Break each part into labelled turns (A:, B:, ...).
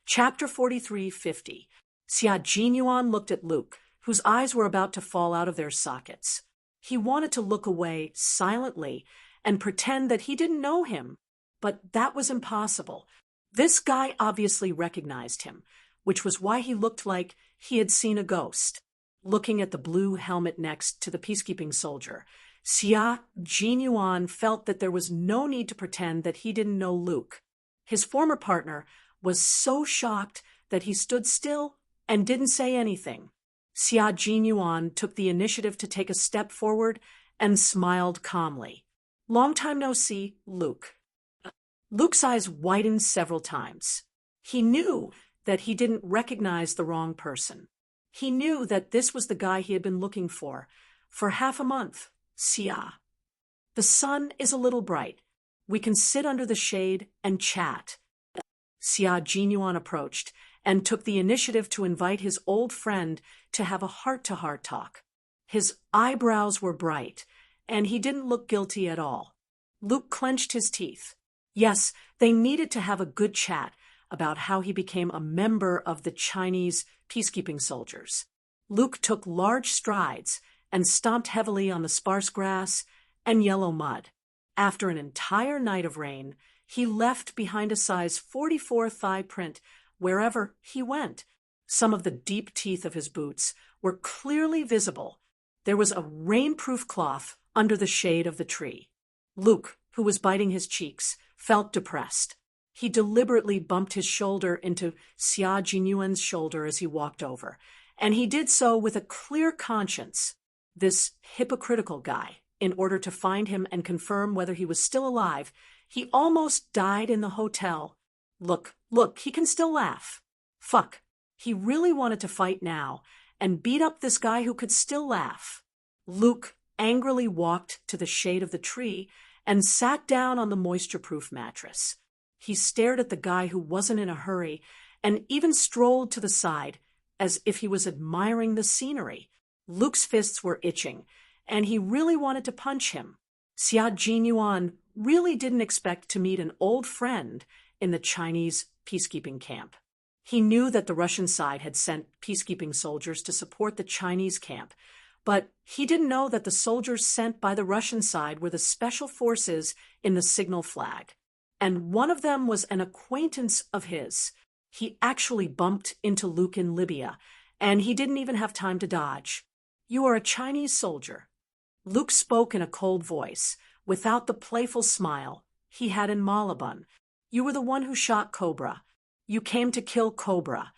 A: Chapter 43:50. Xia Jinyuan looked at Luke, whose eyes were about to fall out of their sockets. He wanted to look away silently and pretend that he didn't know him, but that was impossible. This guy obviously recognized him, which was why he looked like he had seen a ghost. Looking at the blue helmet next to the peacekeeping soldier, Xia Jinyuan felt that there was no need to pretend that he didn't know Luke. His former partner was so shocked that he stood still and didn't say anything. Xia Jinyuan took the initiative to take a step forward and smiled calmly. "Long time no see, Luke." Luke's eyes widened several times. He knew that he didn't recognize the wrong person. He knew that this was the guy he had been looking for half a month. Xia. "The sun is a little bright. We can sit under the shade and chat." Xia Jinyuan approached and took the initiative to invite his old friend to have a heart-to-heart talk. His eyebrows were bright, and he didn't look guilty at all. Luke clenched his teeth. Yes, they needed to have a good chat about how he became a member of the Chinese peacekeeping soldiers. Luke took large strides and stomped heavily on the sparse grass and yellow mud. After an entire night of rain, he left behind a size 44 thigh print wherever he went. Some of the deep teeth of his boots were clearly visible. There was a rainproof cloth under the shade of the tree. Luke, who was biting his cheeks, felt depressed. He deliberately bumped his shoulder into Xia Jinyuan's shoulder as he walked over, and he did so with a clear conscience. This hypocritical guy, in order to find him and confirm whether he was still alive, he almost died in the hotel. Look, he can still laugh. Fuck, he really wanted to fight now and beat up this guy who could still laugh. Luke angrily walked to the shade of the tree and sat down on the moisture-proof mattress. He stared at the guy who wasn't in a hurry and even strolled to the side as if he was admiring the scenery. Luke's fists were itching, and he really wanted to punch him. Xia Jinyuan really didn't expect to meet an old friend in the Chinese peacekeeping camp. He knew that the Russian side had sent peacekeeping soldiers to support the Chinese camp, but he didn't know that the soldiers sent by the Russian side were the special forces in the signal flag. And one of them was an acquaintance of his. He actually bumped into Luke in Libya, and he didn't even have time to dodge. "You are a Chinese soldier." Luke spoke in a cold voice, without the playful smile he had in Malabun. "You were the one who shot Cobra. You came to kill Cobra."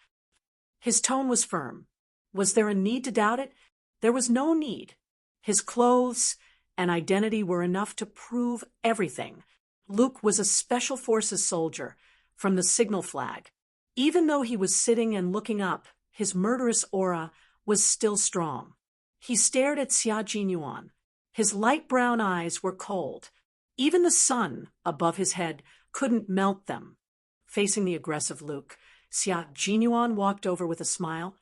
A: His tone was firm. Was there a need to doubt it? There was no need. His clothes and identity were enough to prove everything. Luke was a Special Forces soldier from the signal flag. Even though he was sitting and looking up, his murderous aura was still strong. He stared at Xia Jinyuan. His light brown eyes were cold. Even the sun above his head couldn't melt them. Facing the aggressive Luke, Xia Jinyuan walked over with a smile.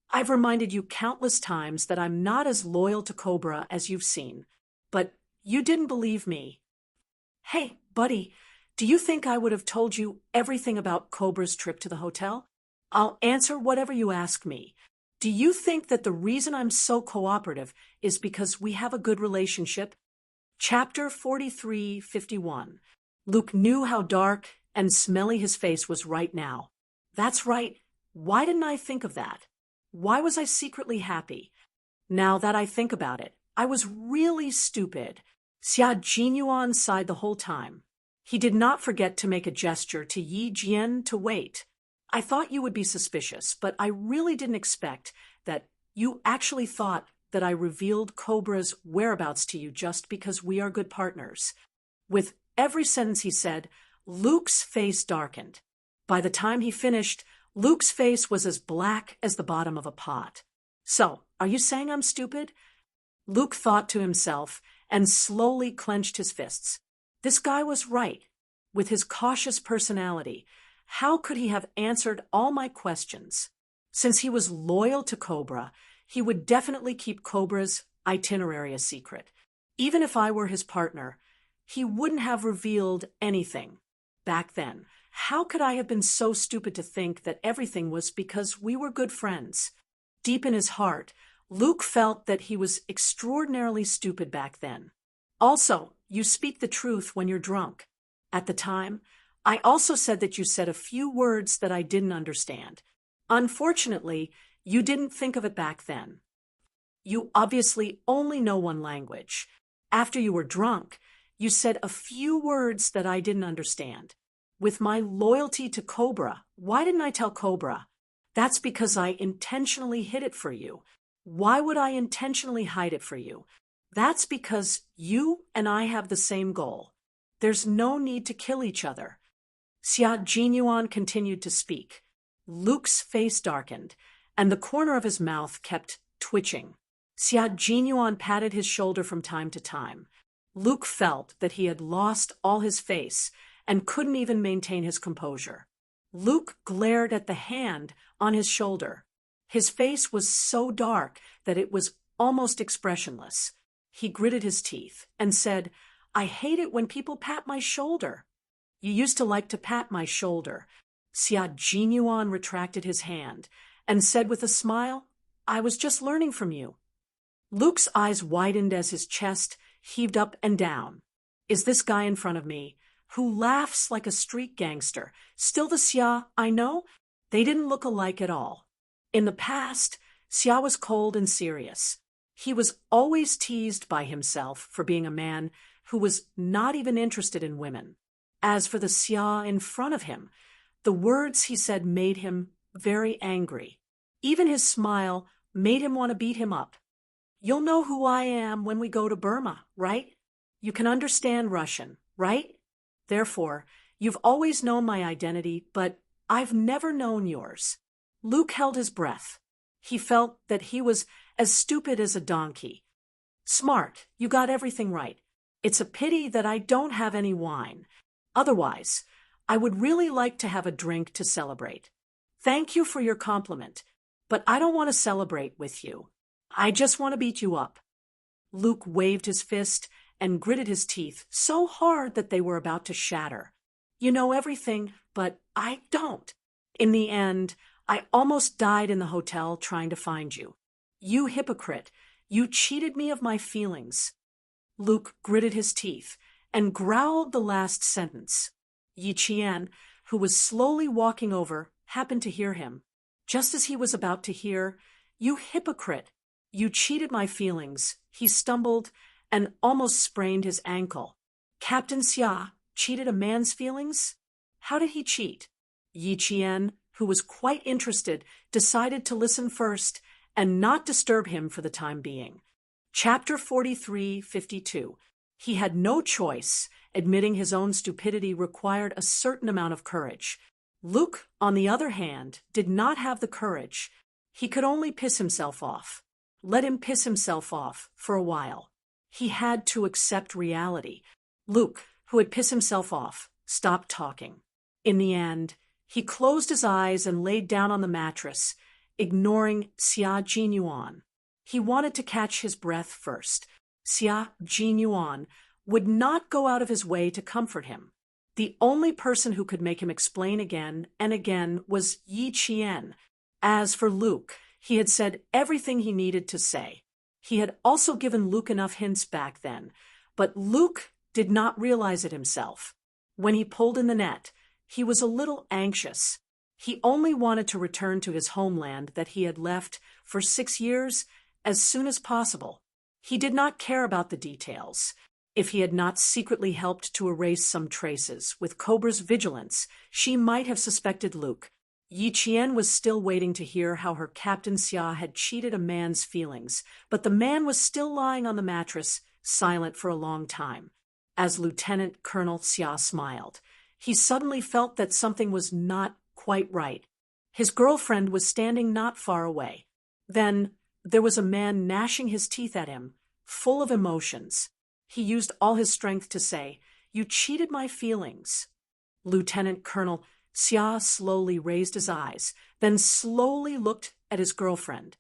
A: "I've reminded you countless times that I'm not as loyal to Cobra as you've seen, but you didn't believe me." "Hey, buddy, do you think I would have told you everything about Cobra's trip to the hotel? I'll answer whatever you ask me. Do you think that the reason I'm so cooperative is because we have a good relationship?" Chapter 43:51. Luke knew how dark and smelly his face was right now. That's right. Why didn't I think of that? Why was I secretly happy? Now that I think about it, I was really stupid. Xia Jinyuan sighed the whole time. He did not forget to make a gesture to Yi Jian to wait. "I thought you would be suspicious, but I really didn't expect that you actually thought that I revealed Cobra's whereabouts to you just because we are good partners." With every sentence he said, Luke's face darkened. By the time he finished, Luke's face was as black as the bottom of a pot. "So, are you saying I'm stupid?" Luke thought to himself and slowly clenched his fists. This guy was right. With his cautious personality, how could he have answered all my questions? Since he was loyal to Cobra, he would definitely keep Cobra's itinerary a secret. Even if I were his partner, he wouldn't have revealed anything. Back then, How could I have been so stupid to think that everything was because we were good friends? Deep in his heart, Luke felt that he was extraordinarily stupid back then. Also, you speak the truth when you're drunk. At the time, I also said that you said a few words that I didn't understand. Unfortunately, you didn't think of it back then. You obviously only know one language. After you were drunk, you said a few words that I didn't understand. With my loyalty to Cobra, why didn't I tell Cobra? That's because I intentionally hid it for you. Why would I intentionally hide it for you? That's because you and I have the same goal. There's no need to kill each other. Xia Jinyuan continued to speak. Luke's face darkened, and the corner of his mouth kept twitching. Xia Jinyuan patted his shoulder from time to time. Luke felt that he had lost all his face and couldn't even maintain his composure. Luke glared at the hand on his shoulder. His face was so dark that it was almost expressionless. He gritted his teeth and said, "I hate it when people pat my shoulder." "You used to like to pat my shoulder." Xia Jinyuan retracted his hand and said with a smile, "I was just learning from you." Luke's eyes widened as his chest heaved up and down. Is this guy in front of me, who laughs like a street gangster, still the Xia I know? They didn't look alike at all. In the past, Xia was cold and serious. He was always teased by himself for being a man who was not even interested in women. As for the Xia in front of him, the words he said made him very angry. Even his smile made him want to beat him up. "You'll know who I am when we go to Burma, right? You can understand Russian, right? Therefore, you've always known my identity, but I've never known yours." Luke held his breath. He felt that he was as stupid as a donkey. "Smart, you got everything right. It's a pity that I don't have any wine. Otherwise, I would really like to have a drink to celebrate. Thank you for your compliment, but I don't want to celebrate with you. I just want to beat you up." Luke waved his fist and gritted his teeth so hard that they were about to shatter. "You know everything, but I don't. In the end, I almost died in the hotel trying to find you. You hypocrite, you cheated me of my feelings." Luke gritted his teeth and growled the last sentence. Yi Qian, who was slowly walking over, happened to hear him. Just as he was about to hear, "You hypocrite, you cheated my feelings," he stumbled and almost sprained his ankle. Captain Xia cheated a man's feelings? How did he cheat? Yi Qian, who was quite interested, decided to listen first and not disturb him for the time being. Chapter 43:52. He had no choice. Admitting his own stupidity required a certain amount of courage. Luke, on the other hand, did not have the courage. He could only piss himself off. Let him piss himself off for a while. He had to accept reality. Luke, who had pissed himself off, stopped talking. In the end, he closed his eyes and laid down on the mattress, ignoring Xia Jinyuan. He wanted to catch his breath first. Xia Jinyuan would not go out of his way to comfort him. The only person who could make him explain again and again was Yi Qian. As for Luke, he had said everything he needed to say. He had also given Luke enough hints back then, but Luke did not realize it himself. When he pulled in the net, he was a little anxious. He only wanted to return to his homeland that he had left for 6 years as soon as possible. He did not care about the details. If he had not secretly helped to erase some traces, with Cobra's vigilance, she might have suspected Luke. Yi Qian was still waiting to hear how her Captain Xia had cheated a man's feelings, but the man was still lying on the mattress, silent for a long time. As Lieutenant Colonel Xia smiled, he suddenly felt that something was not quite right. His girlfriend was standing not far away. Then there was a man gnashing his teeth at him, full of emotions. He used all his strength to say, "You cheated my feelings." Lieutenant Colonel Xia slowly raised his eyes, then slowly looked at his girlfriend.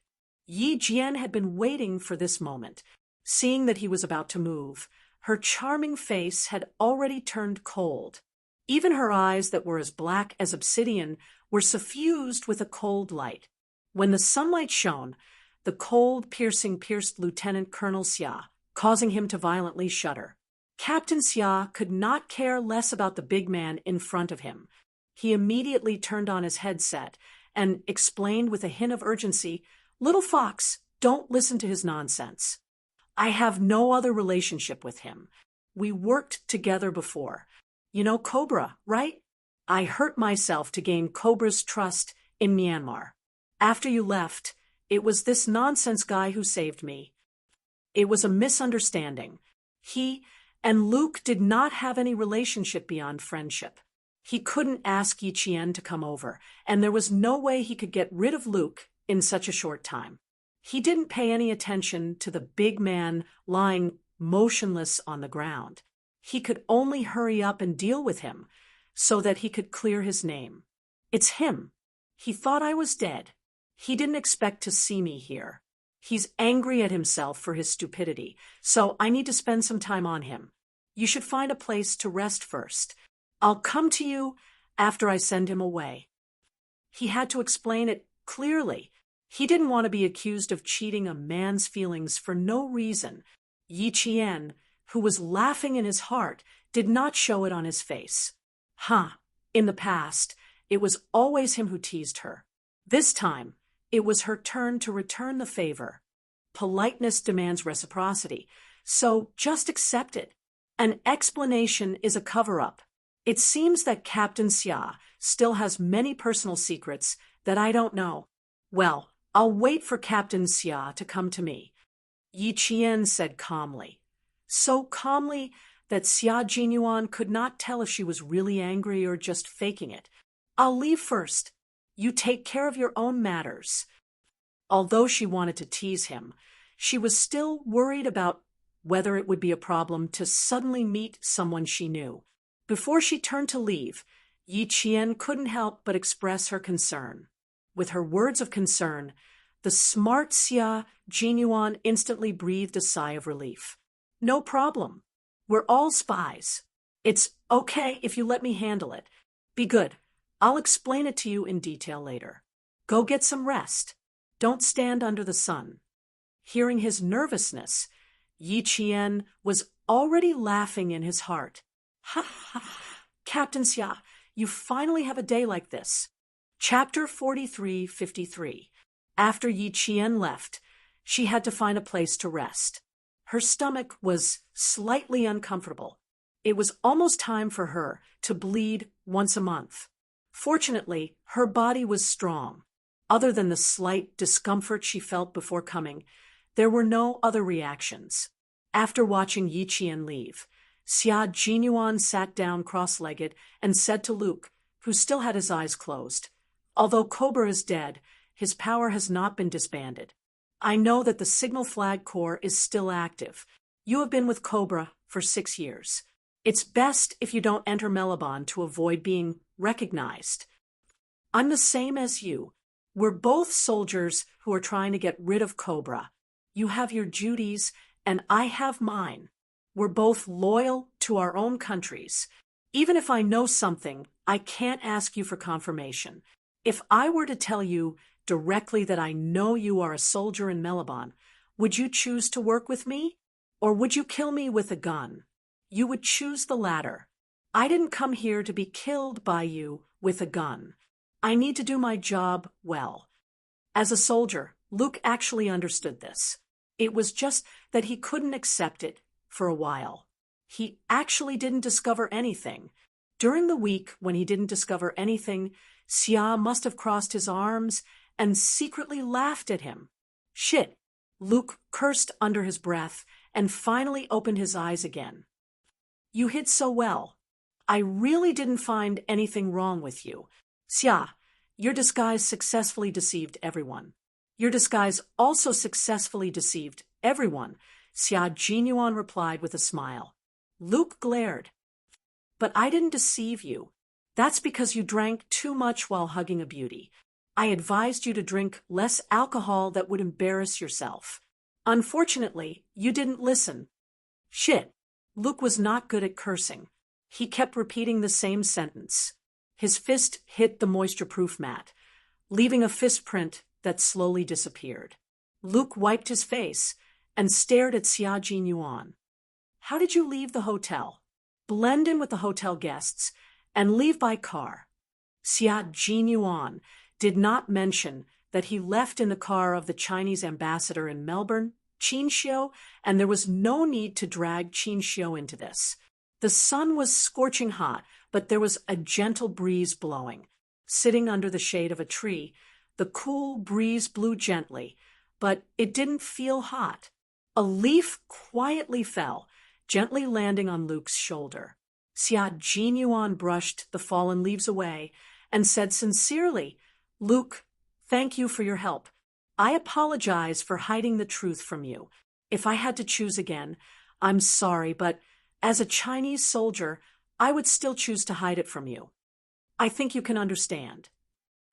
A: Yi Jian had been waiting for this moment. Seeing that he was about to move, her charming face had already turned cold. Even her eyes that were as black as obsidian were suffused with a cold light. When the sunlight shone, the cold piercing pierced Lieutenant Colonel Xia, causing him to violently shudder. Captain Xia could not care less about the big man in front of him. He immediately turned on his headset and explained with a hint of urgency, "Little Fox, don't listen to his nonsense. I have no other relationship with him. We worked together before. You know Cobra, right? I hurt myself to gain Cobra's trust in Myanmar. After you left, it was this nonsense guy who saved me. It was a misunderstanding. He and Luke did not have any relationship beyond friendship. He couldn't ask Yi Qian to come over, and there was no way he could get rid of Luke in such a short time. He didn't pay any attention to the big man lying motionless on the ground. He could only hurry up and deal with him so that he could clear his name. It's him. He thought I was dead. He didn't expect to see me here. He's angry at himself for his stupidity, so I need to spend some time on him. You should find a place to rest first. I'll come to you after I send him away." He had to explain it clearly. He didn't want to be accused of cheating a man's feelings for no reason. Yi Qian, who was laughing in his heart, did not show it on his face. In the past, it was always him who teased her. This time, it was her turn to return the favor. Politeness demands reciprocity, so just accept it. An explanation is a cover-up. It seems that Captain Xia still has many personal secrets that I don't know. Well, I'll wait for Captain Xia to come to me," Yi Qian said calmly. So calmly that Xia Jinyuan could not tell if she was really angry or just faking it. "I'll leave first. You take care of your own matters." Although she wanted to tease him, she was still worried about whether it would be a problem to suddenly meet someone she knew. Before she turned to leave, Yi Qian couldn't help but express her concern. With her words of concern, the smart Xia Jinyuan instantly breathed a sigh of relief. "No problem. We're all spies. It's okay if you let me handle it. Be good. I'll explain it to you in detail later. Go get some rest. Don't stand under the sun." Hearing his nervousness, Yi Qian was already laughing in his heart. "Ha ha, Captain Xia, you finally have a day like this." Chapter 43:53. After Yi Qian left, she had to find a place to rest. Her stomach was slightly uncomfortable. It was almost time for her to bleed once a month. Fortunately, her body was strong. Other than the slight discomfort she felt before coming, there were no other reactions. After watching Yi Qian leave, Xia Jinyuan sat down cross-legged and said to Luke, who still had his eyes closed, "Although Cobra is dead, his power has not been disbanded. I know that the Signal Flag Corps is still active. You have been with Cobra for 6 years. It's best if you don't enter Melabon to avoid being recognized. I'm the same as you. We're both soldiers who are trying to get rid of Cobra. You have your duties, and I have mine. We're both loyal to our own countries. Even if I know something, I can't ask you for confirmation. If I were to tell you directly that I know you are a soldier in Melabon, would you choose to work with me? Or would you kill me with a gun? You would choose the latter. I didn't come here to be killed by you with a gun. I need to do my job well." As a soldier, Luke actually understood this. It was just that he couldn't accept it for a while. He actually didn't discover anything. During the week when he didn't discover anything, Xia must have crossed his arms and secretly laughed at him. "Shit," Luke cursed under his breath and finally opened his eyes again. "You hid so well. I really didn't find anything wrong with you. Xia, your disguise successfully deceived everyone." "Your disguise also successfully deceived everyone," Xia Jinyuan replied with a smile. Luke glared. "But I didn't deceive you. That's because you drank too much while hugging a beauty. I advised you to drink less alcohol that would embarrass yourself. Unfortunately, you didn't listen." "Shit." Luke was not good at cursing. He kept repeating the same sentence. His fist hit the moisture-proof mat, leaving a fist print that slowly disappeared. Luke wiped his face and stared at Xia Jinyuan. How did you leave the hotel? Blend in with the hotel guests and leave by car. Xia Jinyuan did not mention that he left in the car of the Chinese ambassador in Melbourne, Qin Xiu, and there was no need to drag Qin Xiu into this. The sun was scorching hot, but there was a gentle breeze blowing. Sitting under the shade of a tree, the cool breeze blew gently, but it didn't feel hot. A leaf quietly fell, gently landing on Luke's shoulder. Xia Jinyuan brushed the fallen leaves away and said sincerely, "Luke, thank you for your help. I apologize for hiding the truth from you. If I had to choose again, I'm sorry, but as a Chinese soldier, I would still choose to hide it from you. I think you can understand."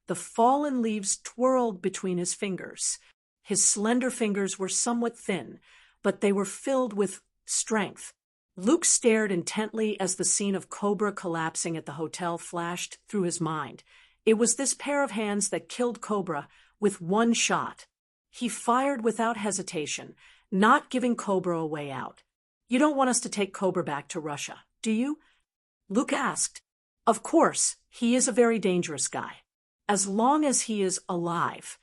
A: The fallen leaves twirled between his fingers. His slender fingers were somewhat thin, but they were filled with strength. Luke stared intently as the scene of Cobra collapsing at the hotel flashed through his mind. It was this pair of hands that killed Cobra with one shot. He fired without hesitation, not giving Cobra a way out. "You don't want us to take Cobra back to Russia, do you?" Luke asked. "Of course, he is a very dangerous guy. As long as he is alive,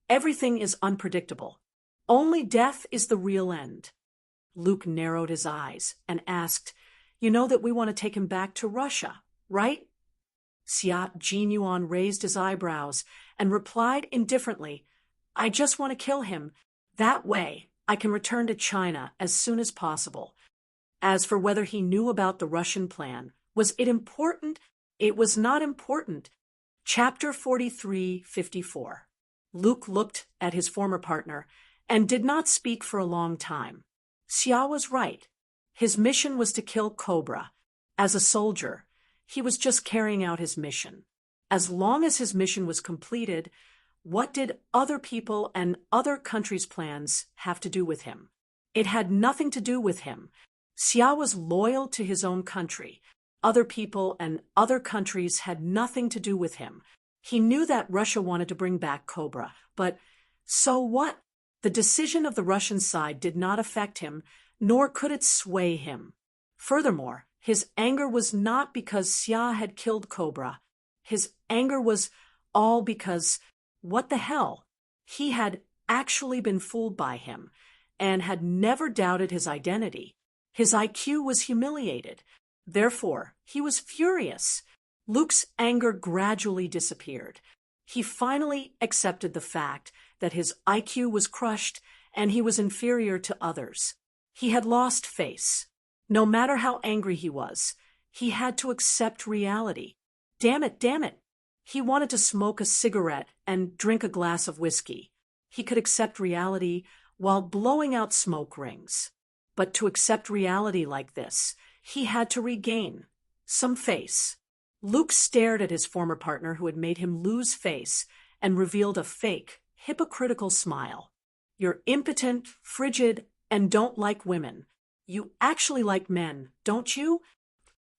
A: everything is unpredictable. Only death is the real end." Luke narrowed his eyes and asked, "You know that we want to take him back to Russia, right?" Xia Jinyuan raised his eyebrows and replied indifferently, "I just want to kill him. That way, I can return to China as soon as possible." As for whether he knew about the Russian plan, was it important? It was not important. Chapter 43:54. Luke looked at his former partner and did not speak for a long time. Xia was right. His mission was to kill Cobra. As a soldier, he was just carrying out his mission. As long as his mission was completed, what did other people and other countries' plans have to do with him? It had nothing to do with him. Xia was loyal to his own country. Other people and other countries had nothing to do with him. He knew that Russia wanted to bring back Cobra, but so what? The decision of the Russian side did not affect him, nor could it sway him. Furthermore, his anger was not because Xia had killed Cobra. His anger was all because, what the hell? He had actually been fooled by him and had never doubted his identity. His IQ was humiliated. Therefore, he was furious. Luke's anger gradually disappeared. He finally accepted the fact that his IQ was crushed and he was inferior to others. He had lost face. No matter how angry he was, he had to accept reality. Damn it, damn it. He wanted to smoke a cigarette and drink a glass of whiskey. He could accept reality while blowing out smoke rings. But to accept reality like this, he had to regain some face. Luke stared at his former partner who had made him lose face and revealed a fake, hypocritical smile. "You're impotent, frigid, and don't like women. You actually like men, don't you?"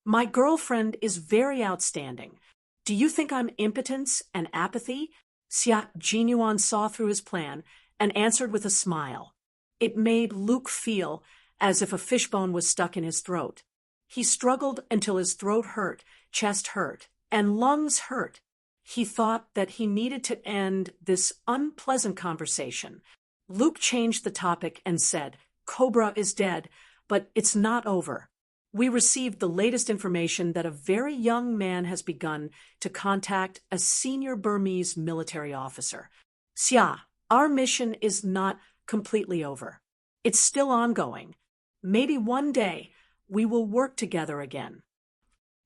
A: "My girlfriend is very outstanding. Do you think I'm impotence and apathy?" Xia Jinyuan saw through his plan and answered with a smile. It made Luke feel as if a fishbone was stuck in his throat. He struggled until his throat hurt, chest hurt, and lungs hurt. He thought that he needed to end this unpleasant conversation. Luke changed the topic and said, "Cobra is dead, but it's not over. We received the latest information that a very young man has begun to contact a senior Burmese military officer. Xia, our mission is not completely over. It's still ongoing. Maybe one day we will work together again.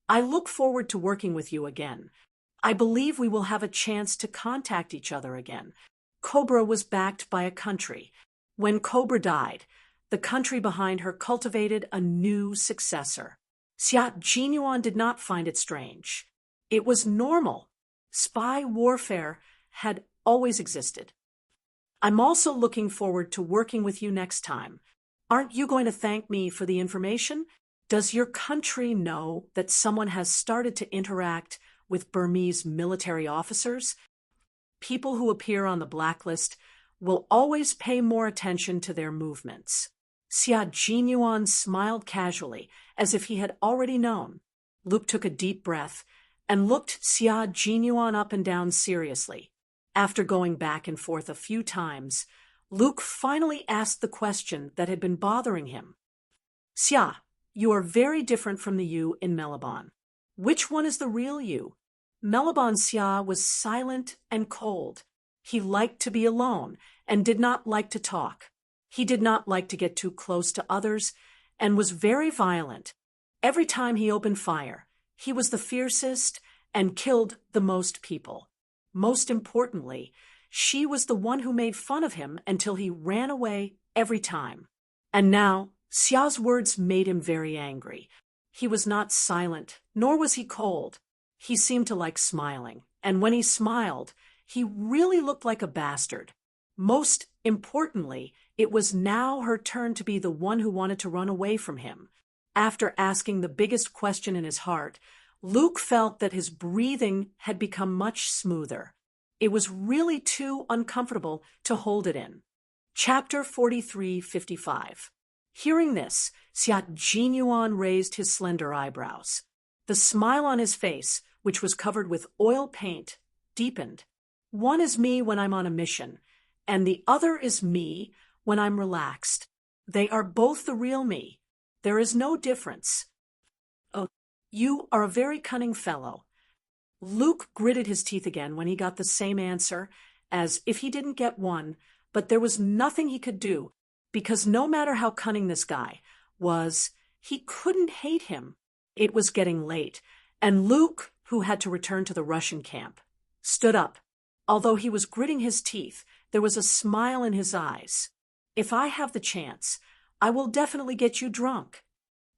A: I look forward to working with you again. I believe we will have a chance to contact each other again." Cobra was backed by a country. When Cobra died, the country behind her cultivated a new successor. Xia Jinyuan did not find it strange. It was normal. Spy warfare had always existed. "I'm also looking forward to working with you next time. Aren't you going to thank me for the information?" Does your country know that someone has started to interact with Burmese military officers? People who appear on the blacklist will always pay more attention to their movements. Xia Jinyuan smiled casually, as if he had already known. Luke took a deep breath and looked Xia Jinyuan up and down seriously. After going back and forth a few times, Luke finally asked the question that had been bothering him. Xia, you are very different from the you in Melabon. Which one is the real you? Melabon Xia was silent and cold. He liked to be alone and did not like to talk. He did not like to get too close to others and was very violent. Every time he opened fire, he was the fiercest and killed the most people. Most importantly, she was the one who made fun of him until he ran away every time. And now, Xia's words made him very angry. He was not silent, nor was he cold. He seemed to like smiling, and when he smiled, he really looked like a bastard. Most importantly, it was now her turn to be the one who wanted to run away from him. After asking the biggest question in his heart, Luke felt that his breathing had become much smoother. It was really too uncomfortable to hold it in. Chapter 43:55. Hearing this, Xia Jinyuan raised his slender eyebrows. The smile on his face, which was covered with oil paint, deepened. One is me when I'm on a mission, and the other is me when I'm relaxed. They are both the real me. There is no difference. Oh, you are a very cunning fellow. Luke gritted his teeth again when he got the same answer, as if he didn't get one, but there was nothing he could do, because no matter how cunning this guy was, he couldn't hate him. It was getting late, and Luke, who had to return to the Russian camp, stood up. Although he was gritting his teeth, there was a smile in his eyes. If I have the chance, I will definitely get you drunk.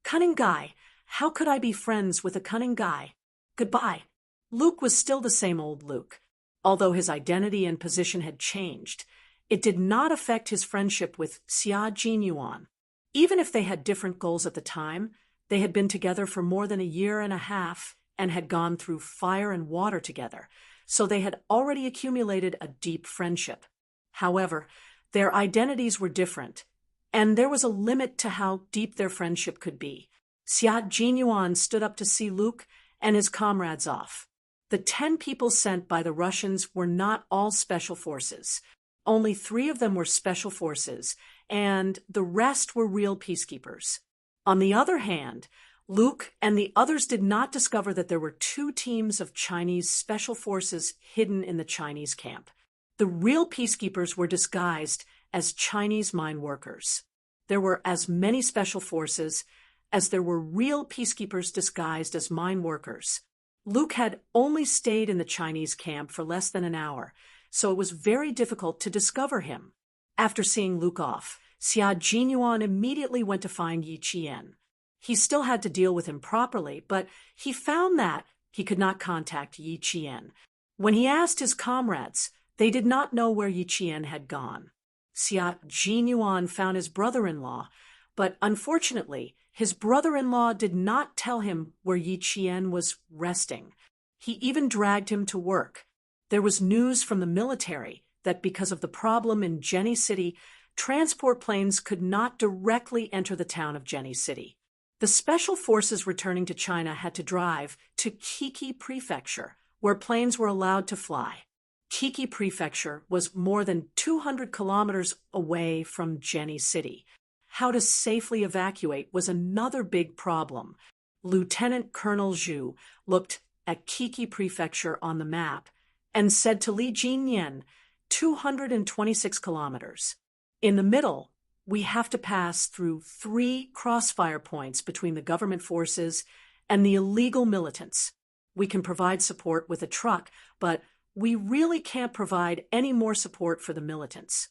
A: Cunning guy, how could I be friends with a cunning guy? Goodbye. Luke was still the same old Luke. Although his identity and position had changed, it did not affect his friendship with Xia Jinyuan. Even if they had different goals at the time, they had been together for more than a year and a half and had gone through fire and water together, so they had already accumulated a deep friendship. However, their identities were different, and there was a limit to how deep their friendship could be. Xia Jinyuan stood up to see Luke and his comrades off. The 10 people sent by the Russians were not all special forces. Only 3 of them were special forces, and the rest were real peacekeepers. On the other hand, Luke and the others did not discover that there were 2 teams of Chinese special forces hidden in the Chinese camp. The real peacekeepers were disguised as Chinese mine workers. There were as many special forces as there were real peacekeepers disguised as mine workers. Luke had only stayed in the Chinese camp for less than an hour, so it was very difficult to discover him. After seeing Luke off, Xia Jinyuan immediately went to find Yi Qian. He still had to deal with him properly, but he found that he could not contact Yi Qian. When he asked his comrades, they did not know where Yi Qian had gone. Xia Jinyuan found his brother-in-law, but unfortunately, his brother-in-law did not tell him where Yi Qian was resting. He even dragged him to work. There was news from the military that because of the problem in Jenny City, transport planes could not directly enter the town of Jenny City. The special forces returning to China had to drive to Kiki Prefecture, where planes were allowed to fly. Kiki Prefecture was more than 200 kilometers away from Jenny City. How to safely evacuate was another big problem. Lieutenant Colonel Zhu looked at Kiki Prefecture on the map and said to Li Jinyan, 226 kilometers. In the middle, we have to pass through 3 crossfire points between the government forces and the illegal militants. We can provide support with a truck, but we really can't provide any more support for the militants.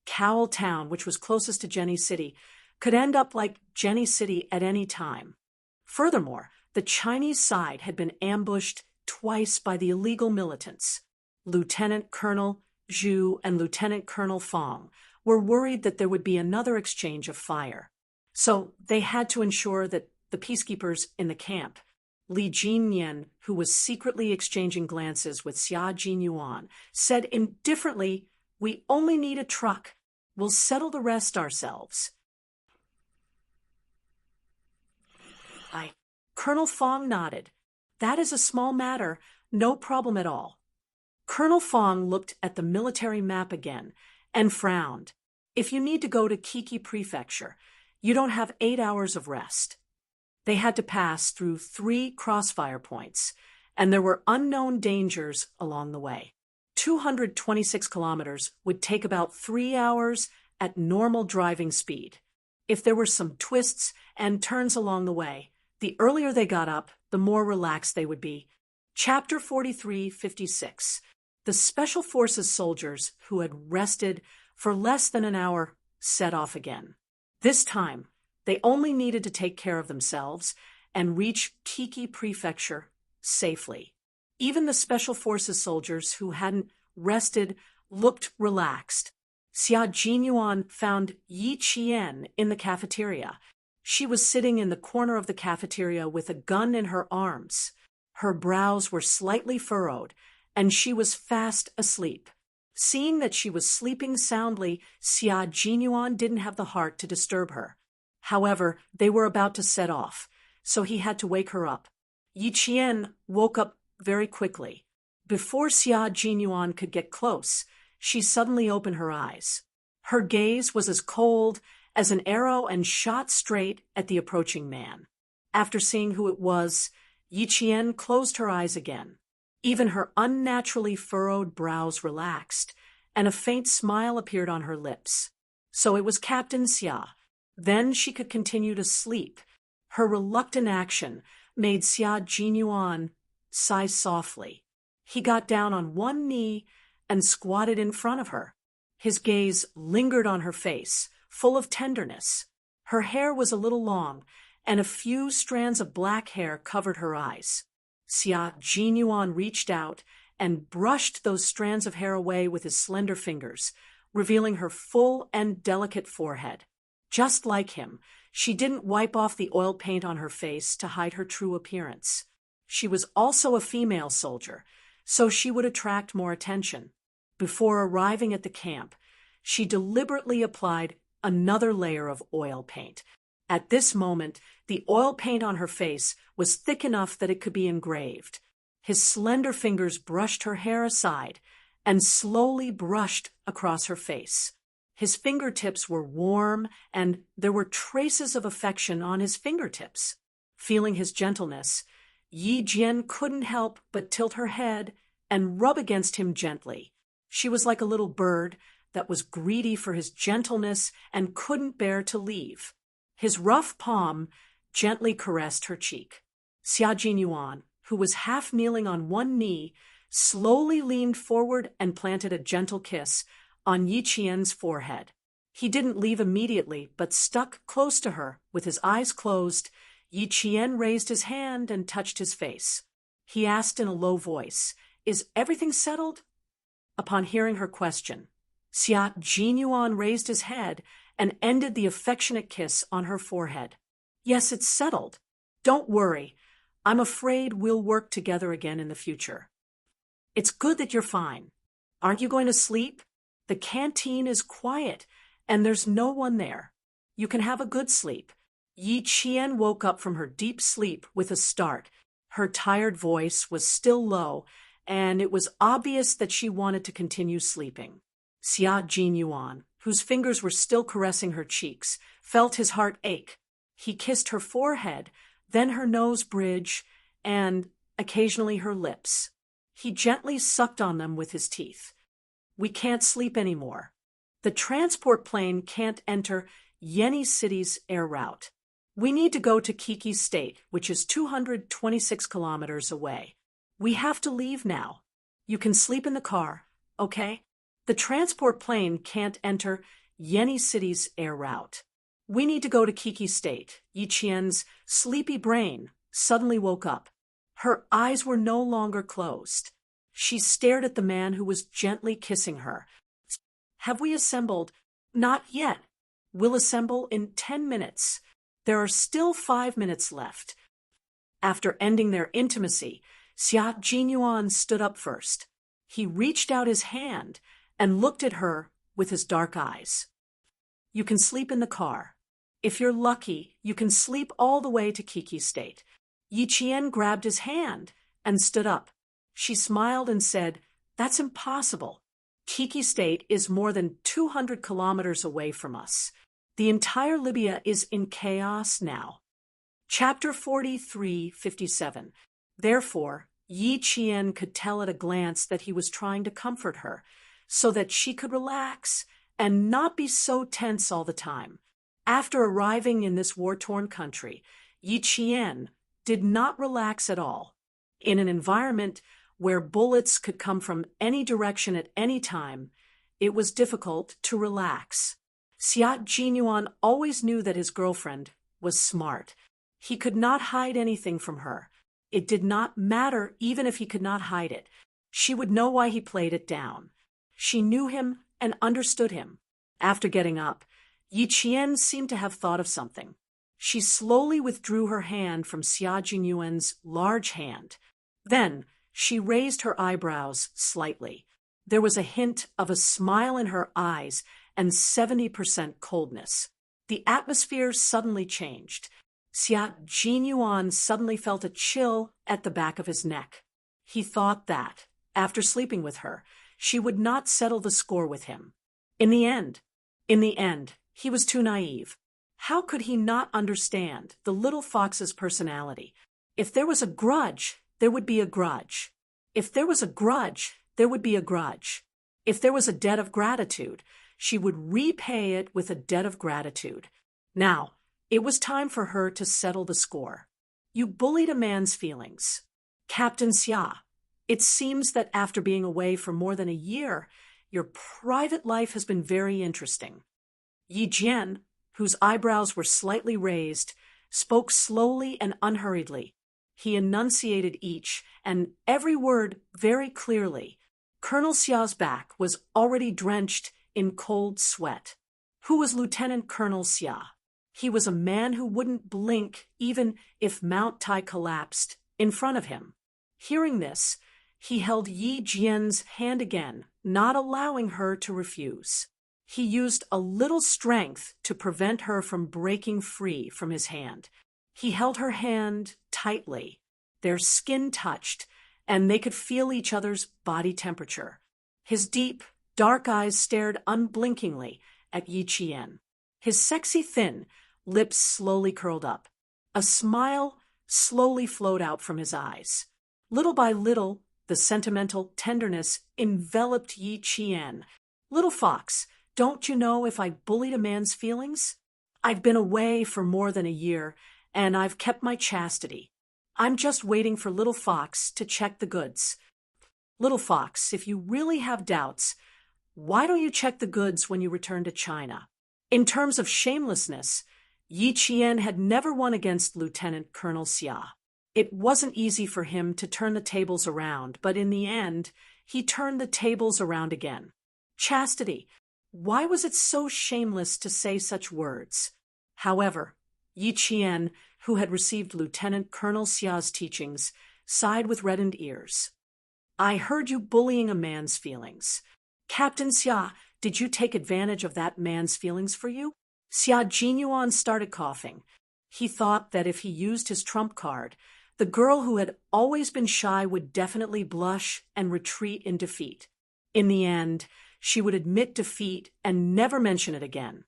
A: Cowell Town, which was closest to Jenny City, could end up like Jenny City at any time. Furthermore, the Chinese side had been ambushed twice by the illegal militants. Lieutenant Colonel Zhu and Lieutenant Colonel Fong were worried that there would be another exchange of fire. So they had to ensure that the peacekeepers in the camp. Li Jinyan, who was secretly exchanging glances with Xia Jinyuan, said indifferently, "We only need a truck. We'll settle the rest ourselves." Colonel Fong nodded. "That is a small matter, no problem at all." Colonel Fong looked at the military map again and frowned. "If you need to go to Kiki Prefecture, you don't have 8 hours of rest." They had to pass through 3 crossfire points, and there were unknown dangers along the way. 226 kilometers would take about 3 hours at normal driving speed. If there were some twists and turns along the way, the earlier they got up, the more relaxed they would be. Chapter 43:56. The Special Forces soldiers who had rested for less than an hour set off again. This time, they only needed to take care of themselves and reach Kiki Prefecture safely. Even the Special Forces soldiers who hadn't rested looked relaxed. Xia Jinyuan found Yi Qian in the cafeteria. She was sitting in the corner of the cafeteria with a gun in her arms. Her brows were slightly furrowed, and she was fast asleep. Seeing that she was sleeping soundly, Xia Jinyuan didn't have the heart to disturb her. However, they were about to set off, so he had to wake her up. Yi Qian woke up very quickly. Before Xia Jinyuan could get close, she suddenly opened her eyes. Her gaze was as cold as an arrow and shot straight at the approaching man. After seeing who it was, Yi Qian closed her eyes again. Even her unnaturally furrowed brows relaxed, and a faint smile appeared on her lips. So it was Captain Xia. Then she could continue to sleep. Her reluctant action made Xia Jinyuan sigh softly. He got down on one knee and squatted in front of her. His gaze lingered on her face, full of tenderness. Her hair was a little long, and a few strands of black hair covered her eyes. Xia Jinyuan reached out and brushed those strands of hair away with his slender fingers, revealing her full and delicate forehead. Just like him, she didn't wipe off the oil paint on her face to hide her true appearance. She was also a female soldier, so she would attract more attention. Before arriving at the camp, she deliberately applied another layer of oil paint. At this moment, the oil paint on her face was thick enough that it could be engraved. His slender fingers brushed her hair aside and slowly brushed across her face. His fingertips were warm, and there were traces of affection on his fingertips. Feeling his gentleness, Yi Jian couldn't help but tilt her head and rub against him gently. She was like a little bird that was greedy for his gentleness and couldn't bear to leave. His rough palm gently caressed her cheek. Xia Jinyuan, who was half kneeling on one knee, slowly leaned forward and planted a gentle kiss on Yi Qian's forehead. He didn't leave immediately, but stuck close to her. With his eyes closed, Yi Qian raised his hand and touched his face. He asked in a low voice, "Is everything settled?" Upon hearing her question, Xia Jinyuan raised his head and ended the affectionate kiss on her forehead. "Yes, it's settled. Don't worry. I'm afraid we'll work together again in the future. It's good that you're fine. Aren't you going to sleep? The canteen is quiet, and there's no one there. You can have a good sleep." Yi Qian woke up from her deep sleep with a start. Her tired voice was still low, and it was obvious that she wanted to continue sleeping. Xia Jinyuan, whose fingers were still caressing her cheeks, felt his heart ache. He kissed her forehead, then her nose bridge, and occasionally her lips. He gently sucked on them with his teeth. "We can't sleep anymore. The transport plane can't enter Yeni City's air route. We need to go to Kiki State, which is 226 kilometers away. We have to leave now. You can sleep in the car, okay? The transport plane can't enter Yeni City's air route. We need to go to Kiki State." Yi Qian's sleepy brain suddenly woke up. Her eyes were no longer closed. She stared at the man who was gently kissing her. "Have we assembled?" "Not yet. We'll assemble in 10 minutes. There are still 5 minutes left. After ending their intimacy, Xia Jinyuan stood up first. He reached out his hand and looked at her with his dark eyes. You can sleep in the car. If you're lucky, you can sleep all the way to Kiki State. Yi Qian grabbed his hand and stood up. She smiled and said, That's impossible. Kiki State is more than 200 kilometers away from us. The entire Libya is in chaos now. Chapter 43:57. Therefore, Yi Qian could tell at a glance that he was trying to comfort her, so that she could relax and not be so tense all the time. After arriving in this war-torn country, Yi Qian did not relax at all. In an environment where bullets could come from any direction at any time, it was difficult to relax. Xia Jinyuan always knew that his girlfriend was smart. He could not hide anything from her. It did not matter even if he could not hide it. She would know why he played it down. She knew him and understood him. After getting up, Yi Qian seemed to have thought of something. She slowly withdrew her hand from Xia Jinyuan's large hand. Then she raised her eyebrows slightly. There was a hint of a smile in her eyes and 70% coldness. The atmosphere suddenly changed. Xia Jinyuan suddenly felt a chill at the back of his neck. He thought that, after sleeping with her, she would not settle the score with him. In the end, he was too naive. How could he not understand the little fox's personality? If there was a grudge, there would be a grudge. If there was a grudge, there would be a grudge. If there was a debt of gratitude, she would repay it with a debt of gratitude. Now, it was time for her to settle the score. You bullied a man's feelings. Captain Xia, it seems that after being away for more than a year, your private life has been very interesting. Yi Jian, whose eyebrows were slightly raised, spoke slowly and unhurriedly. He enunciated each and every word very clearly. Colonel Xia's back was already drenched in cold sweat. Who was Lieutenant Colonel Xia? He was a man who wouldn't blink even if Mount Tai collapsed in front of him. Hearing this, he held Yi Jian's hand again, not allowing her to refuse. He used a little strength to prevent her from breaking free from his hand. He held her hand tightly. Their skin touched, and they could feel each other's body temperature. His deep, dark eyes stared unblinkingly at Yi Qian. His sexy thin lips slowly curled up. A smile slowly flowed out from his eyes. Little by little, the sentimental tenderness enveloped Yi Qian. Little fox, don't you know if I bullied a man's feelings? I've been away for more than a year, and I've kept my chastity. I'm just waiting for Little Fox to check the goods. Little Fox, if you really have doubts, why don't you check the goods when you return to China? In terms of shamelessness, Yi Qian had never won against Lieutenant Colonel Xia. It wasn't easy for him to turn the tables around, but in the end, he turned the tables around again. Chastity. Why was it so shameless to say such words? However, Yi Qian, who had received Lieutenant Colonel Xia's teachings, sighed with reddened ears. I heard you bullying a man's feelings. Captain Xia, did you take advantage of that man's feelings for you? Xia Jinyuan started coughing. He thought that if he used his trump card, the girl who had always been shy would definitely blush and retreat in defeat. In the end, she would admit defeat and never mention it again.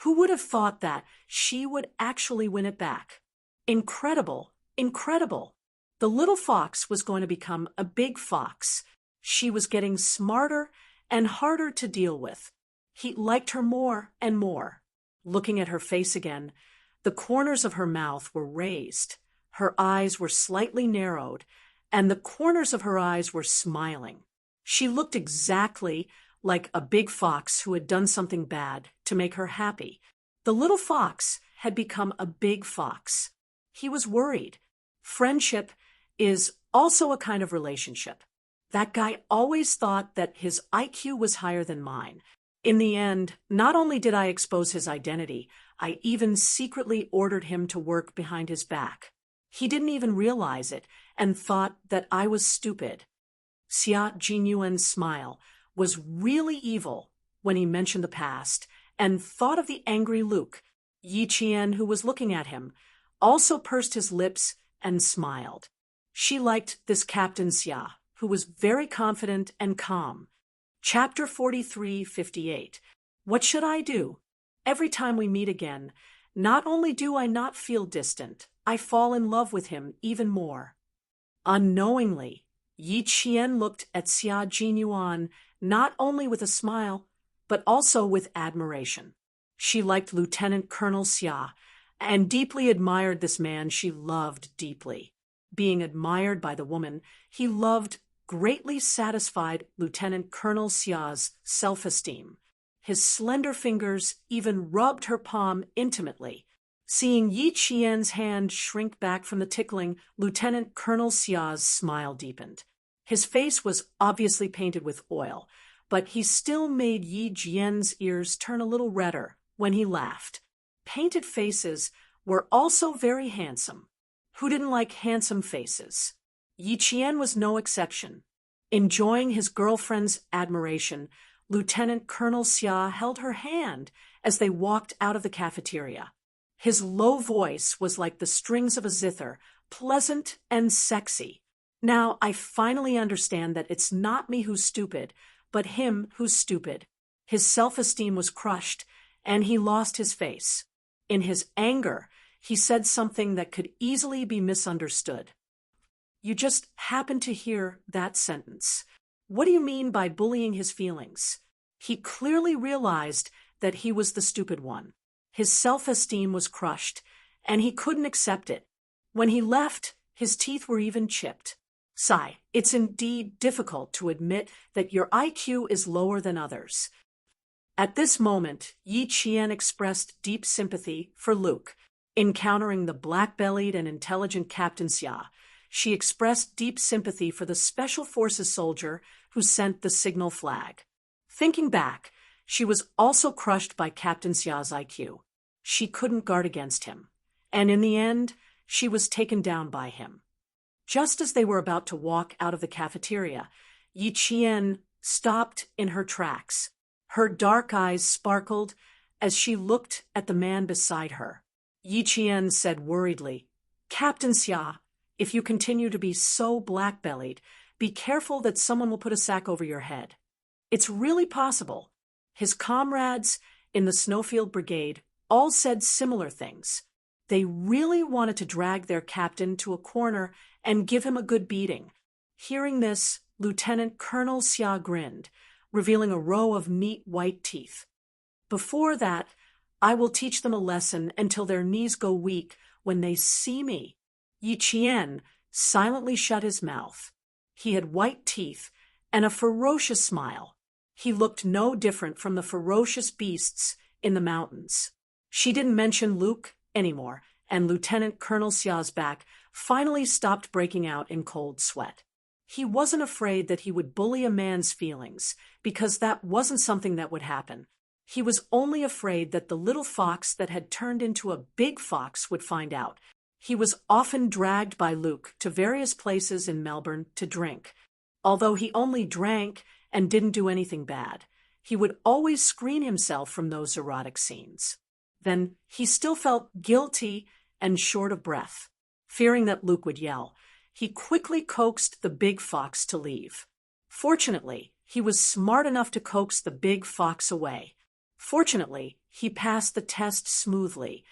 A: Who would have thought that she would actually win it back? Incredible, incredible. The little fox was going to become a big fox. She was getting smarter and harder to deal with. He liked her more and more. Looking at her face again, the corners of her mouth were raised. Her eyes were slightly narrowed, and the corners of her eyes were smiling. She looked exactly like a big fox who had done something bad to make her happy. The little fox had become a big fox. He was worried. Friendship is also a kind of relationship. That guy always thought that his IQ was higher than mine. In the end, not only did I expose his identity, I even secretly ordered him to work behind his back. He didn't even realize it and thought that I was stupid. Xia Jinyuan's smile was really evil when he mentioned the past and thought of the angry Luke. Yi Qian, who was looking at him, also pursed his lips and smiled. She liked this Captain Xia, who was very confident and calm. Chapter 43:58. What should I do? Every time we meet again, not only do I not feel distant, I fall in love with him even more. Unknowingly, Yi Qian looked at Xia Jinyuan not only with a smile, but also with admiration. She liked Lieutenant Colonel Xia and deeply admired this man she loved deeply. Being admired by the woman he loved greatly satisfied Lieutenant Colonel Xia's self-esteem. His slender fingers even rubbed her palm intimately. Seeing Yi Qian's hand shrink back from the tickling, Lieutenant Colonel Xia's smile deepened. His face was obviously painted with oil, but he still made Yi Qian's ears turn a little redder when he laughed. Painted faces were also very handsome. Who didn't like handsome faces? Yi Qian was no exception. Enjoying his girlfriend's admiration, Lieutenant Colonel Xia held her hand as they walked out of the cafeteria. His low voice was like the strings of a zither, pleasant and sexy. Now I finally understand that it's not me who's stupid, but him who's stupid. His self-esteem was crushed, and he lost his face. In his anger, he said something that could easily be misunderstood. You just happened to hear that sentence. What do you mean by bullying his feelings? He clearly realized that he was the stupid one. His self-esteem was crushed, and he couldn't accept it. When he left, his teeth were even chipped. Sigh, it's indeed difficult to admit that your IQ is lower than others. At this moment, Yi Qian expressed deep sympathy for Luke. Encountering the black-bellied and intelligent Captain Xia, she expressed deep sympathy for the Special Forces soldier who sent the signal flag. Thinking back, she was also crushed by Captain Xia's IQ. She couldn't guard against him, and in the end, she was taken down by him. Just as they were about to walk out of the cafeteria, Yi Qian stopped in her tracks. Her dark eyes sparkled as she looked at the man beside her. Yi Qian said worriedly, "Captain Xia, if you continue to be so black-bellied, be careful that someone will put a sack over your head." It's really possible. His comrades in the Snowfield Brigade all said similar things. They really wanted to drag their captain to a corner and give him a good beating. Hearing this, Lieutenant Colonel Xia grinned, revealing a row of neat white teeth. "Before that, I will teach them a lesson until their knees go weak when they see me." Yi Qian silently shut his mouth. He had white teeth and a ferocious smile. He looked no different from the ferocious beasts in the mountains. She didn't mention Luke anymore, and Lieutenant Colonel Xia's back finally stopped breaking out in cold sweat. He wasn't afraid that he would bully a man's feelings, because that wasn't something that would happen. He was only afraid that the little fox that had turned into a big fox would find out. He was often dragged by Luke to various places in Melbourne to drink. Although he only drank and didn't do anything bad, he would always screen himself from those erotic scenes. Then he still felt guilty and short of breath. Fearing that Luke would yell, he quickly coaxed the big fox to leave. Fortunately, he was smart enough to coax the big fox away. Fortunately, he passed the test smoothly,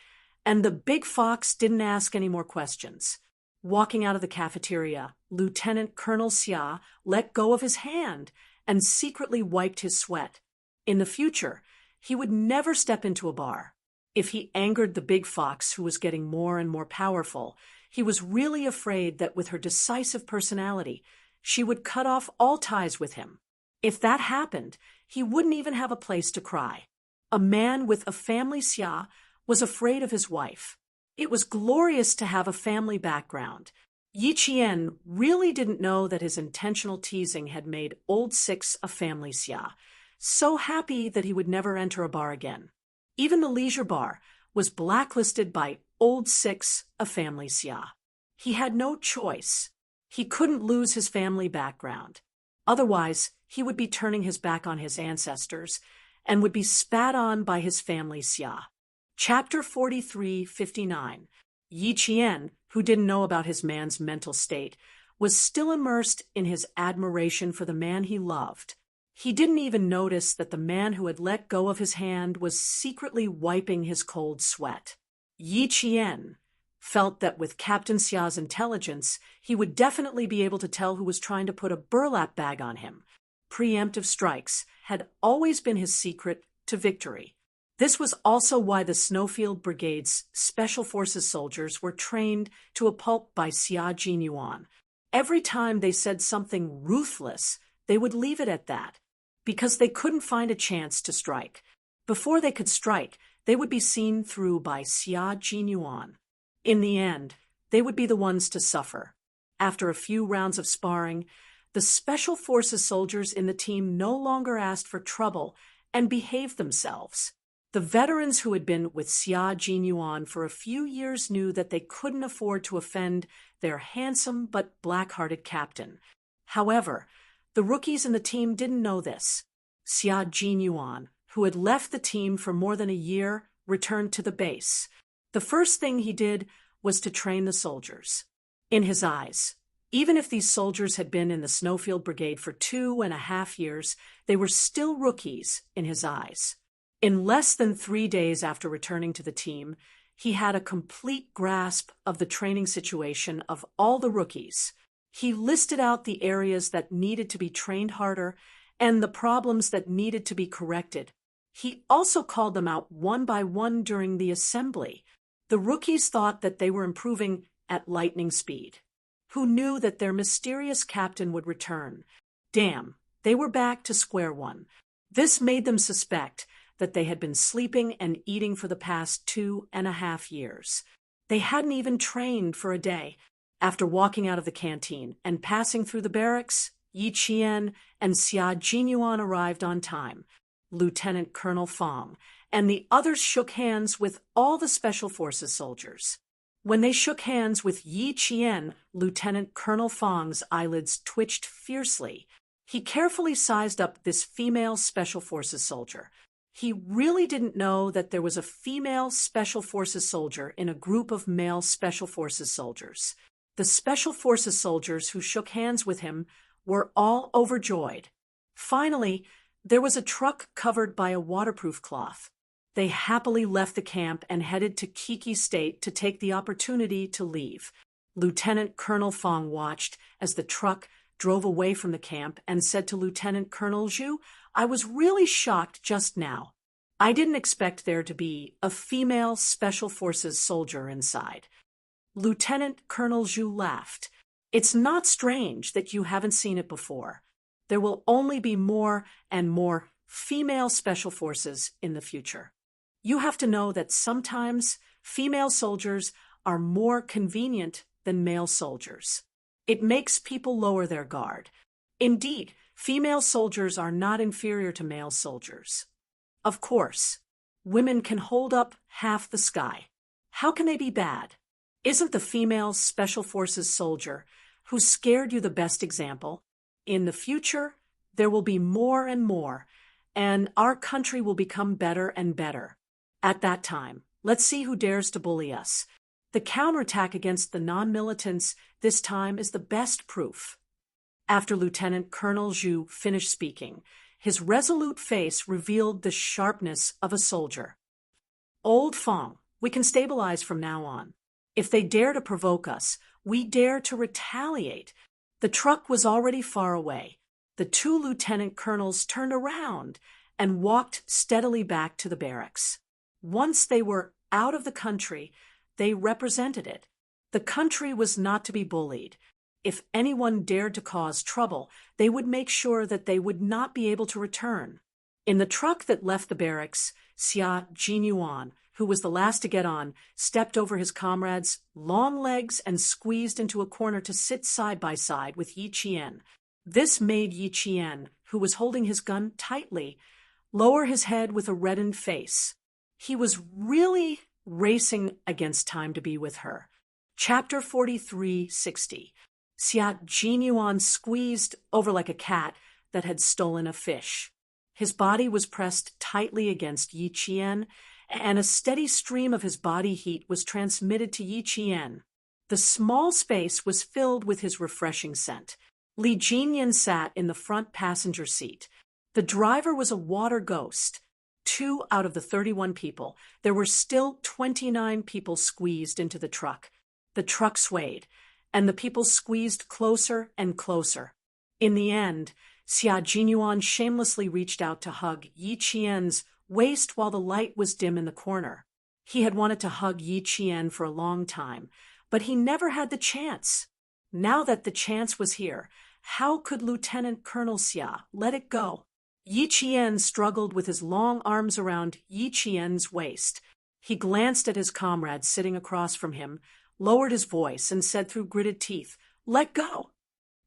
A: and the big fox didn't ask any more questions. Walking out of the cafeteria, Lieutenant Colonel Xia let go of his hand and secretly wiped his sweat. In the future, he would never step into a bar. If he angered the big fox, who was getting more and more powerful, he was really afraid that with her decisive personality, she would cut off all ties with him. If that happened, he wouldn't even have a place to cry. A man with a family Xia was afraid of his wife. It was glorious to have a family background. Yi Qian really didn't know that his intentional teasing had made Old Six a family Xia. so happy that he would never enter a bar again. Even the leisure bar was blacklisted by Old Six, a family Xia. He had no choice. He couldn't lose his family background. Otherwise, he would be turning his back on his ancestors and would be spat on by his family Xia. Chapter 43:59. Yi Qian, who didn't know about his man's mental state, was still immersed in his admiration for the man he loved. He didn't even notice that the man who had let go of his hand was secretly wiping his cold sweat. Yi Qian felt that with Captain Xia's intelligence, he would definitely be able to tell who was trying to put a burlap bag on him. Preemptive strikes had always been his secret to victory. This was also why the Snowfield Brigade's Special Forces soldiers were trained to a pulp by Xia Jinyuan. Every time they said something ruthless, they would leave it at that, because they couldn't find a chance to strike. Before they could strike, they would be seen through by Xia Jinyuan. In the end, they would be the ones to suffer. After a few rounds of sparring, the Special Forces soldiers in the team no longer asked for trouble and behaved themselves. The veterans who had been with Xia Jinyuan for a few years knew that they couldn't afford to offend their handsome but black-hearted captain. However, the rookies in the team didn't know this. Xia Jinyuan, who had left the team for more than a year, returned to the base. The first thing he did was to train the soldiers. In his eyes, even if these soldiers had been in the Snowfield Brigade for 2.5 years, they were still rookies in his eyes. In less than 3 days after returning to the team, he had a complete grasp of the training situation of all the rookies. He listed out the areas that needed to be trained harder and the problems that needed to be corrected. He also called them out one by one during the assembly. The rookies thought that they were improving at lightning speed. Who knew that their mysterious captain would return? Damn, they were back to square one. This made them suspect that they had been sleeping and eating for the past 2.5 years. They hadn't even trained for a day. After walking out of the canteen and passing through the barracks, Yi Qian and Xia Jinyuan arrived on time. Lieutenant Colonel Fong and the others shook hands with all the Special Forces soldiers. When they shook hands with Yi Qian, Lieutenant Colonel Fong's eyelids twitched fiercely. He carefully sized up this female Special Forces soldier. He really didn't know that there was a female Special Forces soldier in a group of male Special Forces soldiers. The Special Forces soldiers who shook hands with him were all overjoyed. Finally, there was a truck covered by a waterproof cloth. They happily left the camp and headed to Kiki State to take the opportunity to leave. Lieutenant Colonel Fong watched as the truck drove away from the camp and said to Lieutenant Colonel Zhu, "I was really shocked just now. I didn't expect there to be a female Special Forces soldier inside." Lieutenant Colonel Zhu laughed. "It's not strange that you haven't seen it before. There will only be more and more female Special Forces in the future. You have to know that sometimes female soldiers are more convenient than male soldiers. It makes people lower their guard. Indeed, female soldiers are not inferior to male soldiers. Of course, women can hold up half the sky. How can they be bad? Isn't the female Special Forces soldier who scared you the best example? In the future, there will be more and more, and our country will become better and better. At that time, let's see who dares to bully us. The counterattack against the non-militants this time is the best proof." After Lieutenant Colonel Zhu finished speaking, his resolute face revealed the sharpness of a soldier. "Old Fong, we can stabilize from now on. If they dare to provoke us, we dare to retaliate." The truck was already far away. The two lieutenant colonels turned around and walked steadily back to the barracks. Once they were out of the country, they represented it. The country was not to be bullied. If anyone dared to cause trouble, they would make sure that they would not be able to return. In the truck that left the barracks, Xia Jinyuan, who was the last to get on, stepped over his comrade's long legs and squeezed into a corner to sit side by side with Yi Qian. This made Yi Qian, who was holding his gun tightly, lower his head with a reddened face. He was really racing against time to be with her. Chapter 43:60. Xia Jinyuan squeezed over like a cat that had stolen a fish. His body was pressed tightly against Yi Qian, and a steady stream of his body heat was transmitted to Yi Qian. The small space was filled with his refreshing scent. Li Jinyan sat in the front passenger seat. The driver was a water ghost. 2 out of the 31 people. There were still 29 people squeezed into the truck. The truck swayed, and the people squeezed closer and closer. In the end, Xia Jinyuan shamelessly reached out to hug Yi Qian's waist while the light was dim in the corner. He had wanted to hug Yi Qian for a long time, but he never had the chance. Now that the chance was here, how could Lieutenant Colonel Xia let it go? Yi Qian struggled with his long arms around Yi Qian's waist. He glanced at his comrade sitting across from him, lowered his voice, and said through gritted teeth, "Let go!"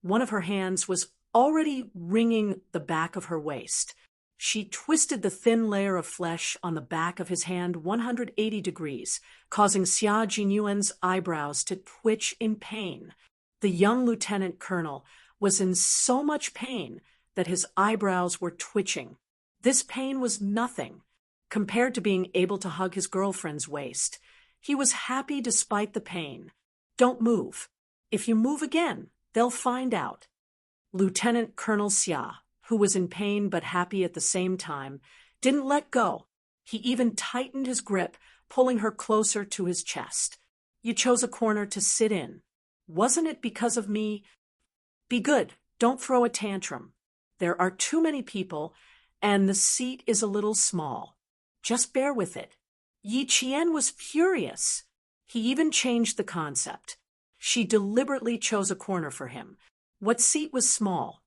A: One of her hands was already wringing the back of her waist. She twisted the thin layer of flesh on the back of his hand 180 degrees, causing Xia Jinyuan's eyebrows to twitch in pain. The young lieutenant colonel was in so much pain that his eyebrows were twitching. This pain was nothing compared to being able to hug his girlfriend's waist. He was happy despite the pain. "Don't move. If you move again, they'll find out." Lieutenant Colonel Xia, who was in pain but happy at the same time, didn't let go. He even tightened his grip, pulling her closer to his chest. "You chose a corner to sit in. Wasn't it because of me? Be good. Don't throw a tantrum. There are too many people, and the seat is a little small. Just bear with it." Yi Qian was furious. He even changed the concept. She deliberately chose a corner for him. What seat was small?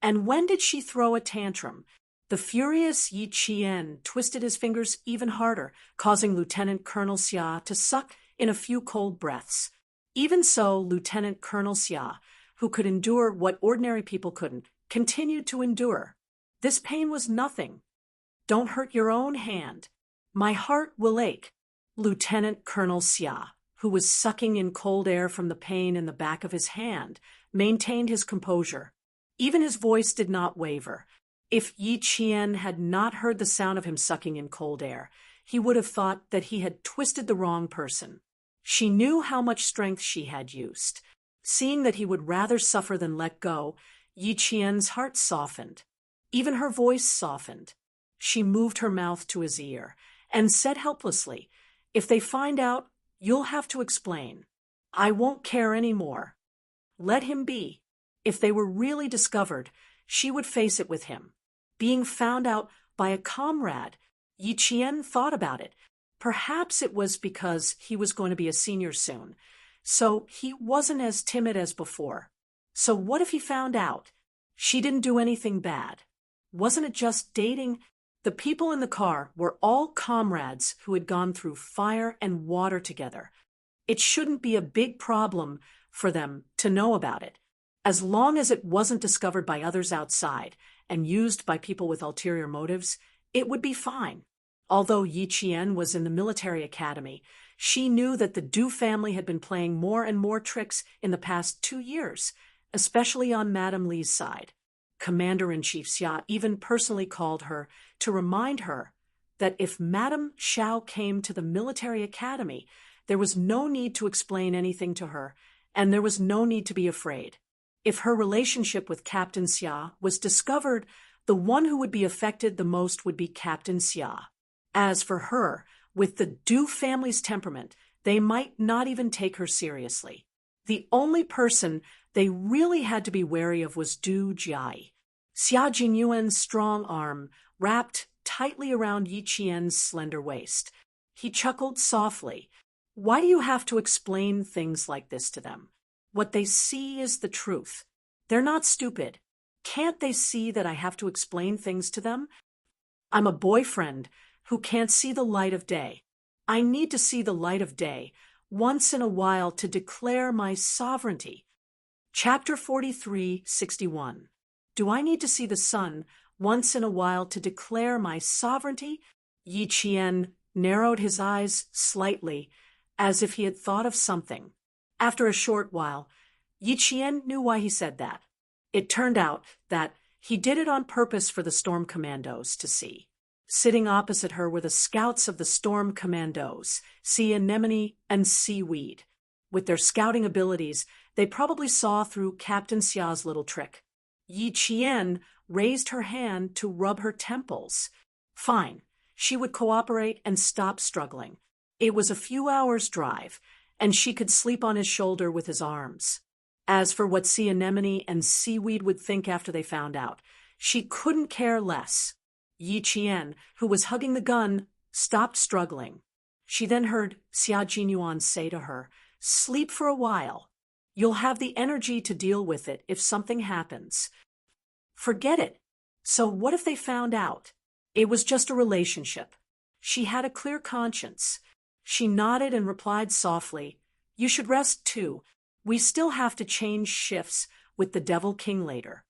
A: And when did she throw a tantrum? The furious Yi Qian twisted his fingers even harder, causing Lieutenant Colonel Xia to suck in a few cold breaths. Even so, Lieutenant Colonel Xia, who could endure what ordinary people couldn't, continued to endure. This pain was nothing. "Don't hurt your own hand. My heart will ache." Lieutenant Colonel Xia, who was sucking in cold air from the pain in the back of his hand, maintained his composure. Even his voice did not waver. If Yi Qian had not heard the sound of him sucking in cold air, he would have thought that he had twisted the wrong person. She knew how much strength she had used. Seeing that he would rather suffer than let go, Yi Qian's heart softened. Even her voice softened. She moved her mouth to his ear and said helplessly, "If they find out, you'll have to explain. I won't care any more. Let him be." If they were really discovered, she would face it with him. Being found out by a comrade, Yi Qian thought about it. Perhaps it was because he was going to be a senior soon, so he wasn't as timid as before. So what if he found out? She didn't do anything bad. Wasn't it just dating? The people in the car were all comrades who had gone through fire and water together. It shouldn't be a big problem for them to know about it. As long as it wasn't discovered by others outside and used by people with ulterior motives, it would be fine. Although Yi Qian was in the military academy, she knew that the Du family had been playing more and more tricks in the past 2 years, especially on Madame Li's side. Commander-in-Chief Xia even personally called her to remind her that if Madame Xiao came to the military academy, there was no need to explain anything to her, and there was no need to be afraid. If her relationship with Captain Xia was discovered, the one who would be affected the most would be Captain Xia. As for her, with the Du family's temperament, they might not even take her seriously. The only person they really had to be wary of was Du Jiai. Xia Jinyuan's strong arm wrapped tightly around Yi Qian's slender waist. He chuckled softly. "Why do you have to explain things like this to them? What they see is the truth. They're not stupid. Can't they see that I have to explain things to them? I'm a boyfriend who can't see the light of day. I need to see the light of day once in a while to declare my sovereignty." Chapter 43:61. Do I need to see the sun once in a while to declare my sovereignty? Yi Qian narrowed his eyes slightly, as if he had thought of something. After a short while, Yi Qian knew why he said that. It turned out that he did it on purpose for the Storm Commandos to see. Sitting opposite her were the scouts of the Storm Commandos, Sea Anemone and Seaweed. With their scouting abilities, they probably saw through Captain Xia's little trick. Yi Qian raised her hand to rub her temples. Fine, she would cooperate and stop struggling. It was a few hours' drive, and she could sleep on his shoulder with his arms. As for what Sea Anemone and Seaweed would think after they found out, she couldn't care less. Yi Qian, who was hugging the gun, stopped struggling. She then heard Xia Jinyuan say to her, "Sleep for a while. You'll have the energy to deal with it if something happens." Forget it. So what if they found out? It was just a relationship. She had a clear conscience. She nodded and replied softly, "You should rest too. We still have to change shifts with the Devil King later."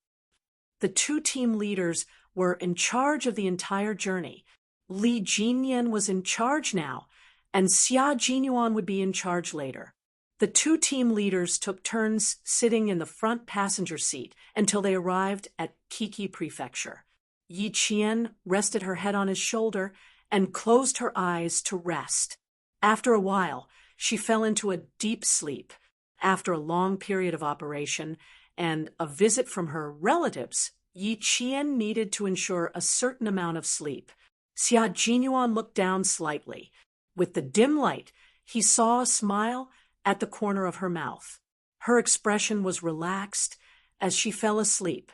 A: The two team leaders were in charge of the entire journey. Li Jinyan was in charge now, and Xia Jinyuan would be in charge later. The two team leaders took turns sitting in the front passenger seat until they arrived at Kiki Prefecture. Yi Qian rested her head on his shoulder and closed her eyes to rest. After a while, she fell into a deep sleep. After a long period of operation and a visit from her relatives, Yi Qian needed to ensure a certain amount of sleep. Xia Jinyuan looked down slightly. With the dim light, he saw a smile at the corner of her mouth. Her expression was relaxed as she fell asleep.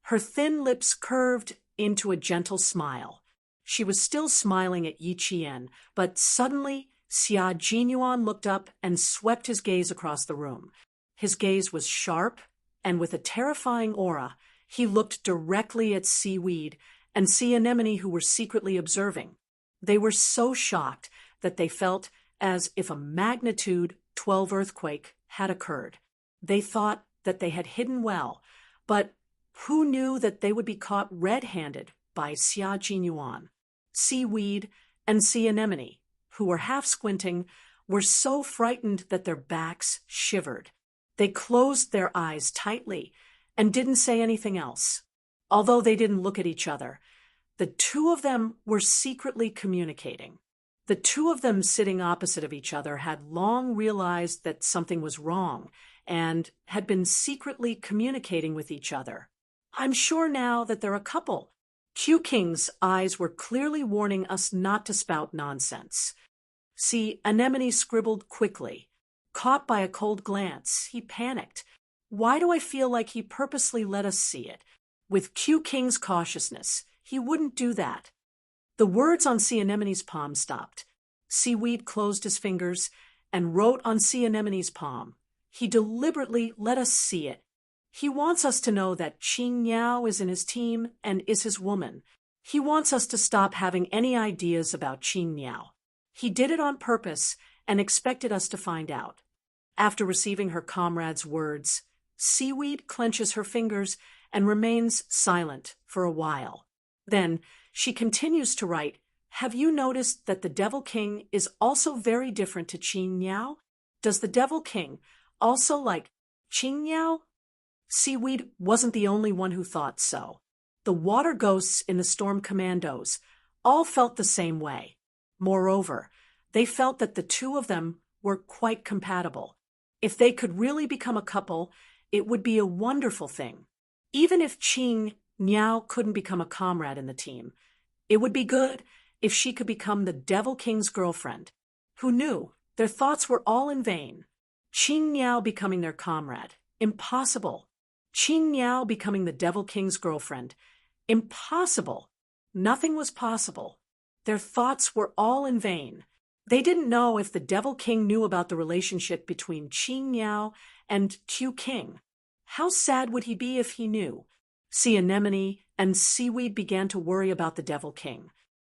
A: Her thin lips curved into a gentle smile. She was still smiling at Yi Qian, but suddenly Xia Jinyuan looked up and swept his gaze across the room. His gaze was sharp, and with a terrifying aura, he looked directly at Seaweed and Sea Anemone, who were secretly observing. They were so shocked that they felt as if a magnitude 12 earthquake had occurred. They thought that they had hidden well, but who knew that they would be caught red-handed by Xia Jinyuan? Seaweed and Sea Anemone, who were half squinting, were so frightened that their backs shivered. They closed their eyes tightly and didn't say anything else. Although they didn't look at each other, the two of them were secretly communicating. The two of them sitting opposite of each other had long realized that something was wrong and had been secretly communicating with each other. "I'm sure now that they're a couple." Q King's eyes were clearly warning us not to spout nonsense. See, Anemone scribbled quickly. Caught by a cold glance, he panicked. Why do I feel like he purposely let us see it? With Q King's cautiousness, he wouldn't do that. The words on Sea Anemone's palm stopped. Seaweed closed his fingers and wrote on Sea Anemone's palm. He deliberately let us see it. He wants us to know that Qing Niao is in his team and is his woman. He wants us to stop having any ideas about Qing Niao. He did it on purpose and expected us to find out. After receiving her comrade's words, Seaweed clenches her fingers and remains silent for a while. Then she continues to write, "Have you noticed that the Devil King is also very different to Qing Niao? Does the Devil King also like Qing Niao?" Seaweed wasn't the only one who thought so. The water ghosts in the Storm Commandos all felt the same way. Moreover, they felt that the two of them were quite compatible. If they could really become a couple, it would be a wonderful thing. Even if Qing Niao couldn't become a comrade in the team, it would be good if she could become the Devil King's girlfriend. Who knew? Their thoughts were all in vain. Qing Niao becoming their comrade. Impossible. Qing Niao becoming the Devil King's girlfriend. Impossible. Nothing was possible. Their thoughts were all in vain. They didn't know if the Devil King knew about the relationship between Qing Niao and Q King. How sad would he be if he knew? Sea Anemone and Seaweed began to worry about the Devil King.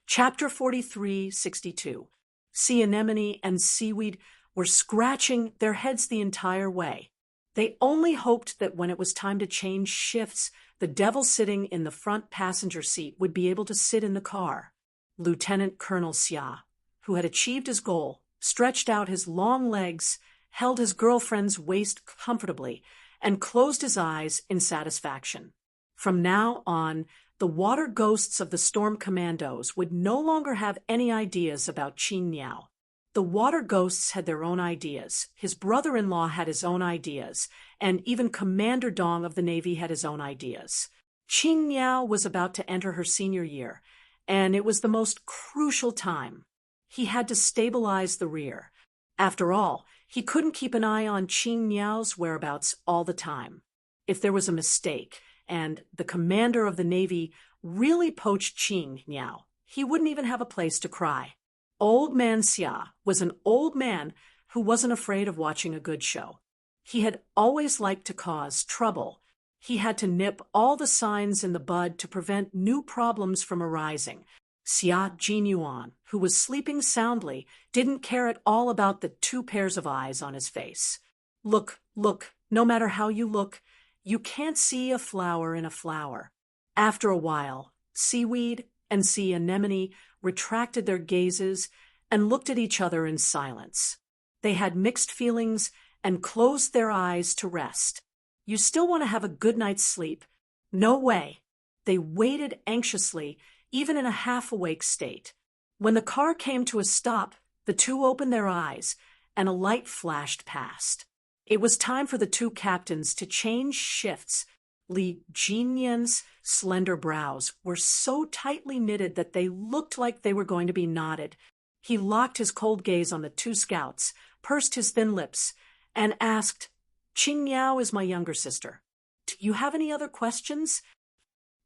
A: Chapter 43:62. Sea Anemone and Seaweed were scratching their heads the entire way. They only hoped that when it was time to change shifts, The devil sitting in the front passenger seat would be able to sit in the car. Lieutenant Colonel Xia, who had achieved his goal, stretched out his long legs, held his girlfriend's waist comfortably, and closed his eyes in satisfaction. From now on, the water ghosts of the storm commandos would no longer have any ideas about Qin Niao. The water ghosts had their own ideas, his brother-in-law had his own ideas, and even Commander Dong of the Navy had his own ideas. Qin Niao was about to enter her senior year, and it was the most crucial time. He had to stabilize the rear. After all, he couldn't keep an eye on Qin Niao's whereabouts all the time. If there was a mistake, and the commander of the Navy really poached Qin Niao, he wouldn't even have a place to cry. Old Man Xia was an old man who wasn't afraid of watching a good show. He had always liked to cause trouble. He had to nip all the signs in the bud to prevent new problems from arising. Xia Jinyuan, who was sleeping soundly, didn't care at all about the 2 pairs of eyes on his face. Look, no matter how you look, you can't see a flower in a flower. After a while, Seaweed and Sea Anemone retracted their gazes and looked at each other in silence. They had mixed feelings and closed their eyes to rest. You still want to have a good night's sleep? No way. They waited anxiously, even in a half-awake state. When the car came to a stop, the 2 opened their eyes, and a light flashed past. It was time for the 2 captains to change shifts. Li Jinyan's slender brows were so tightly knitted that they looked like they were going to be knotted. He locked his cold gaze on the 2 scouts, pursed his thin lips, and asked, "Qin Niao is my younger sister. Do you have any other questions?"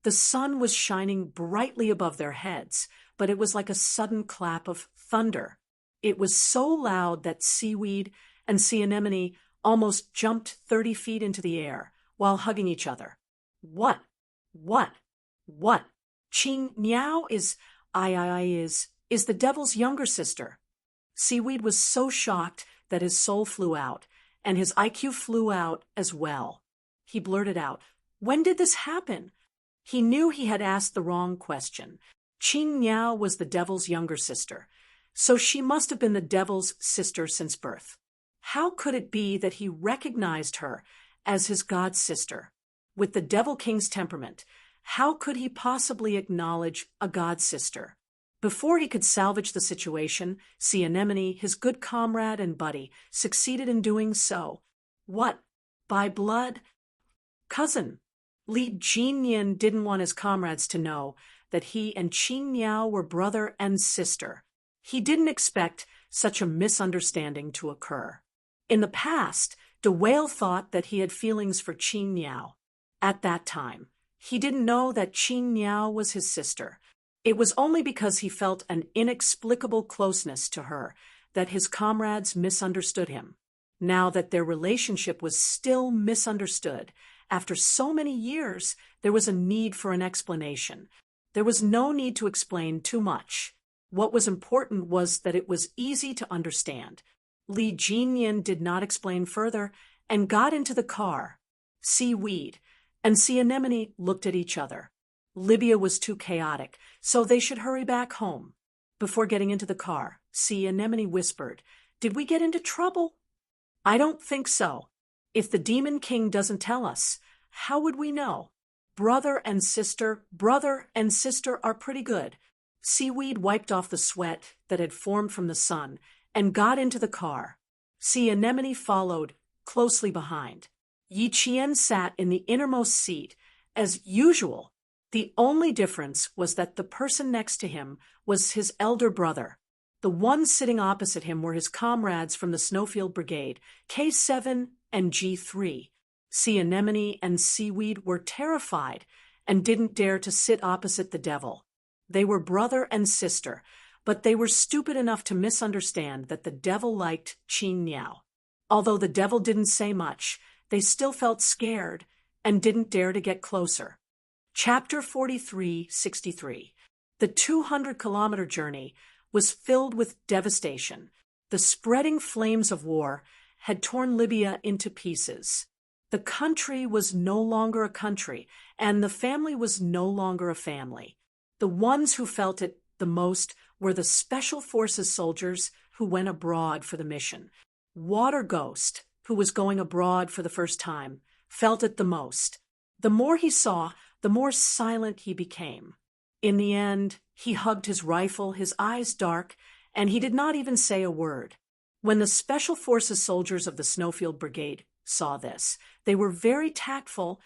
A: The sun was shining brightly above their heads, but it was like a sudden clap of thunder. It was so loud that Seaweed and Sea Anemone almost jumped 30 feet into the air while hugging each other. What? Qin Niao is the devil's younger sister. Seaweed was so shocked that his soul flew out, and his IQ flew out as well. He blurted out, "When did this happen?" He knew he had asked the wrong question. Qin Niao was the devil's younger sister, so she must have been the devil's sister since birth. How could it be that he recognized her as his god sister? With the Devil King's temperament, how could he possibly acknowledge a god sister? Before he could salvage the situation, Sea Anemone, his good comrade and buddy, succeeded in doing so. What? By blood? Cousin. Li Jinyan didn't want his comrades to know that he and Qin Niao were brother and sister. He didn't expect such a misunderstanding to occur. In the past, De Whale thought that he had feelings for Qin Niao. At that time, he didn't know that Qin Niao was his sister. It was only because he felt an inexplicable closeness to her that his comrades misunderstood him. Now that their relationship was still misunderstood, after so many years, there was a need for an explanation. There was no need to explain too much. What was important was that it was easy to understand. Li Jinyan did not explain further and got into the car. Seaweed and Sea Anemone looked at each other. Libya was too chaotic, so they should hurry back home. Before getting into the car, Sea Anemone whispered, "Did we get into trouble?" "I don't think so. If the Demon King doesn't tell us, how would we know? Brother and sister are pretty good." Seaweed wiped off the sweat that had formed from the sun and got into the car. Sea Anemone followed closely behind. Yi Qian sat in the innermost seat, as usual. The only difference was that the person next to him was his elder brother. The ones sitting opposite him were his comrades from the Snowfield Brigade, K7 and G3. Sea Anemone and Seaweed were terrified and didn't dare to sit opposite the devil. They were brother and sister, but they were stupid enough to misunderstand that the devil liked Qin Niao. Although the devil didn't say much, they still felt scared and didn't dare to get closer. Chapter 43-63. The 200-kilometer journey was filled with devastation. The spreading flames of war had torn Libya into pieces. The country was no longer a country, and the family was no longer a family. The ones who felt it the most were the Special Forces soldiers who went abroad for the mission. Water Ghost, who was going abroad for the first time, felt it the most. The more he saw, the more silent he became. In the end, he hugged his rifle, his eyes dark, and he did not even say a word. When the Special Forces soldiers of the Snowfield Brigade saw this, they were very tactful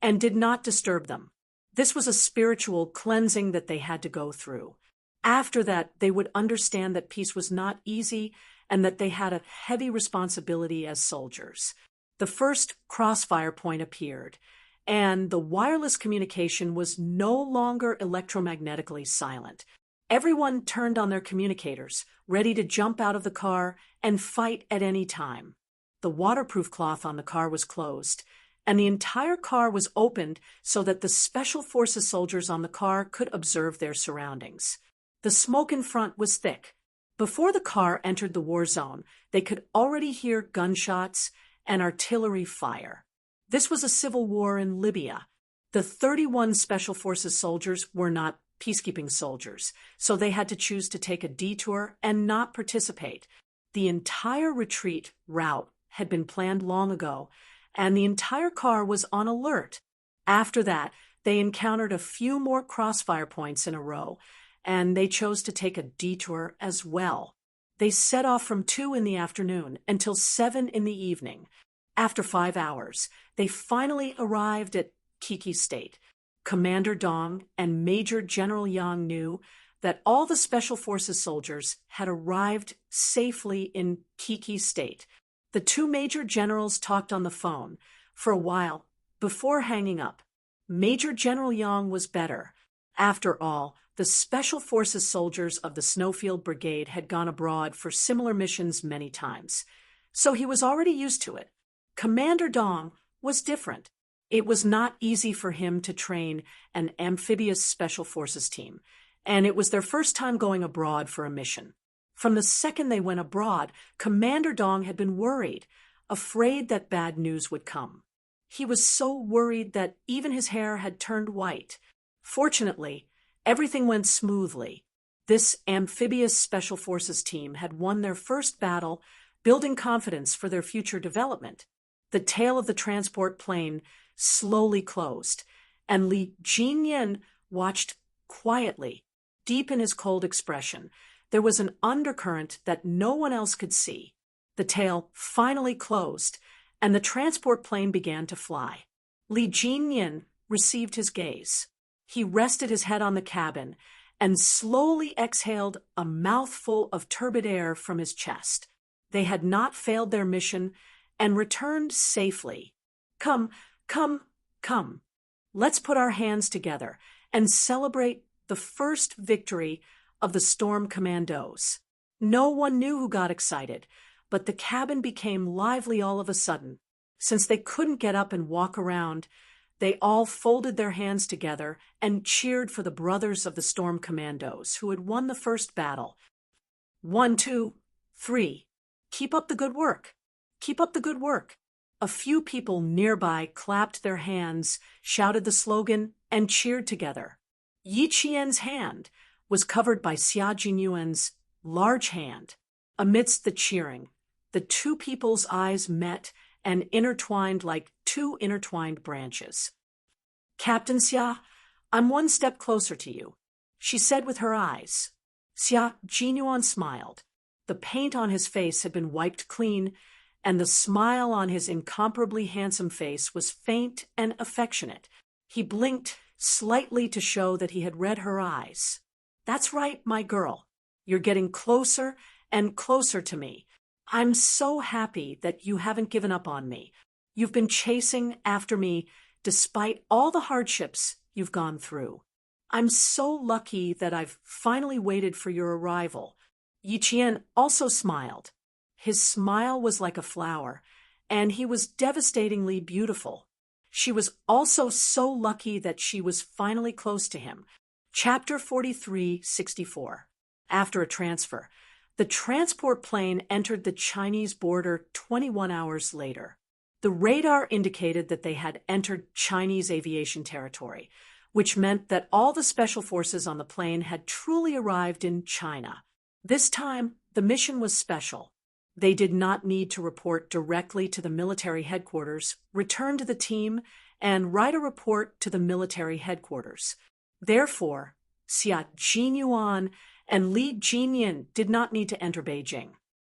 A: and did not disturb them. This was a spiritual cleansing that they had to go through. After that, they would understand that peace was not easy and that they had a heavy responsibility as soldiers. The first crossfire point appeared, and the wireless communication was no longer electromagnetically silent. Everyone turned on their communicators, ready to jump out of the car and fight at any time. The waterproof cloth on the car was closed, and the entire car was opened so that the Special Forces soldiers on the car could observe their surroundings. The smoke in front was thick. Before the car entered the war zone, they could already hear gunshots and artillery fire. This was a civil war in Libya. The 31 Special Forces soldiers were not peacekeeping soldiers, so they had to choose to take a detour and not participate. The entire retreat route had been planned long ago, and the entire car was on alert. After that, they encountered a few more crossfire points in a row, and they chose to take a detour as well. They set off from 2 in the afternoon until 7 in the evening. After 5 hours, they finally arrived at Kiki State. Commander Dong and Major General Yang knew that all the Special Forces soldiers had arrived safely in Kiki State. The 2 major generals talked on the phone for a while before hanging up. Major General Yang was better. After all, the Special Forces soldiers of the Snowfield Brigade had gone abroad for similar missions many times, so he was already used to it. Commander Dong was different. It was not easy for him to train an amphibious Special Forces team, and it was their first time going abroad for a mission. From the second they went abroad, Commander Dong had been worried, afraid that bad news would come. He was so worried that even his hair had turned white. Fortunately, everything went smoothly. This amphibious Special Forces team had won their first battle, building confidence for their future development. The tail of the transport plane slowly closed, and Li Jinyan watched quietly, deep in his cold expression. There was an undercurrent that no one else could see. The tail finally closed, and the transport plane began to fly. Li Jinyan received his gaze. He rested his head on the cabin and slowly exhaled a mouthful of turbid air from his chest. They had not failed their mission and returned safely. Come. Let's put our hands together and celebrate the first victory of the Storm Commandos. No one knew who got excited, but the cabin became lively all of a sudden. Since they couldn't get up and walk around, they all folded their hands together and cheered for the brothers of the Storm Commandos who had won the first battle. 1, 2, 3. Keep up the good work. Keep up the good work. A few people nearby clapped their hands, shouted the slogan, and cheered together. Yi Qian's hand was covered by Xia Jinyuan's large hand. Amidst the cheering, the 2 people's eyes met and intertwined like 2 intertwined branches. Captain Xia, I'm 1 step closer to you, she said with her eyes. Xia Jinyuan smiled. The paint on his face had been wiped clean, and the smile on his incomparably handsome face was faint and affectionate. He blinked slightly to show that he had read her eyes. That's right, my girl. You're getting closer and closer to me. I'm so happy that you haven't given up on me. You've been chasing after me despite all the hardships you've gone through. I'm so lucky that I've finally waited for your arrival. Yi Qian also smiled. His smile was like a flower, and he was devastatingly beautiful. She was also so lucky that she was finally close to him. Chapter 43-64. After a transfer, the transport plane entered the Chinese border 21 hours later. The radar indicated that they had entered Chinese aviation territory, which meant that all the special forces on the plane had truly arrived in China. This time, the mission was special. They did not need to report directly to the military headquarters, return to the team, and write a report to the military headquarters. Therefore, Xia Jinyuan and Li Jinyan did not need to enter Beijing.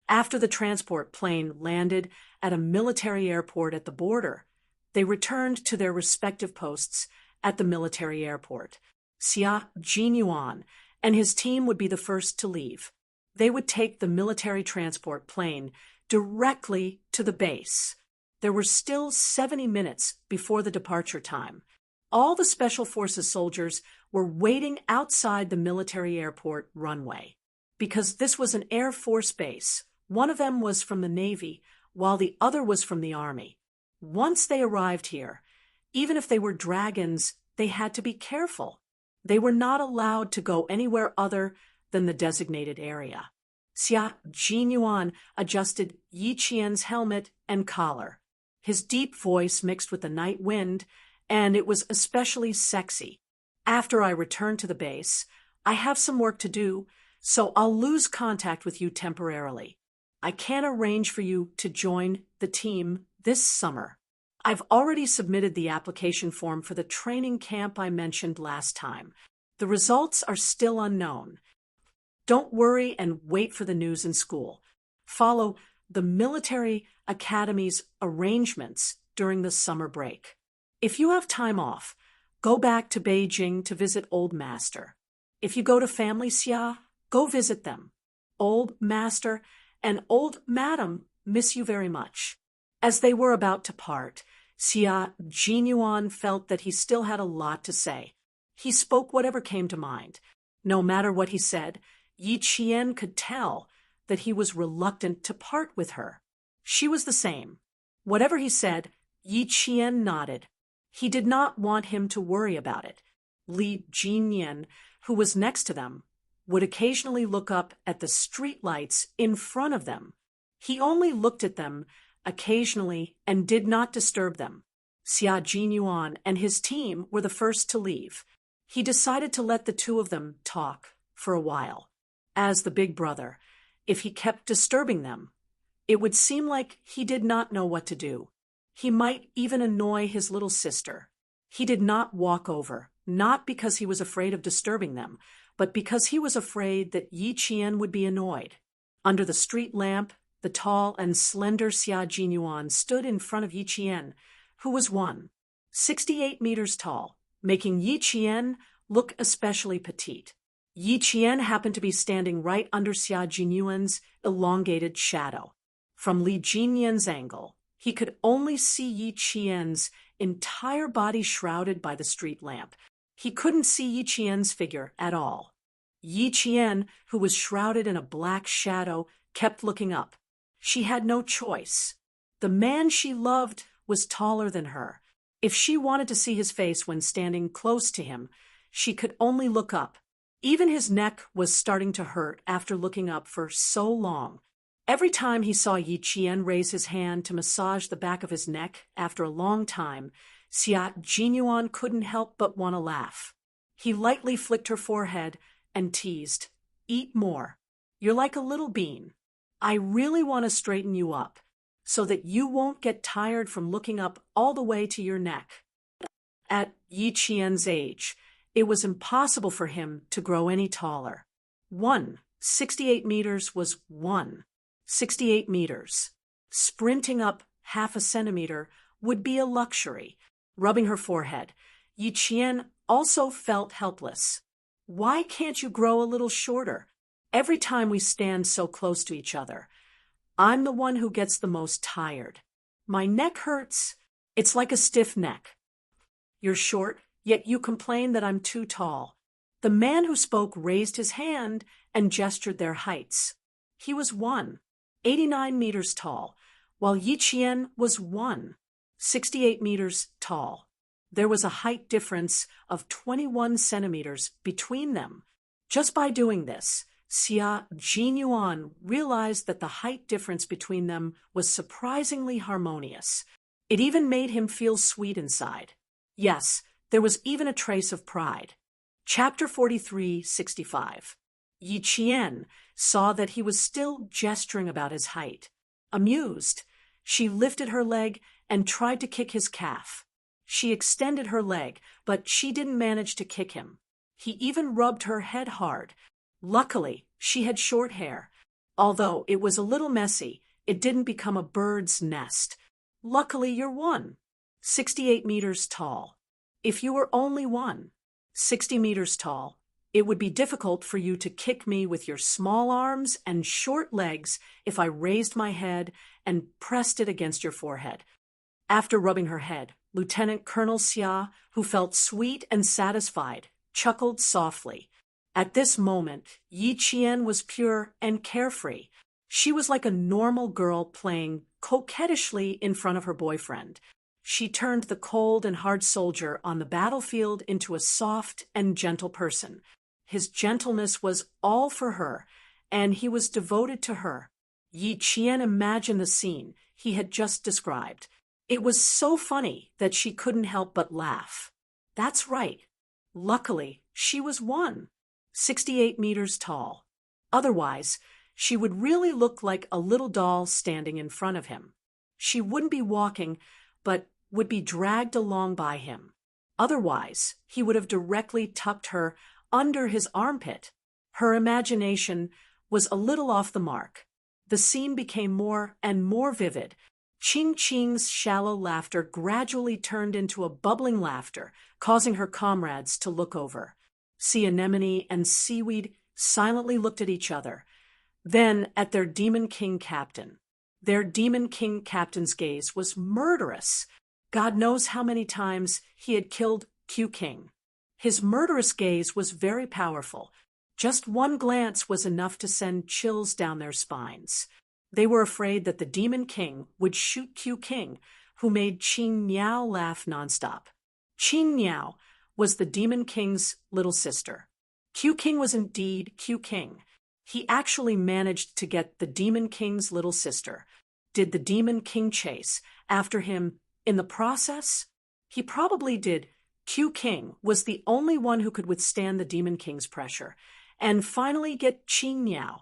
A: After the transport plane landed at a military airport at the border, they returned to their respective posts at the military airport. Xia Jinyuan and his team would be the first to leave. They would take the military transport plane directly to the base. There were still 70 minutes before the departure time. All the Special Forces soldiers were waiting outside the military airport runway. Because this was an Air Force base, one of them was from the Navy, while the other was from the Army. Once they arrived here, even if they were dragons, they had to be careful. They were not allowed to go anywhere other than the designated area. Xia Jinyuan adjusted Yi Qian's helmet and collar. His deep voice mixed with the night wind, and it was especially sexy. After I return to the base, I have some work to do, so I'll lose contact with you temporarily. I can't arrange for you to join the team this summer. I've already submitted the application form for the training camp I mentioned last time. The results are still unknown. Don't worry and wait for the news in school. Follow the military academy's arrangements during the summer break. If you have time off, go back to Beijing to visit Old Master. If you go to Family Xia, go visit them. Old Master and Old Madam miss you very much. As they were about to part, Xia Jinyuan felt that he still had a lot to say. He spoke whatever came to mind. No matter what he said, Yi Qian could tell that he was reluctant to part with her. She was the same. Whatever he said, Yi Qian nodded. He did not want him to worry about it. Li Jinyan, who was next to them, would occasionally look up at the streetlights in front of them. He only looked at them occasionally and did not disturb them. Xia Jinyuan and his team were the first to leave. He decided to let the two of them talk for a while. As the big brother, if he kept disturbing them, it would seem like he did not know what to do. He might even annoy his little sister. He did not walk over, not because he was afraid of disturbing them, but because he was afraid that Yi Qian would be annoyed. Under the street lamp, the tall and slender Xia Jinyuan stood in front of Yi Qian, who was 168 meters tall, making Yi Qian look especially petite. Yi Qian happened to be standing right under Xia Jinyuan's elongated shadow. From Li Jinyan's angle, he could only see Yi Qian's entire body shrouded by the street lamp. He couldn't see Yi Qian's figure at all. Yi Qian, who was shrouded in a black shadow, kept looking up. She had no choice. The man she loved was taller than her. If she wanted to see his face when standing close to him, she could only look up. Even his neck was starting to hurt after looking up for so long. Every time he saw Yi Qian raise his hand to massage the back of his neck after a long time, Xia Jinyuan couldn't help but want to laugh. He lightly flicked her forehead and teased, "Eat more. You're like a little bean. I really want to straighten you up so that you won't get tired from looking up all the way to your neck." At Yi Qian's age, it was impossible for him to grow any taller. 168 meters was 168 meters. Sprinting up half a centimeter would be a luxury. Rubbing her forehead, Yi Qian also felt helpless. "Why can't you grow a little shorter? Every time we stand so close to each other, I'm the one who gets the most tired. My neck hurts. It's like a stiff neck. You're short, yet you complain that I'm too tall." The man who spoke raised his hand and gestured their heights. He was 189 meters tall, while Yi Qian was 168 meters tall. There was a height difference of 21 centimeters between them. Just by doing this, Xia Jinyuan realized that the height difference between them was surprisingly harmonious. It even made him feel sweet inside. Yes, there was even a trace of pride. Chapter 43:65. Yi Qian saw that he was still gesturing about his height. Amused, she lifted her leg and tried to kick his calf. She extended her leg, but she didn't manage to kick him. He even rubbed her head hard. Luckily, she had short hair. Although it was a little messy, it didn't become a bird's nest. Luckily, you're 168 meters tall. If you were only 160 meters tall, it would be difficult for you to kick me with your small arms and short legs if I raised my head and pressed it against your forehead. After rubbing her head, Lieutenant Colonel Xia, who felt sweet and satisfied, chuckled softly. At this moment, Yi Qian was pure and carefree. She was like a normal girl playing coquettishly in front of her boyfriend. She turned the cold and hard soldier on the battlefield into a soft and gentle person. His gentleness was all for her, and he was devoted to her. Yi Qian imagined the scene he had just described. It was so funny that she couldn't help but laugh. That's right. Luckily, she was 168 meters tall. Otherwise, she would really look like a little doll standing in front of him. She wouldn't be walking, but would be dragged along by him. Otherwise, he would have directly tucked her under his armpit. Her imagination was a little off the mark. The scene became more and more vivid. Qing Qing's shallow laughter gradually turned into a bubbling laughter, causing her comrades to look over. Sea Anemone and Seaweed silently looked at each other, then at their Demon King captain. Their Demon King captain's gaze was murderous. God knows how many times he had killed Q King. His murderous gaze was very powerful. Just one glance was enough to send chills down their spines. They were afraid that the Demon King would shoot Q King, who made Qing Niao laugh nonstop. Qing Niao was the Demon King's little sister. Q King was indeed Q King. He actually managed to get the Demon King's little sister. Did the Demon King chase after him in the process? He probably did. Q King was the only one who could withstand the Demon King's pressure, and finally get Qing Niao.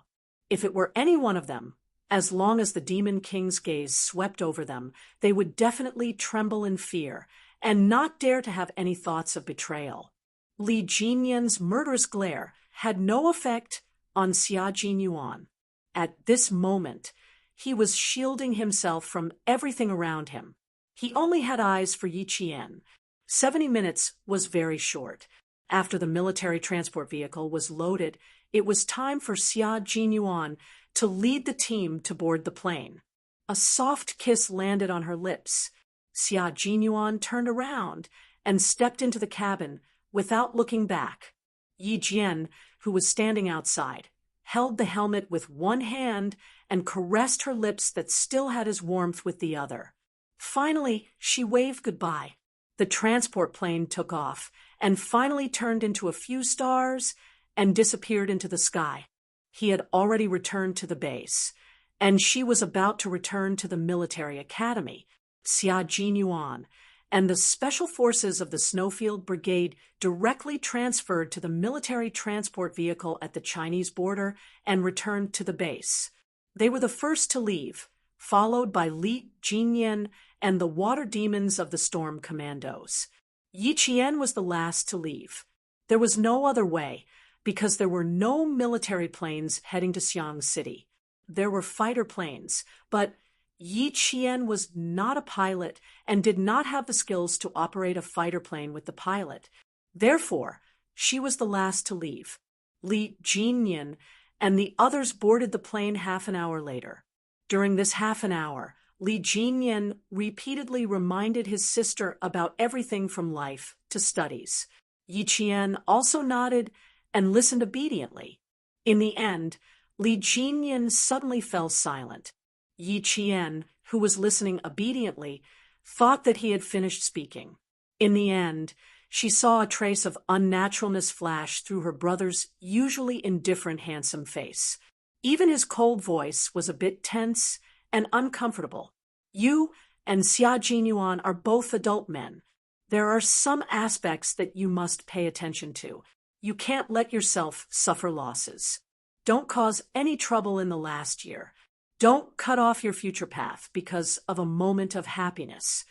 A: If it were any one of them, as long as the Demon King's gaze swept over them, they would definitely tremble in fear, and not dare to have any thoughts of betrayal. Li Jinyan's murderous glare had no effect on Xia Jinyuan. At this moment, he was shielding himself from everything around him. He only had eyes for Yi Qian. 70 minutes was very short. After the military transport vehicle was loaded, it was time for Xia Jinyuan to lead the team to board the plane. A soft kiss landed on her lips. Xia Jinyuan turned around and stepped into the cabin without looking back. Yi Jian, who was standing outside, held the helmet with one hand and caressed her lips that still had his warmth with the other. Finally, she waved goodbye. The transport plane took off and finally turned into a few stars and disappeared into the sky. He had already returned to the base, and she was about to return to the military academy. Xia Jinyuan and the special forces of the Snowfield Brigade directly transferred to the military transport vehicle at the Chinese border and returned to the base. They were the first to leave, followed by Li Jinyan and the water demons of the Storm Commandos. Yi Qian was the last to leave. There was no other way, because there were no military planes heading to Xiang City. There were fighter planes, but Yi Qian was not a pilot and did not have the skills to operate a fighter plane with the pilot. Therefore, she was the last to leave. Li Jinyan and the others boarded the plane half an hour later. During this half an hour, Li Jinyan repeatedly reminded his sister about everything from life to studies. Yi Qian also nodded and listened obediently. In the end, Li Jinyan suddenly fell silent. Yi Qian, who was listening obediently, thought that he had finished speaking. In the end, she saw a trace of unnaturalness flash through her brother's usually indifferent, handsome face. Even his cold voice was a bit tense and uncomfortable. You and Xia Jinyuan are both adult men. There are some aspects that you must pay attention to. You can't let yourself suffer losses. Don't cause any trouble in the last year. Don't cut off your future path because of a moment of happiness.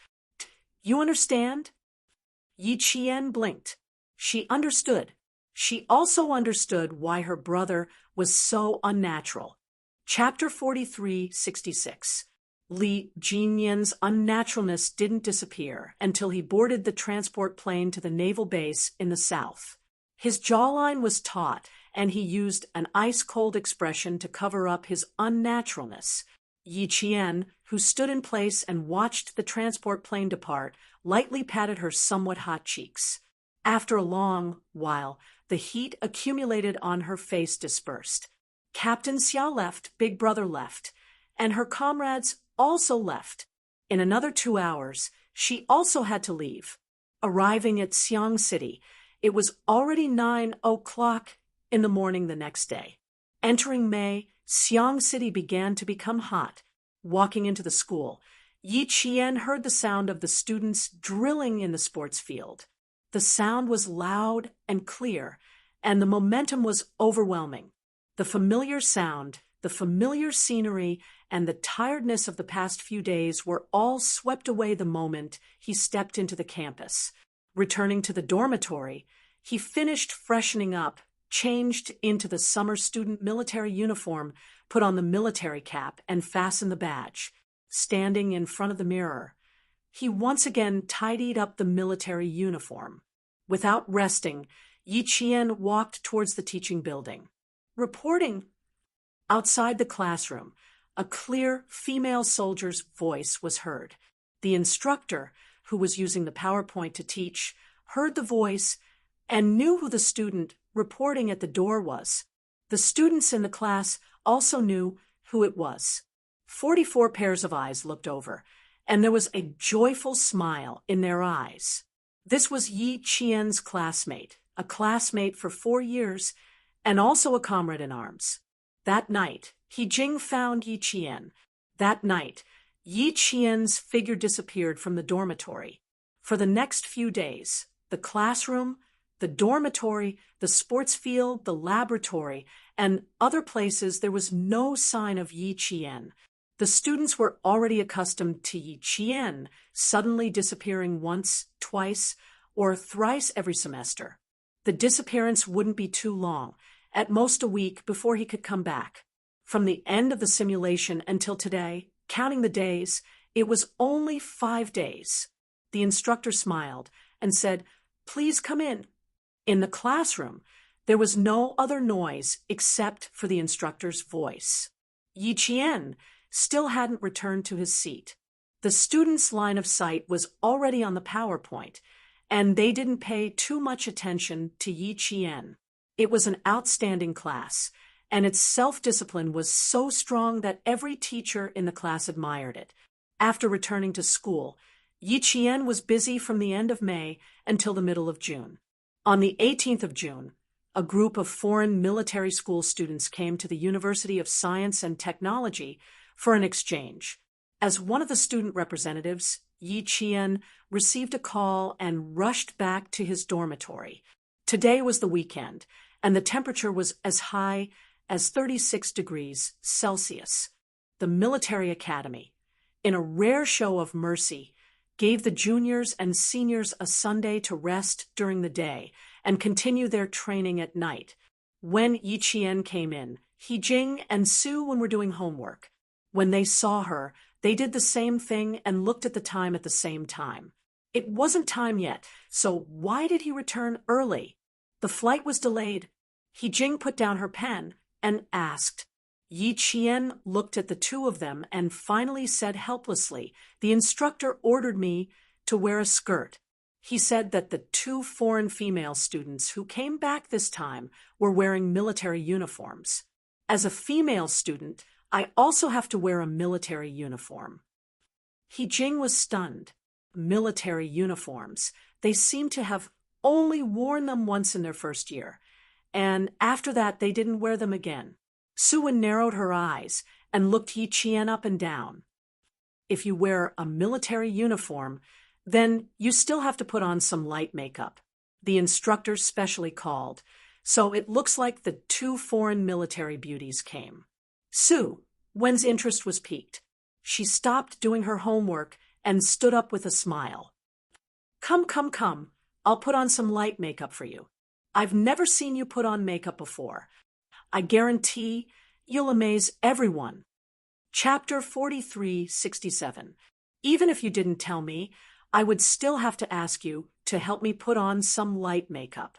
A: You understand? Yi Qian blinked. She understood. She also understood why her brother was so unnatural. Chapter 43:66. Li Jinyan's unnaturalness didn't disappear until he boarded the transport plane to the naval base in the south. His jawline was taut, and he used an ice-cold expression to cover up his unnaturalness. Yi Qian, who stood in place and watched the transport plane depart, lightly patted her somewhat hot cheeks. After a long while, the heat accumulated on her face dispersed. Captain Xia left, Big Brother left, and her comrades also left. In another 2 hours, she also had to leave. Arriving at Xiang City, it was already 9 o'clock in the morning the next day. Entering May, Xiang City began to become hot. Walking into the school, Yi Qian heard the sound of the students drilling in the sports field. The sound was loud and clear, and the momentum was overwhelming. The familiar sound, the familiar scenery, and the tiredness of the past few days were all swept away the moment he stepped into the campus. Returning to the dormitory, he finished freshening up, changed into the summer student military uniform, put on the military cap, and fastened the badge. Standing in front of the mirror, he once again tidied up the military uniform. Without resting, Yi Qian walked towards the teaching building. Reporting. Outside the classroom, a clear female soldier's voice was heard. The instructor, who was using the PowerPoint to teach, heard the voice and knew who the student reporting at the door was. The students in the class also knew who it was. 44 pairs of eyes looked over, and there was a joyful smile in their eyes. This was Yi Qian's classmate, a classmate for 4 years, and also a comrade in arms. That night, He Jing found Yi Qian. That night, Yi Qian's figure disappeared from the dormitory. For the next few days, the classroom, the dormitory, the sports field, the laboratory, and other places, there was no sign of Yi Qian. The students were already accustomed to Yi Qian suddenly disappearing once, twice, or thrice every semester. The disappearance wouldn't be too long, at most a week before he could come back. From the end of the simulation until today, counting the days, it was only 5 days. The instructor smiled and said, "Please come in." In the classroom, there was no other noise except for the instructor's voice. Yi Qian still hadn't returned to his seat. The students' line of sight was already on the PowerPoint, and they didn't pay too much attention to Yi Qian. It was an outstanding class, and its self-discipline was so strong that every teacher in the class admired it. After returning to school, Yi Qian was busy from the end of May until the middle of June. On the 18th of June, a group of foreign military school students came to the University of Science and Technology for an exchange. As one of the student representatives, Yi Qian received a call and rushed back to his dormitory. Today was the weekend, and the temperature was as high as 36 degrees Celsius. The military academy, in a rare show of mercy, gave the juniors and seniors a Sunday to rest during the day and continue their training at night. When Yi Qian came in, He Jing and Su Wen were doing homework. When they saw her, they did the same thing and looked at the time at the same time. It wasn't time yet, so why did he return early? The flight was delayed. He Jing put down her pen and asked. Yi Qian looked at the two of them and finally said helplessly, "The instructor ordered me to wear a skirt." He said that the 2 foreign female students who came back this time were wearing military uniforms. As a female student, I also have to wear a military uniform. He Jing was stunned. Military uniforms. They seemed to have only worn them once in their first year, and after that they didn't wear them again. Su Wen narrowed her eyes and looked Yi Qian up and down. if you wear a military uniform, then you still have to put on some light makeup. The instructor specially called, so it looks like the two foreign military beauties came. Sue, Wen's interest was piqued. She stopped doing her homework and stood up with a smile. Come, come, come. I'll put on some light makeup for you. I've never seen you put on makeup before. I guarantee you'll amaze everyone. Chapter 4367. Even if you didn't tell me, I would still have to ask you to help me put on some light makeup.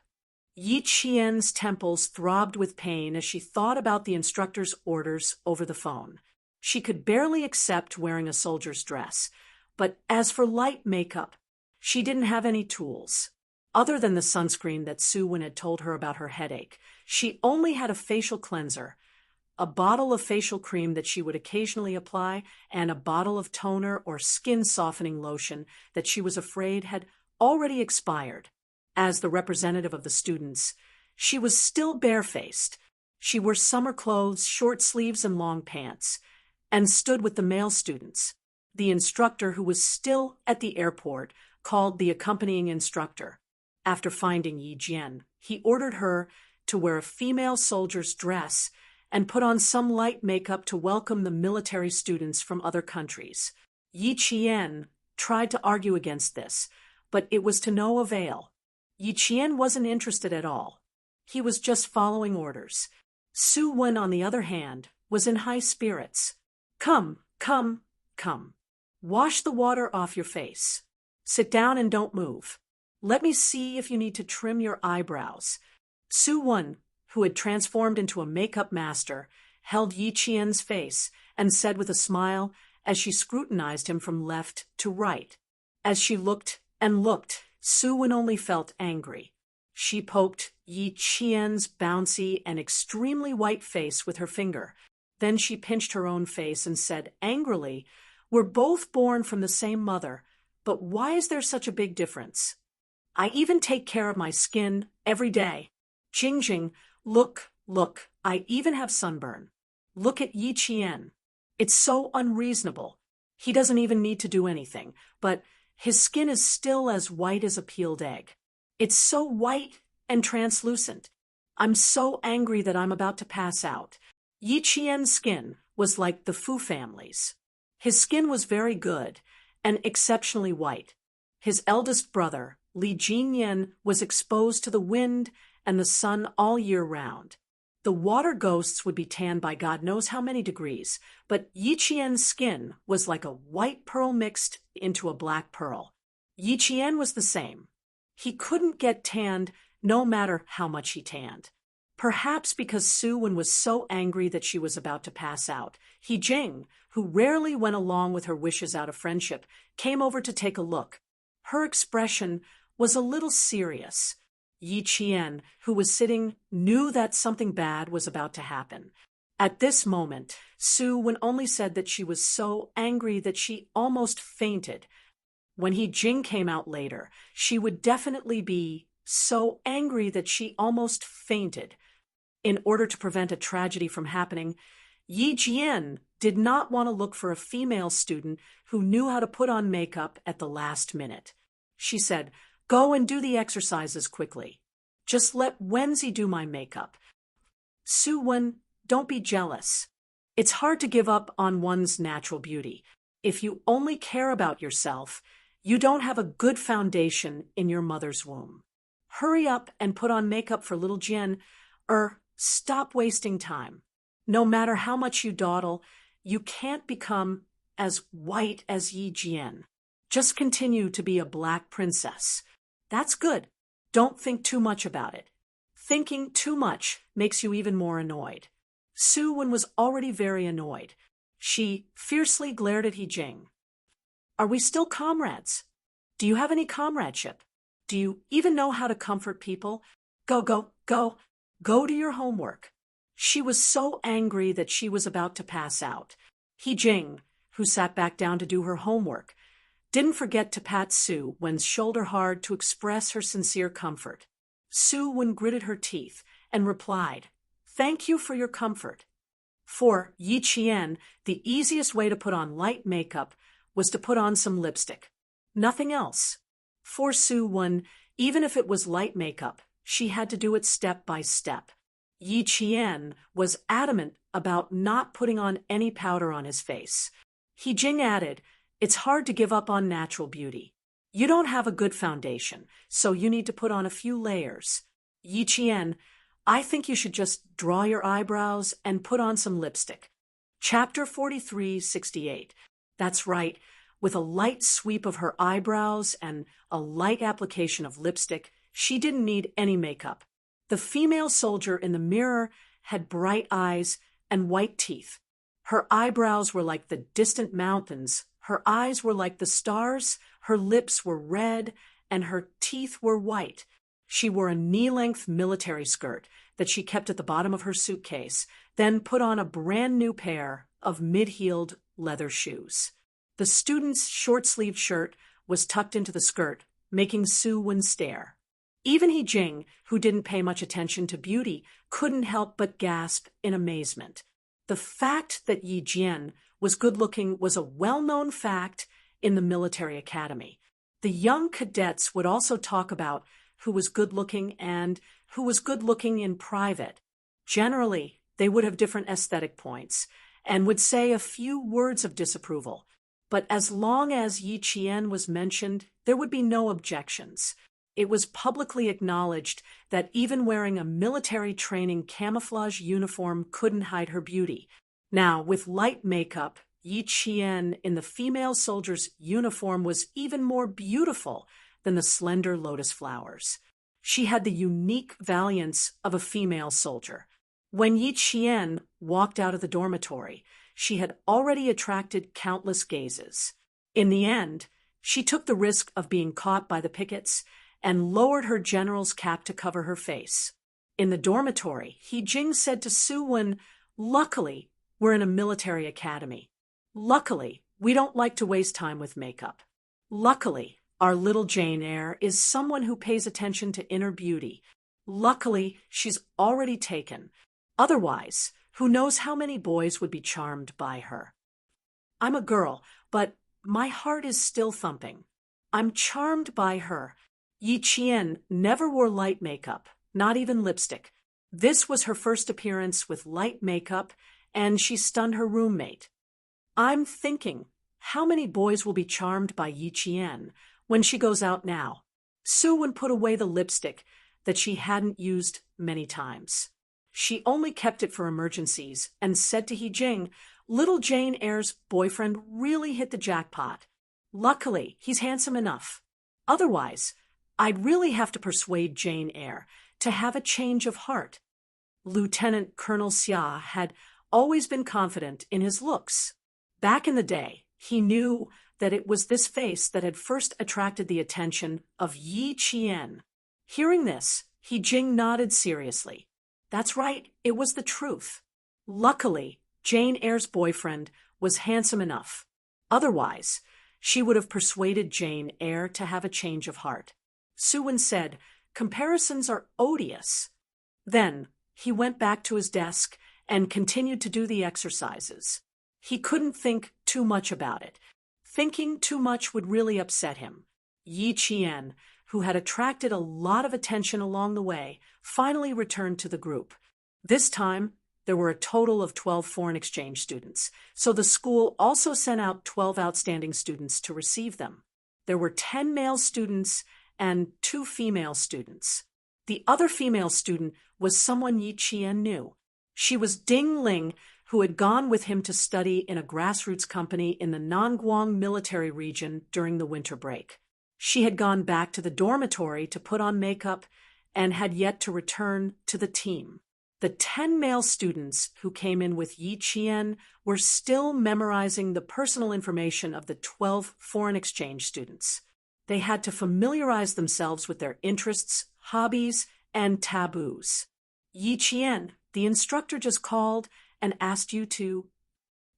A: Yi Qian's temples throbbed with pain as she thought about the instructor's orders over the phone. She could barely accept wearing a soldier's dress, but as for light makeup, she didn't have any tools. Other than the sunscreen that Sue Wen had told her about her headache, she only had a facial cleanser, a bottle of facial cream that she would occasionally apply, and a bottle of toner or skin-softening lotion that she was afraid had already expired. As the representative of the students, she was still barefaced. She wore summer clothes, short sleeves, and long pants, and stood with the male students. The instructor, who was still at the airport, called the accompanying instructor. After finding Yi Jian, he ordered her to wear a female soldier's dress and put on some light makeup to welcome the military students from other countries. Yi Qian tried to argue against this, but it was to no avail. Yi Qian wasn't interested at all. He was just following orders. Sue Wen, on the other hand, was in high spirits. Come, come, come. Wash the water off your face. Sit down and don't move. Let me see if you need to trim your eyebrows. Sue Wen, who had transformed into a makeup master, held Yi Qian's face and said with a smile as she scrutinized him from left to right. As she looked and looked, Sue Wen only felt angry. She poked Yi Qian's bouncy and extremely white face with her finger. Then she pinched her own face and said angrily, "We're both born from the same mother, but why is there such a big difference? I even take care of my skin every day. Jing, look, I even have sunburn. Look at Yi Qian. It's so unreasonable. He doesn't even need to do anything, but his skin is still as white as a peeled egg. It's so white and translucent. I'm so angry that I'm about to pass out." Yi Qian's skin was like the Fu family's. His skin was very good and exceptionally white. His eldest brother, Li Jinyan, was exposed to the wind and the sun all year round. The water ghosts would be tanned by God knows how many degrees, but Yi Qian's skin was like a white pearl mixed into a black pearl. Yi Qian was the same. He couldn't get tanned no matter how much he tanned. Perhaps because Sue Wen was so angry that she was about to pass out, He Jing, who rarely went along with her wishes out of friendship, came over to take a look. Her expression was a little serious. Yi Qian, who was sitting, knew that something bad was about to happen. At this moment, Sue Wen only said that she was so angry that she almost fainted. When He Jing came out later, she would definitely be so angry that she almost fainted. In order to prevent a tragedy from happening, Yi Jian did not want to look for a female student who knew how to put on makeup at the last minute. She said, "Go and do the exercises quickly. Just let Wenzi do my makeup." Sue Wen, don't be jealous. It's hard to give up on one's natural beauty. If you only care about yourself, you don't have a good foundation in your mother's womb. Hurry up and put on makeup for little Jian, stop wasting time. No matter how much you dawdle, you can't become as white as Yi Jian. Just continue to be a black princess. That's good. Don't think too much about it. Thinking too much makes you even more annoyed. Sue Wen was already very annoyed. She fiercely glared at He Jing. "Are we still comrades? Do you have any comradeship? Do you even know how to comfort people? Go to your homework." She was so angry that she was about to pass out. He Jing, who sat back down to do her homework, didn't forget to pat Sue Wen's shoulder hard to express her sincere comfort. Sue Wen gritted her teeth and replied, "Thank you for your comfort." For Yi Qian, the easiest way to put on light makeup was to put on some lipstick. Nothing else. For Su Wen, even if it was light makeup, she had to do it step by step. Yi Qian was adamant about not putting on any powder on his face. He Jing added, "It's hard to give up on natural beauty. You don't have a good foundation, so you need to put on a few layers. Yi Qian, I think you should just draw your eyebrows and put on some lipstick." Chapter 43:68. That's right. With a light sweep of her eyebrows and a light application of lipstick, she didn't need any makeup. The female soldier in the mirror had bright eyes and white teeth. Her eyebrows were like the distant mountains, her eyes were like the stars, her lips were red, and her teeth were white. She wore a knee-length military skirt that she kept at the bottom of her suitcase, then put on a brand new pair of mid-heeled leather shoes. The student's short-sleeved shirt was tucked into the skirt, making Su Wen stare. Even He Jing, who didn't pay much attention to beauty, couldn't help but gasp in amazement. The fact that Yi Jian was good-looking was a well-known fact in the military academy. The young cadets would also talk about who was good-looking and who was good-looking in private. Generally, they would have different aesthetic points and would say a few words of disapproval. But as long as Yi Qian was mentioned, there would be no objections. It was publicly acknowledged that even wearing a military training camouflage uniform couldn't hide her beauty. Now, with light makeup, Yi Qian in the female soldier's uniform was even more beautiful than the slender lotus flowers. She had the unique valiance of a female soldier. When Yi Qian walked out of the dormitory, she had already attracted countless gazes. In the end, she took the risk of being caught by the pickets and lowered her general's cap to cover her face. In the dormitory, He Jing said to Su Wen, "Luckily, we're in a military academy. Luckily, we don't like to waste time with makeup. Luckily, our little Jane Eyre is someone who pays attention to inner beauty. Luckily, she's already taken. Otherwise, who knows how many boys would be charmed by her. I'm a girl, but my heart is still thumping. I'm charmed by her." Yi Qian never wore light makeup, not even lipstick. This was her first appearance with light makeup, and she stunned her roommate. "I'm thinking, how many boys will be charmed by Yi Qian when she goes out now?" Su Wen put away the lipstick that she hadn't used many times. She only kept it for emergencies and said to He Jing, "Little Jane Eyre's boyfriend really hit the jackpot. Luckily, he's handsome enough. Otherwise, I'd really have to persuade Jane Eyre to have a change of heart." Lieutenant Colonel Xia had always been confident in his looks. Back in the day, he knew that it was this face that had first attracted the attention of Yi Qian. Hearing this, He Jing nodded seriously. That's right, it was the truth. Luckily, Jane Eyre's boyfriend was handsome enough. Otherwise, she would have persuaded Jane Eyre to have a change of heart. Su Wen said, "Comparisons are odious." Then he went back to his desk and continued to do the exercises. He couldn't think too much about it. Thinking too much would really upset him. Yi Qian, who had attracted a lot of attention along the way, finally returned to the group. This time, there were a total of 12 foreign exchange students, so the school also sent out 12 outstanding students to receive them. There were 10 male students and 2 female students. The other female student was someone Yi Qian knew. She was Ding Ling, who had gone with him to study in a grassroots company in the Nanguang military region during the winter break. She had gone back to the dormitory to put on makeup and had yet to return to the team. The 10 male students who came in with Yi Qian were still memorizing the personal information of the 12 foreign exchange students. They had to familiarize themselves with their interests, hobbies, and taboos. "Yi Qian, the instructor just called and asked you to..."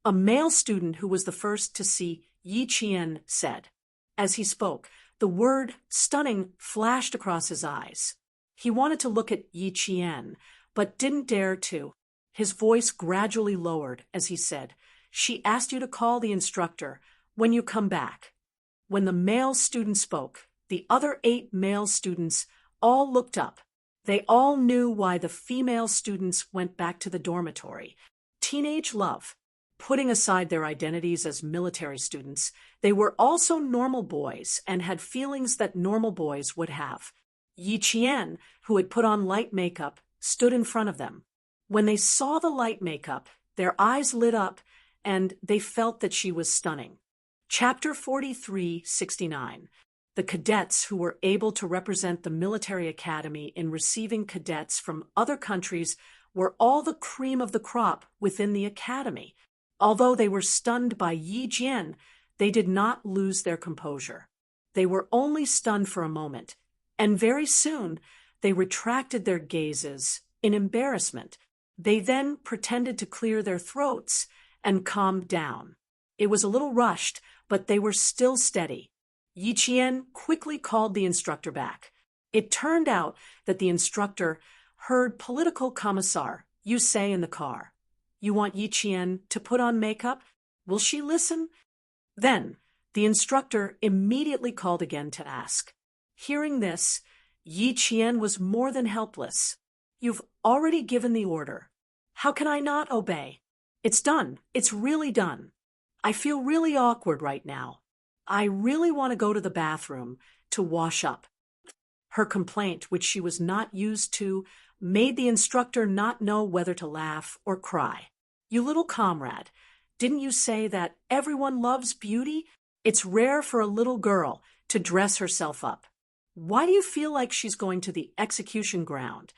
A: A male student who was the first to see Yi Qian said. As he spoke, the word "stunning" flashed across his eyes. He wanted to look at Yi Qian, but didn't dare to. His voice gradually lowered as he said, "She asked you to call the instructor. when you come back." When the male student spoke, the other 8 male students all looked up. They all knew why the female students went back to the dormitory. Teenage love. Putting aside their identities as military students, they were also normal boys and had feelings that normal boys would have. Yi Qian, who had put on light makeup, stood in front of them. When they saw the light makeup, their eyes lit up and they felt that she was stunning. Chapter 43:69. The cadets who were able to represent the military academy in receiving cadets from other countries were all the cream of the crop within the academy. Although they were stunned by Yi Jian, they did not lose their composure. They were only stunned for a moment, and very soon they retracted their gazes in embarrassment. They then pretended to clear their throats and calmed down. It was a little rushed, but they were still steady. Yi Qian quickly called the instructor back. It turned out that the instructor heard political commissar Yu say in the car, "You want Yi Qian to put on makeup? Will she listen?" Then the instructor immediately called again to ask. Hearing this, Yi Qian was more than helpless. "You've already given the order. How can I not obey? It's done. It's really done. I feel really awkward right now. I really want to go to the bathroom to wash up." Her complaint, which she was not used to, made the instructor not know whether to laugh or cry. "You little comrade, didn't you say that everyone loves beauty? It's rare for a little girl to dress herself up. Why do you feel like she's going to the execution ground?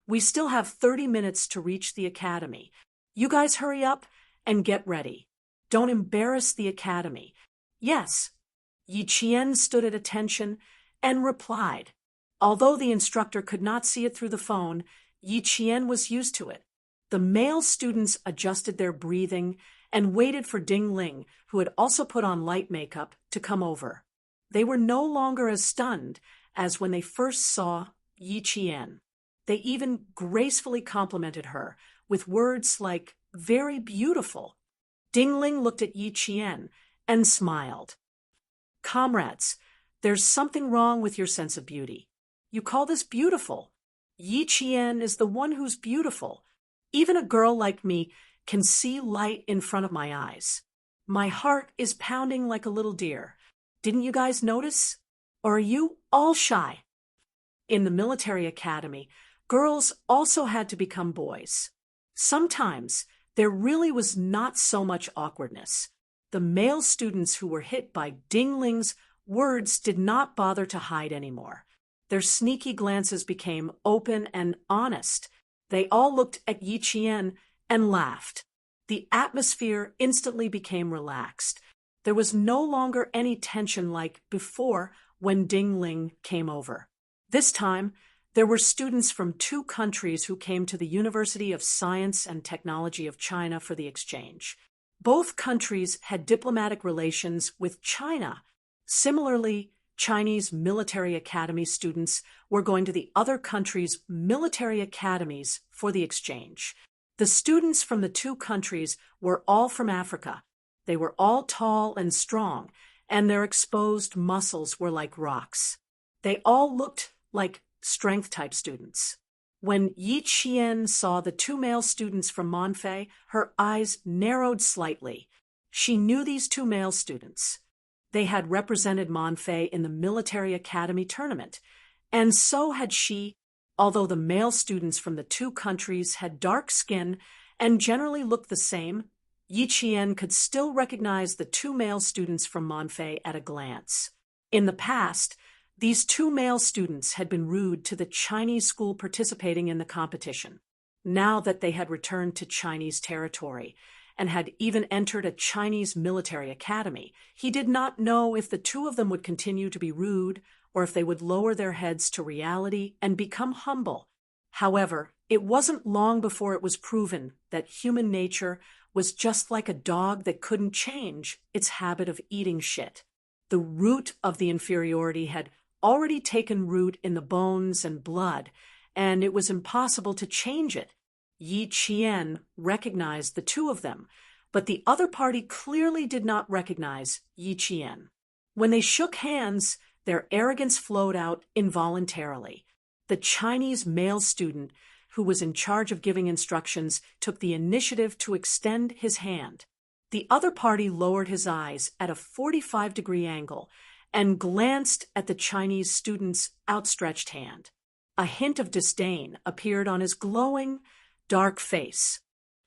A: We still have 30 minutes to reach the academy. You guys hurry up and get ready. Don't embarrass the academy." "Yes." Yi Qian stood at attention and replied. Although the instructor could not see it through the phone, Yi Qian was used to it. The male students adjusted their breathing and waited for Ding Ling, who had also put on light makeup, to come over. They were no longer as stunned as when they first saw Yi Qian. They even gracefully complimented her with words like "very beautiful." Ding Ling looked at Yi Qian and smiled. "Comrades, there's something wrong with your sense of beauty. You call this beautiful? Yi Qian is the one who's beautiful. Even a girl like me can see light in front of my eyes. My heart is pounding like a little deer. Didn't you guys notice? Or are you all shy?" In the military academy, girls also had to become boys. Sometimes there really was not so much awkwardness. The male students who were hit by Ding Ling's words did not bother to hide anymore. Their sneaky glances became open and honest. They all looked at Yi Qian and laughed. The atmosphere instantly became relaxed. There was no longer any tension like before when Ding Ling came over. This time, there were students from 2 countries who came to the University of Science and Technology of China for the exchange. Both countries had diplomatic relations with China. Similarly, Chinese military academy students were going to the other countries' military academies for the exchange. The students from the 2 countries were all from Africa. They were all tall and strong, and their exposed muscles were like rocks. They all looked like strength-type students. When Yi Qian saw the 2 male students from Monfei, her eyes narrowed slightly. She knew these 2 male students. They had represented Monfei in the military academy tournament, and so had she. Although the male students from the 2 countries had dark skin and generally looked the same, Yi Qian could still recognize the 2 male students from Monfei at a glance. In the past, these 2 male students had been rude to the Chinese school participating in the competition. Now that they had returned to Chinese territory and had even entered a Chinese military academy, he did not know if the 2 of them would continue to be rude or if they would lower their heads to reality and become humble. However, it wasn't long before it was proven that human nature was just like a dog that couldn't change its habit of eating shit. The root of the inferiority had already taken root in the bones and blood, and it was impossible to change it. Yi Qian recognized the 2 of them, but the other party clearly did not recognize Yi Qian. When they shook hands, their arrogance flowed out involuntarily. The Chinese male student, who was in charge of giving instructions, took the initiative to extend his hand. The other party lowered his eyes at a 45-degree angle and glanced at the Chinese student's outstretched hand. A hint of disdain appeared on his glowing, dark face.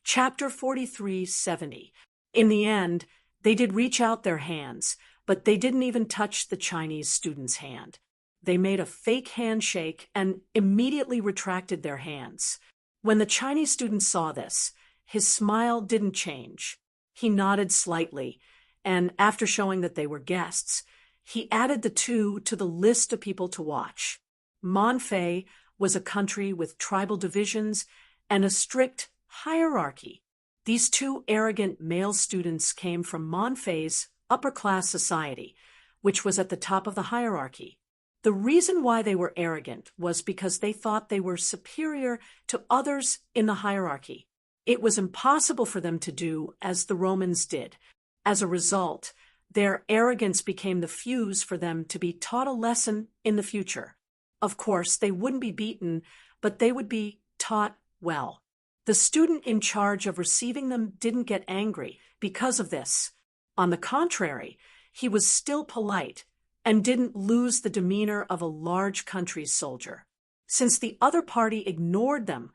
A: Chapter 43:70. In the end, they did reach out their hands, but they didn't even touch the Chinese student's hand. They made a fake handshake and immediately retracted their hands. When the Chinese student saw this, his smile didn't change. He nodded slightly, and after showing that they were guests, he added the two to the list of people to watch. Monfei was a country with tribal divisions and a strict hierarchy. These two arrogant male students came from Monfei's upper-class society, which was at the top of the hierarchy. The reason why they were arrogant was because they thought they were superior to others in the hierarchy. It was impossible for them to do as the Romans did. As a result, their arrogance became the fuse for them to be taught a lesson in the future. Of course, they wouldn't be beaten, but they would be taught well. The student in charge of receiving them didn't get angry because of this. On the contrary, he was still polite and didn't lose the demeanor of a large country's soldier. Since the other party ignored them,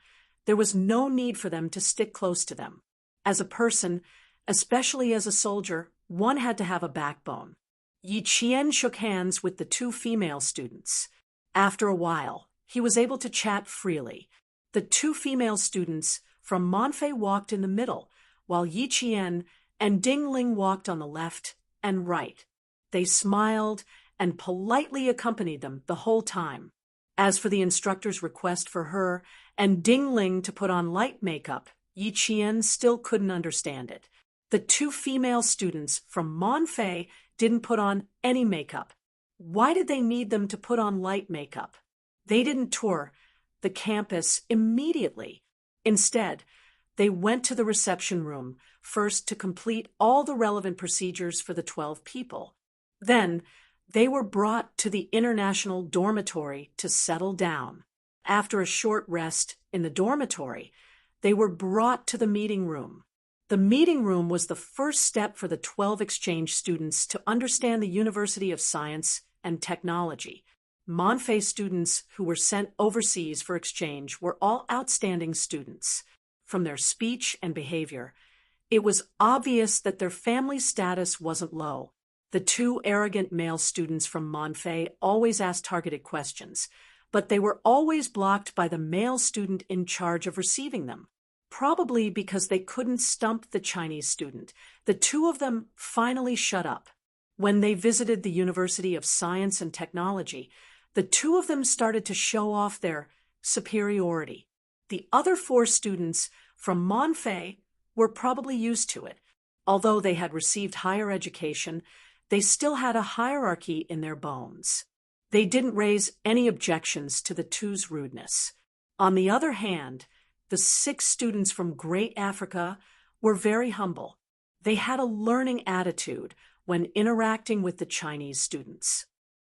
A: there was no need for them to stick close to them. As a person, especially as a soldier, one had to have a backbone. Yi Qian shook hands with the two female students. After a while, he was able to chat freely. The two female students from Monfei walked in the middle, while Yi Qian and Ding Ling walked on the left and right. They smiled and politely accompanied them the whole time. As for the instructor's request for her and Ding Ling to put on light makeup, Yi Qian still couldn't understand it. The two female students from Monfei didn't put on any makeup. Why did they need them to put on light makeup? They didn't tour the campus immediately. Instead, they went to the reception room first to complete all the relevant procedures for the 12 people. Then, they were brought to the international dormitory to settle down. After a short rest in the dormitory, they were brought to the meeting room. The meeting room was the first step for the 12 exchange students to understand the University of Science and Technology. Monfei students who were sent overseas for exchange were all outstanding students. From their speech and behavior, it was obvious that their family status wasn't low. The two arrogant male students from Monfei always asked targeted questions, but they were always blocked by the male student in charge of receiving them. Probably because they couldn't stump the Chinese student, the two of them finally shut up. When they visited the University of Science and Technology, the two of them started to show off their superiority. The other four students from Monfei were probably used to it. Although they had received higher education, they still had a hierarchy in their bones. They didn't raise any objections to the two's rudeness. On the other hand, the 6 students from Great Africa were very humble. They had a learning attitude when interacting with the Chinese students.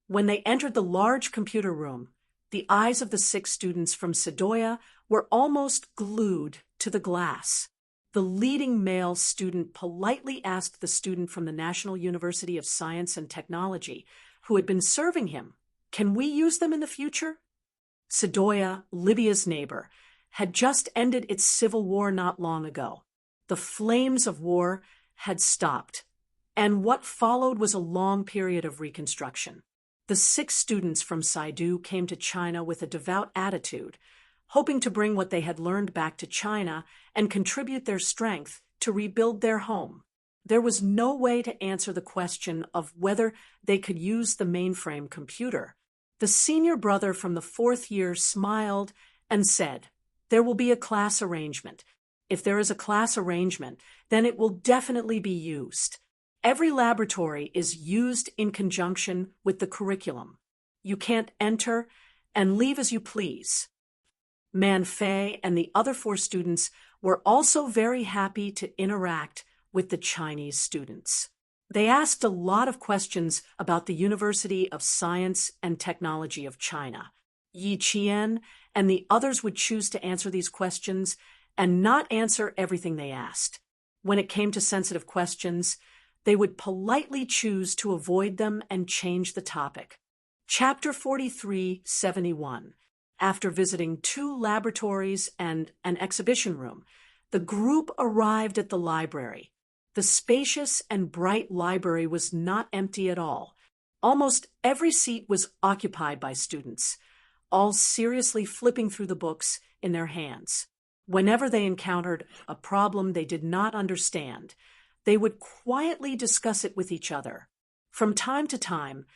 A: When they entered the large computer room, the eyes of the 6 students from Sedoya were almost glued to the glass. The leading male student politely asked the student from the National University of Science and Technology, who had been serving him, "Can we use them in the future?" Sedoya, Libya's neighbor, had just ended its civil war not long ago. The flames of war had stopped, and what followed was a long period of reconstruction. The 6 students from Saidu came to China with a devout attitude, hoping to bring what they had learned back to China and contribute their strength to rebuild their home. There was no way to answer the question of whether they could use the mainframe computer. The senior brother from the 4th year smiled and said, "There will be a class arrangement. If there is a class arrangement, then it will definitely be used. Every laboratory is used in conjunction with the curriculum. You can't enter and leave as you please." Man Fei and the other 4 students were also very happy to interact with the Chinese students. They asked a lot of questions about the University of Science and Technology of China. Yi Qian and the others would choose to answer these questions and not answer everything they asked. When it came to sensitive questions, they would politely choose to avoid them and change the topic. Chapter 4371. After visiting 2 laboratories and an exhibition room, the group arrived at the library. The spacious and bright library was not empty at all. Almost every seat was occupied by students, all seriously flipping through the books in their hands. Whenever they encountered a problem they did not understand, they would quietly discuss it with each other. From time to time,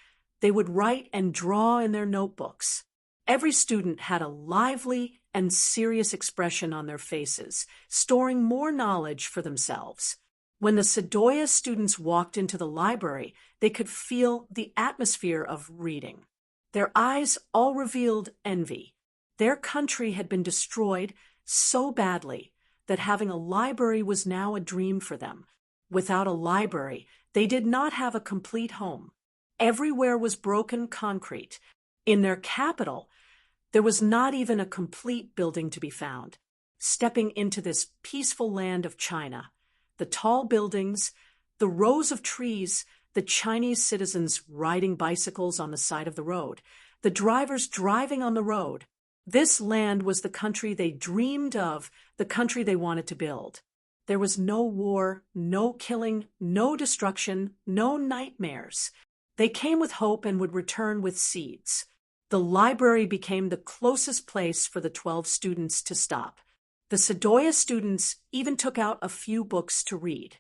A: they would write and draw in their notebooks. Every student had a lively and serious expression on their faces, storing more knowledge for themselves. When the Sadoya students walked into the library, they could feel the atmosphere of reading. Their eyes all revealed envy. Their country had been destroyed so badly that having a library was now a dream for them. Without a library, they did not have a complete home. Everywhere was broken concrete. In their capital, there was not even a complete building to be found. Stepping into this peaceful land of China, the tall buildings, the rows of trees, the Chinese citizens riding bicycles on the side of the road, the drivers driving on the road. This land was the country they dreamed of, the country they wanted to build. There was no war, no killing, no destruction, no nightmares. They came with hope and would return with seeds. The library became the closest place for the 12 students to stop. The Sadoya students even took out a few books to read.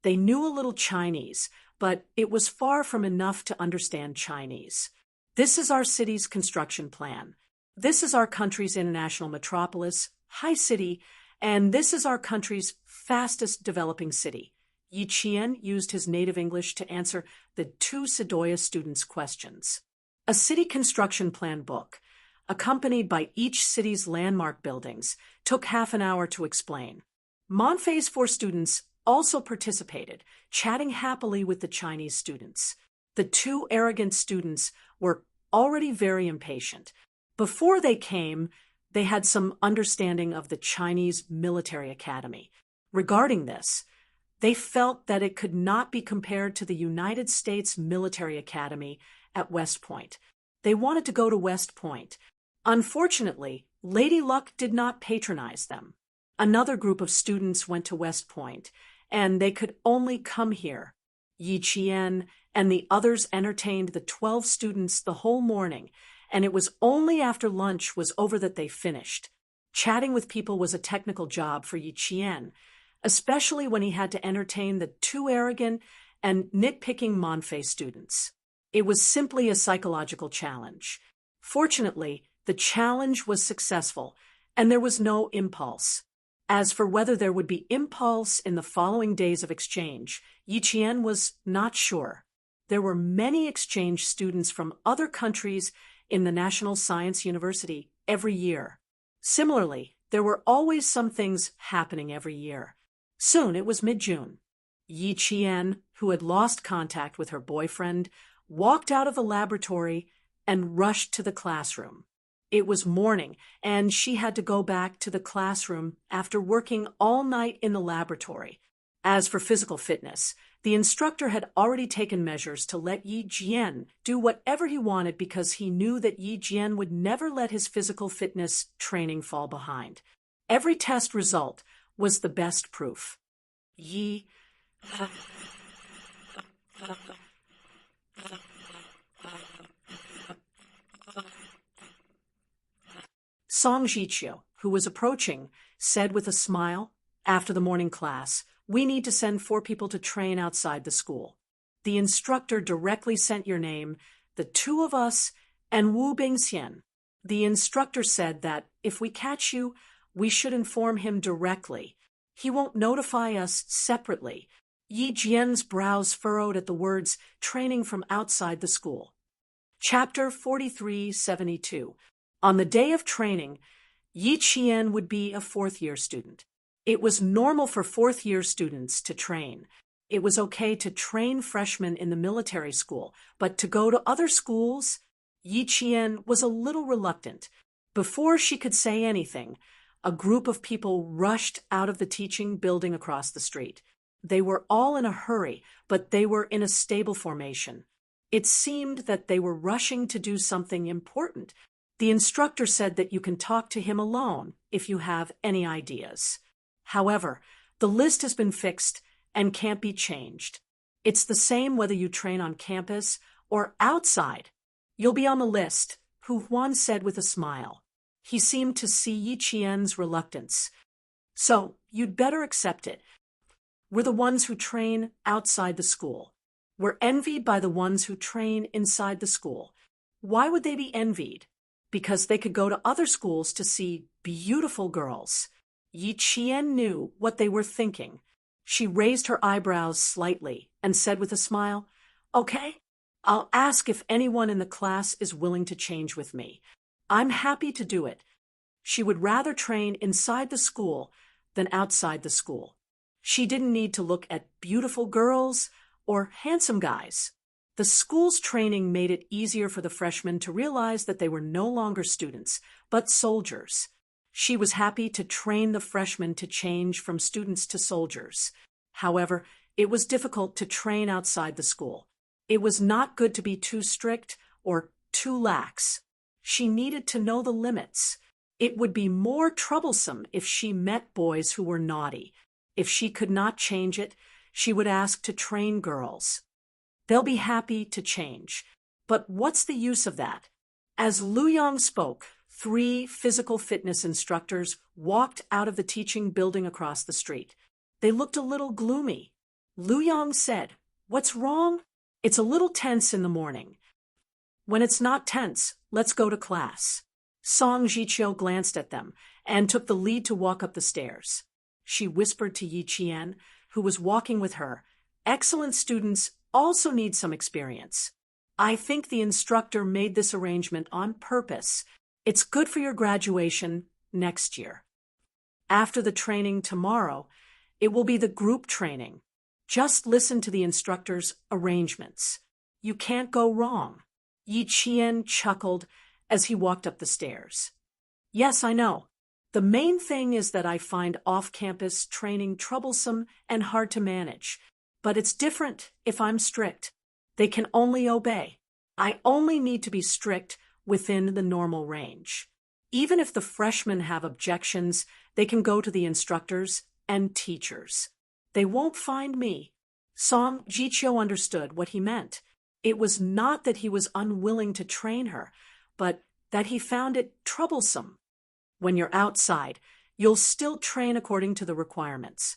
A: They knew a little Chinese, but it was far from enough to understand Chinese. This is our city's construction plan. This is our country's international metropolis, high city, and this is our country's fastest developing city. Yi Qian used his native English to answer the 2 Sadoya students' questions. A city construction plan book, accompanied by each city's landmark buildings, took half an hour to explain. Monfei's 4 students also participated, chatting happily with the Chinese students. The 2 arrogant students were already very impatient. Before they came, they had some understanding of the Chinese military academy. Regarding this, they felt that it could not be compared to the United States military academy at West Point. They wanted to go to West Point. Unfortunately, Lady Luck did not patronize them. Another group of students went to West Point, and they could only come here. Yi Qian and the others entertained the 12 students the whole morning, and it was only after lunch was over that they finished. Chatting with people was a technical job for Yi Qian, especially when he had to entertain the 2 arrogant and nitpicking Monfei students. It was simply a psychological challenge. Fortunately, the challenge was successful, and there was no impulse. As for whether there would be impulse in the following days of exchange, Yi Qian was not sure. There were many exchange students from other countries in the National Science University every year. Similarly, there were always some things happening every year. Soon it was mid-June. Yi Qian, who had lost contact with her boyfriend, walked out of the laboratory and rushed to the classroom. It was morning, and she had to go back to the classroom after working all night in the laboratory. As for physical fitness, the instructor had already taken measures to let Yi Jian do whatever he wanted because he knew that Yi Jian would never let his physical fitness training fall behind. Every test result was the best proof. Yi Song Jiqiu, who was approaching, said with a smile, after the morning class, "We need to send 4 people to train outside the school. The instructor directly sent your name, the 2 of us, and Wu Bingxian. The instructor said that if we catch you, we should inform him directly. He won't notify us separately." Yi Jian's brows furrowed at the words training from outside the school. Chapter 4372. On the day of training, Yi Qian would be a 4th-year student. It was normal for fourth-year students to train. It was okay to train freshmen in the military school, but to go to other schools? Yi Qian was a little reluctant. Before she could say anything, a group of people rushed out of the teaching building across the street. They were all in a hurry, but they were in a stable formation. It seemed that they were rushing to do something important. The instructor said that you can talk to him alone if you have any ideas. However, the list has been fixed and can't be changed. It's the same whether you train on campus or outside. You'll be on the list, Hu Huan said with a smile. He seemed to see Yi Qian's reluctance. So, you'd better accept it. We're the ones who train outside the school. We're envied by the ones who train inside the school. Why would they be envied? Because they could go to other schools to see beautiful girls. Yi Qian knew what they were thinking. She raised her eyebrows slightly and said with a smile, "Okay, I'll ask if anyone in the class is willing to change with me. I'm happy to do it." She would rather train inside the school than outside the school. She didn't need to look at beautiful girls or handsome guys. The school's training made it easier for the freshmen to realize that they were no longer students, but soldiers. She was happy to train the freshmen to change from students to soldiers. However, it was difficult to train outside the school. It was not good to be too strict or too lax. She needed to know the limits. It would be more troublesome if she met boys who were naughty. If she could not change it, she would ask to train girls. They'll be happy to change. But what's the use of that? As Lu Yang spoke, 3 physical fitness instructors walked out of the teaching building across the street. They looked a little gloomy. Lu Yang said, "What's wrong?" "It's a little tense in the morning." "When it's not tense, let's go to class." Song Jiqiu glanced at them and took the lead to walk up the stairs. She whispered to Yi Qian, who was walking with her, "Excellent students also need some experience. I think the instructor made this arrangement on purpose. It's good for your graduation next year. After the training tomorrow, it will be the group training. Just listen to the instructor's arrangements. You can't go wrong." Yi Qian chuckled as he walked up the stairs. "Yes, I know. The main thing is that I find off-campus training troublesome and hard to manage. But it's different if I'm strict. They can only obey. I only need to be strict within the normal range. Even if the freshmen have objections, they can go to the instructors and teachers. They won't find me." Song Jiqiu understood what he meant. It was not that he was unwilling to train her, but that he found it troublesome. When you're outside, you'll still train according to the requirements.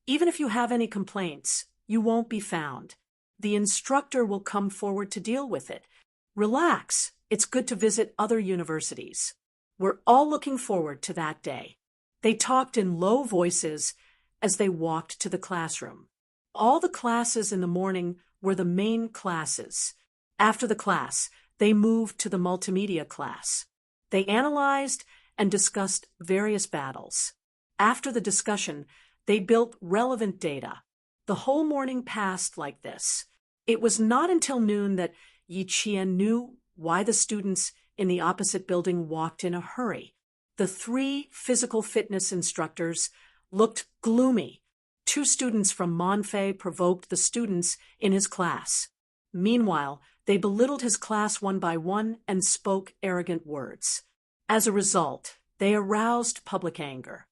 A: Even if you have any complaints, you won't be found. The instructor will come forward to deal with it. Relax. It's good to visit other universities. We're all looking forward to that day. They talked in low voices as they walked to the classroom. All the classes in the morning were the main classes. After the class, they moved to the multimedia class. They analyzed and discussed various battles. After the discussion, they built relevant data. The whole morning passed like this. It was not until noon that Yi Qian knew why the students in the opposite building walked in a hurry. The 3 physical fitness instructors looked gloomy. 2 students from Monfei provoked the students in his class. Meanwhile, they belittled his class one by one and spoke arrogant words. As a result, they aroused public anger.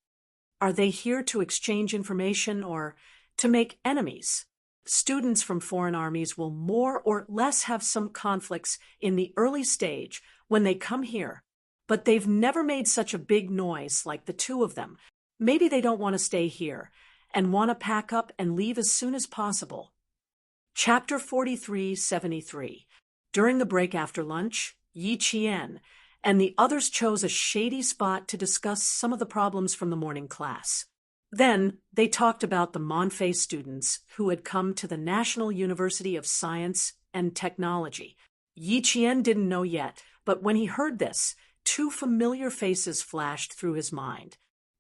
A: Are they here to exchange information or to make enemies? Students from foreign armies will more or less have some conflicts in the early stage when they come here, but they've never made such a big noise like the 2 of them. Maybe they don't want to stay here and want to pack up and leave as soon as possible. Chapter 43-73. During the break after lunch, Yi Qian and the others chose a shady spot to discuss some of the problems from the morning class. Then they talked about the Monfei students who had come to the National University of Science and Technology. Yi Qian didn't know yet, but when he heard this, 2 familiar faces flashed through his mind.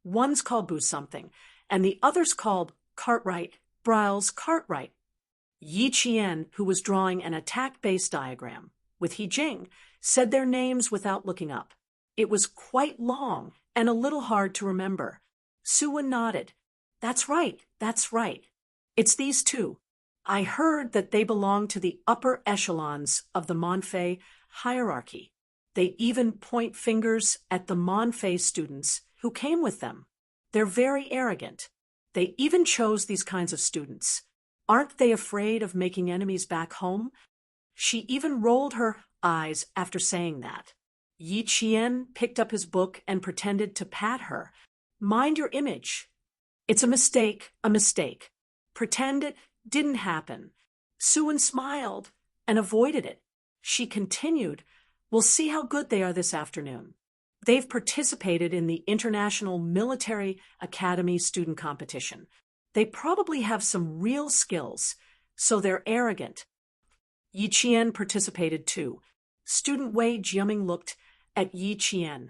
A: One's called Boo something, and the other's called Cartwright, Briles Cartwright. Yi Qian, who was drawing an attack-based diagram with He Jing, said their names without looking up. It was quite long and a little hard to remember. Suwen nodded. That's right, that's right. It's these two. I heard that they belong to the upper echelons of the Monfei hierarchy. They even point fingers at the Monfei students who came with them. They're very arrogant. They even chose these kinds of students. Aren't they afraid of making enemies back home? She even rolled her eyes after saying that. Yi Qian picked up his book and pretended to pat her. Mind your image. It's a mistake, a mistake. Pretend it didn't happen. Suwen smiled and avoided it. She continued, we'll see how good they are this afternoon. They've participated in the International Military Academy student competition. They probably have some real skills, so they're arrogant. Yi Qian participated too. Student Wei Jiaming looked at Yi Qian.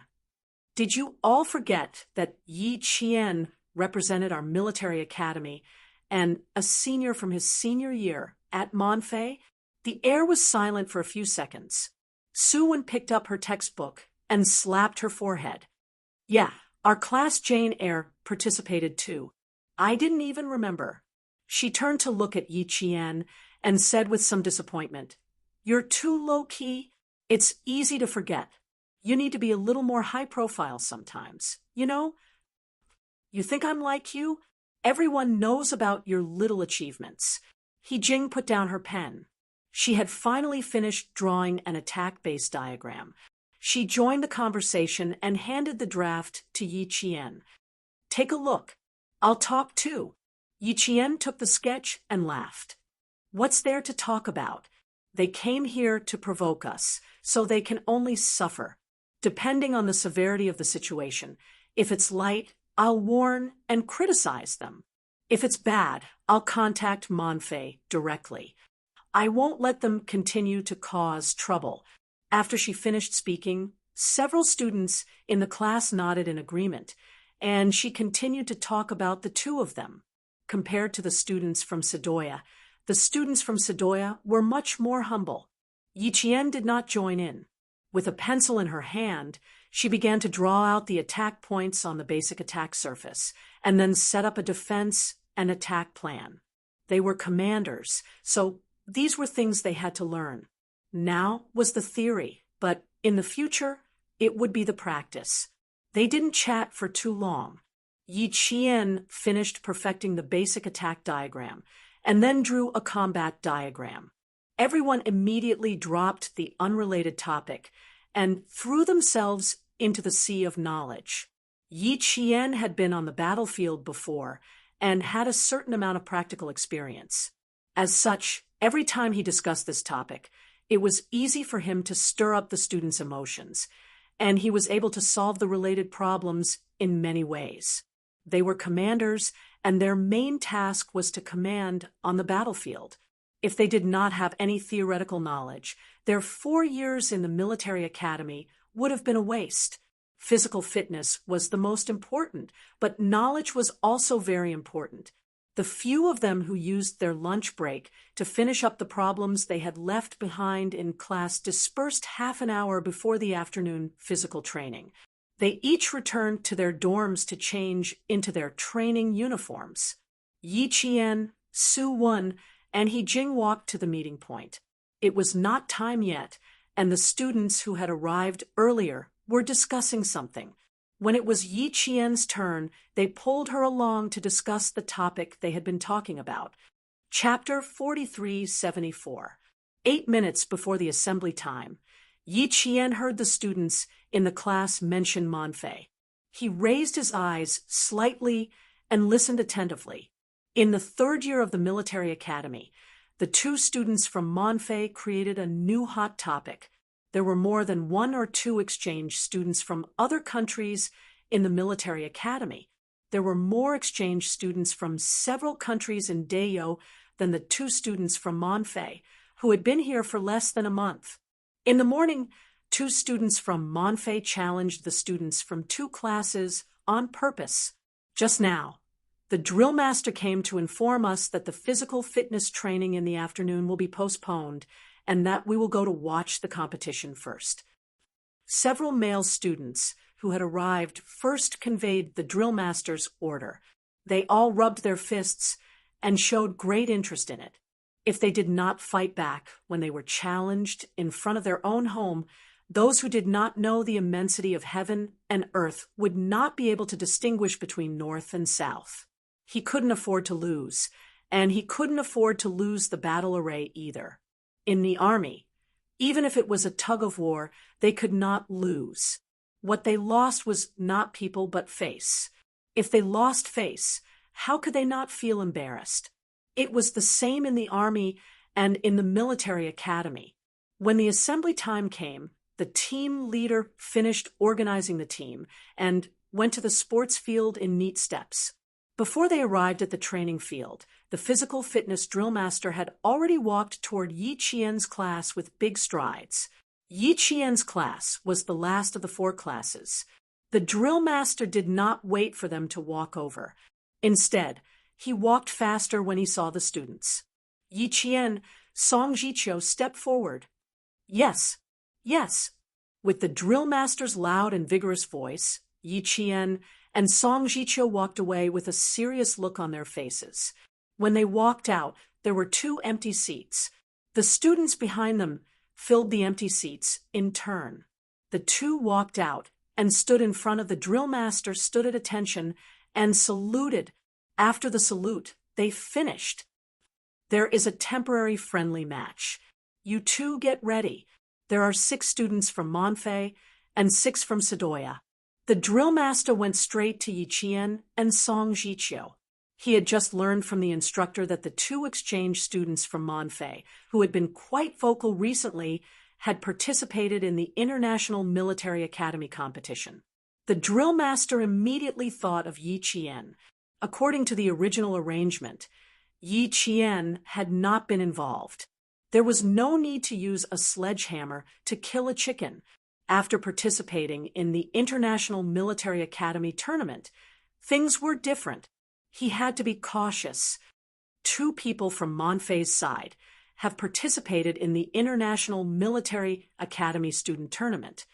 A: Did you all forget that Yi Qian represented our military academy and a senior from his senior year at Monfei? The air was silent for a few seconds. Suwen picked up her textbook and slapped her forehead. Yeah, our class Jane Eyre participated too. I didn't even remember. She turned to look at Yi Qian and said with some disappointment, You're too low-key. It's easy to forget. You need to be a little more high-profile sometimes, you know? You think I'm like you? Everyone knows about your little achievements. He Jing put down her pen. She had finally finished drawing an attack-based diagram. She joined the conversation and handed the draft to Yi Qian. Take a look. I'll talk too. Yi Qian took the sketch and laughed. What's there to talk about? They came here to provoke us, so they can only suffer, depending on the severity of the situation. If it's light, I'll warn and criticize them. If it's bad, I'll contact Monfei directly. I won't let them continue to cause trouble. After she finished speaking, several students in the class nodded in agreement, and she continued to talk about the two of them. Compared to the students from Sadoya, the students from Sadoya were much more humble. Yi Qian did not join in. With a pencil in her hand, she began to draw out the attack points on the basic attack surface, and then set up a defense and attack plan. They were commanders, so these were things they had to learn. Now was the theory, but in the future, it would be the practice. They didn't chat for too long. Yi Qian finished perfecting the basic attack diagram, and then drew a combat diagram. Everyone immediately dropped the unrelated topic and threw themselves into the sea of knowledge. Yi Qian had been on the battlefield before and had a certain amount of practical experience. As such, every time he discussed this topic, it was easy for him to stir up the students' emotions, and he was able to solve the related problems in many ways. They were commanders, and their main task was to command on the battlefield. If they did not have any theoretical knowledge, their 4 years in the military academy would have been a waste. Physical fitness was the most important, but knowledge was also very important. The few of them who used their lunch break to finish up the problems they had left behind in class dispersed half an hour before the afternoon physical training. They each returned to their dorms to change into their training uniforms. Yi Qian, Suwen, and He Jing walked to the meeting point. It was not time yet, and the students who had arrived earlier were discussing something. When it was Yi Qian's turn, they pulled her along to discuss the topic they had been talking about. Chapter 4374. 8 minutes before the assembly time, Yi Qian heard the students in the class mention Monfei. He raised his eyes slightly and listened attentively. In the 3rd year of the military academy, the 2 students from Monfei created a new hot topic. There were more than 1 or 2 exchange students from other countries in the military academy. There were more exchange students from several countries in Dayo than the 2 students from Monfei, who had been here for less than a month. In the morning, 2 students from Monfei challenged the students from 2 classes on purpose. Just now, the drill master came to inform us that the physical fitness training in the afternoon will be postponed and that we will go to watch the competition first. Several male students who had arrived first conveyed the drill master's order. They all rubbed their fists and showed great interest in it. If they did not fight back when they were challenged in front of their own home, those who did not know the immensity of heaven and earth would not be able to distinguish between north and south. He couldn't afford to lose, and he couldn't afford to lose the battle array either. In the army, even if it was a tug of war, they could not lose. What they lost was not people but face. If they lost face, how could they not feel embarrassed? It was the same in the army and in the military academy. When the assembly time came, the team leader finished organizing the team and went to the sports field in neat steps. Before they arrived at the training field, the physical fitness drill master had already walked toward Yi Qian's class with big strides. Yi Qian's class was the last of the 4 classes. The drill master did not wait for them to walk over. Instead, he walked faster when he saw the students. Yi Qian, Song Jiqiu stepped forward. Yes, yes. With the drill master's loud and vigorous voice, Yi Qian and Song Jiqiu walked away with a serious look on their faces. When they walked out, there were 2 empty seats. The students behind them filled the empty seats in turn. The 2 walked out and stood in front of the drill master, stood at attention, and saluted. After the salute, they finished. There is a temporary friendly match. You 2 get ready. There are 6 students from Monfei and 6 from Sadoya. The drill master went straight to Yi Qian and Song Jiqiu. He had just learned from the instructor that the 2 exchange students from Monfei, who had been quite vocal recently, had participated in the International Military Academy competition. The drill master immediately thought of Yi Qian. According to the original arrangement, Yi Qian had not been involved. There was no need to use a sledgehammer to kill a chicken. After participating in the International Military Academy tournament, things were different. He had to be cautious. 2 people from Monfei's side have participated in the International Military Academy student tournament.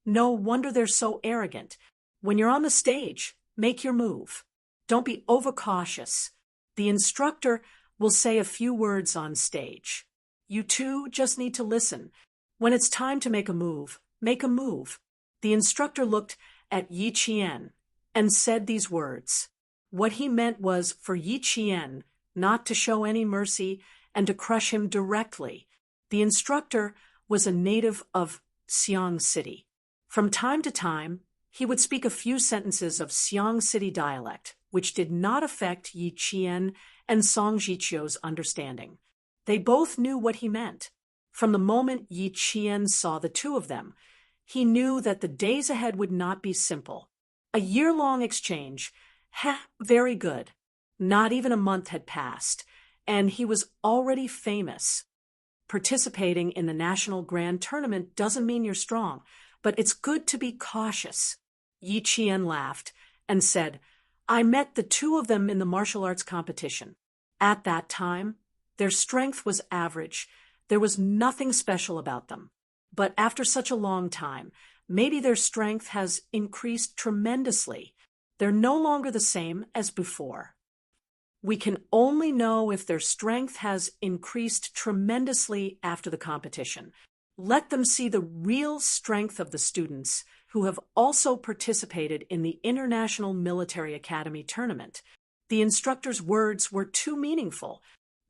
A: No wonder they're so arrogant. When you're on the stage, make your move. Don't be overcautious. The instructor will say a few words on stage. You 2 just need to listen. When it's time to make a move, make a move. The instructor looked at Yi Qian and said these words. What he meant was for Yi Qian not to show any mercy and to crush him directly. The instructor was a native of Xiang City. From time to time, he would speak a few sentences of Xiang City dialect, which did not affect Yi Qian and Song Jiqiu's understanding. They both knew what he meant. From the moment Yi Qian saw the 2 of them, he knew that the days ahead would not be simple. A year-long exchange. Very good. Not even a month had passed, and he was already famous. Participating in the National Grand Tournament doesn't mean you're strong, but it's good to be cautious. Yi Qian laughed and said, I met the 2 of them in the martial arts competition. At that time, their strength was average. There was nothing special about them. But after such a long time, maybe their strength has increased tremendously. They're no longer the same as before. We can only know if their strength has increased tremendously after the competition. Let them see the real strength of the students who have also participated in the International Military Academy tournament. The instructor's words were too meaningful.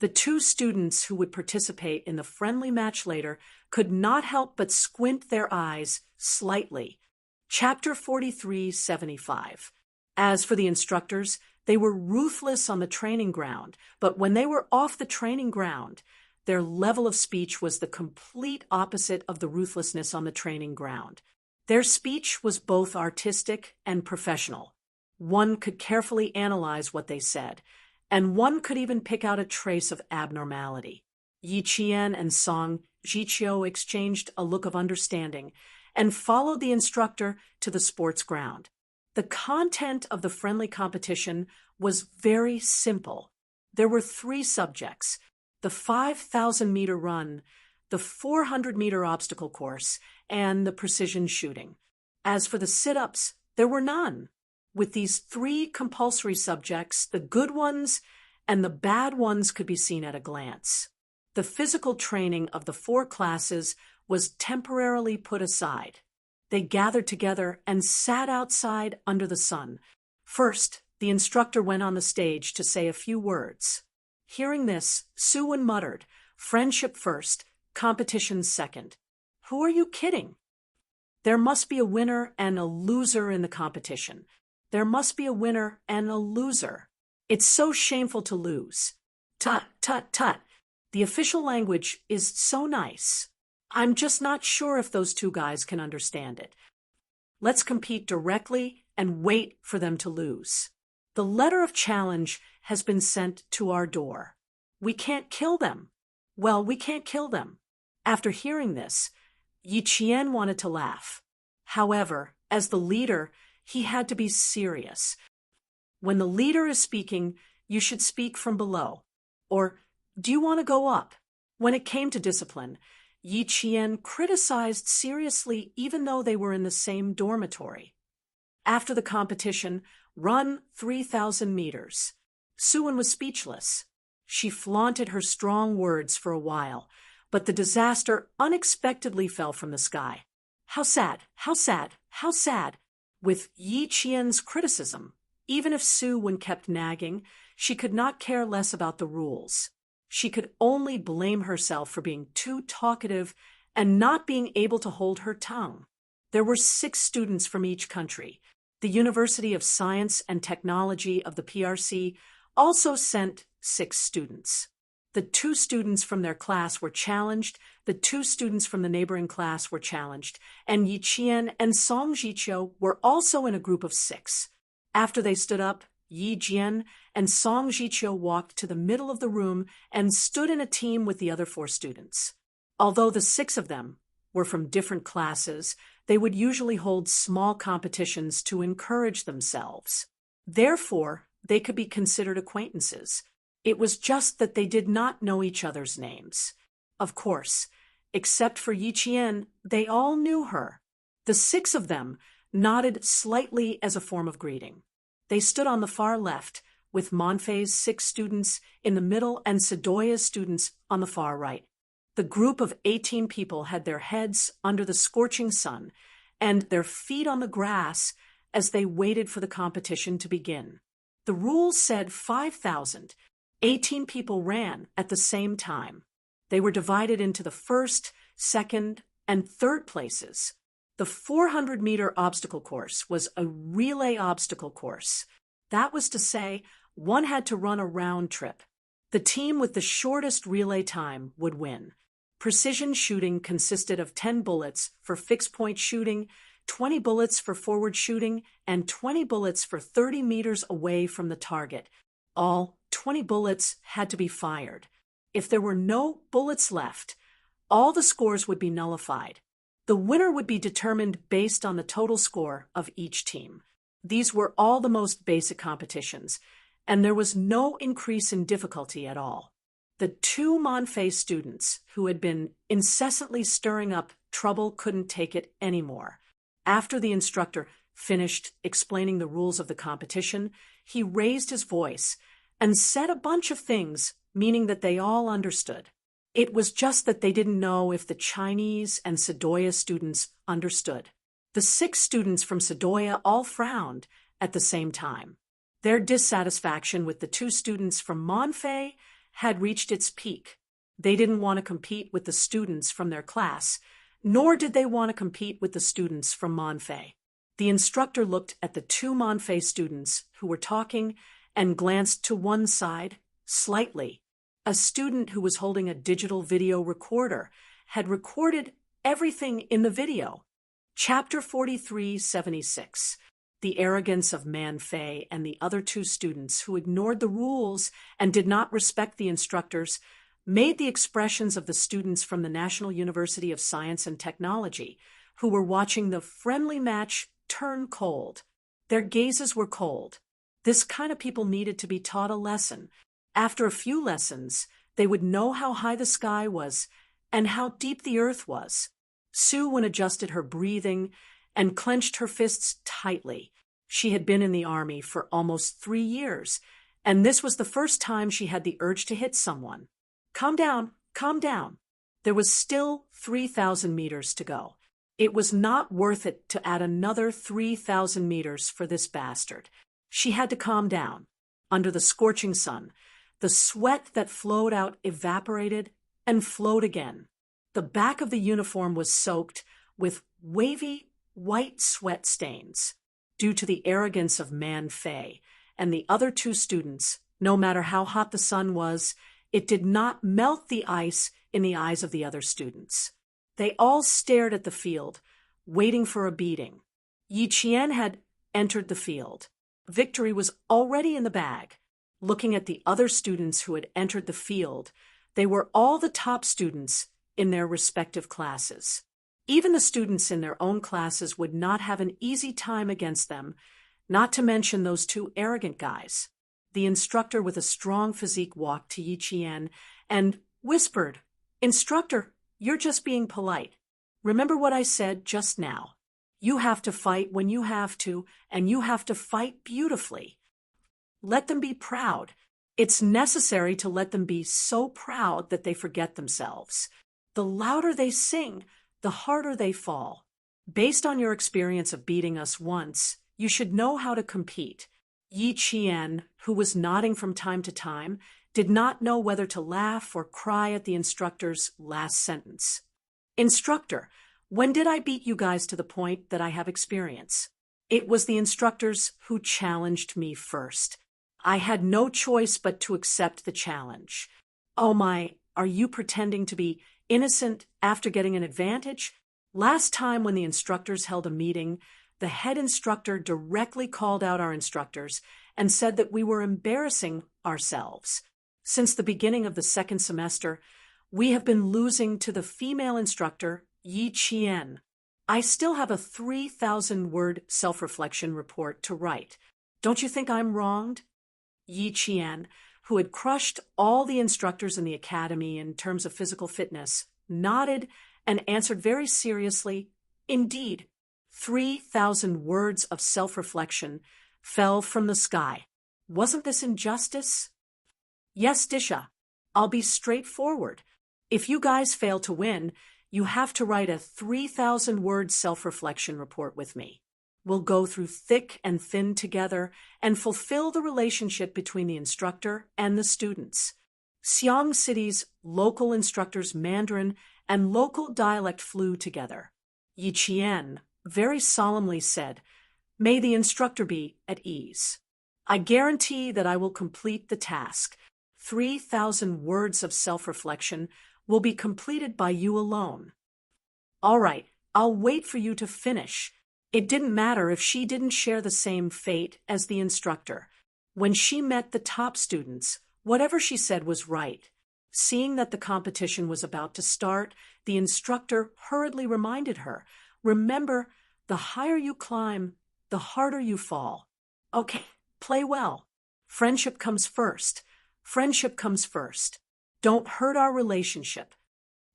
A: The 2 students who would participate in the friendly match later could not help but squint their eyes slightly. Chapter 43:75. As for the instructors, they were ruthless on the training ground, but when they were off the training ground, their level of speech was the complete opposite of the ruthlessness on the training ground. Their speech was both artistic and professional. One could carefully analyze what they said, and one could even pick out a trace of abnormality. Yi Qian and Song Jiqiu exchanged a look of understanding and followed the instructor to the sports ground. The content of the friendly competition was very simple. There were 3 subjects: the 5,000-meter run, the 400-meter obstacle course, and the precision shooting. As for the sit-ups, there were none. With these 3 compulsory subjects, the good ones and the bad ones could be seen at a glance. The physical training of the 4 classes was temporarily put aside. They gathered together and sat outside under the sun. First, the instructor went on the stage to say a few words. Hearing this, Suwon muttered, "Friendship first, competition second." Who are you kidding? There must be a winner and a loser in the competition. There must be a winner and a loser. It's so shameful to lose. Tut, tut, tut. The official language is so nice. I'm just not sure if those 2 guys can understand it. Let's compete directly and wait for them to lose. The letter of challenge has been sent to our door. We can't kill them. Well, we can't kill them. After hearing this, Yi Qian wanted to laugh. However, as the leader, he had to be serious. When the leader is speaking, you should speak from below. Or, do you want to go up? When it came to discipline, Yi Qian criticized seriously even though they were in the same dormitory. After the competition, run 3,000 meters. Suwon was speechless. She flaunted her strong words for a while, but the disaster unexpectedly fell from the sky. How sad, how sad, how sad. With Yi Qian's criticism, even if Suwon kept nagging, she could not care less about the rules. She could only blame herself for being too talkative and not being able to hold her tongue. There were 6 students from each country. The University of Science and Technology of the PRC also sent 6 students. The 2 students from their class were challenged, the 2 students from the neighboring class were challenged, and Yi Qian and Song Jiqiu were also in a group of 6. After they stood up, Yi Jian and Song Jiqiu walked to the middle of the room and stood in a team with the other 4 students. Although the 6 of them were from different classes, they would usually hold small competitions to encourage themselves. Therefore, they could be considered acquaintances. It was just that they did not know each other's names. Of course, except for Yi Qian, they all knew her. The 6 of them nodded slightly as a form of greeting. They stood on the far left, with Monfei's 6 students in the middle and Sedoya's students on the far right. The group of 18 people had their heads under the scorching sun and their feet on the grass as they waited for the competition to begin. The rules said 5,000. 18 people ran at the same time. They were divided into the first, second, and third places. The 400-meter obstacle course was a relay obstacle course. That was to say, one had to run a round trip. The team with the shortest relay time would win. Precision shooting consisted of 10 bullets for fixed-point shooting, 20 bullets for forward shooting, and 20 bullets for 30 meters away from the target. All 20 bullets had to be fired. If there were no bullets left, all the scores would be nullified. The winner would be determined based on the total score of each team. These were all the most basic competitions, and there was no increase in difficulty at all. The 2 Monfei students who had been incessantly stirring up trouble couldn't take it anymore. After the instructor finished explaining the rules of the competition, he raised his voice and said a bunch of things, meaning that they all understood. It was just that they didn't know if the Chinese and Sedoya students understood. The 6 students from Sedoya all frowned at the same time. Their dissatisfaction with the 2 students from Monfei had reached its peak. They didn't want to compete with the students from their class, nor did they want to compete with the students from Monfei. The instructor looked at the 2 Monfei students who were talking and glanced to one side, slightly. A student who was holding a digital video recorder had recorded everything in the video. Chapter 4376. The arrogance of Man Fei and the other 2 students who ignored the rules and did not respect the instructors made the expressions of the students from the National University of Science and Technology who were watching the friendly match turn cold. Their gazes were cold. This kind of people needed to be taught a lesson. After a few lessons, they would know how high the sky was and how deep the earth was. Sue adjusted her breathing and clenched her fists tightly. She had been in the army for almost 3 years, and this was the first time she had the urge to hit someone. Calm down, calm down. There was still 3,000 meters to go. It was not worth it to add another 3,000 meters for this bastard. She had to calm down. Under the scorching sun, the sweat that flowed out evaporated and flowed again. The back of the uniform was soaked with wavy white sweat stains. Due to the arrogance of Man Fei and the other 2 students, no matter how hot the sun was, it did not melt the ice in the eyes of the other students. They all stared at the field, waiting for a beating. Yi Qian had entered the field. Victory was already in the bag. Looking at the other students who had entered the field, they were all the top students in their respective classes. Even the students in their own classes would not have an easy time against them, not to mention those 2 arrogant guys. The instructor with a strong physique walked to Yi Qian and whispered, "Instructor, you're just being polite. Remember what I said just now. You have to fight when you have to, and you have to fight beautifully. Let them be proud. It's necessary to let them be so proud that they forget themselves. The louder they sing, the harder they fall. Based on your experience of beating us once, you should know how to compete." Yi Qian, who was nodding from time to time, did not know whether to laugh or cry at the instructor's last sentence. "Instructor, when did I beat you guys to the point that I have experience? It was the instructors who challenged me first. I had no choice but to accept the challenge. Oh my, are you pretending to be innocent after getting an advantage? Last time when the instructors held a meeting, the head instructor directly called out our instructors and said that we were embarrassing ourselves. Since the beginning of the 2nd semester, we have been losing to the female instructor, Yi Qian. I still have a 3,000-word self-reflection report to write. Don't you think I'm wronged?" Yi Qian, who had crushed all the instructors in the academy in terms of physical fitness, nodded and answered very seriously, "Indeed, 3,000 words of self-reflection fell from the sky. Wasn't this injustice?" "Yes, Disha. I'll be straightforward. If you guys fail to win, you have to write a 3,000-word self-reflection report with me. We'll go through thick and thin together and fulfill the relationship between the instructor and the students. Xiang City's local instructors' Mandarin and local dialect flew together. Yi Qian very solemnly said, "May the instructor be at ease. I guarantee that I will complete the task. 3,000 words of self-reflection will be completed by you alone." "All right, I'll wait for you to finish." It didn't matter if she didn't share the same fate as the instructor. When she met the top students, whatever she said was right. Seeing that the competition was about to start, the instructor hurriedly reminded her, "Remember, the higher you climb, the harder you fall. Okay, play well. Friendship comes first. Friendship comes first. Don't hurt our relationship."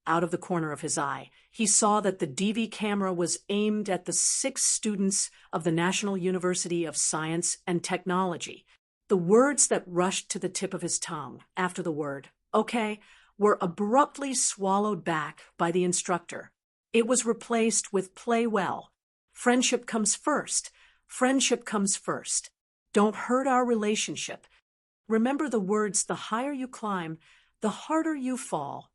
A: Out of the corner of his eye, he saw that the DV camera was aimed at the 6 students of the National University of Science and Technology. The words that rushed to the tip of his tongue after the word, "okay," were abruptly swallowed back by the instructor. It was replaced with "play well. Friendship comes first. Friendship comes first. Don't hurt our relationship. Remember the words, the higher you climb, the harder you fall."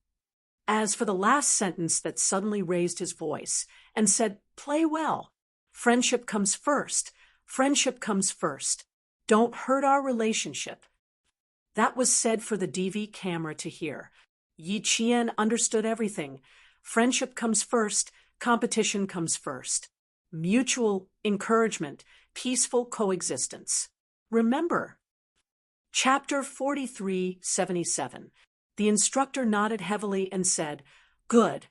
A: As for the last sentence that suddenly raised his voice and said, "Play well. Friendship comes first. Friendship comes first. Don't hurt our relationship." That was said for the DV camera to hear. Yi Qian understood everything. Friendship comes first. Competition comes first. Mutual encouragement. Peaceful coexistence. Remember. Chapter 4377. The instructor nodded heavily and said, "Good.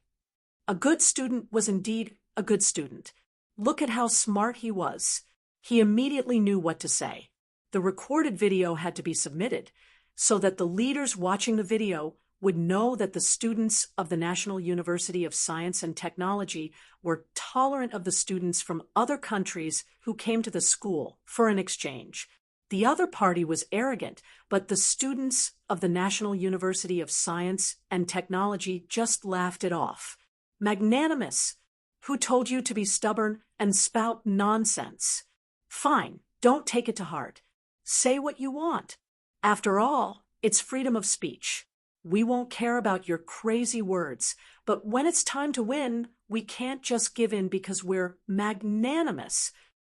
A: A good student was indeed a good student. Look at how smart he was. He immediately knew what to say. The recorded video had to be submitted so that the leaders watching the video would know that the students of the National University of Science and Technology were tolerant of the students from other countries who came to the school for an exchange. The other party was arrogant, but the students of the National University of Science and Technology just laughed it off. Magnanimous! Who told you to be stubborn and spout nonsense? Fine, don't take it to heart. Say what you want. After all, it's freedom of speech. We won't care about your crazy words, but when it's time to win, we can't just give in because we're magnanimous.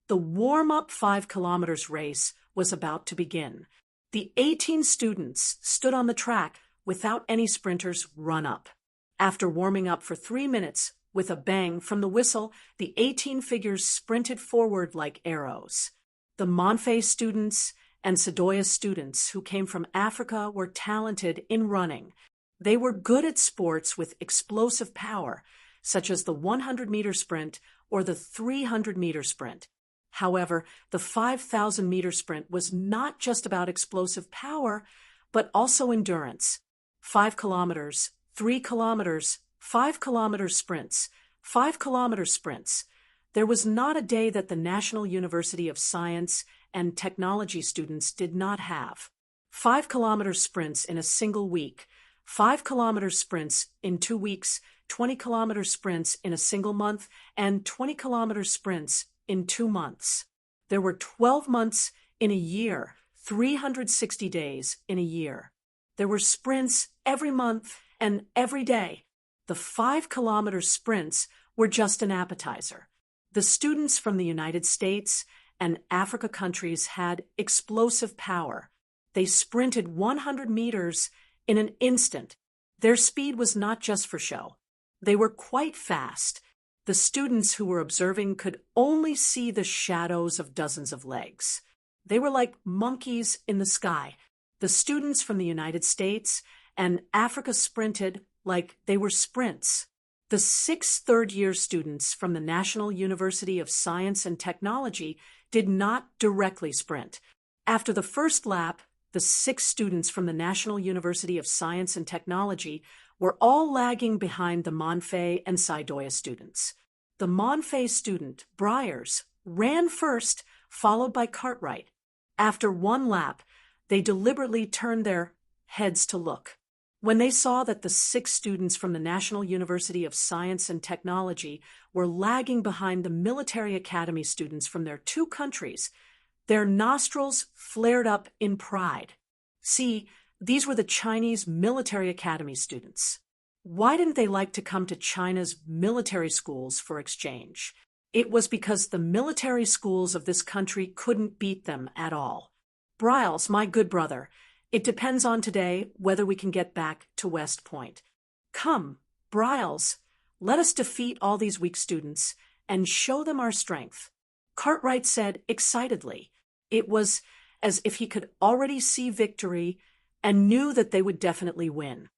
A: The warm-up 5 kilometers race was about to begin. The 18 students stood on the track without any sprinters run up. After warming up for 3 minutes, with a bang from the whistle, the 18 figures sprinted forward like arrows. The Monfay students and Sadoya students who came from Africa were talented in running. They were good at sports with explosive power, such as the 100-meter sprint or the 300-meter sprint. However, the 5,000-meter sprint was not just about explosive power, but also endurance. 5 kilometers, 3 kilometers, 5-kilometer sprints, 5-kilometer sprints. There was not a day that the National University of Science and Technology students did not have. 5-kilometer sprints in a single week, 5-kilometer sprints in 2 weeks, 20-kilometer sprints in a single month, and 20-kilometer sprints in 2 months. There were 12 months in a year, 360 days in a year. There were sprints every month and every day. The 5-kilometer sprints were just an appetizer. The students from the United States and Africa countries had explosive power. They sprinted 100 meters in an instant. Their speed was not just for show. They were quite fast. The students who were observing could only see the shadows of dozens of legs. They were like monkeys in the sky. The students from the United States and Africa sprinted like they were sprints. The 6 third-year students from the National University of Science and Technology did not directly sprint. After the first lap, the 6 students from the National University of Science and Technology were all lagging behind the Monfay and Sadoya students. The Monfay student, Briers, ran first, followed by Cartwright. After 1 lap, they deliberately turned their heads to look. When they saw that the 6 students from the National University of Science and Technology were lagging behind the military academy students from their 2 countries, their nostrils flared up in pride. See, these were the Chinese military academy students. Why didn't they like to come to China's military schools for exchange? It was because the military schools of this country couldn't beat them at all. Briles, my good brother, it depends on today whether we can get back to West Point. Come, Briles, let us defeat all these weak students and show them our strength. Cartwright said excitedly. It was as if he could already see victory and knew that they would definitely win.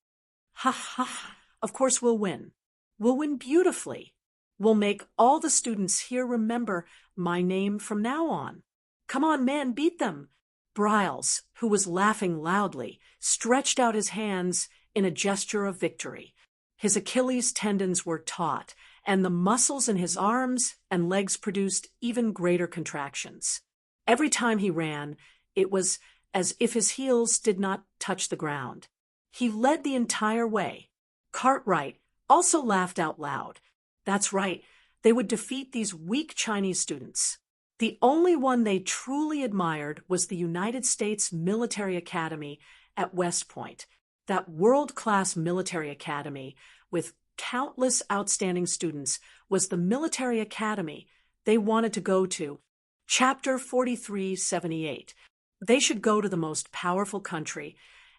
A: Ha ha, of course we'll win. We'll win beautifully. We'll make all the students here remember my name from now on. Come on, man, beat them. Briles, who was laughing loudly, stretched out his hands in a gesture of victory. His Achilles tendons were taut, and the muscles in his arms and legs produced even greater contractions. Every time he ran, it was as if his heels did not touch the ground. He led the entire way. Cartwright also laughed out loud. That's right, they would defeat these weak Chinese students. The only one they truly admired was the United States Military Academy at West Point, that world-class military academy with countless outstanding students was the military academy they wanted to go to. Chapter 4378. They should go to the most powerful country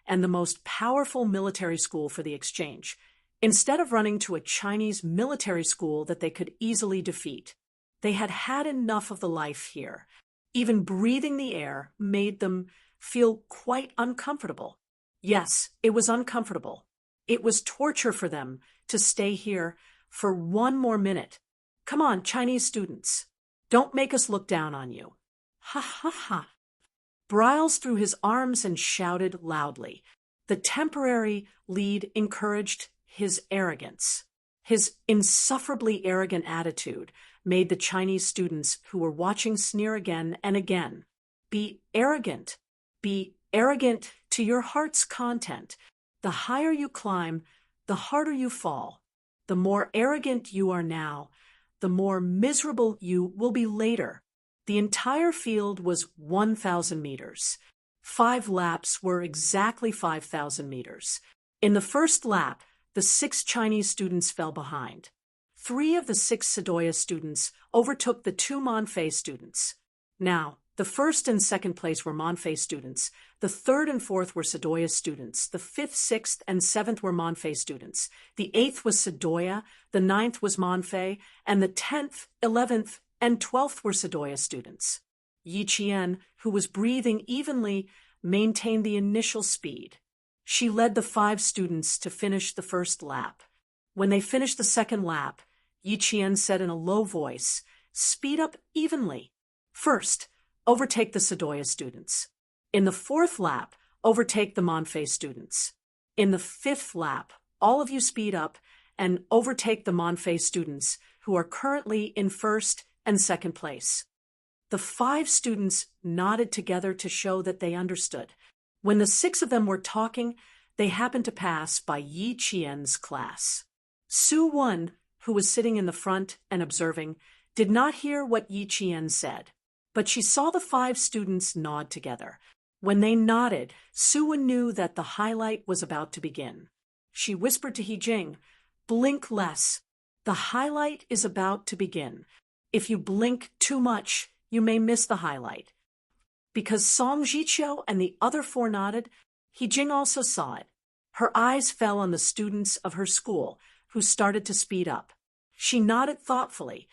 A: and the most powerful military school for the exchange, instead of running to a Chinese military school that they could easily defeat. They had had enough of the life here. Even breathing the air made them feel quite uncomfortable. Yes, it was uncomfortable. It was torture for them to stay here for 1 more minute. Come on, Chinese students. Don't make us look down on you. Ha ha ha. Briles threw his arms and shouted loudly. The temporary lead encouraged his arrogance. His insufferably arrogant attitude made the Chinese students who were watching sneer again and again. Be arrogant. Be arrogant to your heart's content. The higher you climb, the harder you fall. The more arrogant you are now, the more miserable you will be later. The entire field was 1,000 meters. 5 laps were exactly 5,000 meters. In the first lap, the 6 Chinese students fell behind. 3 of the 6 Sedoya students overtook the 2 Monfei students. Now, the first and second place were Monfei students. The third and fourth were Sedoya students. The 5th, 6th, and 7th were Monfei students. The 8th was Sedoya. The 9th was Monfei. And the 10th, 11th, and 12th were Sedoya students. Yi Qian, who was breathing evenly, maintained the initial speed. She led the 5 students to finish the first lap. When they finished the second lap, Yi Qian said in a low voice, "Speed up evenly. First, overtake the Sedoya students. In the 4th lap, overtake the Monfei students. In the 5th lap, all of you speed up and overtake the Monfei students, who are currently in 1st and 2nd place." The 5 students nodded together to show that they understood. When the 6 of them were talking, they happened to pass by Yi Qian's class. Su Wen, who was sitting in the front and observing, did not hear what Yi Qian said, but she saw the 5 students nod together. When they nodded, Su Wen knew that the highlight was about to begin. She whispered to He Jing, "Blink less. The highlight is about to begin. If you blink too much, you may miss the highlight." Because Song Jiqiu and the other 4 nodded, He Jing also saw it. Her eyes fell on the students of her school, who started to speed up. She nodded thoughtfully.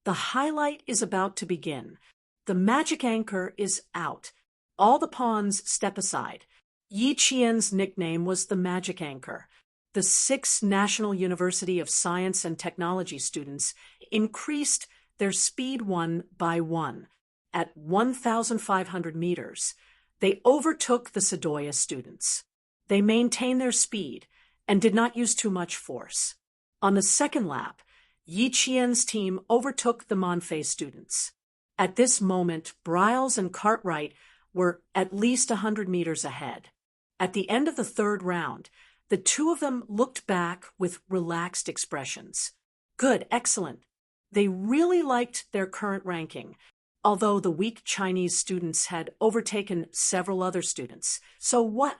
A: The highlight is about to begin. The magic anchor is out. All the pawns step aside. Yi Qian's nickname was the Magic Anchor. The 6 National University of Science and Technology students increased their speed 1 by 1. At 1,500 meters, they overtook the Sedoya students. They maintained their speed and did not use too much force. On the second lap, Yi Qian's team overtook the Monfei students. At this moment, Briles and Cartwright were at least 100 meters ahead. At the end of the third round, the 2 of them looked back with relaxed expressions. Good, excellent. They really liked their current ranking, although the weak Chinese students had overtaken several other students. So what?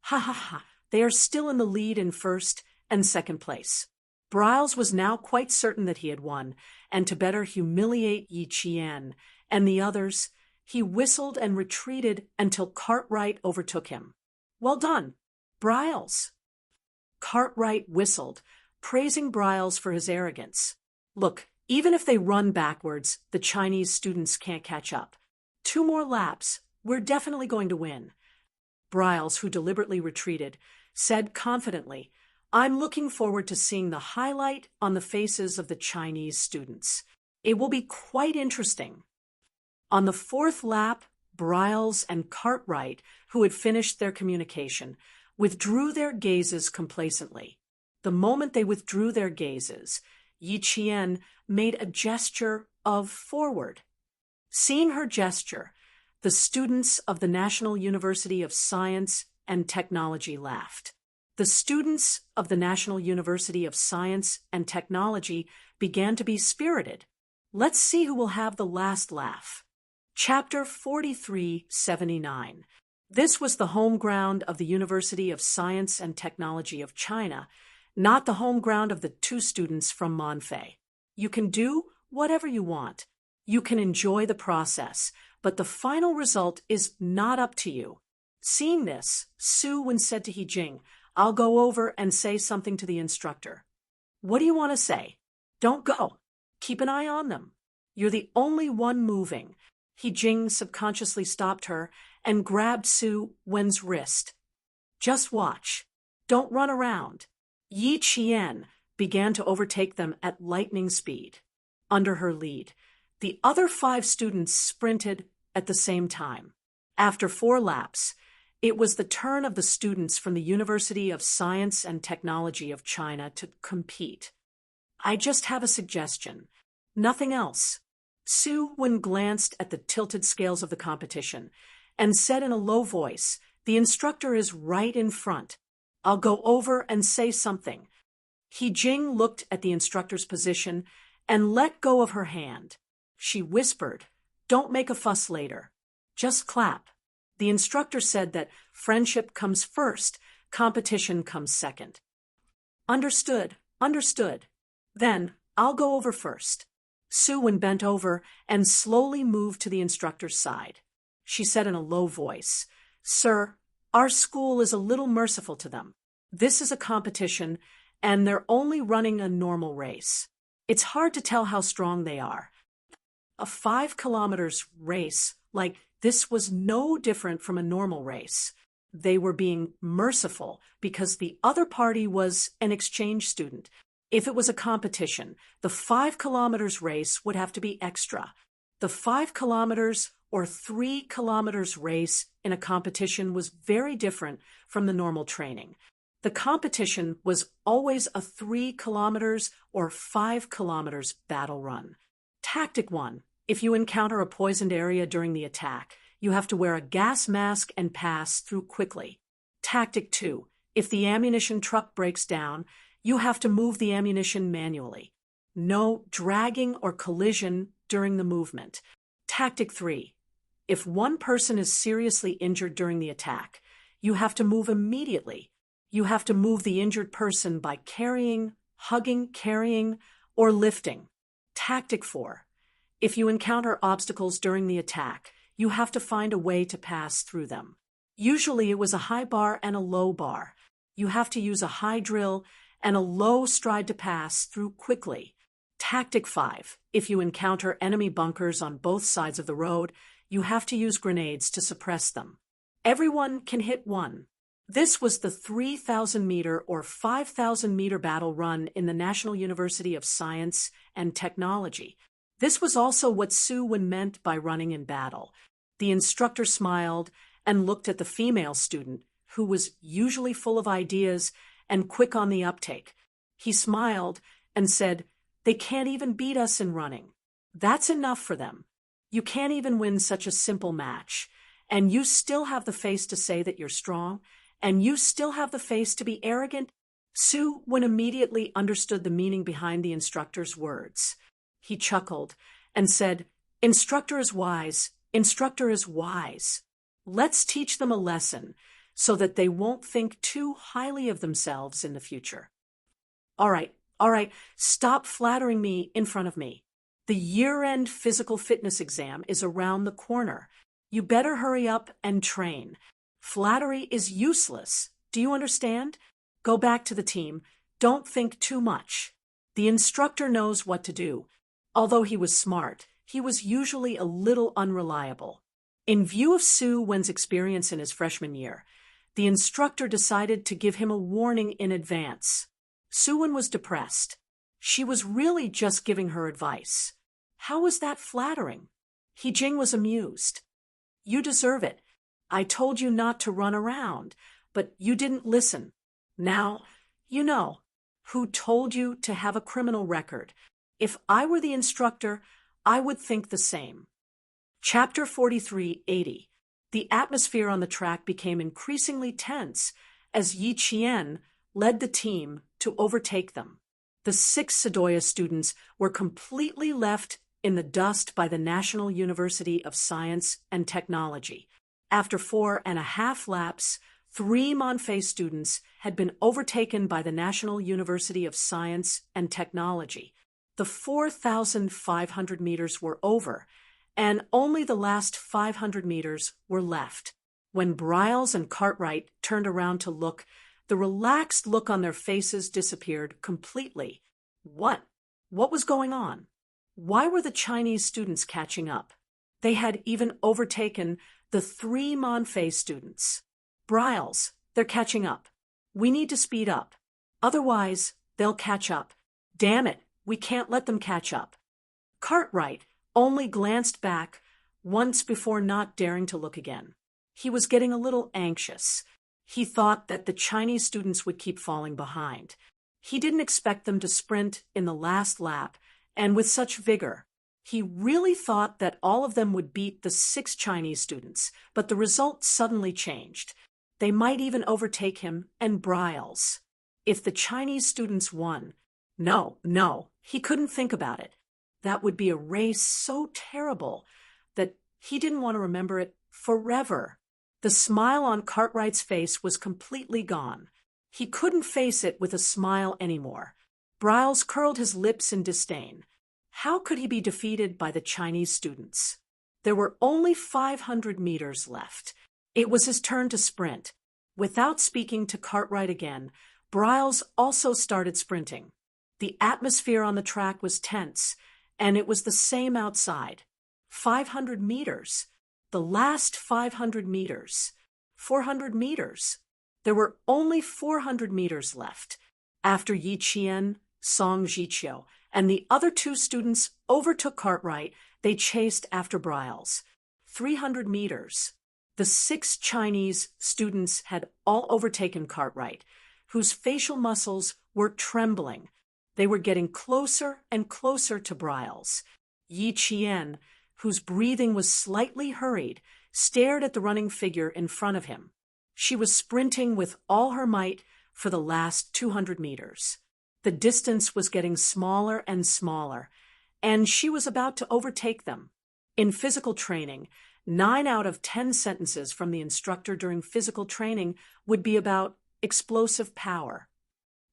A: Ha ha ha, they are still in the lead in 1st and 2nd place. Briles was now quite certain that he had won, and to better humiliate Yi Qian and the others, he whistled and retreated until Cartwright overtook him. "Well done, Briles." Cartwright whistled, praising Briles for his arrogance. "Look, even if they run backwards, the Chinese students can't catch up. 2 more laps, we're definitely going to win." Briles, who deliberately retreated, said confidently, "I'm looking forward to seeing the highlight on the faces of the Chinese students. It will be quite interesting." On the 4th lap, Briles and Cartwright, who had finished their communication, withdrew their gazes complacently. The moment they withdrew their gazes, Yi Qian made a gesture of forward. Seeing her gesture, the students of the National University of Science and Technology laughed. The students of the National University of Science and Technology began to be spirited. Let's see who will have the last laugh. Chapter 4379. This was the home ground of the University of Science and Technology of China, not the home ground of the 2 students from Monfei. You can do whatever you want. You can enjoy the process, but the final result is not up to you. Seeing this, Su Wen said to He Jing, "I'll go over and say something to the instructor." "What do you want to say?" "Don't go. Keep an eye on them. You're the only one moving." He Jing subconsciously stopped her and grabbed Su Wen's wrist. "Just watch. Don't run around." Yi Qian began to overtake them at lightning speed. Under her lead, the other 5 students sprinted at the same time. After 4 laps, it was the turn of the students from the University of Science and Technology of China to compete. I just have a suggestion. Nothing else. Su Wen glanced at the tilted scales of the competition and said in a low voice, "The instructor is right in front. I'll go over and say something." He Jing looked at the instructor's position and let go of her hand. She whispered, "Don't make a fuss later. Just clap." The instructor said that friendship comes first, competition comes second. "Understood, understood. Then, I'll go over first." Su Wen bent over and slowly moved to the instructor's side. She said in a low voice, "Sir, our school is a little merciful to them. This is a competition, and they're only running a normal race. It's hard to tell how strong they are. A 5 kilometers race like this was no different from a normal race. They were being merciful because the other party was an exchange student. If it was a competition, the 5 kilometers race would have to be extra. The 5 kilometers or 3 kilometers race in a competition was very different from the normal training. The competition was always a 3 kilometers or 5 kilometers battle run. Tactic 1. If you encounter a poisoned area during the attack, you have to wear a gas mask and pass through quickly. Tactic 2. If the ammunition truck breaks down, you have to move the ammunition manually. No dragging or collision during the movement. Tactic 3. If one person is seriously injured during the attack, you have to move immediately. You have to move the injured person by carrying, hugging, or lifting. Tactic 4. If you encounter obstacles during the attack, you have to find a way to pass through them. Usually it was a high bar and a low bar. You have to use a high drill and a low stride to pass through quickly. Tactic 5. If you encounter enemy bunkers on both sides of the road, you have to use grenades to suppress them. Everyone can hit one. This was the 3,000-meter or 5,000-meter battle run in the National University of Science and Technology. This was also what Su Wen meant by running in battle. The instructor smiled and looked at the female student, who was usually full of ideas and quick on the uptake. He smiled and said, "They can't even beat us in running. That's enough for them. You can't even win such a simple match. And you still have the face to say that you're strong, and you still have the face to be arrogant." Su Wen immediately understood the meaning behind the instructor's words. He chuckled and said, "Instructor is wise. Instructor is wise. Let's teach them a lesson so that they won't think too highly of themselves in the future." All right, stop flattering me in front of me. The year-end physical fitness exam is around the corner. You better hurry up and train. Flattery is useless. Do you understand? Go back to the team. Don't think too much. The instructor knows what to do. Although he was smart, he was usually a little unreliable. In view of Su Wen's experience in his freshman year, the instructor decided to give him a warning in advance. Su Wen was depressed. She was really just giving her advice. How was that flattering? He Jing was amused. "You deserve it. I told you not to run around, but you didn't listen. Now, you know, who told you to have a criminal record. If I were the instructor, I would think the same." Chapter 43-80. The atmosphere on the track became increasingly tense as Yi Qian led the team to overtake them. The 6 Sadoya students were completely left in the dust by the National University of Science and Technology. After 4.5 laps, 3 Monfei students had been overtaken by the National University of Science and Technology. The 4,500 meters were over, and only the last 500 meters were left. When Briles and Cartwright turned around to look, the relaxed look on their faces disappeared completely. What was going on? Why were the Chinese students catching up? They had even overtaken the 3 Monfei students. "Briles, they're catching up. We need to speed up. Otherwise, they'll catch up. Damn it, we can't let them catch up." Cartwright only glanced back once before not daring to look again. He was getting a little anxious. He thought that the Chinese students would keep falling behind. He didn't expect them to sprint in the last lap, and with such vigor. He really thought that all of them would beat the 6 Chinese students, but the result suddenly changed. They might even overtake him and Briles. If the Chinese students won, no, he couldn't think about it. That would be a race so terrible that he didn't want to remember it forever. The smile on Cartwright's face was completely gone. He couldn't face it with a smile anymore. Briles curled his lips in disdain. How could he be defeated by the Chinese students? There were only 500 meters left. It was his turn to sprint. Without speaking to Cartwright again, Briles also started sprinting. The atmosphere on the track was tense, and it was the same outside. 500 meters. The last 500 meters. 400 meters. There were only 400 meters left. After Yi Qian, Song Jiqiu, and the other 2 students overtook Cartwright, they chased after Briles. 300 meters. The 6 Chinese students had all overtaken Cartwright, whose facial muscles were trembling. They were getting closer and closer to Briles. Yi Qian, whose breathing was slightly hurried, stared at the running figure in front of him. She was sprinting with all her might for the last 200 meters. The distance was getting smaller and smaller, and she was about to overtake them. In physical training, 9 out of 10 sentences from the instructor during physical training would be about explosive power.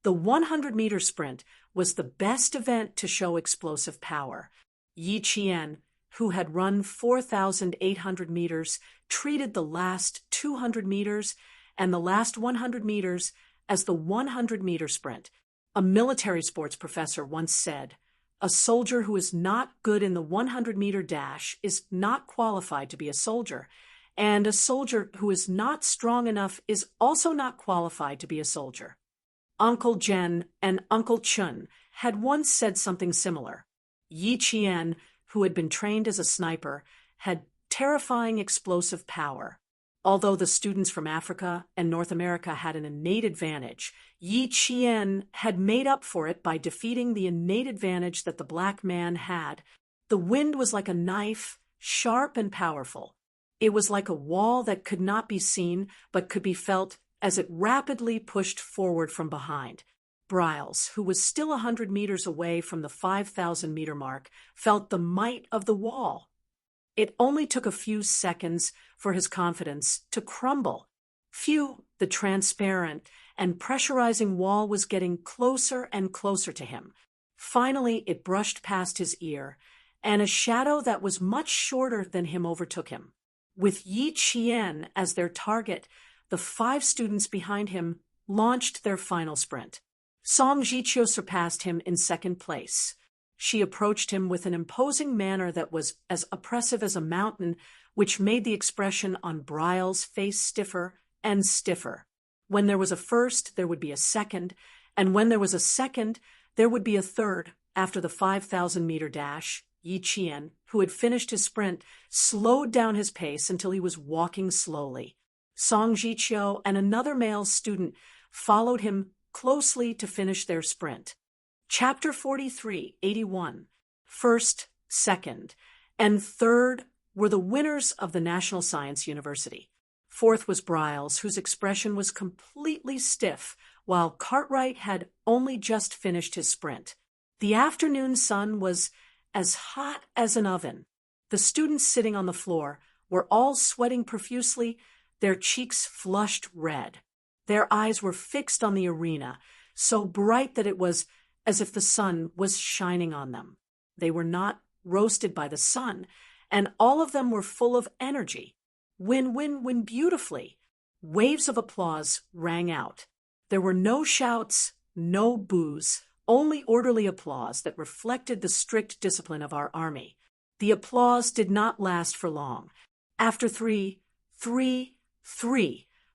A: The 100-meter sprint was the best event to show explosive power. Yi Qian, who had run 4,800 meters, treated the last 200 meters and the last 100 meters as the 100-meter sprint. A military sports professor once said, "A soldier who is not good in the 100-meter dash is not qualified to be a soldier, and a soldier who is not strong enough is also not qualified to be a soldier." Uncle Jen and Uncle Chun had once said something similar. Yi Qian, who had been trained as a sniper, had terrifying explosive power. Although the students from Africa and North America had an innate advantage, Yi Qian had made up for it by defeating the innate advantage that the black man had. The wind was like a knife, sharp and powerful. It was like a wall that could not be seen but could be felt as it rapidly pushed forward from behind. Briles, who was still 100 meters away from the 5,000-meter mark, felt the might of the wall. It only took a few seconds for his confidence to crumble. The transparent and pressurizing wall was getting closer and closer to him. Finally, it brushed past his ear, and a shadow that was much shorter than him overtook him. With Yi Qian as their target, the 5 students behind him launched their final sprint. Song Jiqiu surpassed him in second place. She approached him with an imposing manner that was as oppressive as a mountain, which made the expression on Briles' face stiffer and stiffer. When there was a first, there would be a second, and when there was a second, there would be a third. After the 5,000-meter dash, Yi Qian, who had finished his sprint, slowed down his pace until he was walking slowly. Song Jiqiu and another male student followed him closely to finish their sprint. Chapter 43, 81. First, second, and third were the winners of the National Science University. Fourth was Briles, whose expression was completely stiff, while Cartwright had only just finished his sprint. The afternoon sun was as hot as an oven. The students sitting on the floor were all sweating profusely, their cheeks flushed red. Their eyes were fixed on the arena, so bright that it was as if the sun was shining on them. They were not roasted by the sun, and all of them were full of energy. Win beautifully. Waves of applause rang out. There were no shouts, no boos, only orderly applause that reflected the strict discipline of our army. The applause did not last for long. After 3,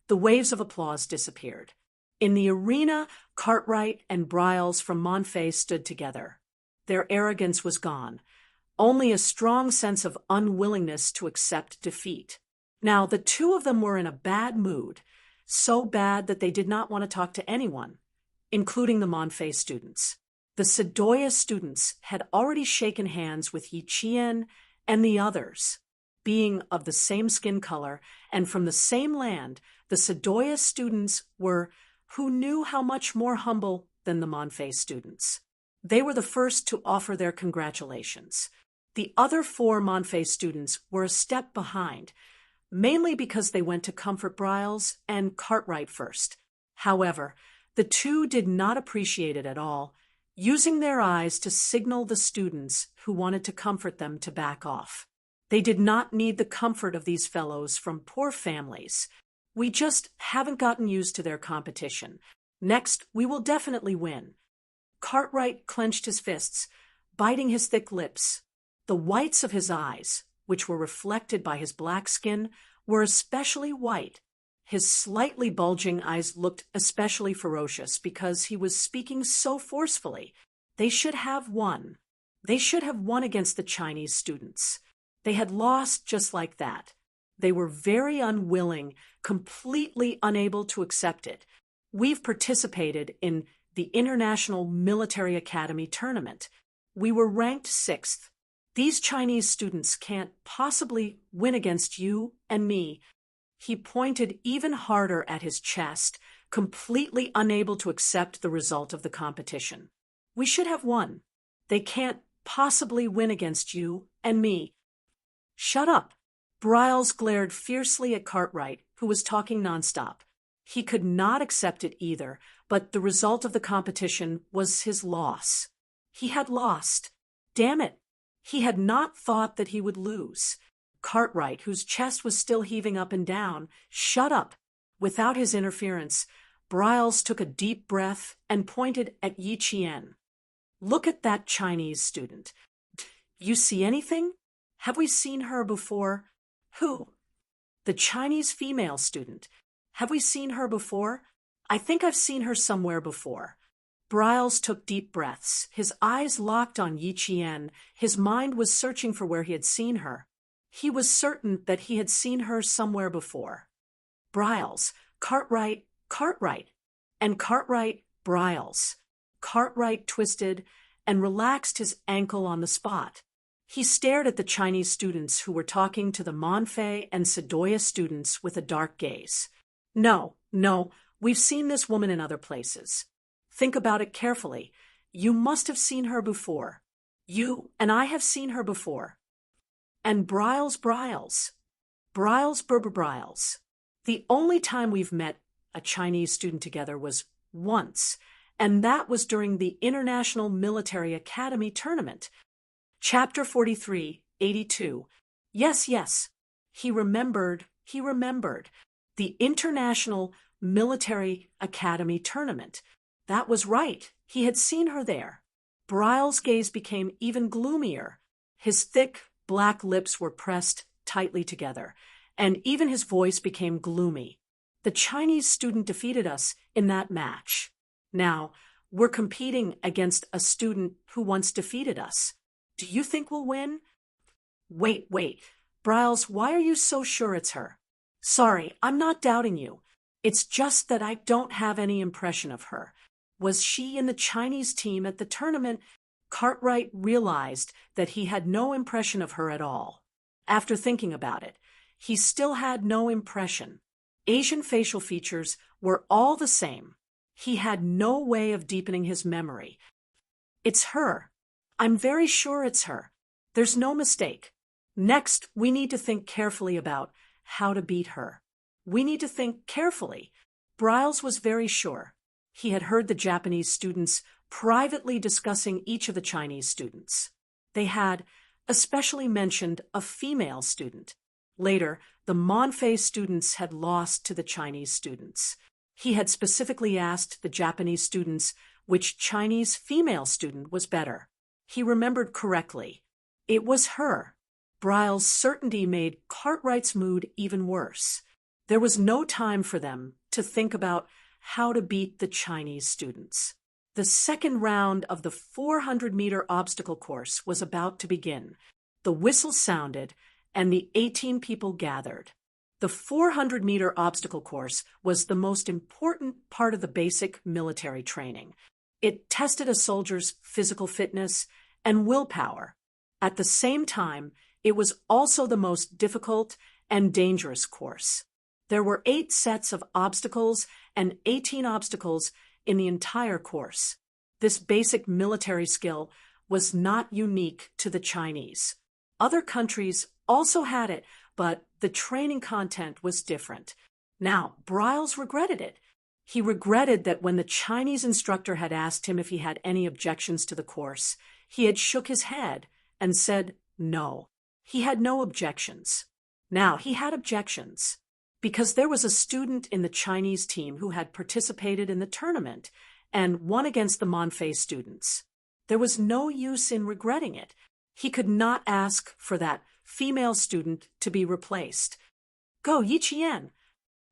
A: the waves of applause disappeared. In the arena, Cartwright and Briles from Monfay stood together. Their arrogance was gone. only a strong sense of unwillingness to accept defeat. Now, the two of them were in a bad mood, so bad that they did not want to talk to anyone, including the Monfei students. The Sedoya students had already shaken hands with Yi Qian and the others. Being of the same skin color and from the same land, the Sedoya students were who knew how much more humble than the Monfei students. They were the first to offer their congratulations. The other 4 Monfei students were a step behind, mainly because they went to Comfort Briles and Cartwright first. However, the two did not appreciate it at all, using their eyes to signal the students who wanted to comfort them to back off. They did not need the comfort of these fellows from poor families. We just haven't gotten used to their competition. Next, we will definitely win. Cartwright clenched his fists, biting his thick lips. The whites of his eyes, which were reflected by his black skin, were especially white. His slightly bulging eyes looked especially ferocious because he was speaking so forcefully. They should have won. They should have won against the Chinese students. They had lost just like that. They were very unwilling, completely unable to accept it. We've participated in the International Military Academy tournament. We were ranked 6th. These Chinese students can't possibly win against you and me. He pointed even harder at his chest, completely unable to accept the result of the competition. We should have won. They can't possibly win against you and me. Shut up. Briles glared fiercely at Cartwright, who was talking nonstop. He could not accept it either, but the result of the competition was his loss. He had lost. Damn it. He had not thought that he would lose. Cartwright, whose chest was still heaving up and down, shut up. Without his interference, Briles took a deep breath and pointed at Yi Qian. Look at that Chinese student. You see anything? Have we seen her before? Who? The Chinese female student. Have we seen her before? I think I've seen her somewhere before. Briles took deep breaths. His eyes locked on Yi Qian. His mind was searching for where he had seen her. He was certain that he had seen her somewhere before. Briles, Cartwright, Cartwright, and Cartwright, Briles. Cartwright twisted and relaxed his ankle on the spot. He stared at the Chinese students who were talking to the Monfei and Sedoya students with a dark gaze. No, we've seen this woman in other places. Think about it carefully. You must have seen her before. You and I have seen her before. And Briles. The only time we've met a Chinese student together was once, and that was during the International Military Academy tournament. Chapter 43, 82. Yes. He remembered. The International Military Academy tournament. That was right. He had seen her there. Briles' gaze became even gloomier. His thick, black lips were pressed tightly together, and even his voice became gloomy. The Chinese student defeated us in that match. Now, we're competing against a student who once defeated us. Do you think we'll win? Wait. Briles, why are you so sure it's her? Sorry, I'm not doubting you. It's just that I don't have any impression of her. Was she in the Chinese team at the tournament? Cartwright realized that he had no impression of her at all. After thinking about it, he still had no impression. Asian facial features were all the same. He had no way of deepening his memory. It's her. I'm very sure it's her. There's no mistake. Next, we need to think carefully about how to beat her. We need to think carefully. Briles was very sure. He had heard the Japanese students privately discussing each of the Chinese students. They had especially mentioned a female student. Later, the Monfei students had lost to the Chinese students. He had specifically asked the Japanese students which Chinese female student was better. He remembered correctly. It was her. Briles' certainty made Cartwright's mood even worse. There was no time for them to think about how to beat the Chinese students. The second round of the 400-meter obstacle course was about to begin. The whistle sounded, and the 18 people gathered. The 400-meter obstacle course was the most important part of the basic military training. It tested a soldier's physical fitness and willpower. At the same time, it was also the most difficult and dangerous course. There were 8 sets of obstacles and 18 obstacles in the entire course. This basic military skill was not unique to the Chinese. Other countries also had it, but the training content was different. Now, Briles regretted it. He regretted that when the Chinese instructor had asked him if he had any objections to the course, he had shook his head and said no. He had no objections. Now, he had objections because there was a student in the Chinese team who had participated in the tournament and won against the Monfei students. There was no use in regretting it. He could not ask for that female student to be replaced. Go, Yiqian.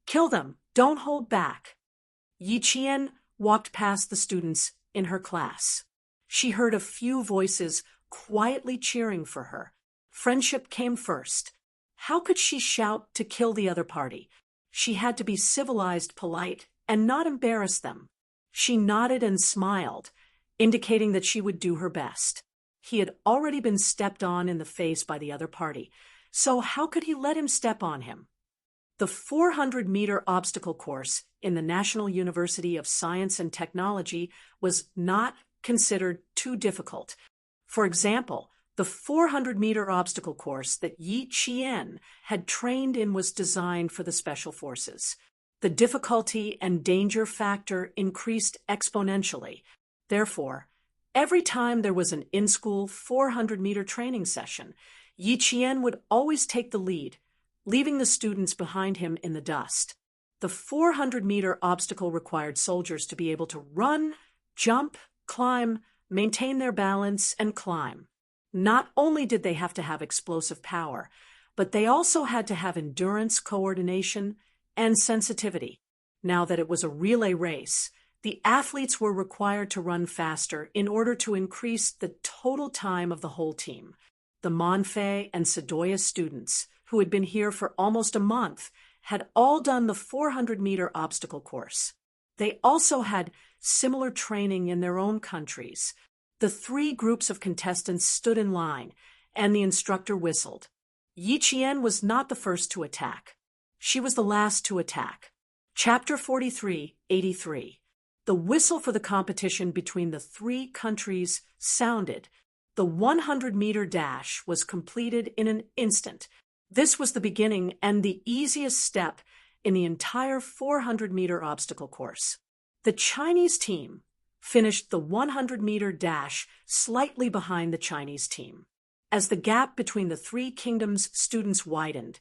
A: Kill them. Don't hold back. Yiqian walked past the students in her class. She heard a few voices quietly cheering for her. Friendship came first. How could she shout to kill the other party? She had to be civilized, polite, and not embarrass them. She nodded and smiled, indicating that she would do her best. He had already been stepped on in the face by the other party, so how could he let him step on him? The 400-meter obstacle course in the National University of Science and Technology was not considered too difficult. For example, the 400-meter obstacle course that Yi Qian had trained in was designed for the Special Forces. The difficulty and danger factor increased exponentially. Therefore, every time there was an in-school 400-meter training session, Yi Qian would always take the lead, leaving the students behind him in the dust. The 400-meter obstacle required soldiers to be able to run, jump, climb, maintain their balance, and climb. Not only did they have to have explosive power, but they also had to have endurance, coordination, and sensitivity. Now that it was a relay race, the athletes were required to run faster in order to increase the total time of the whole team. The Monfei and Sadoya students, who had been here for almost a month, had all done the 400-meter obstacle course. They also had similar training in their own countries. The 3 groups of contestants stood in line, and the instructor whistled. Yi Qian was not the first to attack. She was the last to attack. Chapter 43:83. The whistle for the competition between the 3 countries sounded. The 100-meter dash was completed in an instant. This was the beginning and the easiest step in the entire 400-meter obstacle course. The Chinese team finished the 100-meter dash slightly behind the Chinese team. As the gap between the 3 kingdoms' students widened,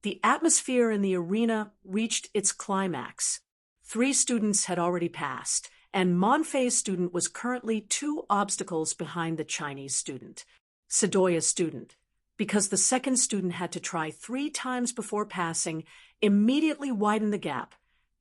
A: the atmosphere in the arena reached its climax. 3 students had already passed, and Monfei's student was currently 2 obstacles behind the Chinese student, Sadoya's student, because the second student had to try 3 times before passing, immediately widened the gap,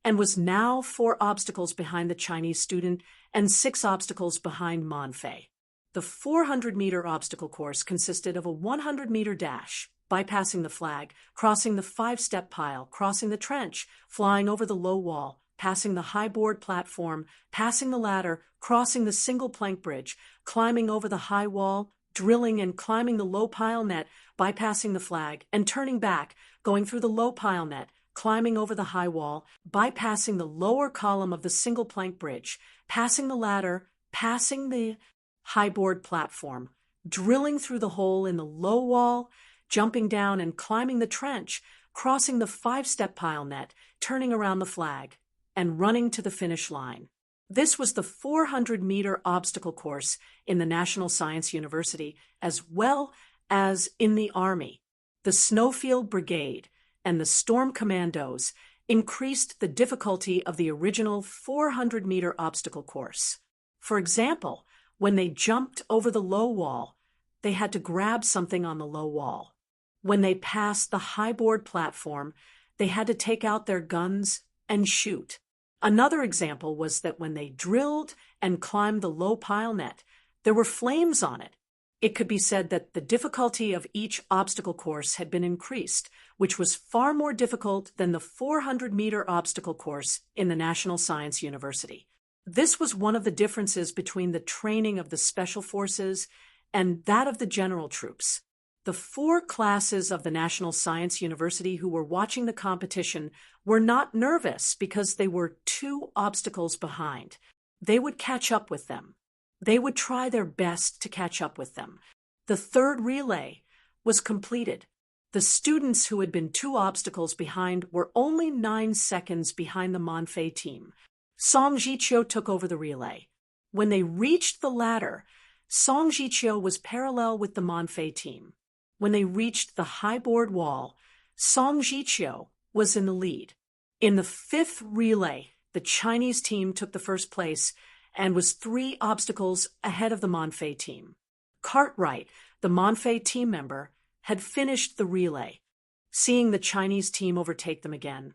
A: and was now 4 obstacles behind the Chinese student and 6 obstacles behind Monfei. The 400-meter obstacle course consisted of a 100-meter dash, bypassing the flag, crossing the 5-step pile, crossing the trench, flying over the low wall, passing the high board platform, passing the ladder, crossing the single plank bridge, climbing over the high wall, drilling and climbing the low pile net, bypassing the flag, and turning back, going through the low pile net, climbing over the high wall, bypassing the lower column of the single plank bridge, passing the ladder, passing the high board platform, drilling through the hole in the low wall, jumping down and climbing the trench, crossing the 5-step pile net, turning around the flag, and running to the finish line. This was the 400-meter obstacle course in the National Science University as well as in the Army. The Snowfield Brigade and the Storm Commandos increased the difficulty of the original 400-meter obstacle course. For example, when they jumped over the low wall, they had to grab something on the low wall. When they passed the high board platform, they had to take out their guns and shoot. Another example was that when they drilled and climbed the low pile net, there were flames on it. It could be said that the difficulty of each obstacle course had been increased, which was far more difficult than the 400-meter obstacle course in the National Science University. This was one of the differences between the training of the Special Forces and that of the general troops. The 4 classes of the National Science University who were watching the competition were not nervous because they were 2 obstacles behind. They would catch up with them. They would try their best to catch up with them. The 3rd relay was completed. The students who had been 2 obstacles behind were only 9 seconds behind the Monfei team. Song Jiqiu took over the relay. When they reached the ladder, Song Jiqiu was parallel with the Monfei team. When they reached the high board wall, Song Jiqiu was in the lead. In the 5th relay, the Chinese team took the 1st place and was 3 obstacles ahead of the Monfei team. Cartwright, the Monfei team member, had finished the relay, seeing the Chinese team overtake them again.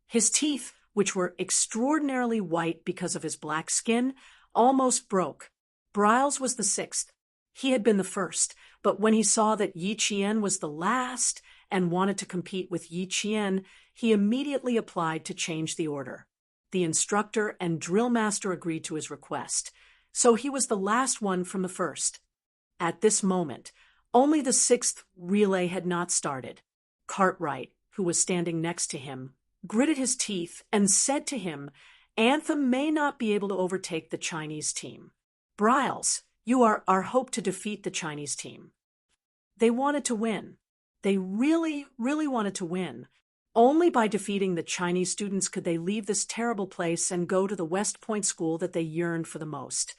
A: His teeth, which were extraordinarily white because of his black skin, almost broke. Briles was the 6th. He had been the 1st, but when he saw that Yi Qian was the last and wanted to compete with Yi Qian, he immediately applied to change the order. The instructor and drill master agreed to his request, so he was the last one from the 1st. At this moment, only the 6th relay had not started. Cartwright, who was standing next to him, gritted his teeth and said to him, "Anthem may not be able to overtake the Chinese team. Briles, you are our hope to defeat the Chinese team." They wanted to win. They really, really wanted to win. Only by defeating the Chinese students could they leave this terrible place and go to the West Point school that they yearned for the most.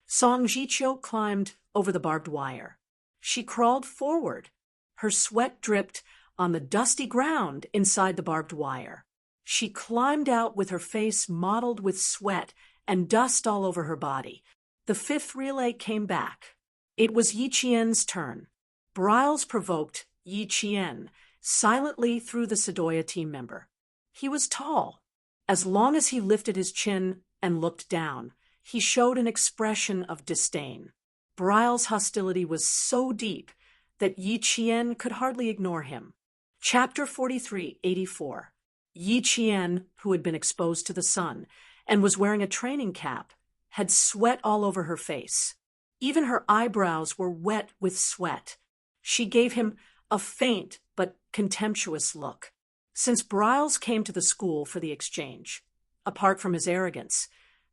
A: Song Jiqiu climbed over the barbed wire. She crawled forward. Her sweat dripped on the dusty ground inside the barbed wire. She climbed out with her face mottled with sweat and dust all over her body. The 5th relay came back. It was Yi Qian's turn. Briles provoked Yi Qian silently through the Sedoya team member. He was tall. As long as he lifted his chin and looked down, he showed an expression of disdain. Briles' hostility was so deep that Yi Qian could hardly ignore him. Chapter 43:84. Yi Qian, who had been exposed to the sun and was wearing a training cap, had sweat all over her face. Even her eyebrows were wet with sweat. She gave him a faint but contemptuous look. Since Briles came to the school for the exchange, apart from his arrogance,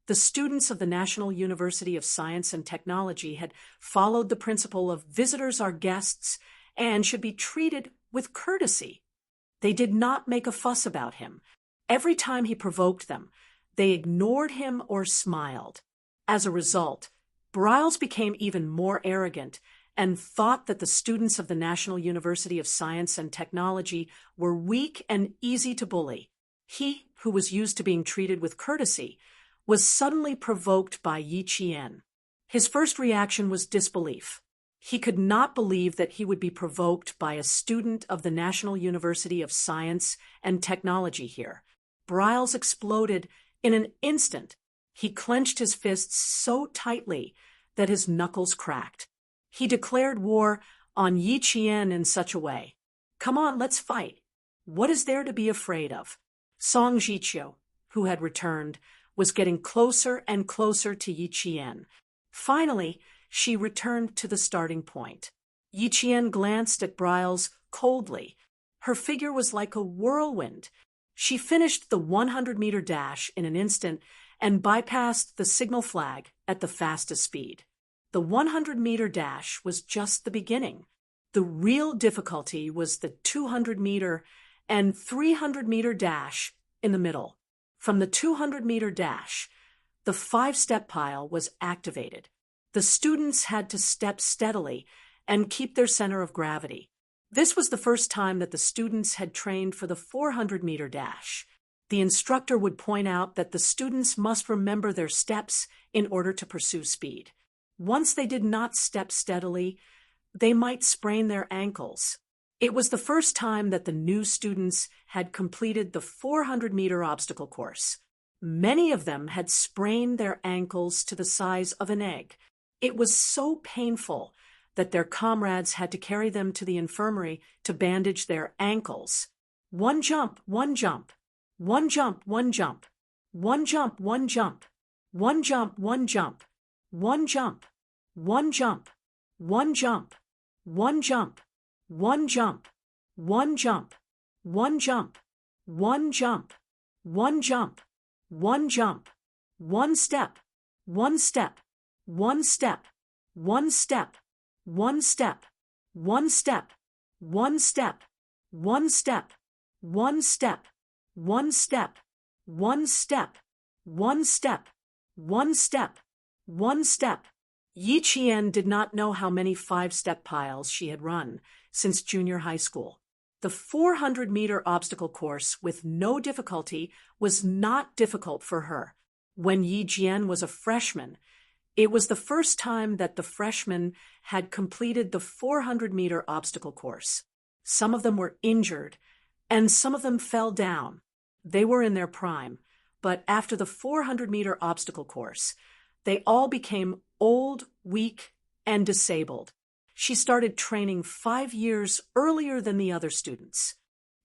A: the students of the National University of Science and Technology had followed the principle of visitors are guests and should be treated with courtesy. They did not make a fuss about him. Every time he provoked them, they ignored him or smiled. As a result, Briles became even more arrogant and thought that the students of the National University of Science and Technology were weak and easy to bully. He, who was used to being treated with courtesy, was suddenly provoked by Yi Qian. His first reaction was disbelief. He could not believe that he would be provoked by a student of the National University of Science and Technology here. Briles exploded in an instant. He clenched his fists so tightly that his knuckles cracked. He declared war on Yi Qian in such a way. "Come on, let's fight. What is there to be afraid of?" Song Jiqiu, who had returned, was getting closer and closer to Yi Qian. Finally, she returned to the starting point. Yi Qian glanced at Briles coldly. Her figure was like a whirlwind. She finished the 100-meter dash in an instant and bypassed the signal flag at the fastest speed. The 100-meter dash was just the beginning. The real difficulty was the 200-meter and 300-meter dash in the middle. From the 200-meter dash, the 5-step pile was activated. The students had to step steadily and keep their center of gravity. This was the first time that the students had trained for the 400-meter dash. The instructor would point out that the students must remember their steps in order to pursue speed. Once they did not step steadily, they might sprain their ankles. It was the first time that the new students had completed the 400-meter obstacle course. Many of them had sprained their ankles to the size of an egg. It was so painful that their comrades had to carry them to the infirmary to bandage their ankles. One jump, one jump. One jump, one jump. One jump, one jump. One jump, one jump. One jump. One jump. One jump. One jump. One jump. One jump. One jump. One jump. One jump. One jump. One step. One step. One step. One step. One step. One step. One step. One step. One step. One step. One step. One step. One step. One step. Yi Qian did not know how many 5-step piles she had run since junior high school. The 400-meter obstacle course with no difficulty was not difficult for her. When Yi Jian was a freshman, it was the first time that the freshmen had completed the 400-meter obstacle course. Some of them were injured, and some of them fell down. They were in their prime, but after the 400-meter obstacle course, they all became old, weak, and disabled. She started training 5 years earlier than the other students.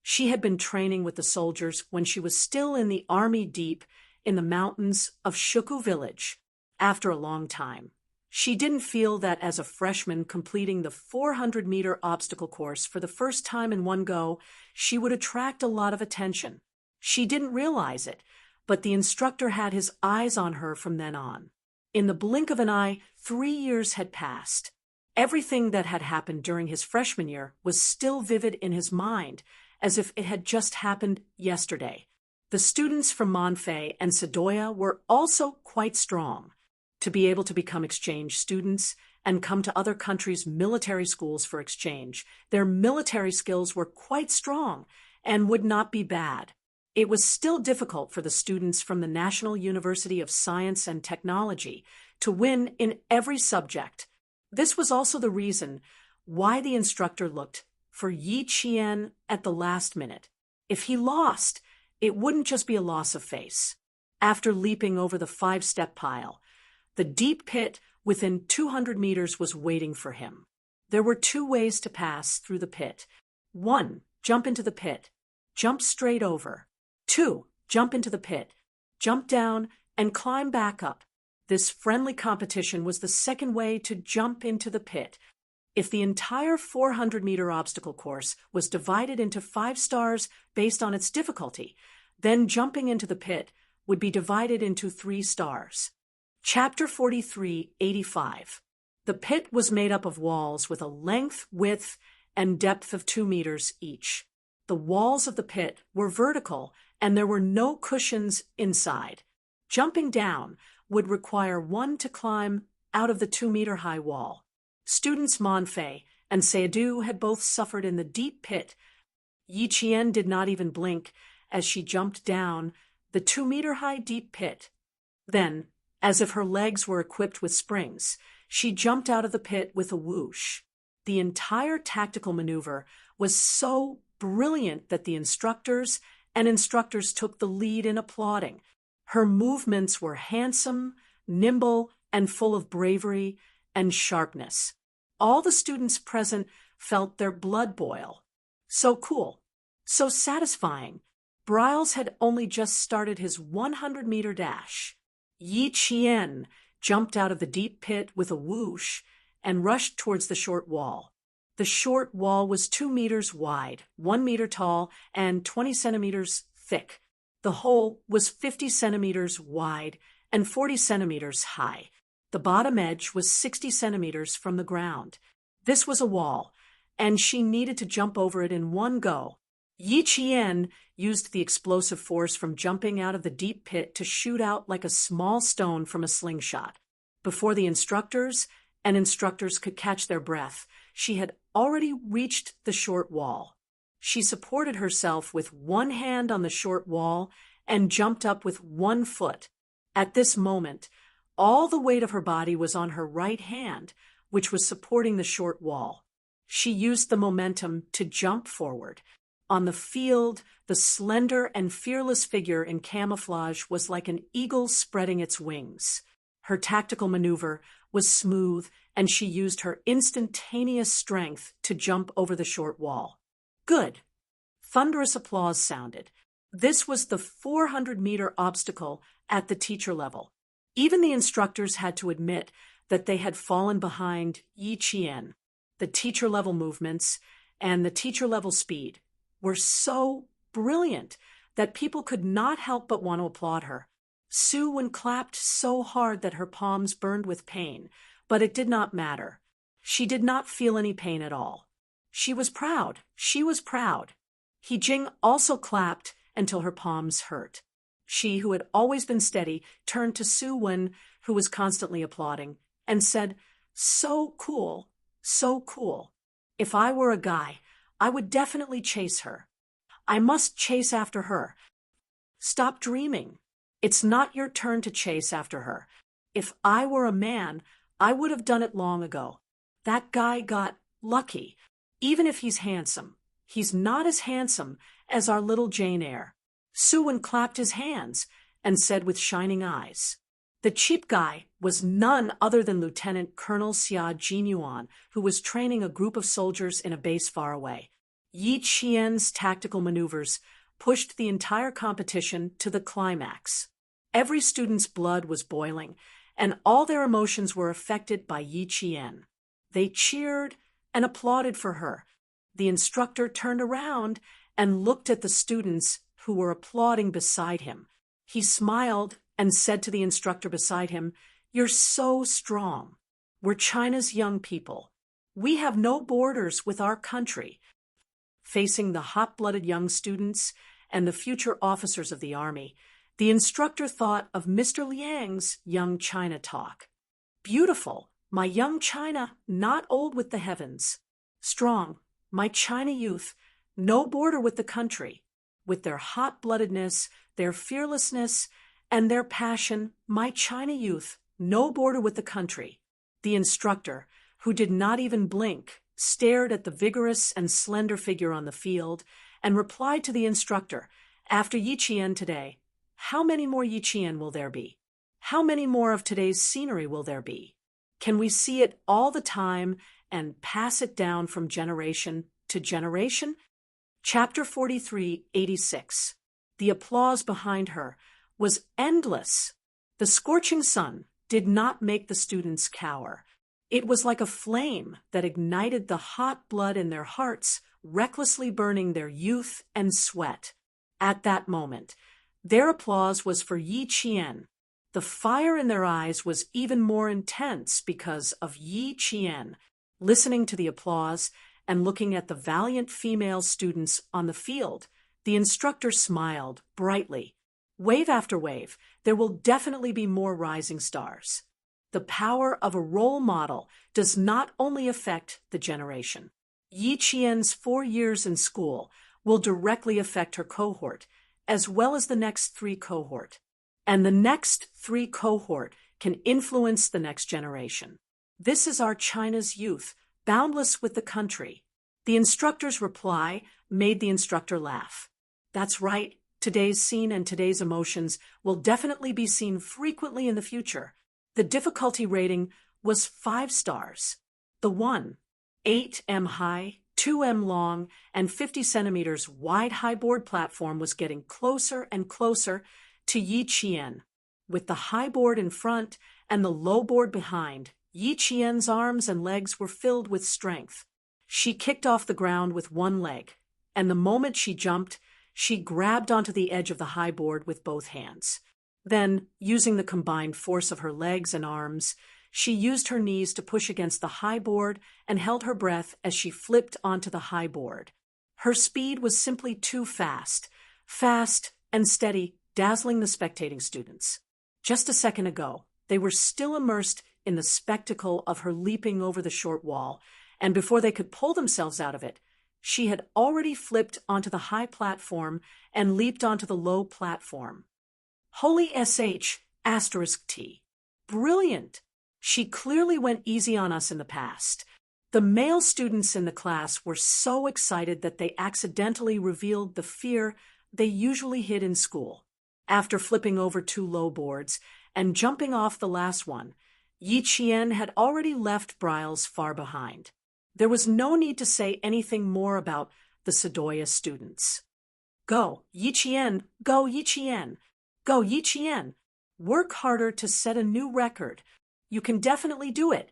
A: She had been training with the soldiers when she was still in the army deep in the mountains of Shuku village. After a long time, she didn't feel that as a freshman completing the 400-meter obstacle course for the first time in one go, she would attract a lot of attention. She didn't realize it, but the instructor had his eyes on her from then on. In the blink of an eye, 3 years had passed. Everything that had happened during his freshman year was still vivid in his mind, as if it had just happened yesterday. The students from Monfei and Sadoya were also quite strong. To be able to become exchange students and come to other countries' military schools for exchange, their military skills were quite strong and would not be bad. It was still difficult for the students from the National University of Science and Technology to win in every subject. This was also the reason why the instructor looked for Yi Qian at the last minute. If he lost, it wouldn't just be a loss of face. After leaping over the 5-step pile, the deep pit within 200 meters was waiting for him. There were 2 ways to pass through the pit. 1, jump into the pit, jump straight over. 2, jump into the pit, jump down, and climb back up. This friendly competition was the second way to jump into the pit. If the entire 400-meter obstacle course was divided into 5 stars based on its difficulty, then jumping into the pit would be divided into 3 stars. Chapter 43:85. The pit was made up of walls with a length, width, and depth of 2 meters each. The walls of the pit were vertical, and there were no cushions inside. Jumping down would require one to climb out of the 2-meter-high wall. Students Monfei and Seidu had both suffered in the deep pit. Yi Qian did not even blink as she jumped down the 2-meter-high deep pit. Then, as if her legs were equipped with springs, she jumped out of the pit with a whoosh. The entire tactical maneuver was so brilliant that the instructors took the lead in applauding. Her movements were handsome, nimble, and full of bravery and sharpness. All the students present felt their blood boil. So cool, so satisfying. Briles had only just started his 100-meter dash. Yi Qian jumped out of the deep pit with a whoosh and rushed towards the short wall. The short wall was 2 meters wide, 1 meter tall, and 20 centimeters thick. The hole was 50 centimeters wide and 40 centimeters high. The bottom edge was 60 centimeters from the ground. This was a wall, and she needed to jump over it in one go. Yi Qian used the explosive force from jumping out of the deep pit to shoot out like a small stone from a slingshot. Before the instructors could catch their breath, she had already reached the short wall. She supported herself with one hand on the short wall and jumped up with 1 foot. At this moment, all the weight of her body was on her right hand, which was supporting the short wall. She used the momentum to jump forward. On the field, the slender and fearless figure in camouflage was like an eagle spreading its wings. Her tactical maneuver was smooth, and she used her instantaneous strength to jump over the short wall. Good. Thunderous applause sounded. This was the 400-meter obstacle at the teacher level. Even the instructors had to admit that they had fallen behind Yi Qian. The teacher-level movements and the teacher-level speed were so brilliant that people could not help but want to applaud her. Su Wen clapped so hard that her palms burned with pain, but it did not matter. She did not feel any pain at all. She was proud. She was proud. He Jing also clapped until her palms hurt. She, who had always been steady, turned to Su Wen, who was constantly applauding, and said, "So cool, so cool. If I were a guy, I would definitely chase her. I must chase after her. Stop dreaming. It's not your turn to chase after her. If I were a man, I would have done it long ago. That guy got lucky. Even if he's handsome, he's not as handsome as our little Jane Eyre." Su Wen clapped his hands and said with shining eyes. The cheap guy was none other than Lieutenant Colonel Xia Jinyuan, who was training a group of soldiers in a base far away. Yi Qian's tactical maneuvers pushed the entire competition to the climax. Every student's blood was boiling, and all their emotions were affected by Yi Qian. They cheered and applauded for her. The instructor turned around and looked at the students who were applauding beside him. He smiled and said to the instructor beside him, "You're so strong. We're China's young people. We have no borders with our country." Facing the hot-blooded young students and the future officers of the army, the instructor thought of Mr. Liang's young China talk. "Beautiful, my young China, not old with the heavens. Strong, my China youth, no border with the country. With their hot-bloodedness, their fearlessness, and their passion, my China youth, no border with the country." The instructor, who did not even blink, stared at the vigorous and slender figure on the field and replied to the instructor, "After Yi Qian today, how many more Yi Qian will there be? How many more of today's scenery will there be? Can we see it all the time and pass it down from generation to generation?" Chapter 43:86. The applause behind her was endless. The scorching sun did not make the students cower. It was like a flame that ignited the hot blood in their hearts, recklessly burning their youth and sweat. At that moment, their applause was for Yi Qian. The fire in their eyes was even more intense because of Yi Qian. Listening to the applause and looking at the valiant female students on the field, the instructor smiled brightly. Wave after wave, there will definitely be more rising stars. The power of a role model does not only affect the generation. Yi Qian's 4 years in school will directly affect her cohort, as well as the next 3 cohort. And the next 3 cohort can influence the next generation. This is our China's youth, boundless with the country. The instructor's reply made the instructor laugh. That's right, today's scene and today's emotions will definitely be seen frequently in the future. The difficulty rating was 5 stars. The 8M high, 2M long, and 50 centimeters wide high board platform was getting closer and closer to Yi Qian. With the high board in front and the low board behind, Yi Qian's arms and legs were filled with strength. She kicked off the ground with one leg, and the moment she jumped, she grabbed onto the edge of the high board with both hands. Then, using the combined force of her legs and arms, she used her knees to push against the high board and held her breath as she flipped onto the high board. Her speed was simply too fast, fast and steady, dazzling the spectating students. Just a second ago, they were still immersed in the spectacle of her leaping over the short wall, and before they could pull themselves out of it, she had already flipped onto the high platform and leaped onto the low platform. Holy sh*T. Brilliant! She clearly went easy on us in the past. The male students in the class were so excited that they accidentally revealed the fear they usually hid in school. After flipping over 2 low boards and jumping off the last one, Yi Qian had already left Briles far behind. There was no need to say anything more about the Sedoya students. Go, Yi Qian! Go, Yi Qian! Go, Yi Qian! Work harder to set a new record. You can definitely do it.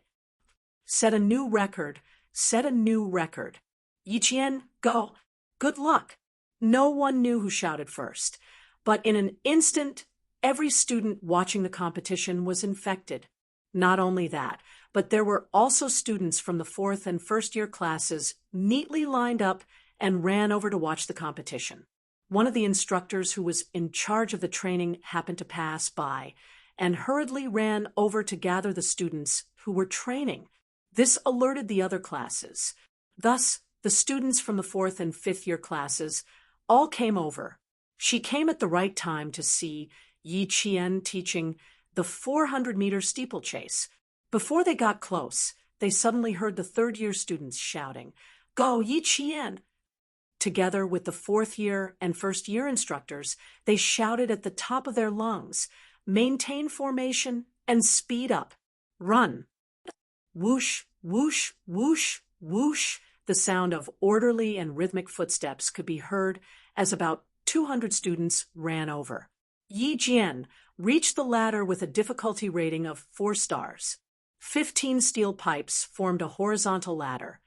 A: Set a new record. Set a new record. Yi Qian, go. Good luck. No one knew who shouted first, but in an instant, every student watching the competition was infected. Not only that, but there were also students from the 4th and 1st year classes neatly lined up and ran over to watch the competition. One of the instructors who was in charge of the training happened to pass by and hurriedly ran over to gather the students who were training. This alerted the other classes. Thus, the students from the 4th and 5th year classes all came over. She came at the right time to see Yi Qian teaching the 400-meter steeplechase. Before they got close, they suddenly heard the 3rd year students shouting, "Go, Yi Qian!" Together with the 4th year and 1st year instructors, they shouted at the top of their lungs, "Maintain formation and speed up. Run." Whoosh, whoosh, whoosh, whoosh. The sound of orderly and rhythmic footsteps could be heard as about 200 students ran over. Yi Jian reached the ladder with a difficulty rating of 4 stars. 15 steel pipes formed a horizontal ladder,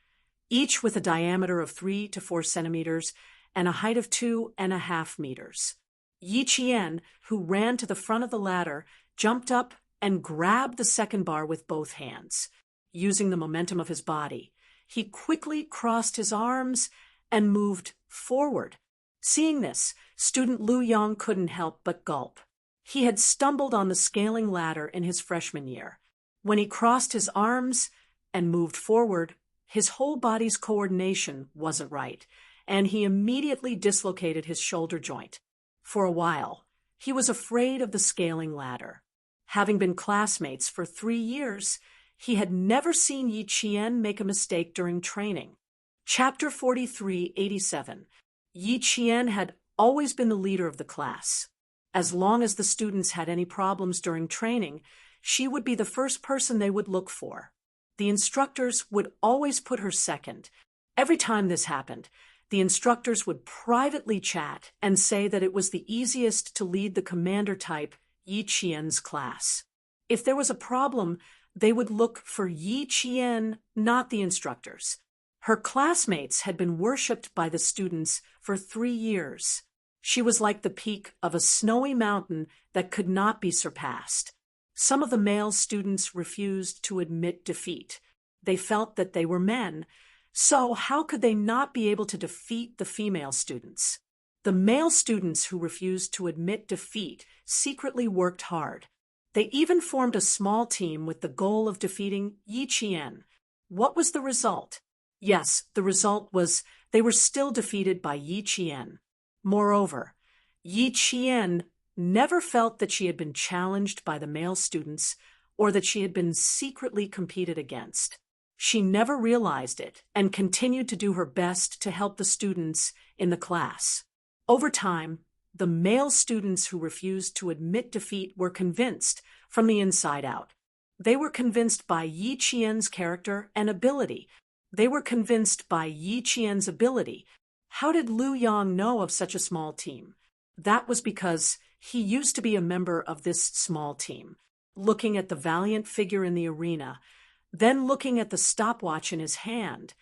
A: each with a diameter of 3 to 4 centimeters and a height of 2.5 meters. Yi Qian, who ran to the front of the ladder, jumped up and grabbed the second bar with both hands. Using the momentum of his body, he quickly crossed his arms and moved forward. Seeing this, student Lu Yong couldn't help but gulp. He had stumbled on the scaling ladder in his freshman year. When he crossed his arms and moved forward, his whole body's coordination wasn't right, and he immediately dislocated his shoulder joint. For a while, he was afraid of the scaling ladder. Having been classmates for 3 years, he had never seen Yi Qian make a mistake during training. Chapter 4387. Yi Qian had always been the leader of the class. As long as the students had any problems during training, she would be the first person they would look for. The instructors would always put her second. Every time this happened, the instructors would privately chat and say that it was the easiest to lead the commander type Yi Qian's class. If there was a problem, they would look for Yi Qian, not the instructors. Her classmates had been worshipped by the students for 3 years. She was like the peak of a snowy mountain that could not be surpassed. Some of the male students refused to admit defeat. They felt that they were men, so how could they not be able to defeat the female students? The male students who refused to admit defeat secretly worked hard. They even formed a small team with the goal of defeating Yi Qian. What was the result? Yes, the result was they were still defeated by Yi Qian. Moreover, Yi Qian never felt that she had been challenged by the male students or that she had been secretly competed against. She never realized it and continued to do her best to help the students in the class. Over time, the male students who refused to admit defeat were convinced from the inside out. They were convinced by Yi Qian's character and ability. They were convinced by Yi Qian's ability. How did Lu Yong know of such a small team? That was because he used to be a member of this small team, looking at the valiant figure in the arena, then looking at the stopwatch in his hand.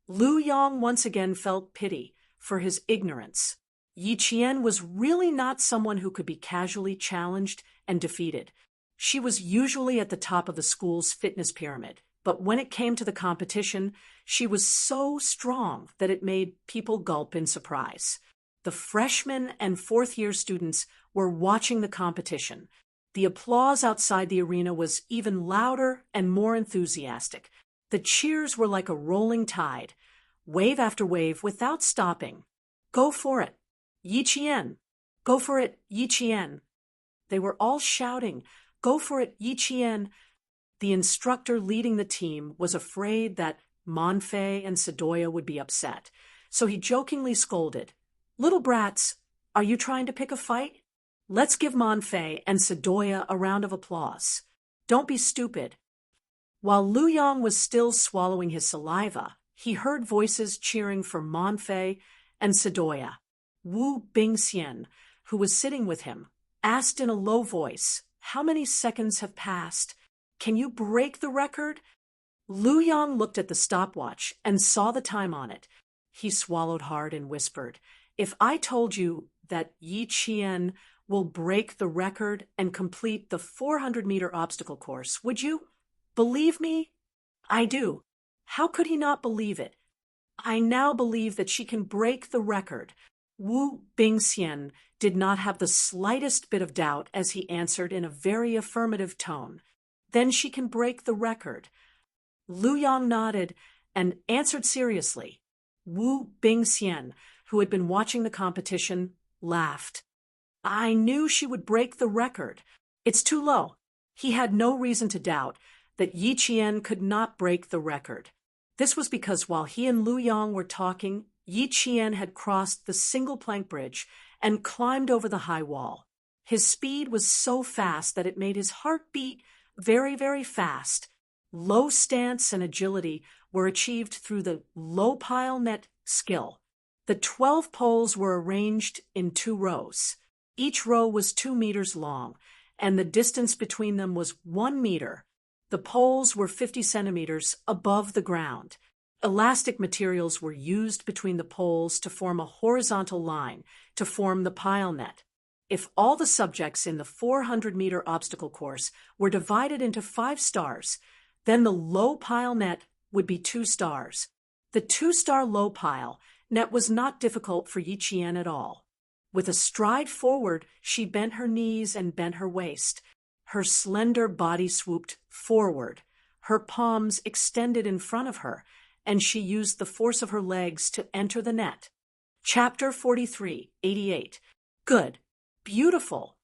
A: Lu Yong once again felt pity for his ignorance. Yi Qian was really not someone who could be casually challenged and defeated. She was usually at the top of the school's fitness pyramid, but when it came to the competition, she was so strong that it made people gulp in surprise. The freshmen and 4th year students were watching the competition. The applause outside the arena was even louder and more enthusiastic. The cheers were like a rolling tide, wave after wave without stopping. Go for it, Yi Qian! Go for it, Yi Qian! They were all shouting, "Go for it, Yi Qian!" The instructor leading the team was afraid that Monfei and Sedoya would be upset. So he jokingly scolded, "Little brats, are you trying to pick a fight? Let's give Monfei and Sedoya a round of applause. Don't be stupid." While Lu Yong was still swallowing his saliva, he heard voices cheering for Monfei and Sedoya. Wu Bingxian, who was sitting with him, asked in a low voice, "How many seconds have passed? Can you break the record?" Lu Yong looked at the stopwatch and saw the time on it. He swallowed hard and whispered, "If I told you that Yi Qian will break the record and complete the 400-meter obstacle course, would you? Believe me?" "I do." How could he not believe it? "I now believe that she can break the record." Wu Bingxian did not have the slightest bit of doubt as he answered in a very affirmative tone. "Then she can break the record." Lu Yong nodded and answered seriously. Wu Bingxian, who had been watching the competition, laughed. "I knew she would break the record. It's too low." He had no reason to doubt that Yi Qian could not break the record. This was because while he and Lu Yong were talking, Yi Qian had crossed the single plank bridge and climbed over the high wall. His speed was so fast that it made his heart beat very, very fast. Low stance and agility were achieved through the low pile net skill. The 12 poles were arranged in 2 rows. Each row was 2 meters long, and the distance between them was 1 meter. The poles were 50 centimeters above the ground. Elastic materials were used between the poles to form a horizontal line to form the pile net. If all the subjects in the 400-meter obstacle course were divided into 5 stars, then the low pile net would be 2 stars. The 2-star low pile net was not difficult for Yi Qian at all. With a stride forward, she bent her knees and bent her waist. Her slender body swooped forward. Her palms extended in front of her, and she used the force of her legs to enter the net. Chapter 43, 88. "Good. Beautiful."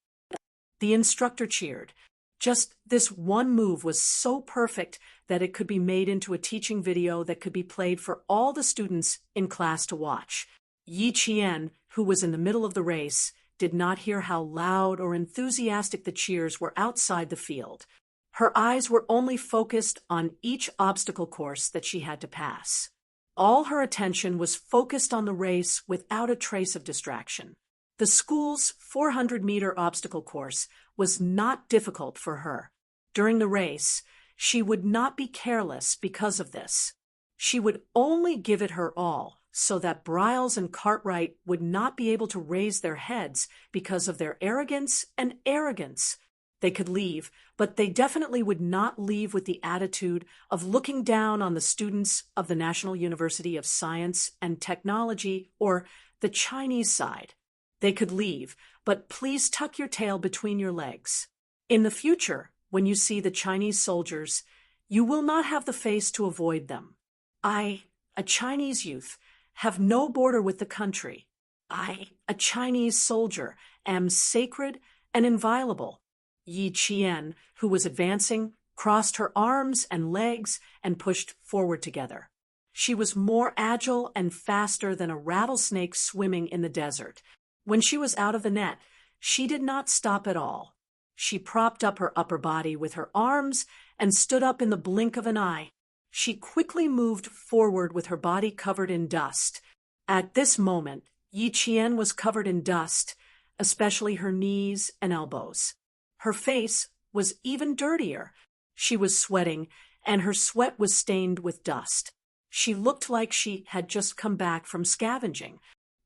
A: The instructor cheered. Just this one move was so perfect that it could be made into a teaching video that could be played for all the students in class to watch. Yi Qian, who was in the middle of the race, did not hear how loud or enthusiastic the cheers were outside the field. Her eyes were only focused on each obstacle course that she had to pass. All her attention was focused on the race without a trace of distraction. The school's 400-meter obstacle course was not difficult for her. During the race, she would not be careless because of this. She would only give it her all, so that Briles and Cartwright would not be able to raise their heads because of their arrogance and arrogance. They could leave, but they definitely would not leave with the attitude of looking down on the students of the National University of Science and Technology or the Chinese side. They could leave, but please tuck your tail between your legs. In the future, when you see the Chinese soldiers, you will not have the face to avoid them. I, a Chinese youth, have no border with the country. I, a Chinese soldier, am sacred and inviolable. Yi Qian, who was advancing, crossed her arms and legs and pushed forward together. She was more agile and faster than a rattlesnake swimming in the desert. When she was out of the net, she did not stop at all. She propped up her upper body with her arms and stood up in the blink of an eye. She quickly moved forward with her body covered in dust. At this moment, Yi Qian was covered in dust, especially her knees and elbows. Her face was even dirtier. She was sweating, and her sweat was stained with dust. She looked like she had just come back from scavenging.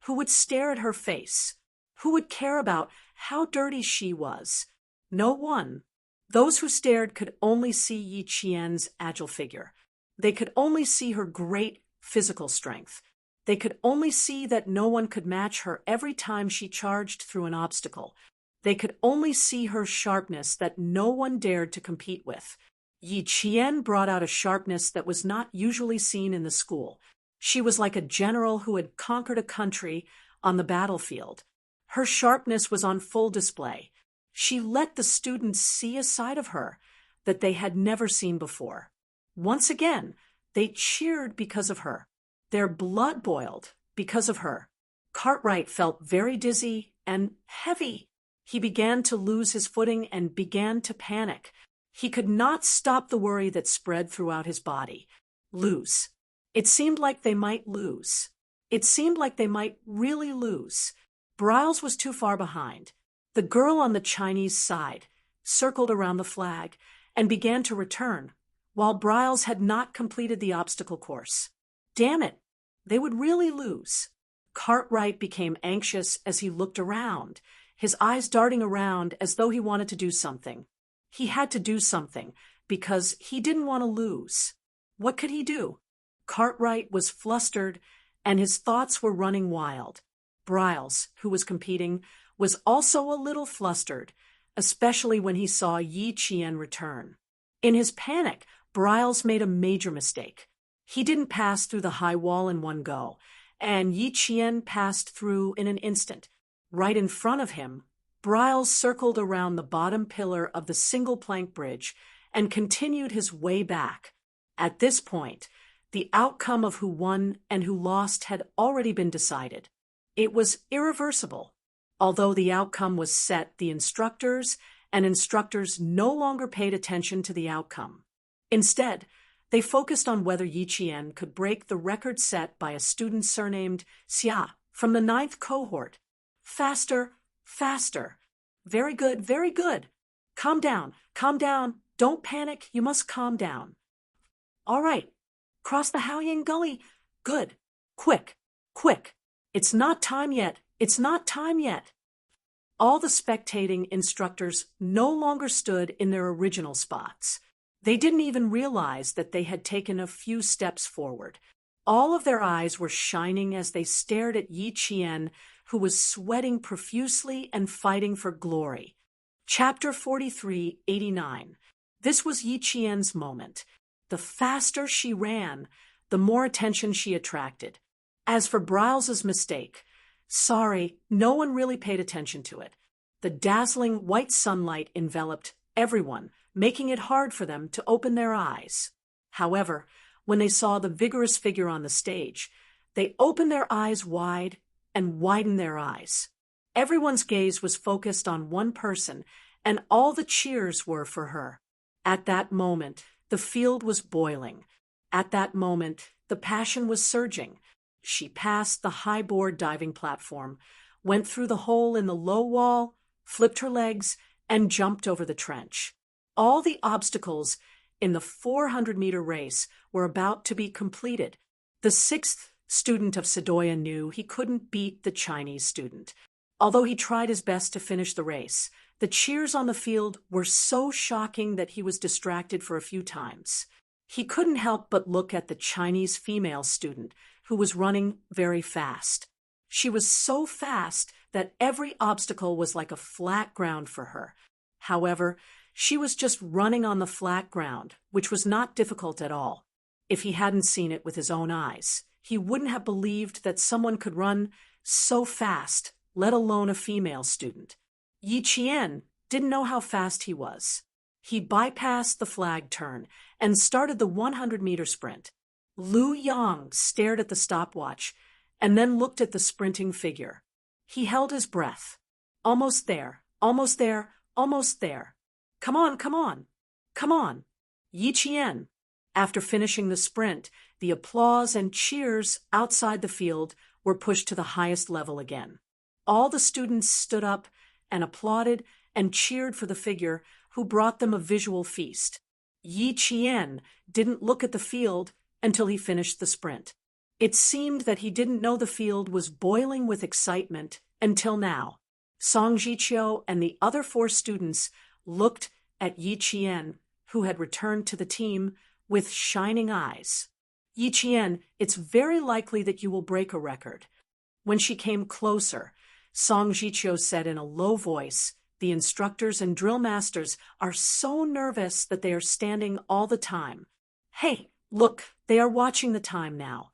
A: Who would stare at her face? Who would care about how dirty she was? No one. Those who stared could only see Yi Qian's agile figure. They could only see her great physical strength. They could only see that no one could match her every time she charged through an obstacle. They could only see her sharpness that no one dared to compete with. Yi Qian brought out a sharpness that was not usually seen in the school. She was like a general who had conquered a country on the battlefield. Her sharpness was on full display. She let the students see a side of her that they had never seen before. Once again, They cheered because of her. Their blood boiled because of her. Cartwright felt very dizzy and heavy. He began to lose his footing and began to panic. He could not stop the worry that spread throughout his body. Lose. It seemed like they might lose. It seemed like they might really lose. Briles was too far behind. The girl on the Chinese side circled around the flag and began to return, while Briles had not completed the obstacle course. Damn it! They would really lose. Cartwright became anxious as he looked around, his eyes darting around as though he wanted to do something. He had to do something, because he didn't want to lose. What could he do? Cartwright was flustered, and his thoughts were running wild. Briles, who was competing, was also a little flustered, especially when he saw Yi Qian return. In his panic, Briles made a major mistake. He didn't pass through the high wall in one go, and Yi Qian passed through in an instant. Right in front of him, Briles circled around the bottom pillar of the single-plank bridge and continued his way back. At this point, the outcome of who won and who lost had already been decided. It was irreversible. Although the outcome was set, the instructors no longer paid attention to the outcome. Instead, they focused on whether Yi Qian could break the record set by a student surnamed Xia from the 9th cohort. Faster, faster. Very good, very good. Calm down, don't panic, you must calm down. All right, cross the Haoying Gully. Good, quick, quick. It's not time yet, it's not time yet. All the spectating instructors no longer stood in their original spots. They didn't even realize that they had taken a few steps forward. All of their eyes were shining as they stared at Yi Qian, who was sweating profusely and fighting for glory. Chapter 43:89. This was Yi Qian's moment. The faster she ran, the more attention she attracted. As for Briles's mistake, sorry, no one really paid attention to it. The dazzling white sunlight enveloped everyone, making it hard for them to open their eyes. However, when they saw the vigorous figure on the stage, they opened their eyes wide and widened their eyes. Everyone's gaze was focused on one person, and all the cheers were for her. At that moment, the field was boiling. At that moment, the passion was surging. She passed the high board diving platform, went through the hole in the low wall, flipped her legs, and jumped over the trench. All the obstacles in the 400-meter race were about to be completed. The 6th student of Sedoya knew he couldn't beat the Chinese student. Although he tried his best to finish the race, the cheers on the field were so shocking that he was distracted for a few times. He couldn't help but look at the Chinese female student, who was running very fast. She was so fast that every obstacle was like a flat ground for her. However, she was just running on the flat ground, which was not difficult at all. If he hadn't seen it with his own eyes, he wouldn't have believed that someone could run so fast, let alone a female student. Yi Qian didn't know how fast he was. He bypassed the flag turn and started the 100-meter sprint. Lu Yang stared at the stopwatch and then looked at the sprinting figure. He held his breath. Almost there, almost there, almost there. Come on, come on, come on. Yi Qian. After finishing the sprint, the applause and cheers outside the field were pushed to the highest level again. All the students stood up and applauded and cheered for the figure who brought them a visual feast. Yi Qian didn't look at the field until he finished the sprint. It seemed that he didn't know the field was boiling with excitement until now. Song Jiqiu and the other 4 students looked at Yi Qian, who had returned to the team, with shining eyes. Yi Qian, it's very likely that you will break a record. When she came closer, Song Jiqiu said in a low voice, the instructors and drill masters are so nervous that they are standing all the time. Hey, look, they are watching the time now.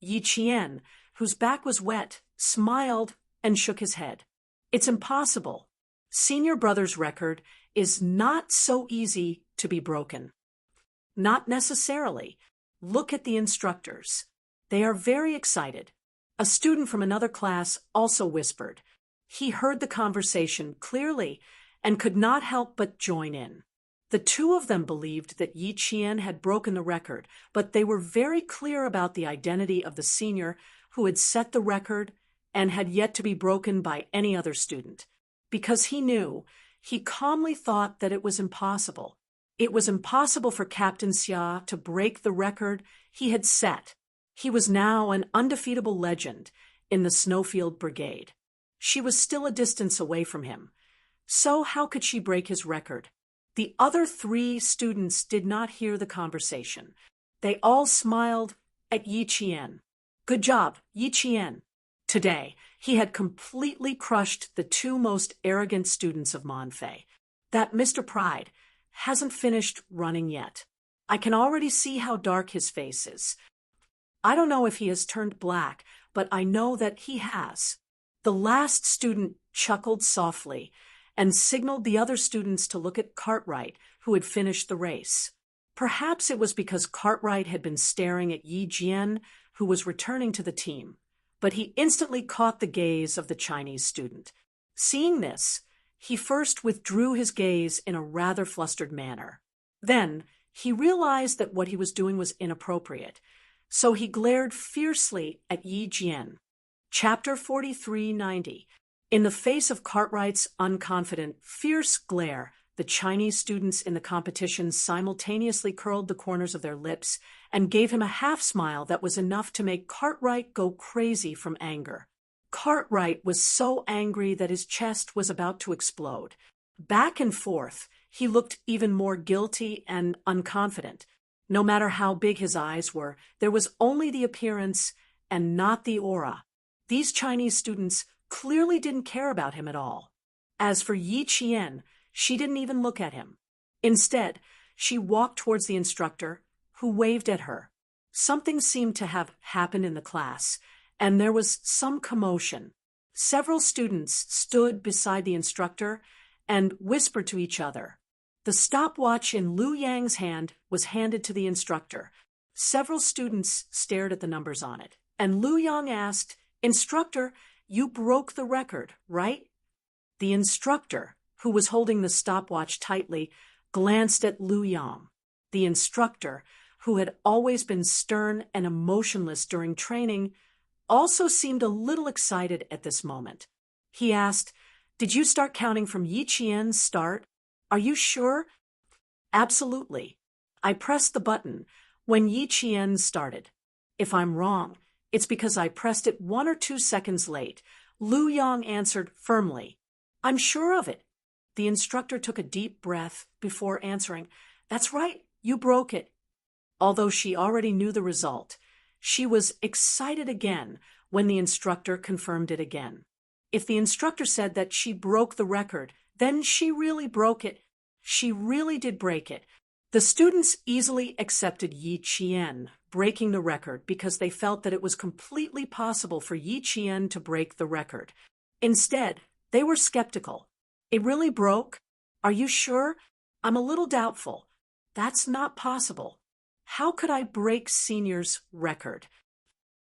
A: Yi Qian, whose back was wet, smiled and shook his head. It's impossible. Senior brother's record is not so easy to be broken. Not necessarily. Look at the instructors. They are very excited. A student from another class also whispered. He heard the conversation clearly and could not help but join in. The two of them believed that Yi Qian had broken the record, but they were very clear about the identity of the senior who had set the record and had yet to be broken by any other student. Because he knew, he calmly thought that it was impossible. It was impossible for Captain Xia to break the record he had set. He was now an undefeatable legend in the Snowfield Brigade. She was still a distance away from him. So how could she break his record? The other three students did not hear the conversation. They all smiled at Yi Qian. Good job, Yi Qian. Today, he had completely crushed the two most arrogant students of Monfei. That Mr. Pride hasn't finished running yet. I can already see how dark his face is. I don't know if he has turned black, but I know that he has. The last student chuckled softly and signaled the other students to look at Cartwright, who had finished the race. Perhaps it was because Cartwright had been staring at Yi Jian, who was returning to the team. But he instantly caught the gaze of the Chinese student. Seeing this, he first withdrew his gaze in a rather flustered manner. Then, he realized that what he was doing was inappropriate, so he glared fiercely at Yi Jian. Chapter 4390. In the face of Cartwright's unconfident, fierce glare, the Chinese students in the competition simultaneously curled the corners of their lips and gave him a half-smile that was enough to make Cartwright go crazy from anger. Cartwright was so angry that his chest was about to explode. Back and forth, he looked even more guilty and unconfident. No matter how big his eyes were, there was only the appearance and not the aura. These Chinese students clearly didn't care about him at all. As for Yi Qian, she didn't even look at him. Instead, she walked towards the instructor, who waved at her. Something seemed to have happened in the class, and there was some commotion. Several students stood beside the instructor and whispered to each other. The stopwatch in Lu Yang's hand was handed to the instructor. Several students stared at the numbers on it, and Lu Yang asked, "Instructor, you broke the record, right?" The instructor, who was holding the stopwatch tightly, glanced at Lu Yang. The instructor, who had always been stern and emotionless during training, also seemed a little excited at this moment. He asked, "Did you start counting from Yi Qian's start? Are you sure?" "Absolutely. I pressed the button when Yi Qian started. If I'm wrong, it's because I pressed it 1 or 2 seconds late," Lu Yang answered firmly. "I'm sure of it." The instructor took a deep breath before answering, "That's right, you broke it." Although she already knew the result, she was excited again when the instructor confirmed it again. If the instructor said that she broke the record, then she really broke it. She really did break it. The students easily accepted Yi Qian breaking the record because they felt that it was completely possible for Yi Qian to break the record. Instead, they were skeptical. "It really broke? Are you sure? I'm a little doubtful. That's not possible. How could I break Senior's record?"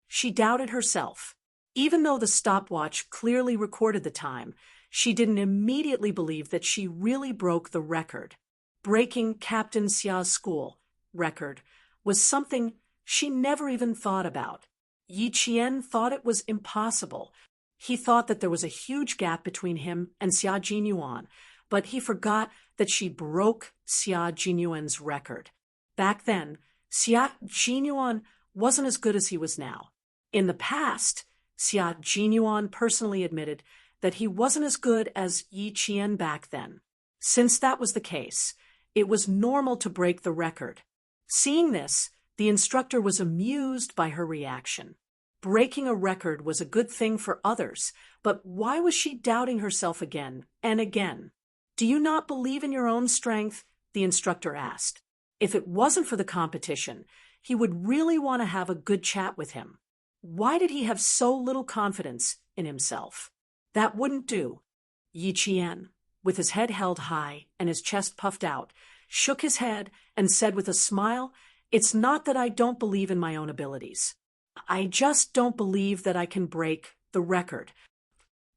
A: She doubted herself. Even though the stopwatch clearly recorded the time, she didn't immediately believe that she really broke the record. Breaking Captain Xia's school record was something she never even thought about. Yi Qian thought it was impossible. He thought that there was a huge gap between him and Xia Jinyuan, but he forgot that she broke Xia Jinyuan's record. Back then, Xia Jinyuan wasn't as good as he was now. In the past, Xia Jinyuan personally admitted that he wasn't as good as Yi Qian back then. Since that was the case, it was normal to break the record. Seeing this, the instructor was amused by her reaction. Breaking a record was a good thing for others, but why was she doubting herself again and again? "Do you not believe in your own strength?" the instructor asked. If it wasn't for the competition, he would really want to have a good chat with him. Why did he have so little confidence in himself? That wouldn't do. Yi Qian, with his head held high and his chest puffed out, shook his head and said with a smile It's not that I don't believe in my own abilities. I just don't believe that I can break the record.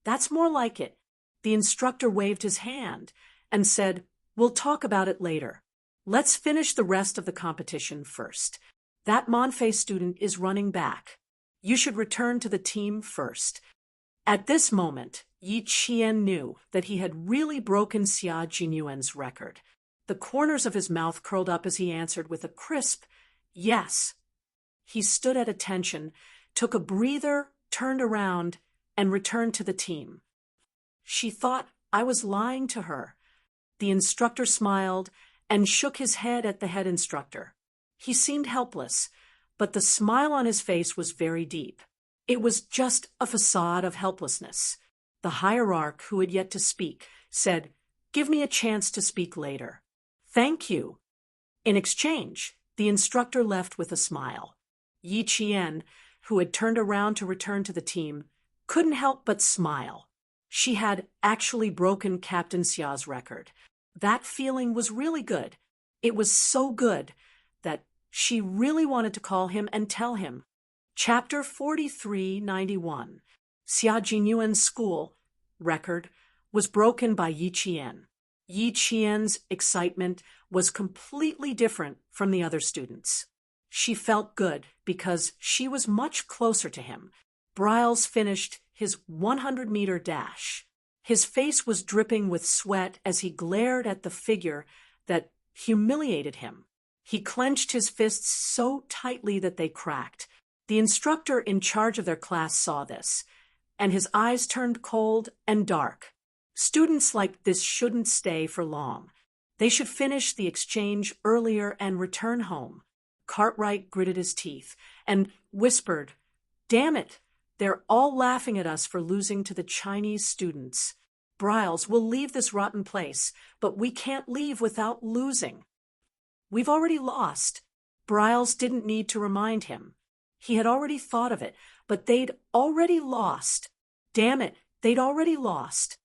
A: That's more like it. The instructor waved his hand and said, "We'll talk about it later. Let's finish the rest of the competition first. That Monfei student is running back. You should return to the team first." At this moment, Yi Qian knew that he had really broken Xia Jinyuan's record. The corners of his mouth curled up as he answered with a crisp, "Yes." He stood at attention, took a breather, turned around, and returned to the team. She thought I was lying to her. The instructor smiled and shook his head at the head instructor. He seemed helpless, but the smile on his face was very deep. It was just a facade of helplessness. The hierarch, who had yet to speak, said, "Give me a chance to speak later." "Thank you." In exchange, the instructor left with a smile. Yi Qian, who had turned around to return to the team, couldn't help but smile. She had actually broken Captain Xia's record. That feeling was really good. It was so good that she really wanted to call him and tell him. Chapter 4391. Xia Jinyuan's school record was broken by Yi Qian. Yi Qian's excitement was completely different from the other students. She felt good because she was much closer to him. Briles finished his 100-meter dash. His face was dripping with sweat as he glared at the figure that humiliated him. He clenched his fists so tightly that they cracked. The instructor in charge of their class saw this, and his eyes turned cold and dark. Students like this shouldn't stay for long. They should finish the exchange earlier and return home. Cartwright gritted his teeth and whispered, "Damn it, they're all laughing at us for losing to the Chinese students. Briles, we'll leave this rotten place, but we can't leave without losing." "We've already lost." Briles didn't need to remind him. He had already thought of it, but they'd already lost. Damn it, they'd already lost.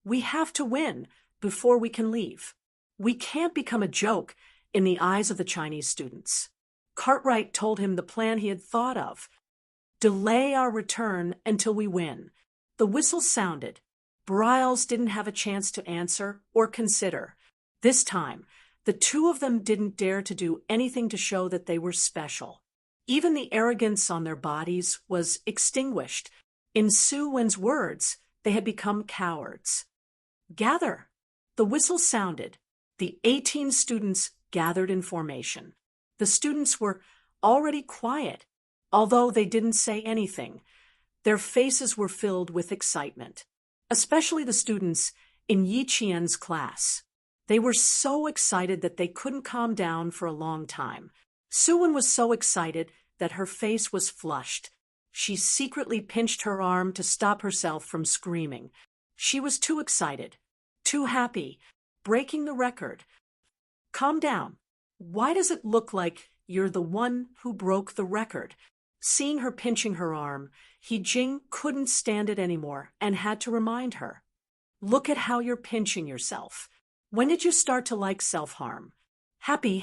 A: "We have to win before we can leave. We can't become a joke in the eyes of the Chinese students." Cartwright told him the plan he had thought of. "Delay our return until we win." The whistle sounded. Briles didn't have a chance to answer or consider. This time, the two of them didn't dare to do anything to show that they were special. Even the arrogance on their bodies was extinguished. In Su Wen's words, they had become cowards. "Gather." The whistle sounded. The 18 students gathered in formation. The students were already quiet, although they didn't say anything. Their faces were filled with excitement, especially the students in Yi Qian's class. They were so excited that they couldn't calm down for a long time. Suwon was so excited that her face was flushed. She secretly pinched her arm to stop herself from screaming. She was too excited, too happy, breaking the record. "Calm down. Why does it look like you're the one who broke the record?" Seeing her pinching her arm, He Jing couldn't stand it anymore and had to remind her. "Look at how you're pinching yourself. When did you start to like self-harm?" Happy,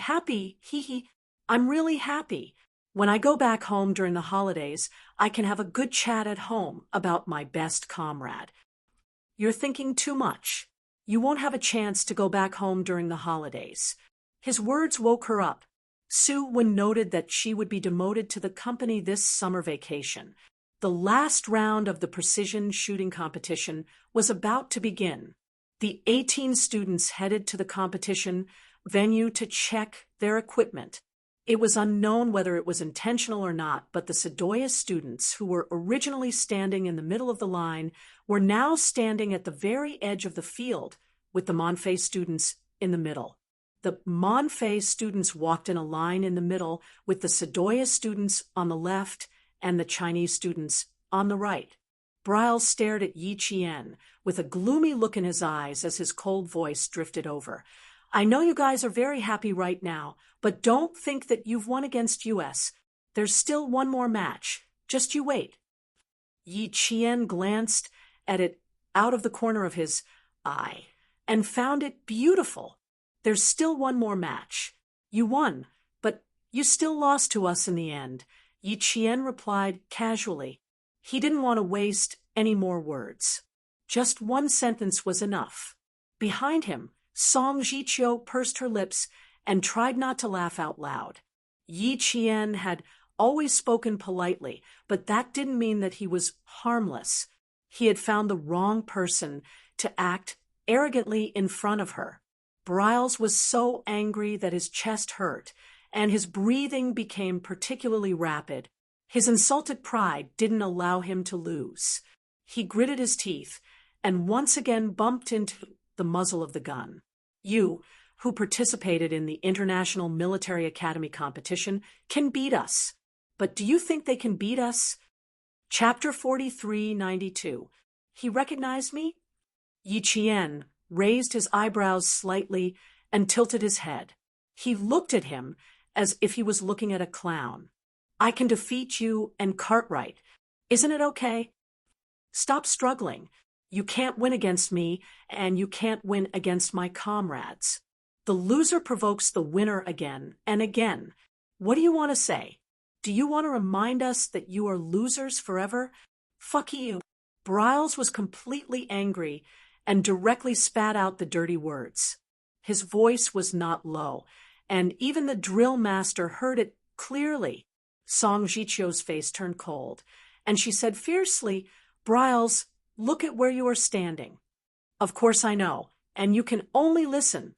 A: hee. I'm really happy. When I go back home during the holidays, I can have a good chat at home about my best comrade." "You're thinking too much. You won't have a chance to go back home during the holidays." His words woke her up. Su Wen noted that she would be demoted to the company this summer vacation. The last round of the precision shooting competition was about to begin. The 18 students headed to the competition venue to check their equipment. It was unknown whether it was intentional or not, but the Sedoya students, who were originally standing in the middle of the line, were now standing at the very edge of the field, with the Monfei students in the middle. The Monfei students walked in a line in the middle, with the Sedoya students on the left and the Chinese students on the right. Briles stared at Yi Qian with a gloomy look in his eyes as his cold voice drifted over. "I know you guys are very happy right now, but don't think that you've won against US. There's still one more match. Just you wait." Yi Qian glanced at it out of the corner of his eye and found it beautiful. "There's still one more match. You won, but You still lost to us in the end, Yi Qian replied casually. He didn't want to waste any more words. Just one sentence was enough. Behind him, Song Jiqiu pursed her lips and tried not to laugh out loud. Yi Qian had always spoken politely, but that didn't mean that he was harmless. He had found the wrong person to act arrogantly in front of her. Briles was so angry that his chest hurt, and his breathing became particularly rapid. His insulted pride didn't allow him to lose. He gritted his teeth and once again bumped into the muzzle of the gun. You, who participated in the International Military Academy competition, can beat us. But do you think they can beat us? Chapter 4392. He recognized me? Yi Qian raised his eyebrows slightly and tilted his head. He looked at him as if he was looking at a clown. I can defeat you and Cartwright. Isn't it okay? Stop struggling. You can't win against me, and you can't win against my comrades. The loser provokes the winner again and again. What do you want to say? Do you want to remind us that you are losers forever? Fuck you. Briles was completely angry and directly spat out the dirty words. His voice was not low, and even the drill master heard it clearly. Song Jiqiu's face turned cold, and she said fiercely, Briles, look at where you are standing. Of course I know, and you can only listen.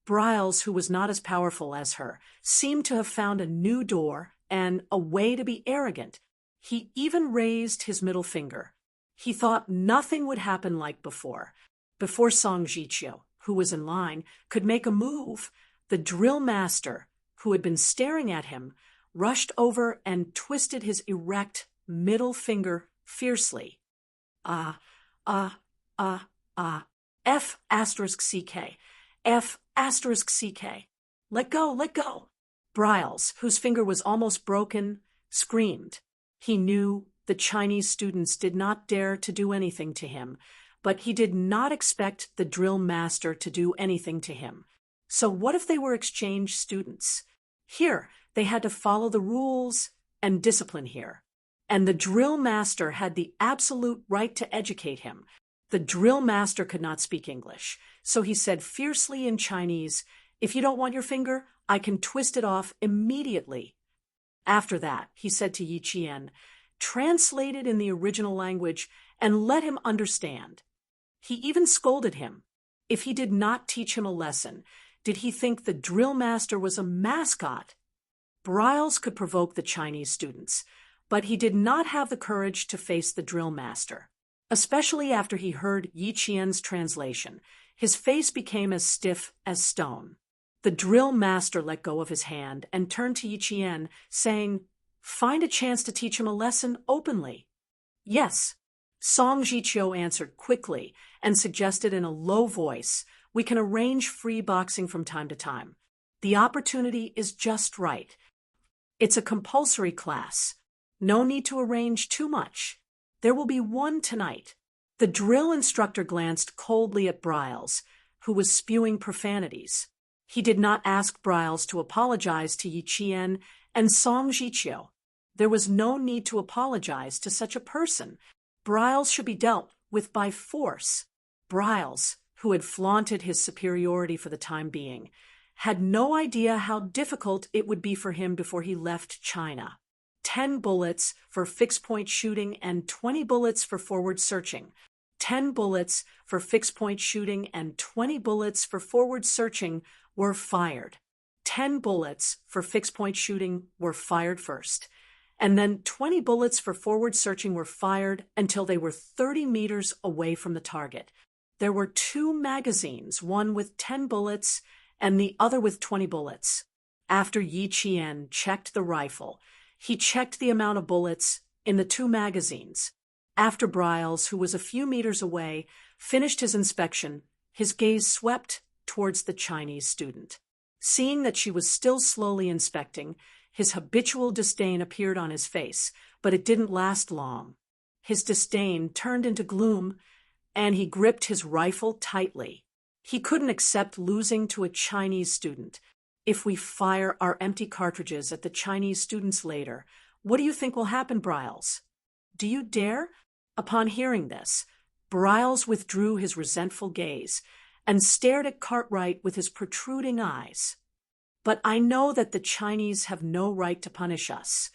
A: Briles, who was not as powerful as her, seemed to have found a new door and a way to be arrogant. He even raised his middle finger. He thought nothing would happen like before. Before Song Jiqiu, who was in line, could make a move, the drill master, who had been staring at him, rushed over and twisted his erect middle finger fiercely. F asterisk CK. F asterisk CK. Let go, let go. Briles, whose finger was almost broken, screamed. He knew the Chinese students did not dare to do anything to him, but he did not expect the drill master to do anything to him. So what if they were exchange students? Here, they had to follow the rules and discipline here. And the drill master had the absolute right to educate him. The drill master could not speak English, so he said fiercely in Chinese, if you don't want your finger, I can twist it off immediately. After that, he said to Yi Qian, translate it in the original language and let him understand. He even scolded him. If he did not teach him a lesson, did he think the drill master was a mascot? Briles could provoke the Chinese students, but he did not have the courage to face the drill master. Especially after he heard Yi Qian's translation, his face became as stiff as stone. The drill master let go of his hand and turned to Yi Qian, saying, find a chance to teach him a lesson openly. Yes. Song Jiqiu answered quickly and suggested in a low voice, we can arrange free boxing from time to time. The opportunity is just right. It's a compulsory class. No need to arrange too much. There will be one tonight. The drill instructor glanced coldly at Briles, who was spewing profanities. He did not ask Briles to apologize to Yi Qian and Song Jiqiu. There was no need to apologize to such a person. Briles should be dealt with by force. Briles, who had flaunted his superiority for the time being, had no idea how difficult it would be for him before he left China. 10 bullets for fixed-point shooting and 20 bullets for forward searching. 10 bullets for fixed-point shooting and 20 bullets for forward searching were fired. 10 bullets for fixed-point shooting were fired first, and then 20 bullets for forward searching were fired until they were 30 meters away from the target. There were 2 magazines, one with 10 bullets and the other with 20 bullets. After Yi Qian checked the rifle, he checked the amount of bullets in the 2 magazines. After Briles, who was a few meters away, finished his inspection, his gaze swept towards the Chinese student. Seeing that she was still slowly inspecting, his habitual disdain appeared on his face, but it didn't last long. His disdain turned into gloom, and he gripped his rifle tightly. He couldn't accept losing to a Chinese student. if we fire our empty cartridges at the Chinese students later, what do you think will happen, Briles? Do you dare? Upon hearing this, Briles withdrew his resentful gaze and stared at Cartwright with his protruding eyes. But I know that the Chinese have no right to punish us.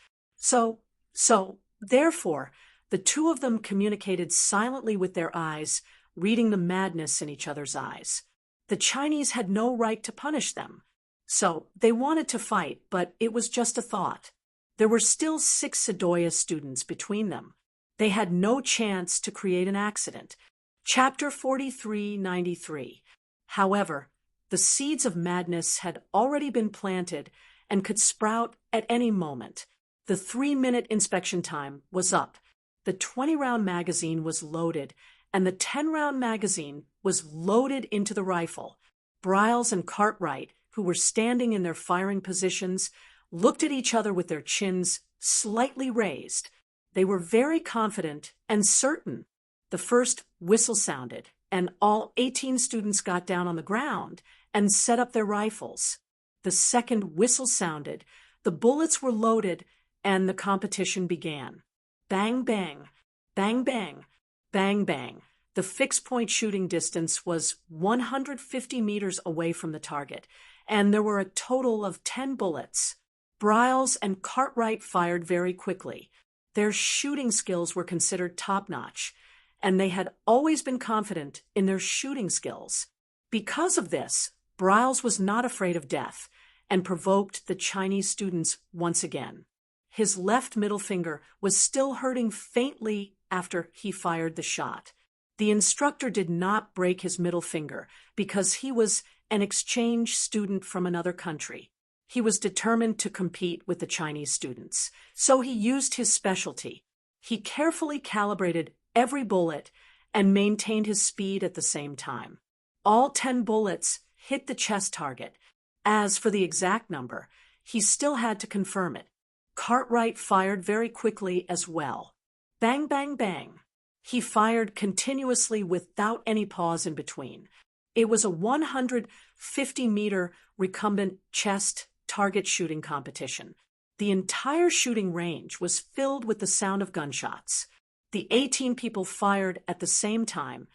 A: Therefore, the two of them communicated silently with their eyes, reading the madness in each other's eyes. The Chinese had no right to punish them. So they wanted to fight, but it was just a thought. There were still 6 Sedoya students between them. They had no chance to create an accident. Chapter 4393. However, the seeds of madness had already been planted and could sprout at any moment. The 3-minute inspection time was up. The 20-round magazine was loaded, and the 10-round magazine was loaded into the rifle. Briles and Cartwright, who were standing in their firing positions, looked at each other with their chins slightly raised. They were very confident and certain. The first whistle sounded, and all 18 students got down on the ground and set up their rifles. The second whistle sounded, the bullets were loaded, and the competition began. Bang, bang, bang, bang, bang, bang. The fixed-point shooting distance was 150 meters away from the target, and there were a total of 10 bullets. Briles and Cartwright fired very quickly. Their shooting skills were considered top-notch, and they had always been confident in their shooting skills. Because of this, Briles was not afraid of death and provoked the Chinese students once again. His left middle finger was still hurting faintly after he fired the shot. The instructor did not break his middle finger because he was an exchange student from another country. He was determined to compete with the Chinese students, so he used his specialty. He carefully calibrated every bullet and maintained his speed at the same time. All 10 bullets hit the chest target. As for the exact number, he still had to confirm it. Cartwright fired very quickly as well. Bang, bang, bang. He fired continuously without any pause in between. It was a 150-meter recumbent chest target shooting competition. The entire shooting range was filled with the sound of gunshots. The 18 people fired at the same time,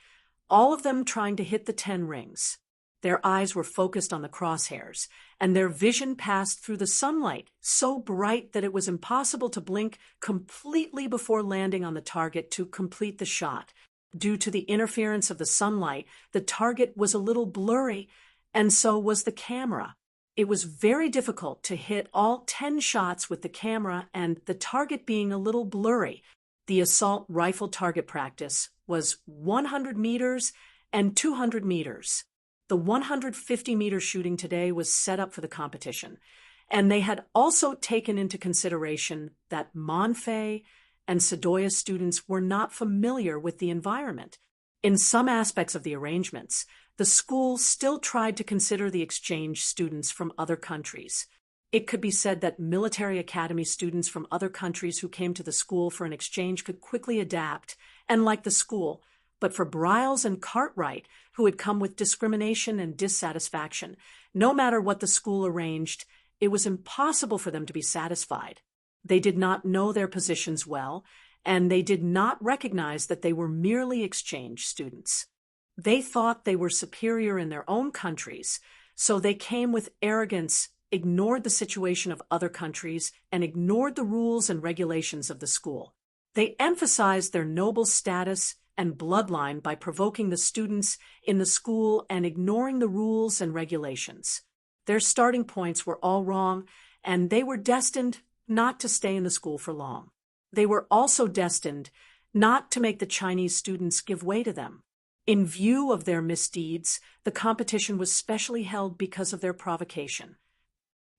A: all of them trying to hit the 10 rings. Their eyes were focused on the crosshairs, and their vision passed through the sunlight, so bright that it was impossible to blink completely before landing on the target to complete the shot. Due to the interference of the sunlight, the target was a little blurry, and so was the camera. It was very difficult to hit all 10 shots with the camera and the target being a little blurry. The assault rifle target practice was 100 meters and 200 meters. The 150-meter shooting today was set up for the competition, and they had also taken into consideration that Monfei and Sedoya students were not familiar with the environment. In some aspects of the arrangements, the school still tried to consider the exchange students from other countries. It could be said that military academy students from other countries who came to the school for an exchange could quickly adapt and like the school, but for Briles and Cartwright, who had come with discrimination and dissatisfaction, no matter what the school arranged, it was impossible for them to be satisfied. They did not know their positions well, and they did not recognize that they were merely exchange students. They thought they were superior in their own countries, so they came with arrogance, ignored the situation of other countries, and ignored the rules and regulations of the school. They emphasized their noble status and bloodline by provoking the students in the school and ignoring the rules and regulations. Their starting points were all wrong, and they were destined not to stay in the school for long. They were also destined not to make the Chinese students give way to them. In view of their misdeeds, the competition was specially held because of their provocation.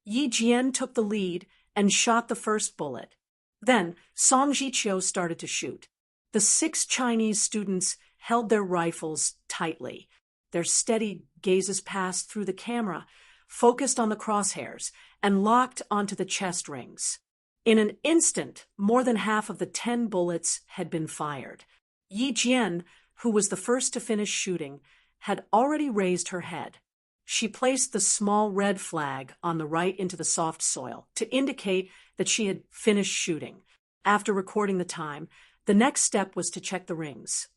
A: Yi Jian took the lead and shot the first bullet. Then Song Jiqiu started to shoot. The 6 Chinese students held their rifles tightly. Their steady gazes passed through the camera, focused on the crosshairs, and locked onto the chest rings. In an instant, more than half of the 10 bullets had been fired. Yi Jian, who was the first to finish shooting, had already raised her head. She placed the small red flag on the right into the soft soil to indicate that she had finished shooting. After recording the time, the next step was to check the rings.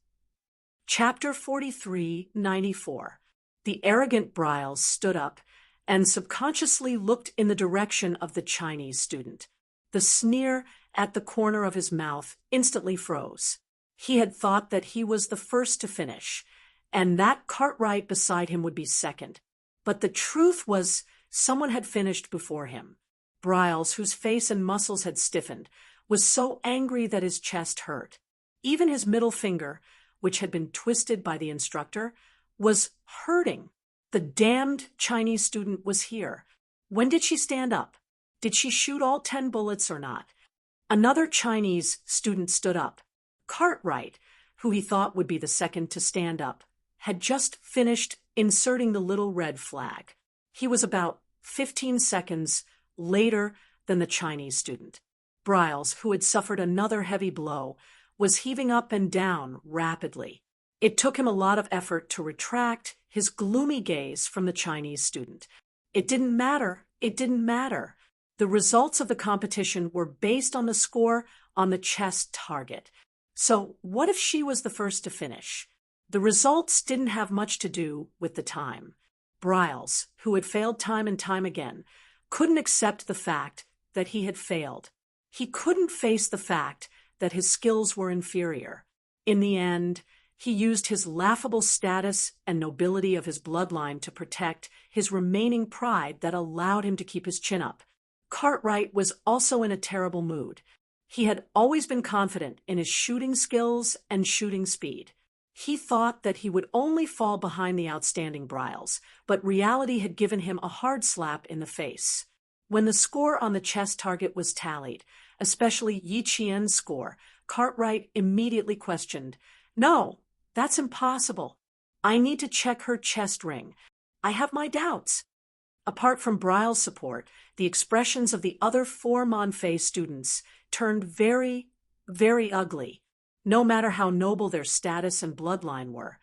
A: Chapter 43:94. The arrogant Briles stood up and subconsciously looked in the direction of the Chinese student. The sneer at the corner of his mouth instantly froze. He had thought that he was the first to finish, and that Cartwright beside him would be second. But the truth was someone had finished before him. Briles, whose face and muscles had stiffened, was so angry that his chest hurt. Even his middle finger, which had been twisted by the instructor, was hurting. The damned Chinese student was here. When did she stand up? Did she shoot all 10 bullets or not? Another Chinese student stood up. Cartwright, who he thought would be the second to stand up, had just finished inserting the little red flag. He was about 15 seconds later than the Chinese student. Briles, who had suffered another heavy blow, was heaving up and down rapidly. It took him a lot of effort to retract his gloomy gaze from the Chinese student. It didn't matter. It didn't matter. The results of the competition were based on the score on the chest target. So what if she was the first to finish? The results didn't have much to do with the time. Briles, who had failed time and time again, couldn't accept the fact that he had failed. He couldn't face the fact that his skills were inferior. In the end, he used his laughable status and nobility of his bloodline to protect his remaining pride that allowed him to keep his chin up. Cartwright was also in a terrible mood. He had always been confident in his shooting skills and shooting speed. He thought that he would only fall behind the outstanding Briles, but reality had given him a hard slap in the face. When the score on the chest target was tallied, especially Yi Qian's score, Cartwright immediately questioned, "No, that's impossible. I need to check her chest ring. I have my doubts." Apart from Briles' support, the expressions of the other 4 Monfei students turned very, very ugly. No matter how noble their status and bloodline were,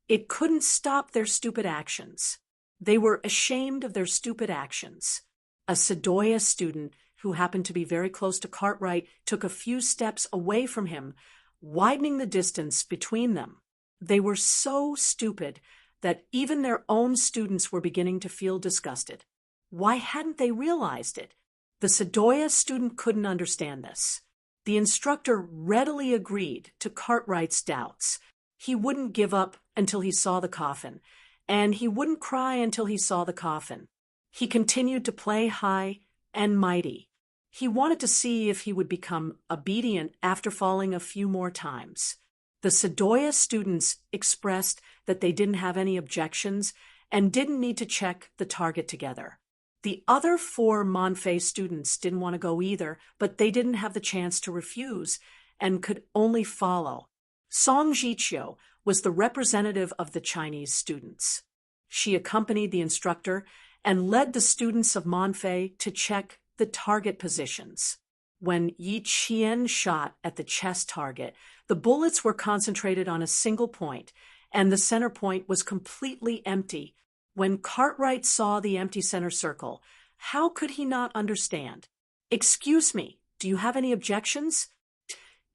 A: it couldn't stop their stupid actions. They were ashamed of their stupid actions. A Sedoya student who happened to be very close to Cartwright took a few steps away from him, widening the distance between them. They were so stupid that even their own students were beginning to feel disgusted. Why hadn't they realized it? The Sedoya student couldn't understand this. The instructor readily agreed to Cartwright's doubts. He wouldn't give up until he saw the coffin, and he wouldn't cry until he saw the coffin. He continued to play high and mighty. He wanted to see if he would become obedient after falling a few more times. The Sedoya students expressed that they didn't have any objections and didn't need to check the target together. The other 4 Monfei students didn't want to go either, but they didn't have the chance to refuse and could only follow. Song Jiqiu was the representative of the Chinese students. She accompanied the instructor and led the students of Monfei to check the target positions. When Yi Qian shot at the chest target, the bullets were concentrated on a single point, and the center point was completely empty. When Cartwright saw the empty center circle, how could he not understand? "Excuse me, do you have any objections?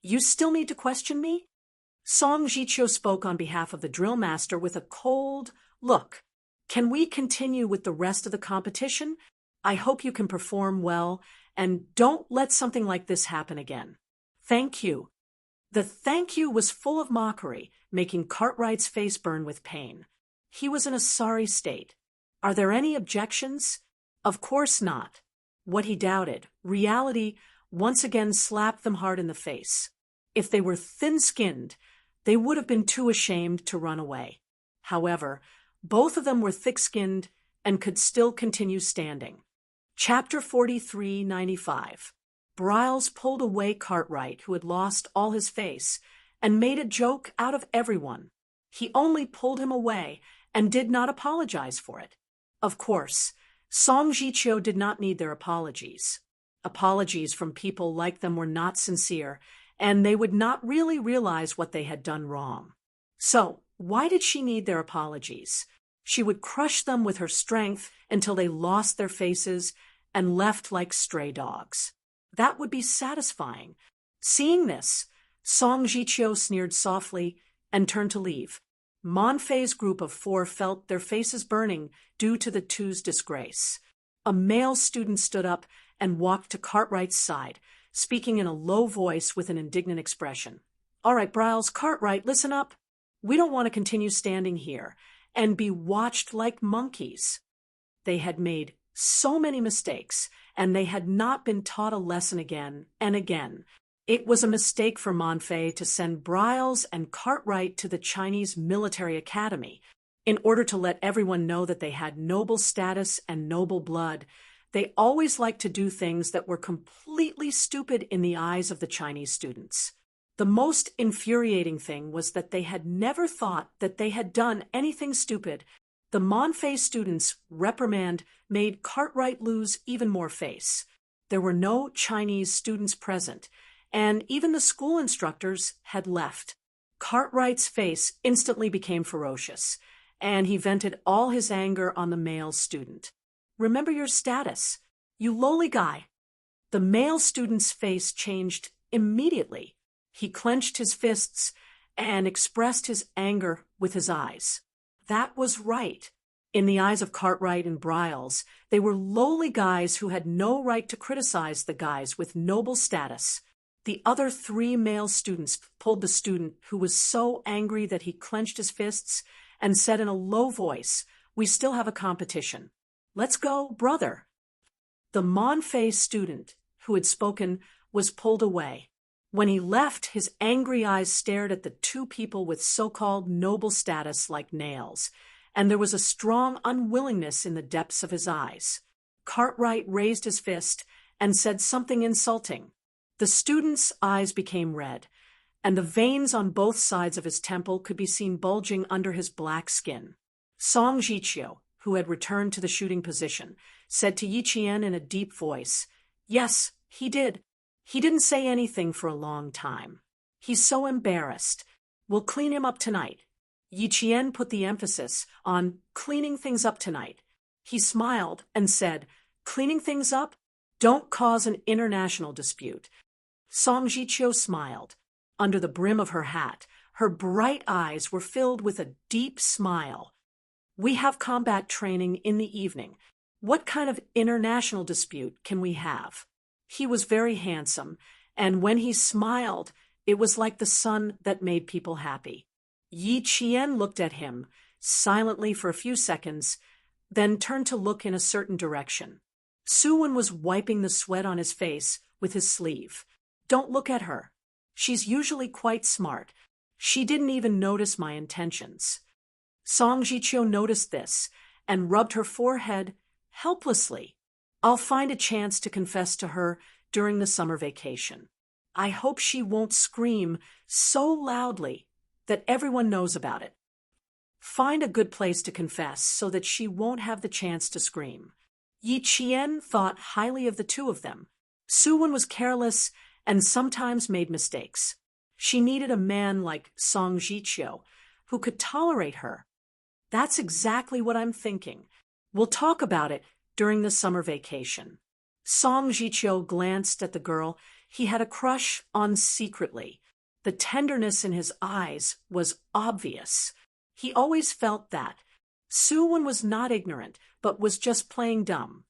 A: You still need to question me?" Song Jiqiu spoke on behalf of the drill master with a cold look. "Can we continue with the rest of the competition? I hope you can perform well, and don't let something like this happen again. Thank you." The thank you was full of mockery, making Cartwright's face burn with pain. He was in a sorry state. Are there any objections? Of course not. What he doubted, reality, once again slapped them hard in the face. If they were thin-skinned, they would have been too ashamed to run away. However, both of them were thick-skinned and could still continue standing. Chapter 43:95. Briles pulled away Cartwright, who had lost all his face, and made a joke out of everyone. He only pulled him away and did not apologize for it. Of course, Song Jiqiu did not need their apologies. Apologies from people like them were not sincere, and they would not really realize what they had done wrong. So, why did she need their apologies? She would crush them with her strength until they lost their faces and left like stray dogs. That would be satisfying. Seeing this, Song Jiqiu sneered softly and turned to leave. Monfei's group of 4 felt their faces burning due to the two's disgrace. A male student stood up and walked to Cartwright's side, speaking in a low voice with an indignant expression. "All right, Briles, Cartwright, listen up. We don't want to continue standing here and be watched like monkeys." They had made so many mistakes, and they had not been taught a lesson again and again. It was a mistake for Monfei to send Briles and Cartwright to the Chinese military academy. In order to let everyone know that they had noble status and noble blood, they always liked to do things that were completely stupid in the eyes of the Chinese students. The most infuriating thing was that they had never thought that they had done anything stupid. The Monfei students' reprimand made Cartwright lose even more face. There were no Chinese students present, and even the school instructors had left. Cartwright's face instantly became ferocious, and he vented all his anger on the male student. "Remember your status, you lowly guy." The male student's face changed immediately. He clenched his fists and expressed his anger with his eyes. That was right. In the eyes of Cartwright and Briles, they were lowly guys who had no right to criticize the guys with noble status. The other 3 male students pulled the student who was so angry that he clenched his fists and said in a low voice, "We still have a competition. Let's go, brother." The Monfei student who had spoken was pulled away. When he left, his angry eyes stared at the 2 people with so-called noble status like nails, and there was a strong unwillingness in the depths of his eyes. Cartwright raised his fist and said something insulting. The student's eyes became red, and the veins on both sides of his temple could be seen bulging under his black skin. Song Jiqiu, who had returned to the shooting position, said to Yi Qian in a deep voice, "Yes, he did. He didn't say anything for a long time. He's so embarrassed. We'll clean him up tonight." Yi Qian put the emphasis on cleaning things up tonight. He smiled and said, "Cleaning things up? Don't cause an international dispute." Song Jiqiu smiled. Under the brim of her hat, her bright eyes were filled with a deep smile. "We have combat training in the evening. What kind of international dispute can we have?" He was very handsome, and when he smiled, it was like the sun that made people happy. Yi Qian looked at him silently for a few seconds, then turned to look in a certain direction. Suwon was wiping the sweat on his face with his sleeve. "Don't look at her. She's usually quite smart. She didn't even notice my intentions." Song Jiqiu noticed this and rubbed her forehead helplessly. "I'll find a chance to confess to her during the summer vacation. I hope she won't scream so loudly that everyone knows about it. Find a good place to confess so that she won't have the chance to scream." Yi Qian thought highly of the 2 of them. Suwon was careless and sometimes made mistakes. She needed a man like Song Jiqiu who could tolerate her. "That's exactly what I'm thinking. We'll talk about it during the summer vacation." Song Jiqiu glanced at the girl he had a crush on secretly. The tenderness in his eyes was obvious. He always felt that. Suwon was not ignorant, but was just playing dumb.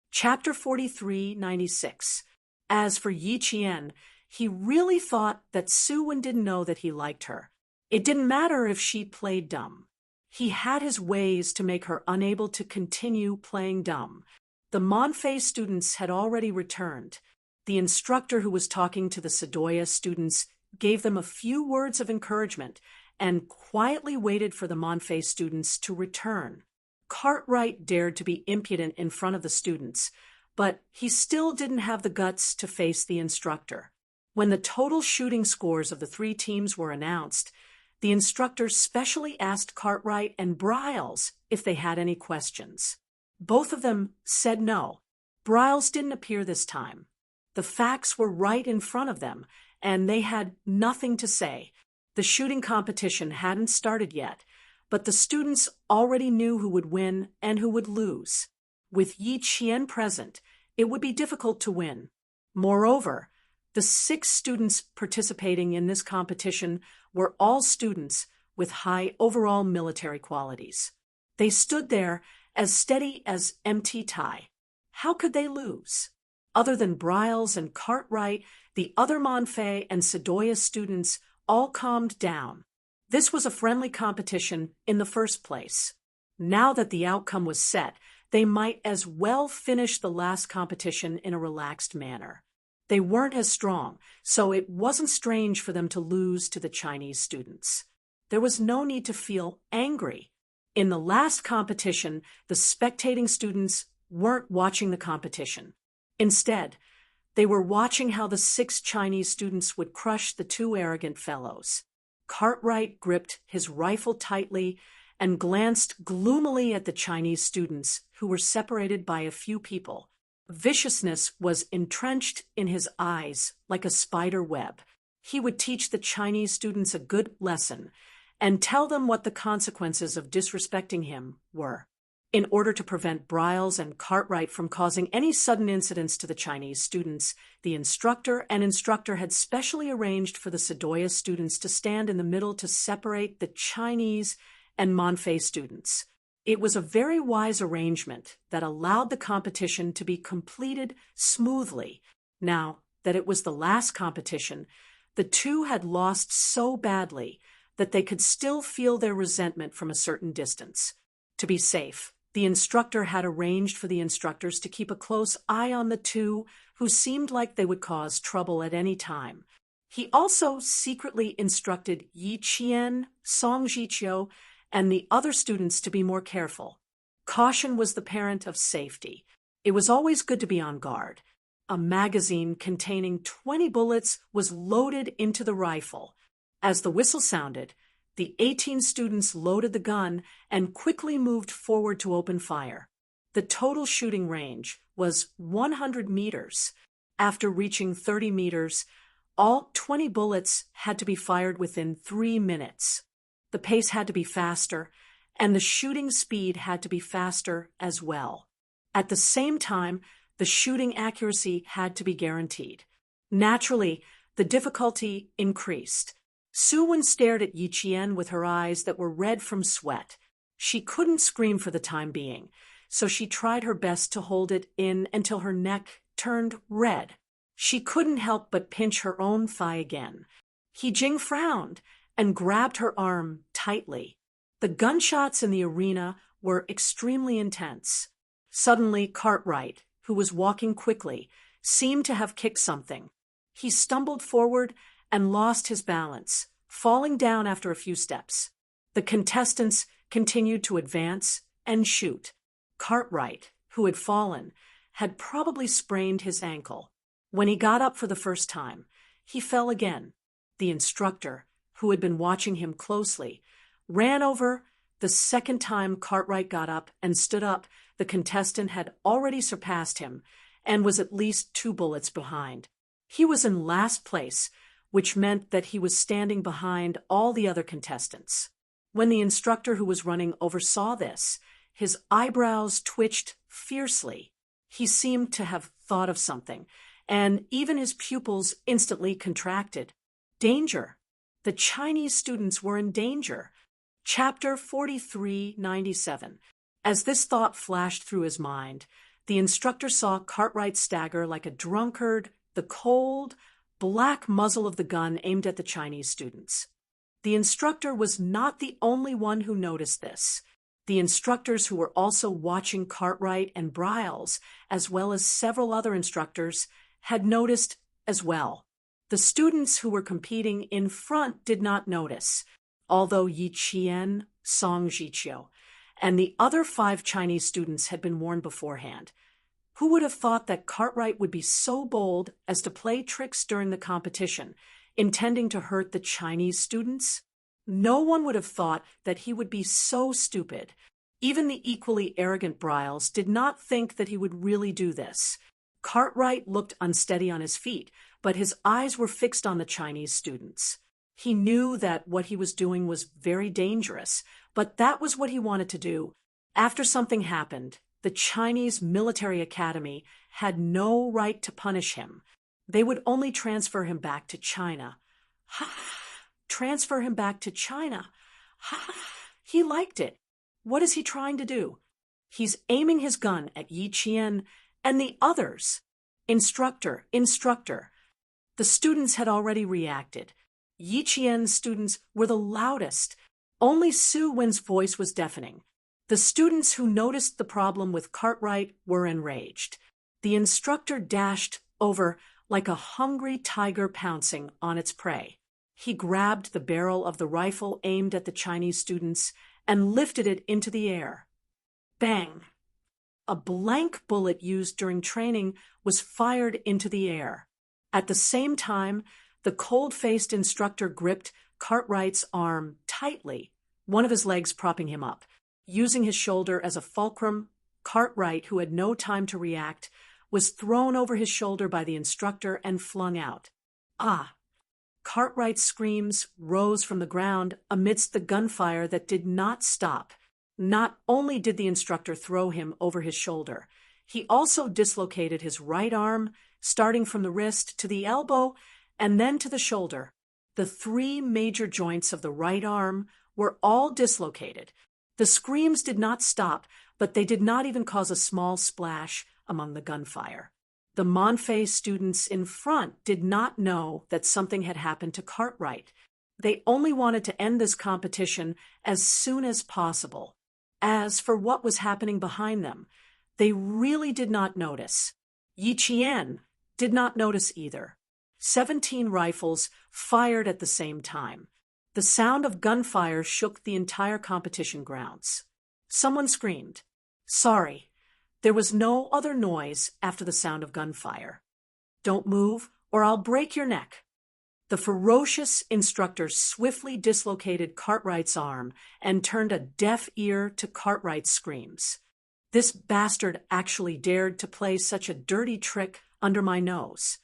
A: Chapter 43-96. As for Yi Qian, he really thought that Suwon didn't know that he liked her. It didn't matter if she played dumb. He had his ways to make her unable to continue playing dumb. The Monfei students had already returned. The instructor who was talking to the Sadoya students gave them a few words of encouragement and quietly waited for the Monfei students to return. Cartwright dared to be impudent in front of the students, but he still didn't have the guts to face the instructor. When the total shooting scores of the 3 teams were announced, the instructor specially asked Cartwright and Briles if they had any questions. Both of them said no. Briles didn't appear this time. The facts were right in front of them, and they had nothing to say. The shooting competition hadn't started yet, but the students already knew who would win and who would lose. With Yi Qian present, it would be difficult to win. Moreover, the 6 students participating in this competition were all students with high overall military qualities. They stood there as steady as empty tie. How could they lose? Other than Briles and Cartwright, the other Monfey and Sedoya students all calmed down. This was a friendly competition in the first place. Now that the outcome was set, they might as well finish the last competition in a relaxed manner. They weren't as strong, so it wasn't strange for them to lose to the Chinese students. There was no need to feel angry. In the last competition, the spectating students weren't watching the competition. Instead, they were watching how the 6 Chinese students would crush the 2 arrogant fellows. Cartwright gripped his rifle tightly and glanced gloomily at the Chinese students, who were separated by a few people. Viciousness was entrenched in his eyes like a spider web. He would teach the Chinese students a good lesson and tell them what the consequences of disrespecting him were. In order to prevent Briles and Cartwright from causing any sudden incidents to the Chinese students, the instructor had specially arranged for the Sedoya students to stand in the middle to separate the Chinese and Monfey students. It was a very wise arrangement that allowed the competition to be completed smoothly. Now that it was the last competition, the 2 had lost so badly that they could still feel their resentment from a certain distance. To be safe, the instructor had arranged for the instructors to keep a close eye on the 2 who seemed like they would cause trouble at any time. He also secretly instructed Yi Qian, Song Jiqiu, and the other students to be more careful. Caution was the parent of safety. It was always good to be on guard. A magazine containing 20 bullets was loaded into the rifle. As the whistle sounded, the 18 students loaded the gun and quickly moved forward to open fire. The total shooting range was 100 meters. After reaching 30 meters, all 20 bullets had to be fired within 3 minutes. The pace had to be faster, and the shooting speed had to be faster as well. At the same time, the shooting accuracy had to be guaranteed. Naturally, the difficulty increased. Suwon stared at Yi Qian with her eyes that were red from sweat. She couldn't scream for the time being, so she tried her best to hold it in until her neck turned red. She couldn't help but pinch her own thigh again. He Jing frowned and grabbed her arm tightly. The gunshots in the arena were extremely intense. Suddenly, Cartwright, who was walking quickly, seemed to have kicked something. He stumbled forward and lost his balance, falling down after a few steps. The contestants continued to advance and shoot. Cartwright, who had fallen, had probably sprained his ankle. When he got up for the first time, he fell again. The instructor, who had been watching him closely, ran over. The second time Cartwright got up and stood up, the contestant had already surpassed him and was at least 2 bullets behind. He was in last place, which meant that he was standing behind all the other contestants. When the instructor who was running oversaw this, his eyebrows twitched fiercely. He seemed to have thought of something, and even his pupils instantly contracted. Danger! The Chinese students were in danger. Chapter 4397. As this thought flashed through his mind, the instructor saw Cartwright stagger like a drunkard, the cold, black muzzle of the gun aimed at the Chinese students. The instructor was not the only one who noticed this. The instructors who were also watching Cartwright and Briles, as well as several other instructors, had noticed as well. The students who were competing in front did not notice, although Yi Qian, Song Jiqiu, and the other 5 Chinese students had been warned beforehand. Who would have thought that Cartwright would be so bold as to play tricks during the competition, intending to hurt the Chinese students? No one would have thought that he would be so stupid. Even the equally arrogant Briles did not think that he would really do this. Cartwright looked unsteady on his feet, but his eyes were fixed on the Chinese students. He knew that what he was doing was very dangerous, but that was what he wanted to do. After something happened, the Chinese military academy had no right to punish him. They would only transfer him back to China. Transfer him back to China. He liked it. What is he trying to do? He's aiming his gun at Yi Qian and the others. Instructor, instructor. The students had already reacted. Yi Qian's students were the loudest. Only Su Wen's voice was deafening. The students who noticed the problem with Cartwright were enraged. The instructor dashed over like a hungry tiger pouncing on its prey. He grabbed the barrel of the rifle aimed at the Chinese students and lifted it into the air. Bang! A blank bullet used during training was fired into the air. At the same time, the cold-faced instructor gripped Cartwright's arm tightly, one of his legs propping him up. Using his shoulder as a fulcrum, Cartwright, who had no time to react, was thrown over his shoulder by the instructor and flung out. Ah! Cartwright's screams rose from the ground amidst the gunfire that did not stop. Not only did the instructor throw him over his shoulder, he also dislocated his right arm, starting from the wrist to the elbow and then to the shoulder. The 3 major joints of the right arm were all dislocated. The screams did not stop, but they did not even cause a small splash among the gunfire. The Monfei students in front did not know that something had happened to Cartwright. They only wanted to end this competition as soon as possible. As for what was happening behind them, they really did not notice. Yi Qian did not notice either. 17 rifles fired at the same time. The sound of gunfire shook the entire competition grounds. Someone screamed, "Sorry." There was no other noise after the sound of gunfire. "Don't move, or I'll break your neck." The ferocious instructor swiftly dislocated Cartwright's arm and turned a deaf ear to Cartwright's screams. This bastard actually dared to play such a dirty trick under my nose.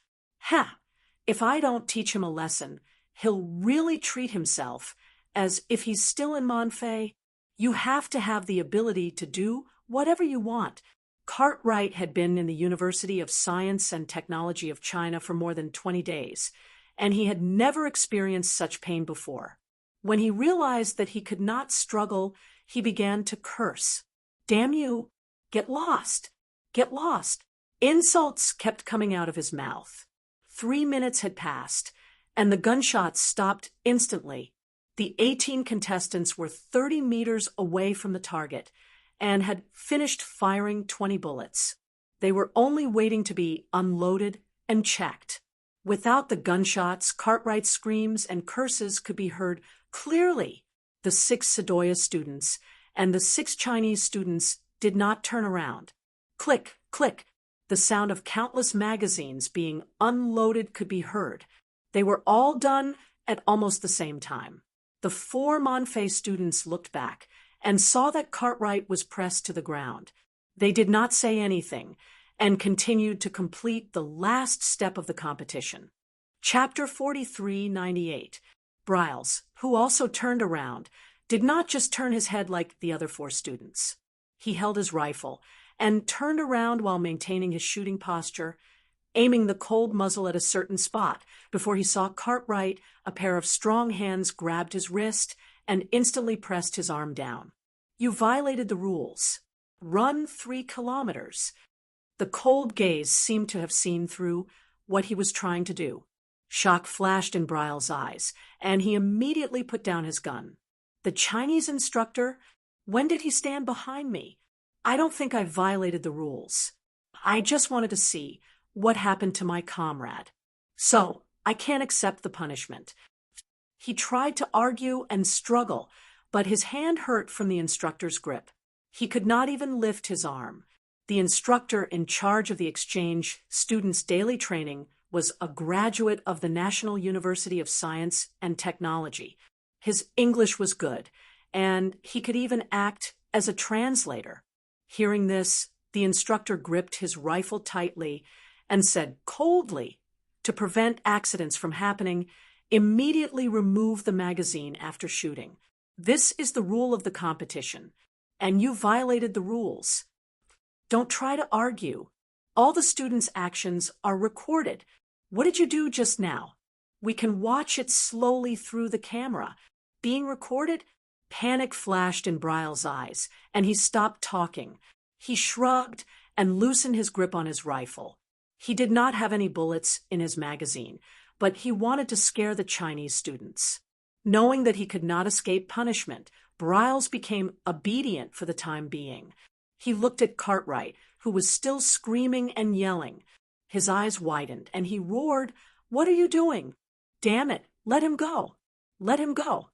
A: Ha! If I don't teach him a lesson, he'll really treat himself as if he's still in Monfei. You have to have the ability to do whatever you want. Cartwright had been in the University of Science and Technology of China for more than 20 days, and he had never experienced such pain before. When he realized that he could not struggle, he began to curse. "Damn you! Get lost! Get lost!" Insults kept coming out of his mouth. 3 minutes had passed, and the gunshots stopped instantly. The 18 contestants were 30 meters away from the target and had finished firing 20 bullets. They were only waiting to be unloaded and checked. Without the gunshots, Cartwright's screams and curses could be heard clearly. The 6 Sadoya students and the 6 Chinese students did not turn around. Click, click. The sound of countless magazines being unloaded could be heard. They were all done at almost the same time. The 4 Monfei students looked back and saw that Cartwright was pressed to the ground. They did not say anything and continued to complete the last step of the competition. Chapter 4398. Briles, who also turned around, did not just turn his head like the other 4 students. He held his rifle and turned around while maintaining his shooting posture, aiming the cold muzzle at a certain spot before he saw Cartwright. A pair of strong hands grabbed his wrist and instantly pressed his arm down. "You violated the rules. Run 3 kilometers. The cold gaze seemed to have seen through what he was trying to do. Shock flashed in Briles' eyes, and he immediately put down his gun. The Chinese instructor? When did he stand behind me? I don't think I violated the rules. I just wanted to see what happened to my comrade. So, I can't accept the punishment." He tried to argue and struggle, but his hand hurt from the instructor's grip. He could not even lift his arm. The instructor in charge of the exchange students' daily training was a graduate of the National University of Science and Technology. His English was good, and he could even act as a translator. Hearing this, the instructor gripped his rifle tightly and said coldly, to prevent accidents from happening, Immediately remove the magazine after shooting. This is the rule of the competition, and you violated the rules. Don't try to argue. All the students' actions are recorded. What did you do just now? We can watch it slowly through the camera. Being recorded? Panic flashed in Brile's eyes, and he stopped talking. He shrugged and loosened his grip on his rifle. He did not have any bullets in his magazine, but he wanted to scare the Chinese students. Knowing that he could not escape punishment, Briles became obedient for the time being. He looked at Cartwright, who was still screaming and yelling. His eyes widened, and he roared, "What are you doing? Damn it, let him go! Let him go!"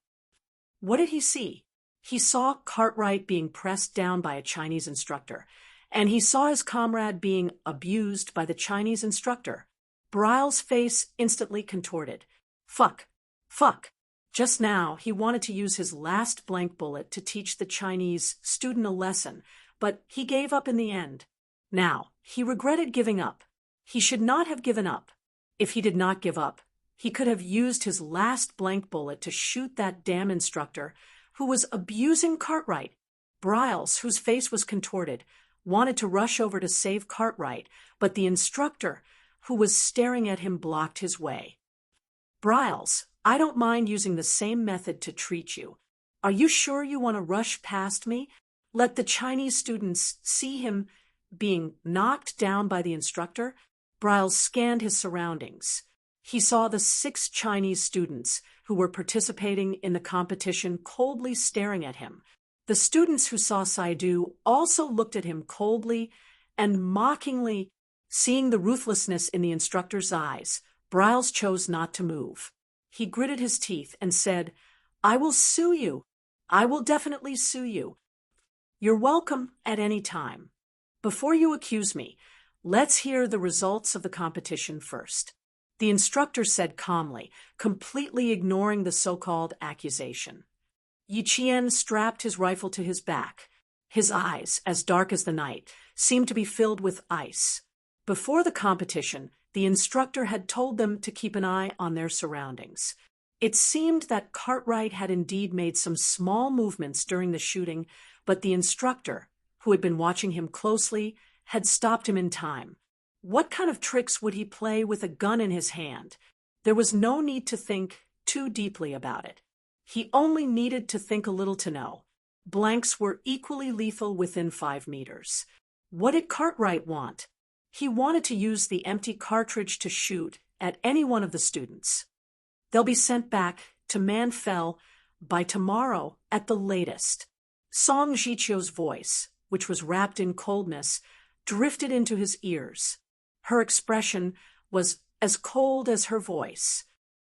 A: What did he see? He saw Cartwright being pressed down by a Chinese instructor, and he saw his comrade being abused by the Chinese instructor. Brile's face instantly contorted. Fuck. Fuck. Just now, he wanted to use his last blank bullet to teach the Chinese student a lesson, but he gave up in the end. Now, he regretted giving up. He should not have given up. If he did not give up, he could have used his last blank bullet to shoot that damn instructor who was abusing Cartwright. Briles, whose face was contorted, wanted to rush over to save Cartwright, but the instructor, who was staring at him, blocked his way. "Briles, I don't mind using the same method to treat you. Are you sure you want to rush past me? Let the Chinese students see him being knocked down by the instructor." Briles scanned his surroundings. He saw the 6 Chinese students who were participating in the competition coldly staring at him. The students who saw Saidu also looked at him coldly and mockingly. Seeing the ruthlessness in the instructor's eyes, Briles chose not to move. He gritted his teeth and said, "I will sue you. I will definitely sue you. You're welcome at any time. Before you accuse me, let's hear the results of the competition first." The instructor said calmly, completely ignoring the so-called accusation. Yi Qian strapped his rifle to his back. His eyes, as dark as the night, seemed to be filled with ice. Before the competition, the instructor had told them to keep an eye on their surroundings. It seemed that Cartwright had indeed made some small movements during the shooting, but the instructor, who had been watching him closely, had stopped him in time. What kind of tricks would he play with a gun in his hand? There was no need to think too deeply about it. He only needed to think a little to know. Blanks were equally lethal within 5 meters. What did Cartwright want? He wanted to use the empty cartridge to shoot at any one of the students. "They'll be sent back to Manfell by tomorrow at the latest." Song Jichio's voice, which was wrapped in coldness, drifted into his ears. Her expression was as cold as her voice.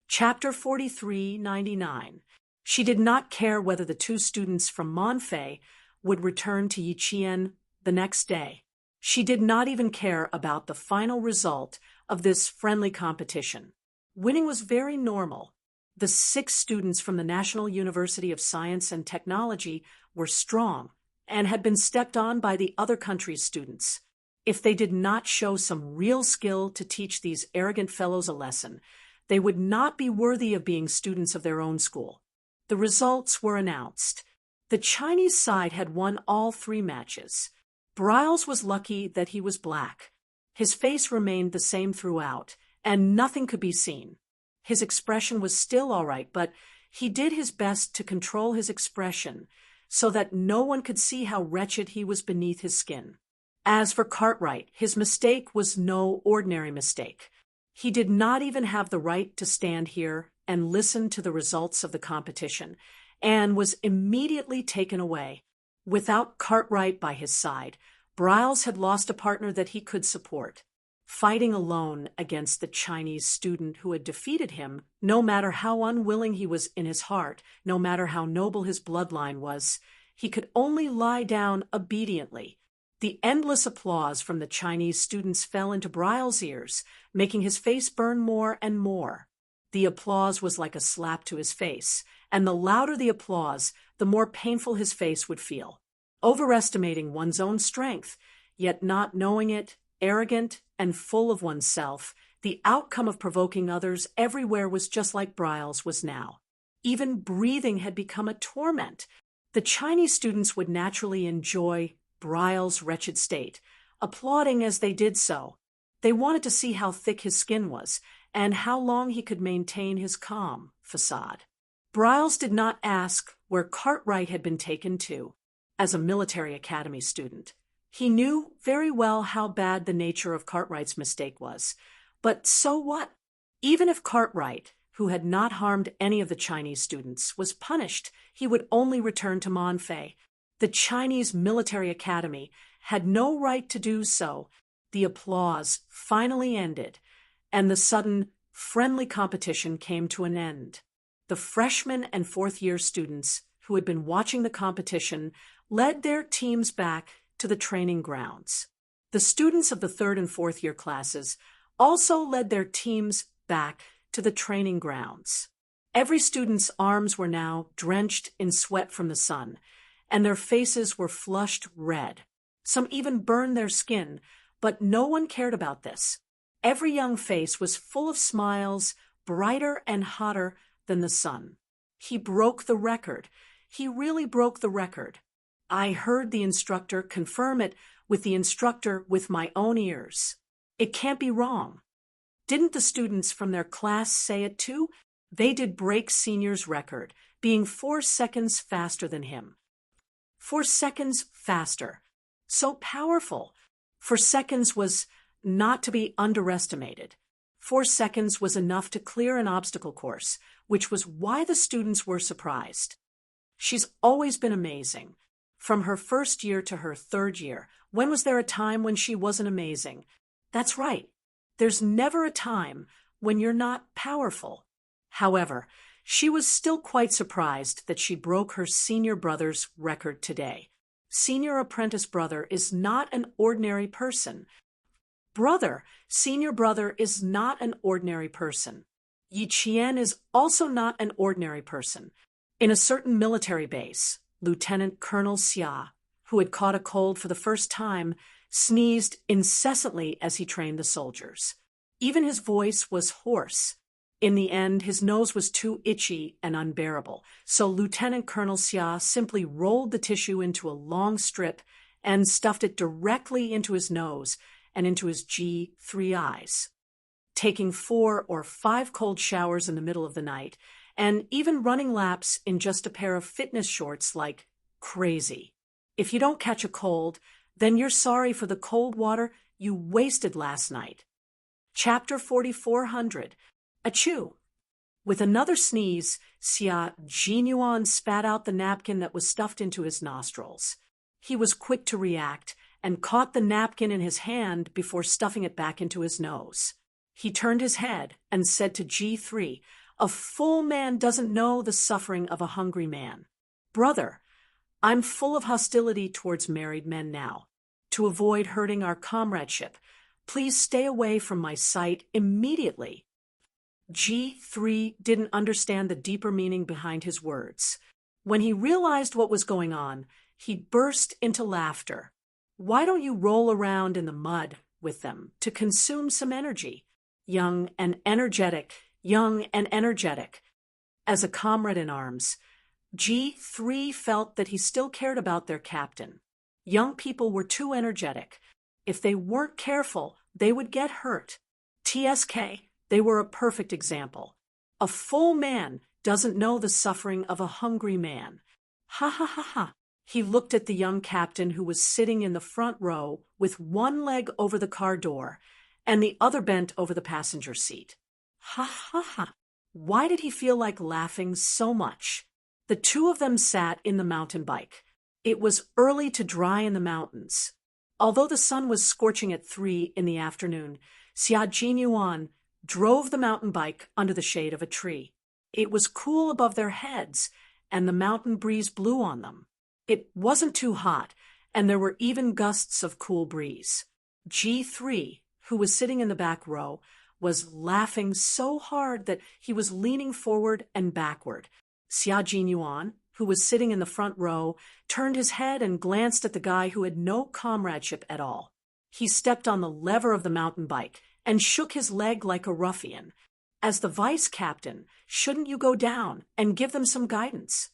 A: Chapter 4399. She did not care whether the 2 students from Monfei would return to Yichien the next day. She did not even care about the final result of this friendly competition. Winning was very normal. The 6 students from the National University of Science and Technology were strong and had been stepped on by the other country's students. If they did not show some real skill to teach these arrogant fellows a lesson, they would not be worthy of being students of their own school. The results were announced. The Chinese side had won all 3 matches. Briles was lucky that he was black. His face remained the same throughout, and nothing could be seen. His expression was still all right, but he did his best to control his expression so that no one could see how wretched he was beneath his skin. As for Cartwright, his mistake was no ordinary mistake. He did not even have the right to stand here and listen to the results of the competition, and was immediately taken away. Without Cartwright by his side, Briles had lost a partner that he could support. Fighting alone against the Chinese student who had defeated him, no matter how unwilling he was in his heart, no matter how noble his bloodline was, he could only lie down obediently. The endless applause from the Chinese students fell into Briles' ears, making his face burn more and more. The applause was like a slap to his face, and the louder the applause, the more painful his face would feel. Overestimating one's own strength, yet not knowing it, arrogant and full of oneself, The outcome of provoking others everywhere was just like Briles was now. Even breathing had become a torment. The Chinese students would naturally enjoy Briles' wretched state, applauding as they did so. They wanted to see how thick his skin was and how long he could maintain his calm facade. Briles did not ask where Cartwright had been taken to as a military academy student. He knew very well how bad the nature of Cartwright's mistake was. But so what? Even if Cartwright, who had not harmed any of the Chinese students, was punished, he would only return to Monfei. The Chinese military academy had no right to do so. The applause finally ended, and the sudden, friendly competition came to an end. The freshman and fourth-year students who had been watching the competition led their teams back to the training grounds. The students of the third and fourth-year classes also led their teams back to the training grounds. Every student's arms were now drenched in sweat from the sun, and their faces were flushed red. Some even burned their skin, but no one cared about this. Every young face was full of smiles, brighter and hotter than the sun. He broke the record. He really broke the record. I heard the instructor confirm it with the instructor with my own ears. It can't be wrong. Didn't the students from their class say it too? They did break Senior's record, being 4 seconds faster than him. 4 seconds faster. So powerful. 4 seconds was not to be underestimated. 4 seconds was enough to clear an obstacle course, which was why the students were surprised. She's always been amazing. From her first year to her third year, when was there a time when she wasn't amazing? That's right. There's never a time when you're not powerful. However, she was still quite surprised that she broke her senior brother's record today. Senior apprentice brother is not an ordinary person. Senior brother is not an ordinary person. Yi Qian is also not an ordinary person. In a certain military base, Lieutenant Colonel Xia, who had caught a cold for the first time, sneezed incessantly as he trained the soldiers. Even his voice was hoarse. In the end, his nose was too itchy and unbearable, so Lieutenant Colonel Xia simply rolled the tissue into a long strip and stuffed it directly into his nose and into his G3 eyes. Taking 4 or 5 cold showers in the middle of the night, and even running laps in just a pair of fitness shorts like crazy. If you don't catch a cold, then you're sorry for the cold water you wasted last night. Chapter 4400. Achoo! With another sneeze, Xia Jinyuan spat out the napkin that was stuffed into his nostrils. He was quick to react and caught the napkin in his hand before stuffing it back into his nose. He turned his head and said to G3, "A full man doesn't know the suffering of a hungry man. Brother, I'm full of hostility towards married men now. To avoid hurting our comradeship, please stay away from my sight immediately." G3 didn't understand the deeper meaning behind his words. When he realized what was going on, he burst into laughter. Why don't you roll around in the mud with them to consume some energy? Young and energetic. As a comrade in arms, G3 felt that he still cared about their captain. Young people were too energetic. If they weren't careful, they would get hurt. TSK, they were a perfect example. A full man doesn't know the suffering of a hungry man. Ha ha ha ha. He looked at the young captain who was sitting in the front row with one leg over the car door and the other bent over the passenger seat. Ha ha ha. Why did he feel like laughing so much? The two of them sat in the mountain bike. It was early to dry in the mountains. Although the sun was scorching at 3 in the afternoon, Xia Jinyuan drove the mountain bike under the shade of a tree. It was cool above their heads, and the mountain breeze blew on them. It wasn't too hot, and there were even gusts of cool breeze. G3, who was sitting in the back row, was laughing so hard that he was leaning forward and backward. Xia Jinyuan, who was sitting in the front row, turned his head and glanced at the guy who had no comradeship at all. He stepped on the lever of the mountain bike, and shook his leg like a ruffian. As the vice captain, shouldn't you go down and give them some guidance?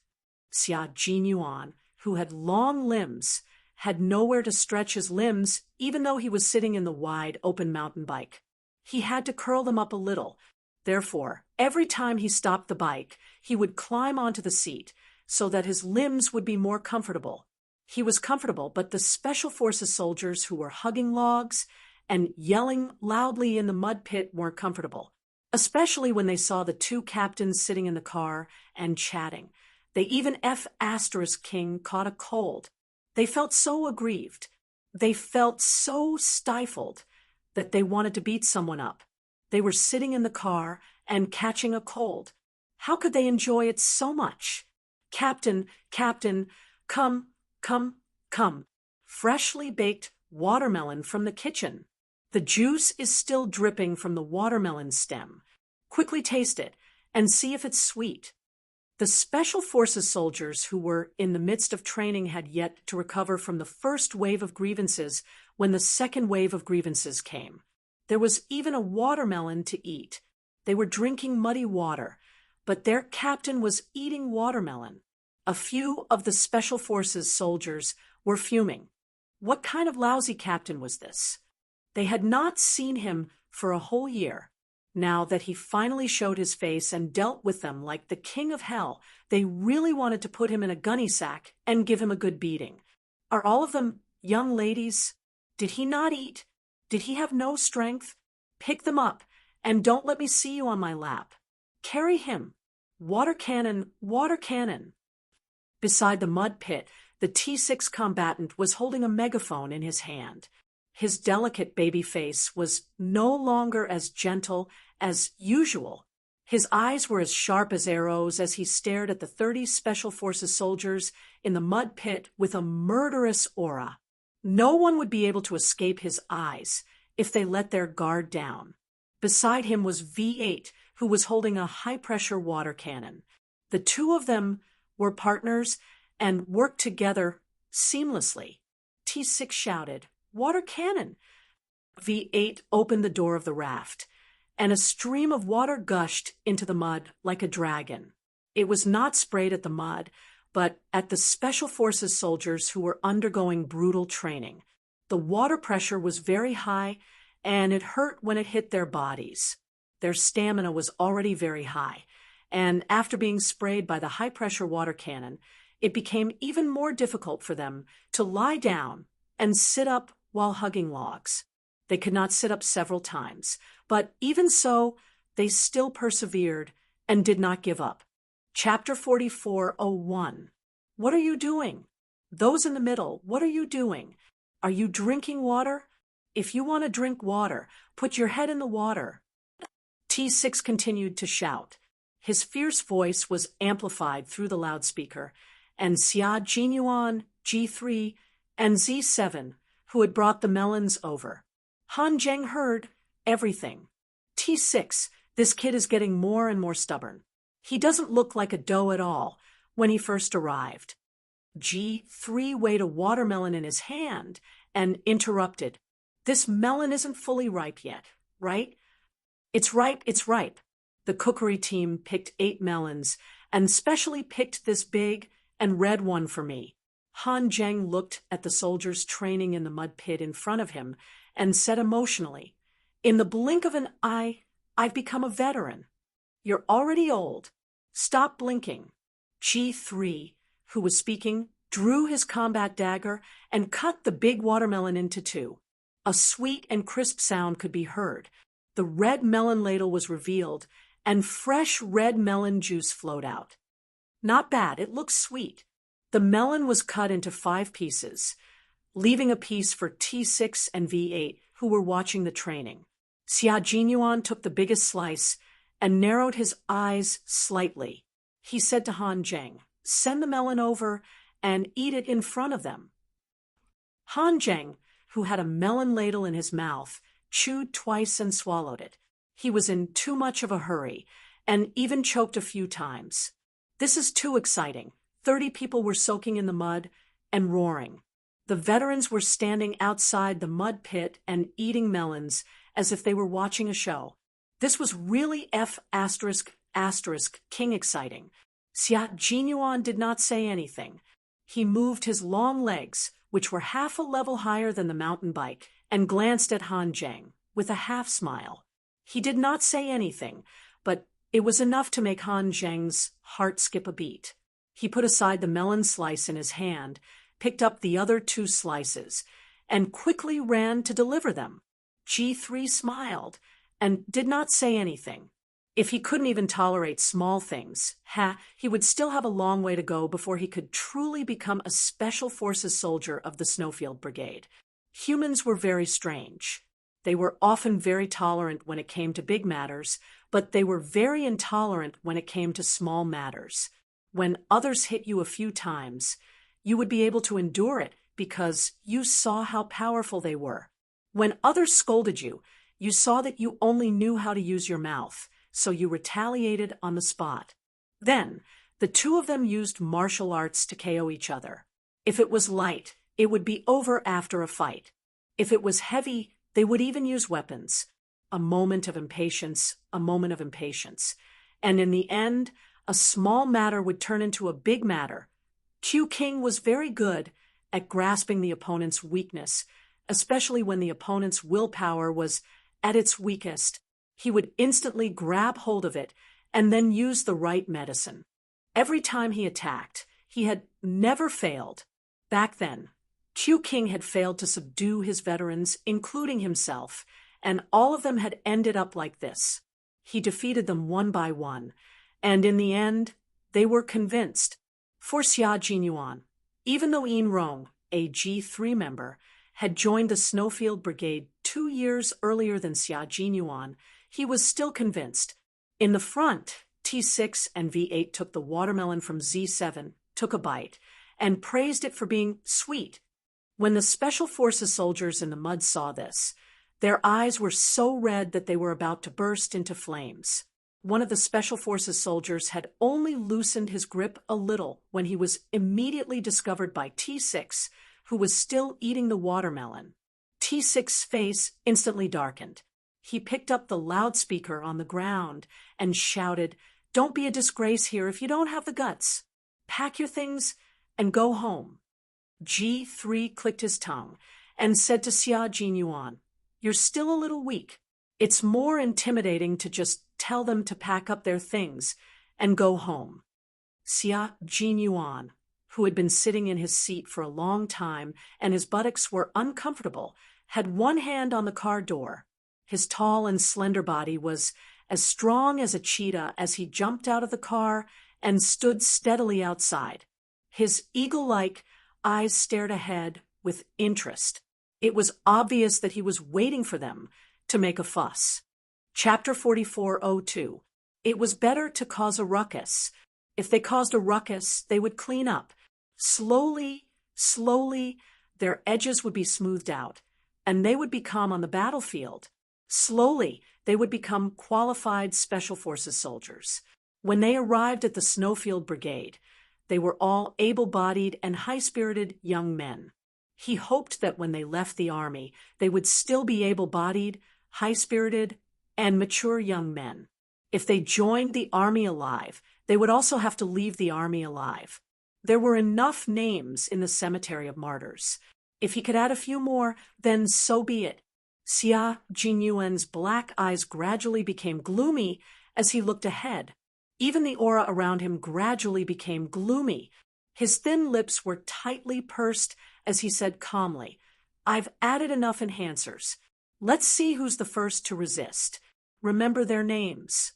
A: Xia Jinyuan, who had long limbs, had nowhere to stretch his limbs even though he was sitting in the wide, open mountain bike. He had to curl them up a little. Therefore, every time he stopped the bike, he would climb onto the seat so that his limbs would be more comfortable. He was comfortable, but the Special Forces soldiers who were hugging logs and yelling loudly in the mud pit weren't comfortable, especially when they saw the two captains sitting in the car and chatting. They even King caught a cold. They felt so aggrieved. They felt so stifled that they wanted to beat someone up. They were sitting in the car and catching a cold. How could they enjoy it so much? Captain, come. Freshly baked watermelon from the kitchen. The juice is still dripping from the watermelon stem. Quickly taste it and see if it's sweet. The Special Forces soldiers who were in the midst of training had yet to recover from the first wave of grievances when the second wave of grievances came. There was even a watermelon to eat. They were drinking muddy water, but their captain was eating watermelon. A few of the Special Forces soldiers were fuming. What kind of lousy captain was this? They had not seen him for a whole year. Now that he finally showed his face and dealt with them like the king of hell, they really wanted to put him in a gunny sack and give him a good beating. Are all of them young ladies? Did he not eat? Did he have no strength? Pick them up, and don't let me see you on my lap. Carry him. Water cannon, water cannon. Beside the mud pit, the T6 combatant was holding a megaphone in his hand. His delicate baby face was no longer as gentle as usual. His eyes were as sharp as arrows as he stared at the 30 Special Forces soldiers in the mud pit with a murderous aura. No one would be able to escape his eyes if they let their guard down. Beside him was V8, who was holding a high-pressure water cannon. The two of them were partners and worked together seamlessly. T6 shouted, "Water cannon!" V8 opened the door of the raft, and a stream of water gushed into the mud like a dragon. It was not sprayed at the mud, but at the Special Forces soldiers who were undergoing brutal training. The water pressure was very high, and it hurt when it hit their bodies. Their stamina was already very high, and after being sprayed by the high-pressure water cannon, it became even more difficult for them to lie down and sit up while hugging logs. They could not sit up several times, but even so, they still persevered and did not give up. Chapter 44:01. What are you doing? Those in the middle, what are you doing? Are you drinking water? If you want to drink water, put your head in the water. T6 continued to shout. His fierce voice was amplified through the loudspeaker, and Xia Jinyuan, G3, and Z7, who had brought the melons over. Han Zheng heard everything. T6, this kid is getting more and more stubborn. He doesn't look like a doe at all when he first arrived. G3 weighed a watermelon in his hand and interrupted. This melon isn't fully ripe yet, right? It's ripe, it's ripe. The cookery team picked 8 melons and specially picked this big and red one for me. Han Zheng looked at the soldiers training in the mud pit in front of him and said emotionally, "In the blink of an eye, I've become a veteran. You're already old. Stop blinking." G3, who was speaking, drew his combat dagger and cut the big watermelon into 2. A sweet and crisp sound could be heard. The red melon ladle was revealed, and fresh red melon juice flowed out. Not bad, it looks sweet. The melon was cut into 5 pieces, leaving a piece for T6 and V8, who were watching the training. Xia Jinyuan took the biggest slice and narrowed his eyes slightly. He said to Han Zheng, "Send the melon over and eat it in front of them." Han Zheng, who had a melon ladle in his mouth, chewed twice and swallowed it. He was in too much of a hurry and even choked a few times. This is too exciting. 30 people were soaking in the mud and roaring. The veterans were standing outside the mud pit and eating melons as if they were watching a show. This was really King exciting. Xia Jinyuan did not say anything. He moved his long legs, which were half a level higher than the mountain bike, and glanced at Han Zheng with a half smile. He did not say anything, but it was enough to make Han Zheng's heart skip a beat. He put aside the melon slice in his hand, picked up the other 2 slices, and quickly ran to deliver them. G3 smiled and did not say anything. If he couldn't even tolerate small things, he would still have a long way to go before he could truly become a Special Forces soldier of the Snowfield Brigade. Humans were very strange. They were often very tolerant when it came to big matters, but they were very intolerant when it came to small matters. When others hit you a few times, you would be able to endure it because you saw how powerful they were. When others scolded you, you saw that you only knew how to use your mouth, so you retaliated on the spot. Then, the 2 of them used martial arts to KO each other. If it was light, it would be over after a fight. If it was heavy, they would even use weapons. A moment of impatience, a moment of impatience. And in the end, a small matter would turn into a big matter. Q King was very good at grasping the opponent's weakness, especially when the opponent's willpower was at its weakest. He would instantly grab hold of it and then use the right medicine. Every time he attacked, he had never failed. Back then, Q King had failed to subdue his veterans, including himself, and all of them had ended up like this. He defeated them one by one, and in the end, they were convinced. For Xia Jinyuan, even though Yin Rong, a G3 member, had joined the Snowfield Brigade 2 years earlier than Xia Jinyuan, he was still convinced. In the front, T6 and V8 took the watermelon from Z7, took a bite, and praised it for being sweet. When the Special Forces soldiers in the mud saw this, their eyes were so red that they were about to burst into flames. One of the Special Forces soldiers had only loosened his grip a little when he was immediately discovered by T6, who was still eating the watermelon. T6's face instantly darkened. He picked up the loudspeaker on the ground and shouted, "Don't be a disgrace here if you don't have the guts. Pack your things and go home." G3 clicked his tongue and said to Xia Jinyuan, "You're still a little weak. It's more intimidating to just tell them to pack up their things and go home." Xia Jinyuan, who had been sitting in his seat for a long time and his buttocks were uncomfortable, had one hand on the car door. His tall and slender body was as strong as a cheetah as he jumped out of the car and stood steadily outside. His eagle-like eyes stared ahead with interest. It was obvious that he was waiting for them to make a fuss. Chapter 44:02. It was better to cause a ruckus. If they caused a ruckus, they would clean up. Slowly, their edges would be smoothed out, and they would become on the battlefield. Slowly, they would become qualified Special Forces soldiers. When they arrived at the Snowfield Brigade, they were all able-bodied and high-spirited young men. He hoped that when they left the army, they would still be able-bodied, high-spirited, and mature young men. If they joined the army alive, they would also have to leave the army alive. There were enough names in the cemetery of martyrs. If he could add a few more, then so be it. Xia Jinyuan's black eyes gradually became gloomy as he looked ahead. Even the aura around him gradually became gloomy. His thin lips were tightly pursed as he said calmly, "I've added enough enhancers. Let's see who's the first to resist. Remember their names."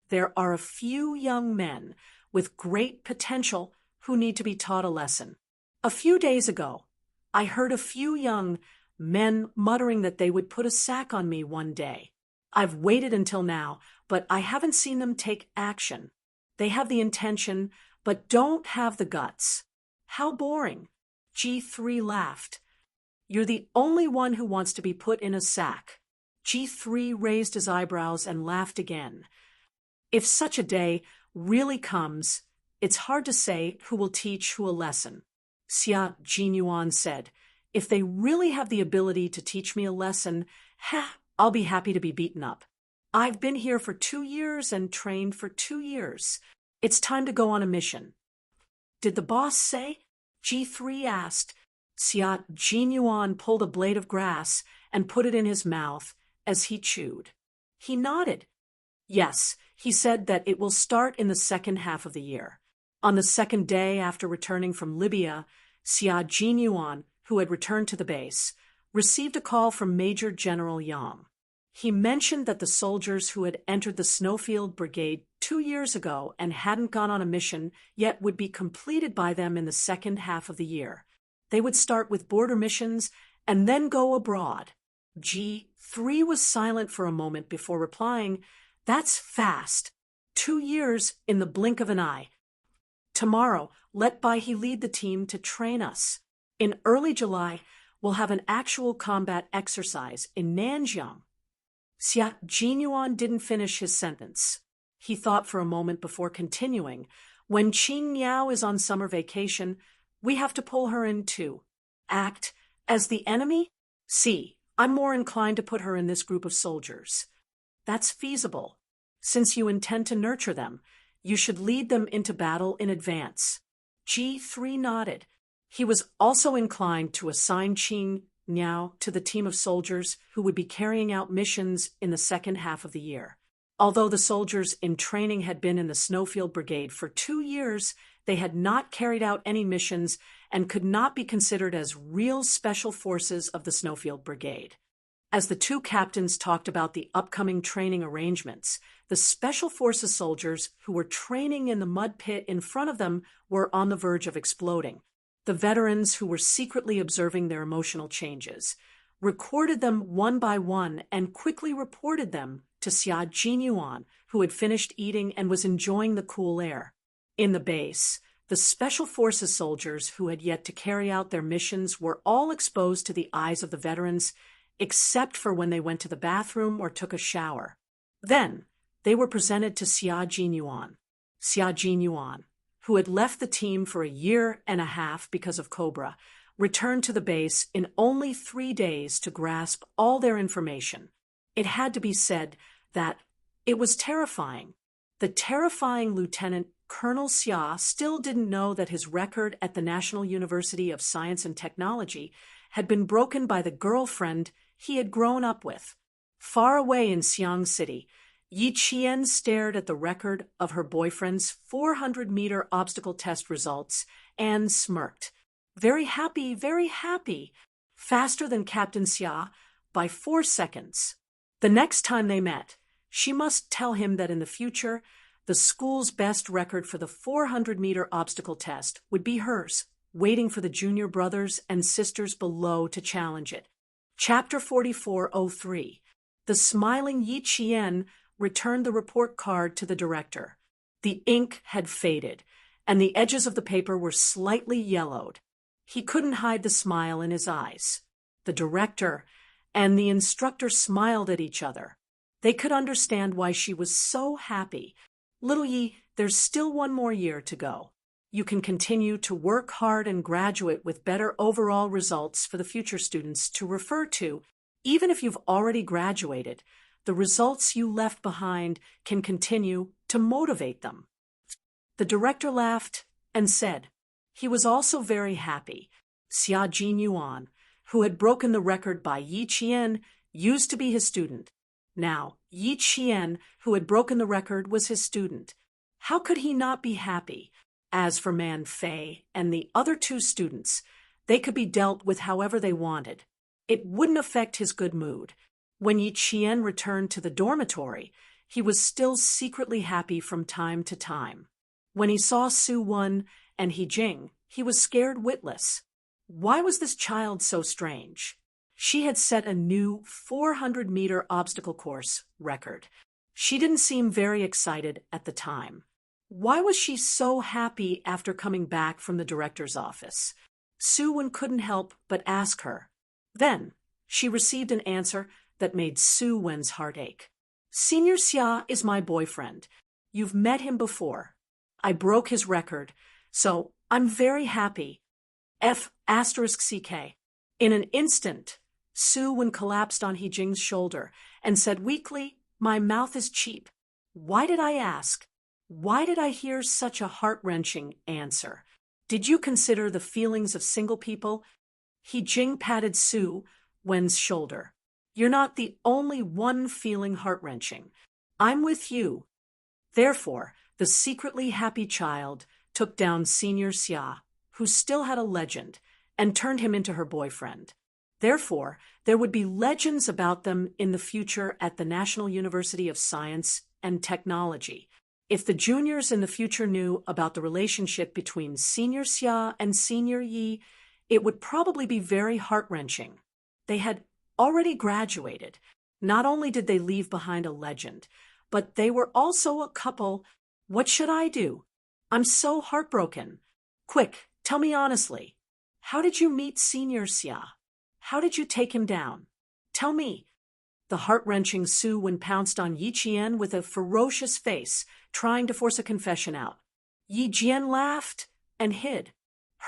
A: There are a few young men with great potential who need to be taught a lesson. A few days ago, I heard a few young men muttering that they would put a sack on me one day. I've waited until now, but I haven't seen them take action. They have the intention, but don't have the guts. How boring. G3 laughed. "You're the only one who wants to be put in a sack." G3 raised his eyebrows and laughed again. If such a day really comes, it's hard to say who will teach who a lesson. Xia Jinyuan said. If they really have the ability to teach me a lesson, I'll be happy to be beaten up. I've been here for 2 years and trained for 2 years. It's time to go on a mission. Did the boss say? G3 asked. Xia Jinyuan pulled a blade of grass and put it in his mouth as he chewed. He nodded. Yes, he said that it will start in the second half of the year. On the second day after returning from Libya, Xia Jinyuan, who had returned to the base, received a call from Major General Yang. He mentioned that the soldiers who had entered the Snowfield Brigade 2 years ago and hadn't gone on a mission yet would be completed by them in the second half of the year. They would start with border missions and then go abroad. G3 was silent for a moment before replying, "That's fast. 2 years in the blink of an eye. Tomorrow, let Baihe lead the team to train us. In early July, we'll have an actual combat exercise in Nanjiang." Xia Jinyuan didn't finish his sentence. He thought for a moment before continuing. When Qing Niao is on summer vacation, we have to pull her in too. Act as the enemy? See, I'm more inclined to put her in this group of soldiers. That's feasible. Since you intend to nurture them, you should lead them into battle in advance. G3 nodded. He was also inclined to assign Qing Niao to the team of soldiers who would be carrying out missions in the second half of the year. Although the soldiers in training had been in the Snowfield Brigade for 2 years, they had not carried out any missions and could not be considered as real special forces of the Snowfield Brigade. As the two captains talked about the upcoming training arrangements, the Special Forces soldiers who were training in the mud pit in front of them were on the verge of exploding. The veterans who were secretly observing their emotional changes recorded them one by one and quickly reported them to Xia Jinyuan, who had finished eating and was enjoying the cool air. In the base, the Special Forces soldiers who had yet to carry out their missions were all exposed to the eyes of the veterans, except for when they went to the bathroom or took a shower. Then, they were presented to Xia Jinyuan. Xia Jinyuan, who had left the team for a year and a half because of Cobra, returned to the base in only 3 days to grasp all their information. It had to be said that it was terrifying. The terrifying Lieutenant Colonel Xia still didn't know that his record at the National University of Science and Technology had been broken by the girlfriend he had grown up with. Far away in Xiang City, Yi Qian stared at the record of her boyfriend's 400-meter obstacle test results and smirked. Very happy, faster than Captain Xia by 4 seconds. The next time they met, she must tell him that in the future, the school's best record for the 400-meter obstacle test would be hers, waiting for the junior brothers and sisters below to challenge it. Chapter 4403. The smiling Yi Qian returned the report card to the director. The ink had faded, and the edges of the paper were slightly yellowed. He couldn't hide the smile in his eyes. The director and the instructor smiled at each other. They could understand why she was so happy. "Little Yi, there's still 1 more year to go. You can continue to work hard and graduate with better overall results for the future students to refer to. Even if you've already graduated, the results you left behind can continue to motivate them." The director laughed and said he was also very happy. Xia Jinyuan, who had broken the record by Yi Qian, used to be his student. Now, Yi Qian, who had broken the record, was his student. How could he not be happy? As for Man Fei and the other 2 students, they could be dealt with however they wanted. It wouldn't affect his good mood. When Yi Qian returned to the dormitory, he was still secretly happy from time to time. When he saw Su Wen and He Jing, he was scared witless. Why was this child so strange? She had set a new 400-meter obstacle course record. She didn't seem very excited at the time. Why was she so happy after coming back from the director's office? Su Wen couldn't help but ask her. Then, she received an answer that made Su Wen's heart ache. "Senior Xia is my boyfriend. You've met him before. I broke his record, so I'm very happy. F asterisk CK. In an instant, Su Wen collapsed on He Jing's shoulder and said weakly, "My mouth is cheap. Why did I ask? Why did I hear such a heart-wrenching answer? Did you consider the feelings of single people?" He Jing patted Su Wen's shoulder. "You're not the only one feeling heart-wrenching. I'm with you." Therefore, the secretly happy child took down Senior Xia, who still had a legend, and turned him into her boyfriend. Therefore, there would be legends about them in the future at the National University of Science and Technology. If the juniors in the future knew about the relationship between Senior Xia and Senior Yi, it would probably be very heart-wrenching. They had already graduated. Not only did they leave behind a legend, but they were also a couple. What should I do? I'm so heartbroken. Quick, tell me honestly. How did you meet Senior Xia? How did you take him down? Tell me. The heart-wrenching Su Wen pounced on Yi Jian with a ferocious face, trying to force a confession out. Yi Jian laughed and hid.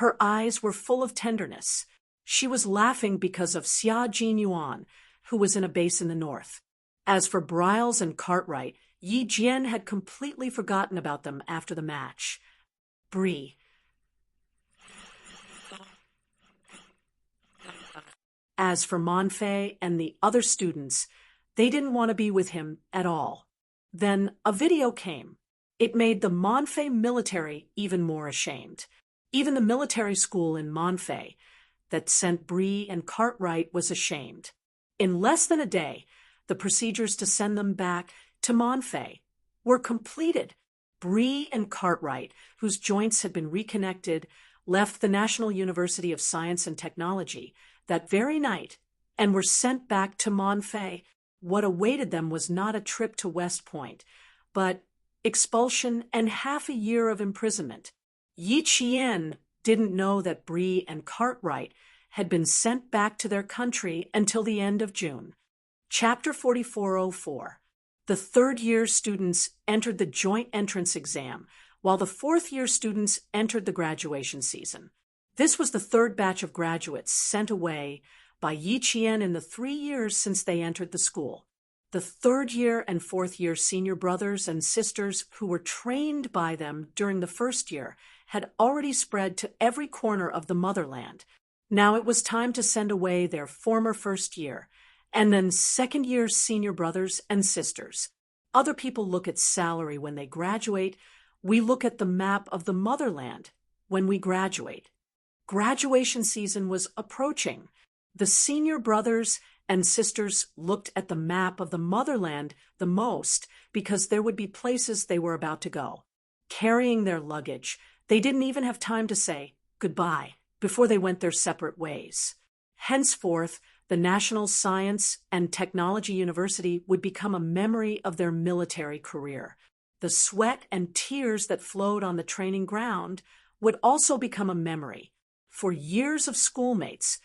A: Her eyes were full of tenderness. She was laughing because of Xia Jinyuan, who was in a base in the north. As for Briles and Cartwright, Yi Jian had completely forgotten about them after the match. Bree. As for Monfei and the other students, they didn't want to be with him at all. Then a video came. It made the Monfei military even more ashamed. Even the military school in Monfei that sent Bree and Cartwright was ashamed. In less than a day, the procedures to send them back to Monfei were completed. Bree and Cartwright, whose joints had been reconnected, left the National University of Science and Technology that very night and were sent back to Monfei. What awaited them was not a trip to West Point, but expulsion and half a year of imprisonment. Yi Qian didn't know that Bree and Cartwright had been sent back to their country until the end of June. Chapter 4404. The third-year students entered the joint entrance exam, while the fourth-year students entered the graduation season. This was the third batch of graduates sent away by Yi Qian in the 3 years since they entered the school. The third-year and fourth-year senior brothers and sisters who were trained by them during the first year had already spread to every corner of the motherland. Now it was time to send away their former first year, and then second-year senior brothers and sisters. Other people look at salary when they graduate. We look at the map of the motherland when we graduate. Graduation season was approaching. The senior brothers and sisters looked at the map of the motherland the most because there would be places they were about to go. Carrying their luggage, they didn't even have time to say goodbye before they went their separate ways. Henceforth, the National Science and Technology University would become a memory of their military career. The sweat and tears that flowed on the training ground would also become a memory. For years of schoolmates,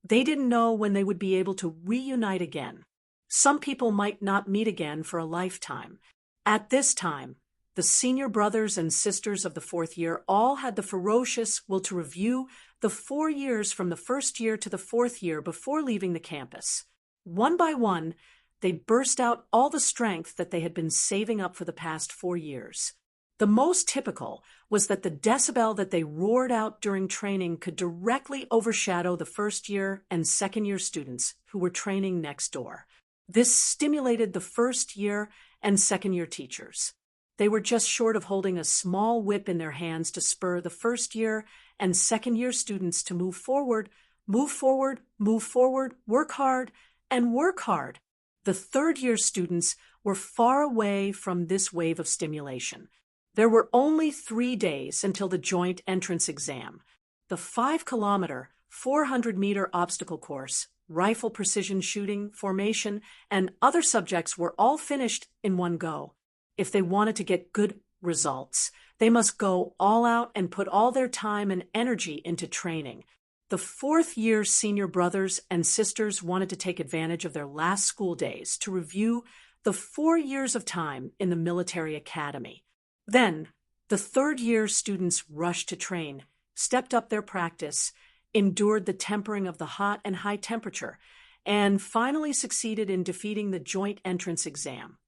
A: they didn't know when they would be able to reunite again. Some people might not meet again for a lifetime. At this time, the senior brothers and sisters of the fourth year all had the ferocious will to review the 4 years from the first year to the fourth year before leaving the campus. One by one, they burst out all the strength that they had been saving up for the past 4 years. The most typical was that the decibel that they roared out during training could directly overshadow the first-year and second-year students who were training next door. This stimulated the first-year and second-year teachers. They were just short of holding a small whip in their hands to spur the first-year and second-year students to move forward, move forward, move forward, work hard, and work hard. The third-year students were far away from this wave of stimulation. There were only 3 days until the joint entrance exam. The 5-kilometer, 400-meter obstacle course, rifle precision shooting, formation, and other subjects were all finished in one go. If they wanted to get good results, they must go all out and put all their time and energy into training. The fourth-year senior brothers and sisters wanted to take advantage of their last school days to review the 4 years of time in the military academy. Then, the third-year students rushed to train, stepped up their practice, endured the tempering of the hot and high temperature, and finally succeeded in defeating the joint entrance exam.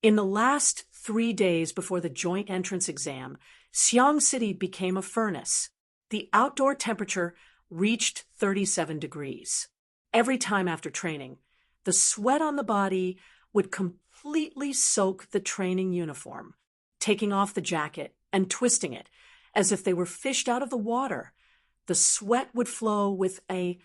A: In the last 3 days before the joint entrance exam, Xiang City became a furnace. The outdoor temperature reached 37 degrees. Every time after training, the sweat on the body would completely soak the training uniform, taking off the jacket and twisting it as if they were fished out of the water. The sweat would flow with a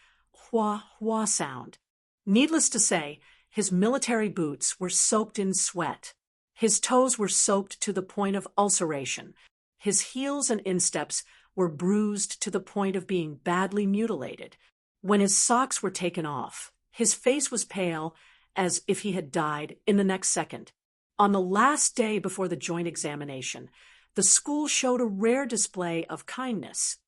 A: hua-hua sound. Needless to say, his military boots were soaked in sweat. His toes were soaked to the point of ulceration. His heels and insteps were bruised to the point of being badly mutilated. When his socks were taken off, his face was pale, as if he had died in the next second. On the last day before the joint examination, the school showed a rare display of kindness.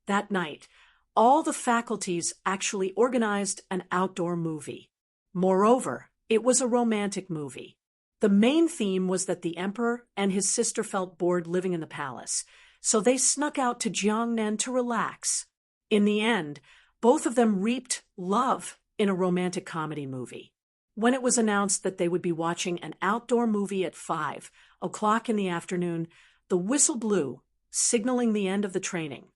A: That night, all the faculties actually organized an outdoor movie. Moreover, it was a romantic movie. The main theme was that the emperor and his sister felt bored living in the palace, so they snuck out to Jiangnan to relax. In the end, both of them reaped love in a romantic comedy movie. When it was announced that they would be watching an outdoor movie at 5 o'clock in the afternoon, the whistle blew, signaling the end of the training.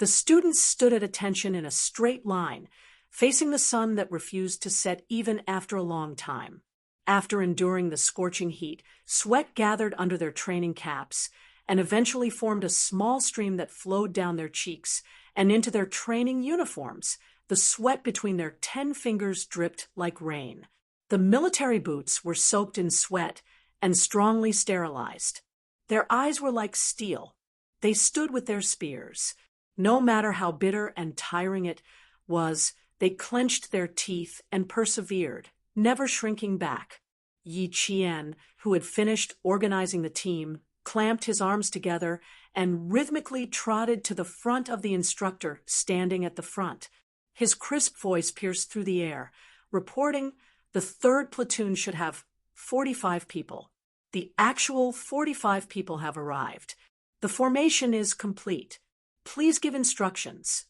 A: The students stood at attention in a straight line, facing the sun that refused to set even after a long time. After enduring the scorching heat, sweat gathered under their training caps and eventually formed a small stream that flowed down their cheeks and into their training uniforms. The sweat between their 10 fingers dripped like rain. The military boots were soaked in sweat and strongly sterilized. Their eyes were like steel. They stood with their spears. No matter how bitter and tiring it was, they clenched their teeth and persevered, never shrinking back. Yi Qian, who had finished organizing the team, clamped his arms together and rhythmically trotted to the front of the instructor standing at the front. His crisp voice pierced through the air, reporting the 3rd platoon should have 45 people. The actual 45 people have arrived. The formation is complete. Please give instructions.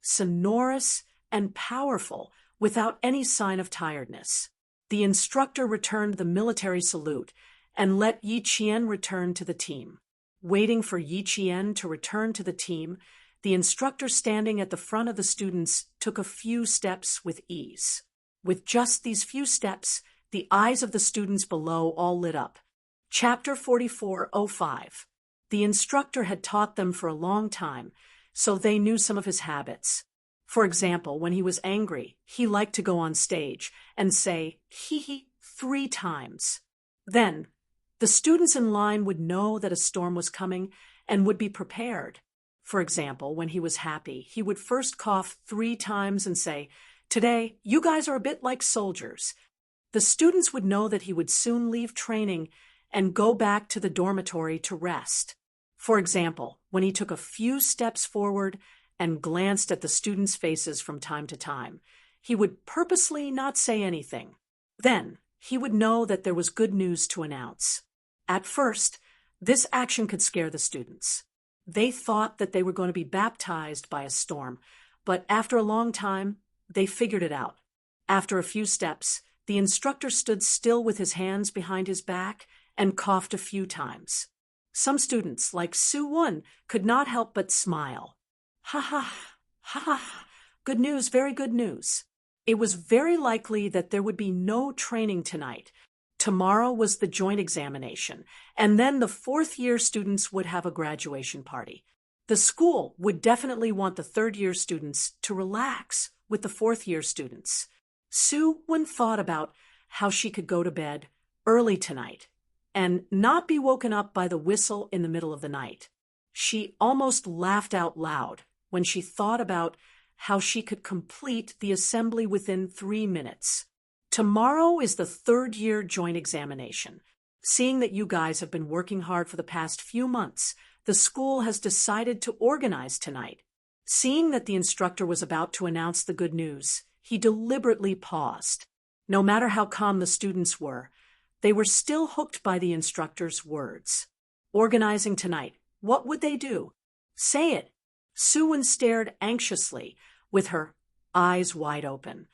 A: Sonorous and powerful, without any sign of tiredness. The instructor returned the military salute and let Yi Qian return to the team. Waiting for Yi Qian to return to the team, the instructor standing at the front of the students took a few steps with ease. With just these few steps, the eyes of the students below all lit up. Chapter 44:05. The instructor had taught them for a long time, so they knew some of his habits. For example, when he was angry, he liked to go on stage and say, hee 3 times. Then, the students in line would know that a storm was coming and would be prepared. For example, when he was happy, he would first cough 3 times and say, "Today, you guys are a bit like soldiers." The students would know that he would soon leave training and go back to the dormitory to rest. For example, when he took a few steps forward and glanced at the students' faces from time to time, he would purposely not say anything. Then, he would know that there was good news to announce. At first, this action could scare the students. They thought that they were going to be baptized by a storm, but after a long time, they figured it out. After a few steps, the instructor stood still with his hands behind his back and coughed a few times. Some students, like Su Won, could not help but smile. Ha ha, ha ha, good news, very good news. It was very likely that there would be no training tonight. Tomorrow was the joint examination, and then the 4th-year students would have a graduation party. The school would definitely want the 3rd-year students to relax with the 4th-year students. Su Won thought about how she could go to bed early tonight and not be woken up by the whistle in the middle of the night. She almost laughed out loud when she thought about how she could complete the assembly within 3 minutes. Tomorrow is the 3rd-year joint examination. Seeing that you guys have been working hard for the past few months, the school has decided to organize tonight. Seeing that the instructor was about to announce the good news, he deliberately paused. No matter how calm the students were, they were still hooked by the instructor's words. Organizing tonight, what would they do? Say it. Su Won stared anxiously, with her eyes wide open.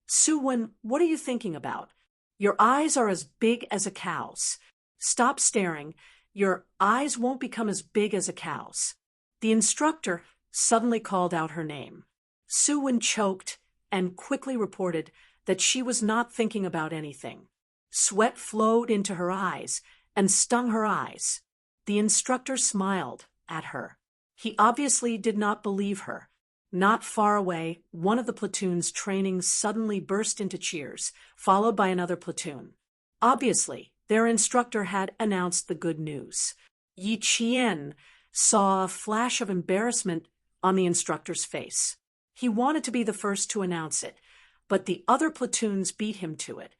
A: Suwon, what are you thinking about? Your eyes are as big as a cow's. Stop staring. Your eyes won't become as big as a cow's. The instructor suddenly called out her name. Suwon choked and quickly reported that she was not thinking about anything. Sweat flowed into her eyes and stung her eyes. The instructor smiled at her. He obviously did not believe her. Not far away, one of the platoon's training suddenly burst into cheers, followed by another platoon. Obviously, their instructor had announced the good news. Yi Chien saw a flash of embarrassment on the instructor's face. He wanted to be the first to announce it, but the other platoons beat him to it.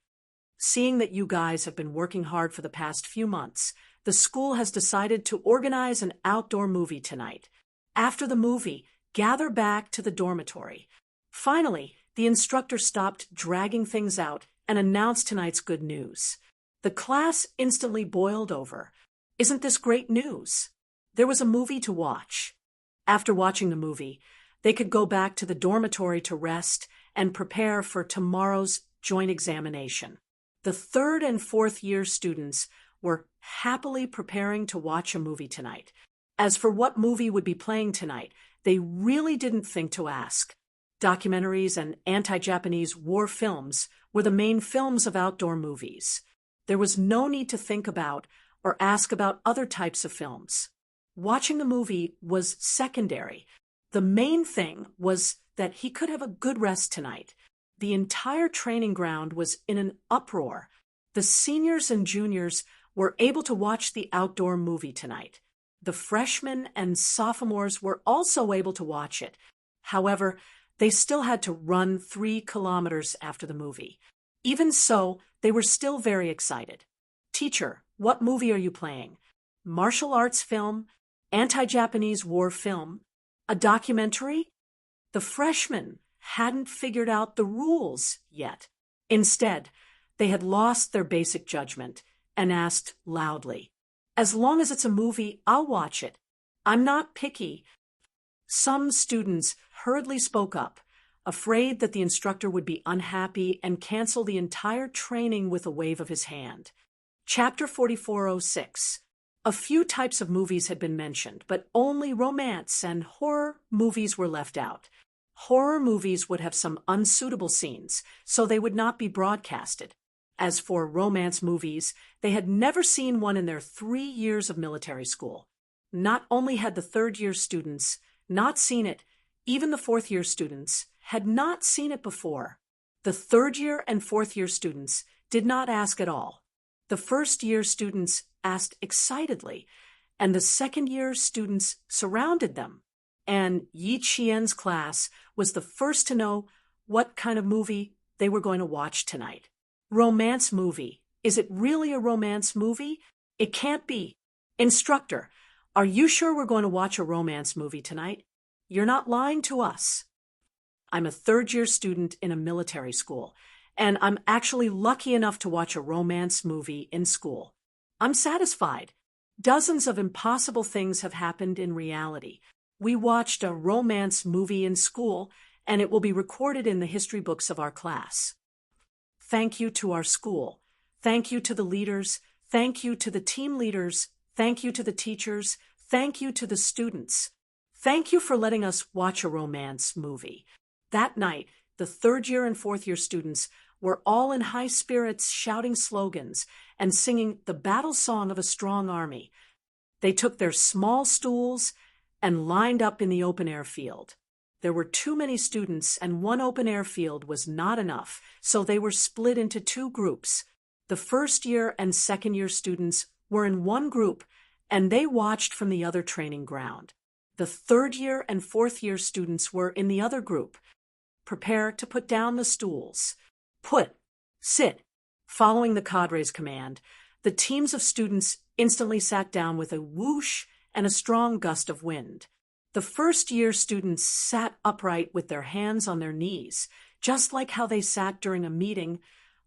A: Seeing that you guys have been working hard for the past few months, the school has decided to organize an outdoor movie tonight. After the movie, gather back to the dormitory. Finally, the instructor stopped dragging things out and announced tonight's good news. The class instantly boiled over. Isn't this great news? There was a movie to watch. After watching the movie, they could go back to the dormitory to rest and prepare for tomorrow's joint examination. The third and fourth year students were happily preparing to watch a movie tonight. As for what movie would be playing tonight, they really didn't think to ask. Documentaries and anti-Japanese war films were the main films of outdoor movies. There was no need to think about or ask about other types of films. Watching the movie was secondary. The main thing was that he could have a good rest tonight. The entire training ground was in an uproar. The seniors and juniors were able to watch the outdoor movie tonight. The freshmen and sophomores were also able to watch it. However, they still had to run 3 kilometers after the movie. Even so, they were still very excited. Teacher, what movie are you playing? Martial arts film? Anti-Japanese war film? A documentary? The freshmen hadn't figured out the rules yet. Instead, they had lost their basic judgment and asked loudly, "As long as it's a movie, I'll watch it. I'm not picky." Some students hurriedly spoke up, afraid that the instructor would be unhappy and cancel the entire training with a wave of his hand. Chapter 4406. A few types of movies had been mentioned, but only romance and horror movies were left out. Horror movies would have some unsuitable scenes, so they would not be broadcasted. As for romance movies, they had never seen one in their 3 years of military school. Not only had the third-year students not seen it, even the fourth-year students had not seen it before. The third-year and fourth-year students did not ask at all. The first-year students asked excitedly, and the second-year students surrounded them. And Yi Qian's class was the first to know what kind of movie they were going to watch tonight. Romance movie. Is it really a romance movie? It can't be. Instructor, are you sure we're going to watch a romance movie tonight? You're not lying to us. I'm a third-year student in a military school, and I'm actually lucky enough to watch a romance movie in school. I'm satisfied. Dozens of impossible things have happened in reality. We watched a romance movie in school, and it will be recorded in the history books of our class. Thank you to our school. Thank you to the leaders. Thank you to the team leaders. Thank you to the teachers. Thank you to the students. Thank you for letting us watch a romance movie. That night, the third-year and fourth-year students were all in high spirits, shouting slogans and singing the battle song of a strong army. They took their small stools and lined up in the open-air field. There were too many students, and one open-air field was not enough, so they were split into 2 groups. The first-year and second-year students were in one group, and they watched from the other training ground. The third-year and fourth-year students were in the other group. Prepare to put down the stools. Put. Sit. Following the cadre's command, the teams of students instantly sat down with a whoosh and a strong gust of wind. The first-year students sat upright with their hands on their knees, just like how they sat during a meeting,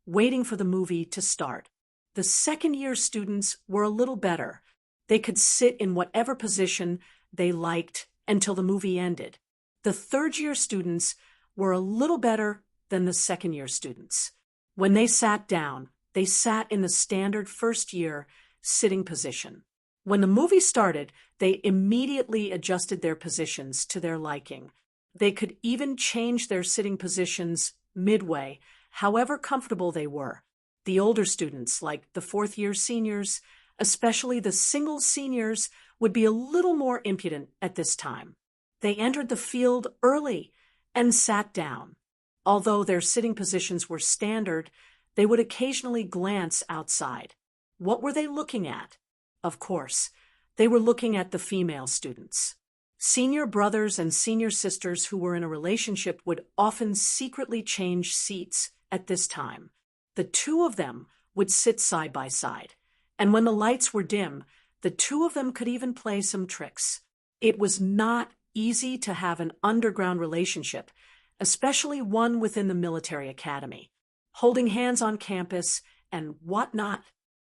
A: waiting for the movie to start. The second-year students were a little better. They could sit in whatever position they liked until the movie ended. The third-year students were a little better than the second-year students. When they sat down, they sat in the standard first-year sitting position. When the movie started, they immediately adjusted their positions to their liking. They could even change their sitting positions midway, however comfortable they were. The older students, like the fourth-year seniors, especially the single seniors, would be a little more impudent at this time. They entered the field early and sat down. Although their sitting positions were standard, they would occasionally glance outside. What were they looking at? Of course, they were looking at the female students. Senior brothers and senior sisters who were in a relationship would often secretly change seats at this time. The two of them would sit side by side, and when the lights were dim, the two of them could even play some tricks. It was not easy to have an underground relationship, especially one within the military academy. Holding hands on campus and whatnot.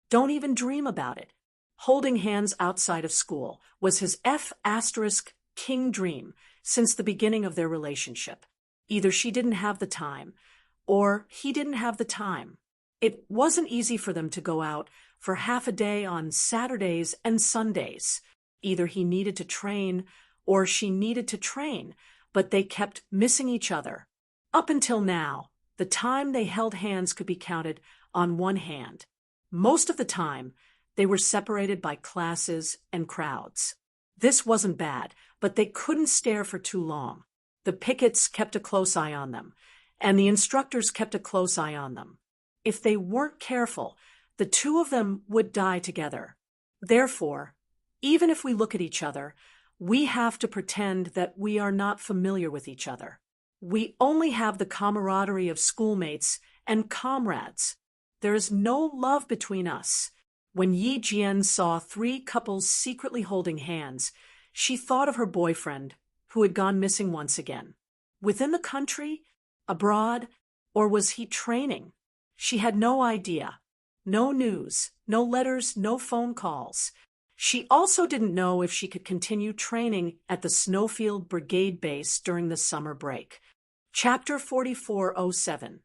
A: Don't even dream about it. Holding hands outside of school was his F***king dream since the beginning of their relationship. Either she didn't have the time, or he didn't have the time. It wasn't easy for them to go out for half a day on Saturdays and Sundays. Either he needed to train, or she needed to train, but they kept missing each other. Up until now, the time they held hands could be counted on one hand. Most of the time, they were separated by classes and crowds. This wasn't bad, but they couldn't stare for too long. The pickets kept a close eye on them, and the instructors kept a close eye on them. If they weren't careful, the two of them would die together. Therefore, even if we look at each other, we have to pretend that we are not familiar with each other. We only have the camaraderie of schoolmates and comrades. There is no love between us. When Yi Jian saw three couples secretly holding hands, she thought of her boyfriend, who had gone missing once again. Within the country? Abroad? Or was he training? She had no idea. No news, no letters, no phone calls. She also didn't know if she could continue training at the Snowfield Brigade base during the summer break. Chapter 4407.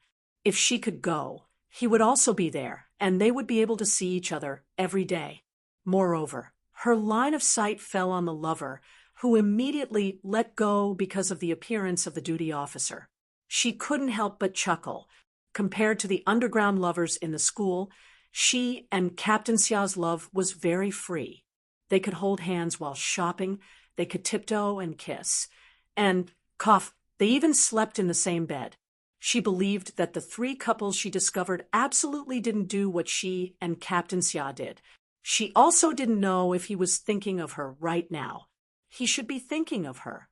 A: If she could go, he would also be there, and they would be able to see each other every day. Moreover, her line of sight fell on the lover, who immediately let go because of the appearance of the duty officer. She couldn't help but chuckle. Compared to the underground lovers in the school, she and Captain Xia's love was very free. They could hold hands while shopping, they could tiptoe and kiss. And, cough, they even slept in the same bed. She believed that the three couples she discovered absolutely didn't do what she and Captain Xia did. She also didn't know if he was thinking of her right now. He should be thinking of her.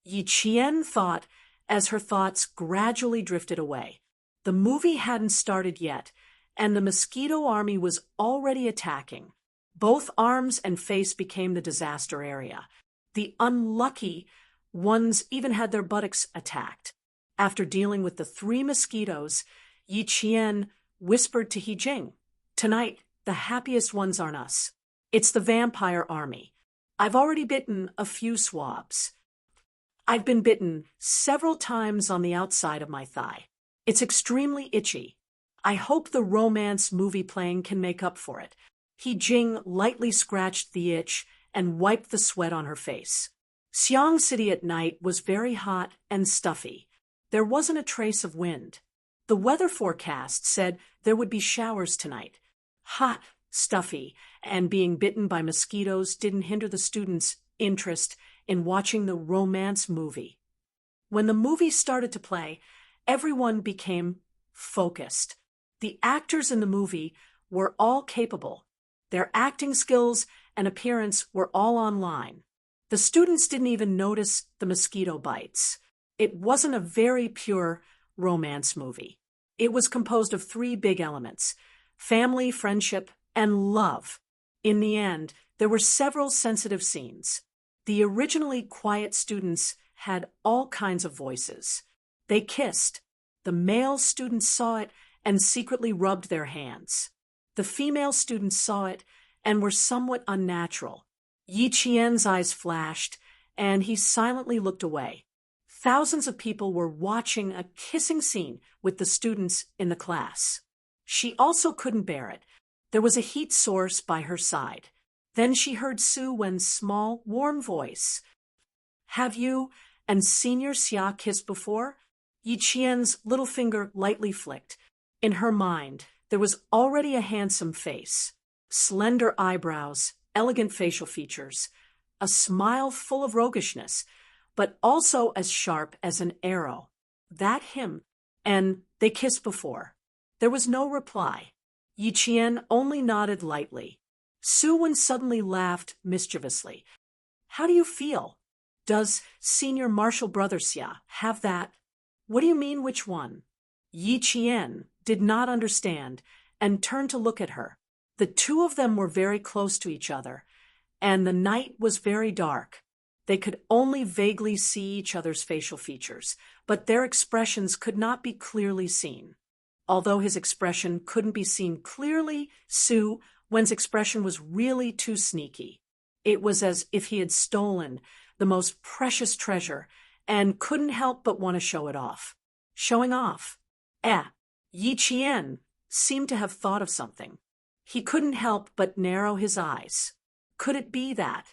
A: Yi Qian thought as her thoughts gradually drifted away. The movie hadn't started yet, and the mosquito army was already attacking. Both arms and face became the disaster area. The unlucky ones even had their buttocks attacked. After dealing with the three mosquitoes, Yi Qian whispered to He Jing, "Tonight, the happiest ones aren't us. It's the vampire army. I've already bitten a few swabs. I've been bitten several times on the outside of my thigh. It's extremely itchy. I hope the romance movie playing can make up for it." He Jing lightly scratched the itch and wiped the sweat on her face. Xiang City at night was very hot and stuffy. There wasn't a trace of wind. The weather forecast said there would be showers tonight. Hot, stuffy, and being bitten by mosquitoes didn't hinder the students' interest in watching the romance movie. When the movie started to play, everyone became focused. The actors in the movie were all capable. Their acting skills and appearance were all online. The students didn't even notice the mosquito bites. It wasn't a very pure romance movie. It was composed of three big elements: family, friendship, and love. In the end, there were several sensitive scenes. The originally quiet students had all kinds of voices. They kissed. The male students saw it and secretly rubbed their hands. The female students saw it and were somewhat unnatural. Yi Qian's eyes flashed, and he silently looked away. Thousands of people were watching a kissing scene with the students in the class. She also couldn't bear it. There was a heat source by her side. Then she heard Su Wen's small, warm voice. Have you and Senior Xia kissed before? Yi Qian's little finger lightly flicked. In her mind, there was already a handsome face, slender eyebrows, elegant facial features, a smile full of roguishness, but also as sharp as an arrow. That him, and they kissed before. There was no reply. Yi Qian only nodded lightly. Su Wen suddenly laughed mischievously. How do you feel? Does Senior Marshal Brother Xia have that? What do you mean, which one? Yi Qian did not understand and turned to look at her. The two of them were very close to each other, and the night was very dark. They could only vaguely see each other's facial features, but their expressions could not be clearly seen. Although his expression couldn't be seen clearly, Su Wen's expression was really too sneaky. It was as if he had stolen the most precious treasure and couldn't help but want to show it off. Showing off. Yi Qian seemed to have thought of something. He couldn't help but narrow his eyes. Could it be that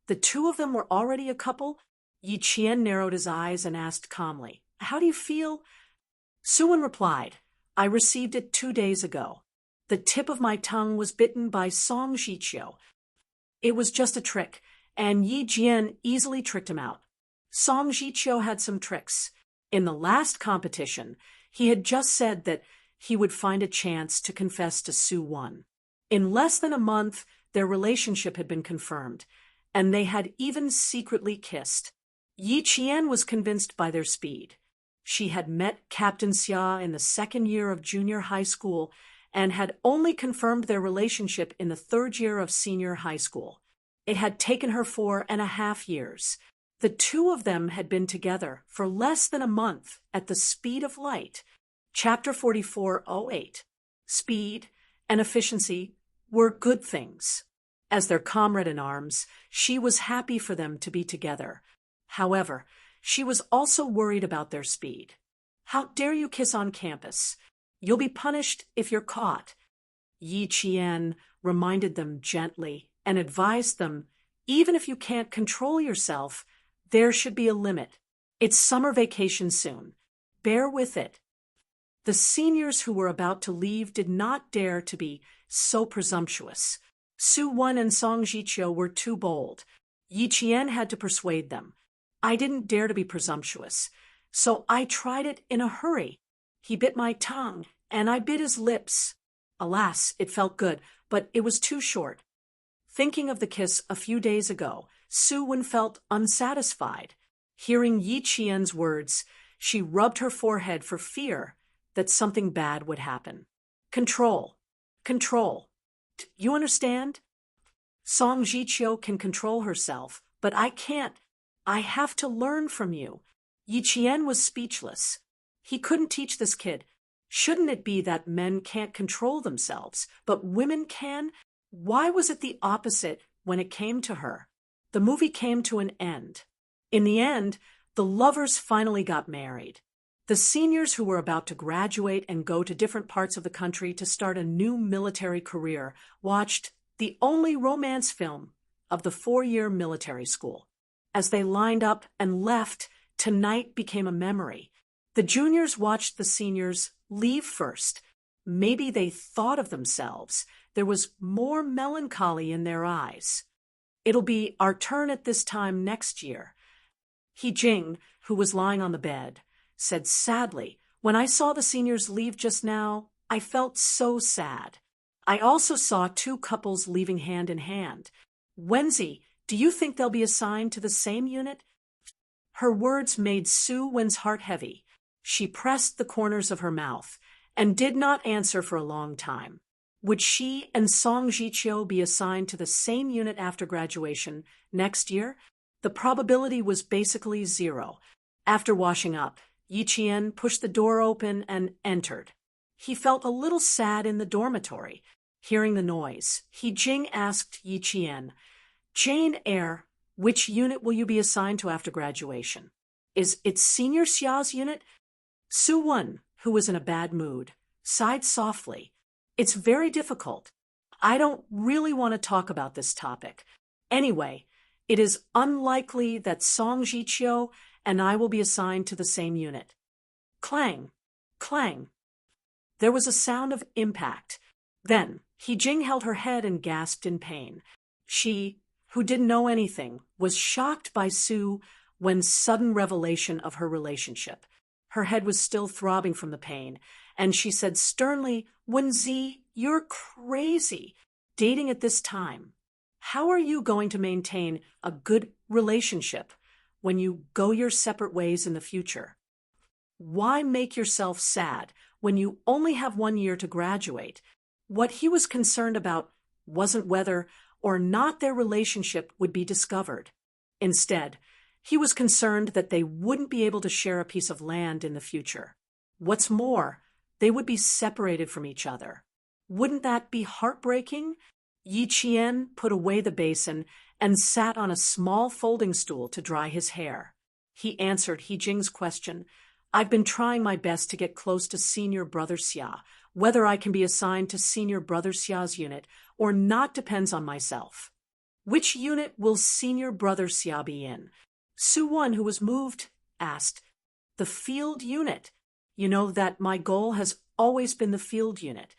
A: the two of them were already a couple? Yi Qian narrowed his eyes and asked calmly, How do you feel? Su Wen replied, I received it 2 days ago. The tip of my tongue was bitten by Song Jiqiu. It was just a trick, and Yi Jian easily tricked him out. Song Jiqiu had some tricks. In the last competition, he had just said that he would find a chance to confess to Su Wen. In less than a month, their relationship had been confirmed, and they had even secretly kissed. Yi Qian was convinced by their speed. She had met Captain Xia in the 2nd year of junior high school and had only confirmed their relationship in the 3rd year of senior high school. It had taken her 4.5 years. The two of them had been together for less than a month at the speed of light. Chapter 44:08. Speed and efficiency were good things. As their comrade in arms, she was happy for them to be together. However, she was also worried about their speed. How dare you kiss on campus? You'll be punished if you're caught. Yi Qian reminded them gently and advised them, even if you can't control yourself, there should be a limit. It's summer vacation soon. Bear with it. The seniors who were about to leave did not dare to be so presumptuous. Su Wen and Song Jiqiu were too bold. Yi Qian had to persuade them. I didn't dare to be presumptuous, so I tried it in a hurry. He bit my tongue, and I bit his lips. Alas, it felt good, but it was too short. Thinking of the kiss a few days ago, Su Wen felt unsatisfied. Hearing Yi Qian's words, she rubbed her forehead for fear that something bad would happen. Control. Control. You understand? Song Jiqiu can control herself, but I can't. I have to learn from you. Yi Qian was speechless. He couldn't teach this kid. Shouldn't it be that men can't control themselves, but women can? Why was it the opposite when it came to her? The movie came to an end. In the end, the lovers finally got married. The seniors who were about to graduate and go to different parts of the country to start a new military career watched the only romance film of the 4-year military school. As they lined up and left, tonight became a memory. The juniors watched the seniors leave first. Maybe they thought of themselves. There was more melancholy in their eyes. It'll be our turn at this time next year. He Jing, who was lying on the bed, said sadly, When I saw the seniors leave just now, I felt so sad. I also saw 2 couples leaving hand in hand. Wenzi, do you think they'll be assigned to the same unit? Her words made Su Wen's heart heavy. She pressed the corners of her mouth and did not answer for a long time. Would she and Song Jiqiu be assigned to the same unit after graduation next year? The probability was basically 0. After washing up, Yi Qian pushed the door open and entered. He felt a little sad in the dormitory. Hearing the noise, He Jing asked Yi Qian, Jane Eyre, which unit will you be assigned to after graduation? Is it Senior Xia's unit? Su Wen, who was in a bad mood, sighed softly. It's very difficult. I don't really want to talk about this topic. Anyway, it is unlikely that Song Jiqiu and I will be assigned to the same unit. Clang, clang. There was a sound of impact. Then, He Jing held her head and gasped in pain. She, who didn't know anything, was shocked by Su Wen's sudden revelation of her relationship. Her head was still throbbing from the pain, and she said sternly, Wenzi, you're crazy. Dating at this time. How are you going to maintain a good relationship when you go your separate ways in the future? Why make yourself sad when you only have 1 year to graduate? What he was concerned about wasn't whether or not their relationship would be discovered. Instead, he was concerned that they wouldn't be able to share a piece of land in the future. What's more, they would be separated from each other. Wouldn't that be heartbreaking? Yi Qian put away the basin and sat on a small folding stool to dry his hair. He answered He Jing's question. I've been trying my best to get close to Senior Brother Xia. Whether I can be assigned to Senior Brother Xia's unit or not depends on myself. Which unit will Senior Brother Xia be in? Su Wen, who was moved, asked. The field unit. You know that my goal has always been the field unit.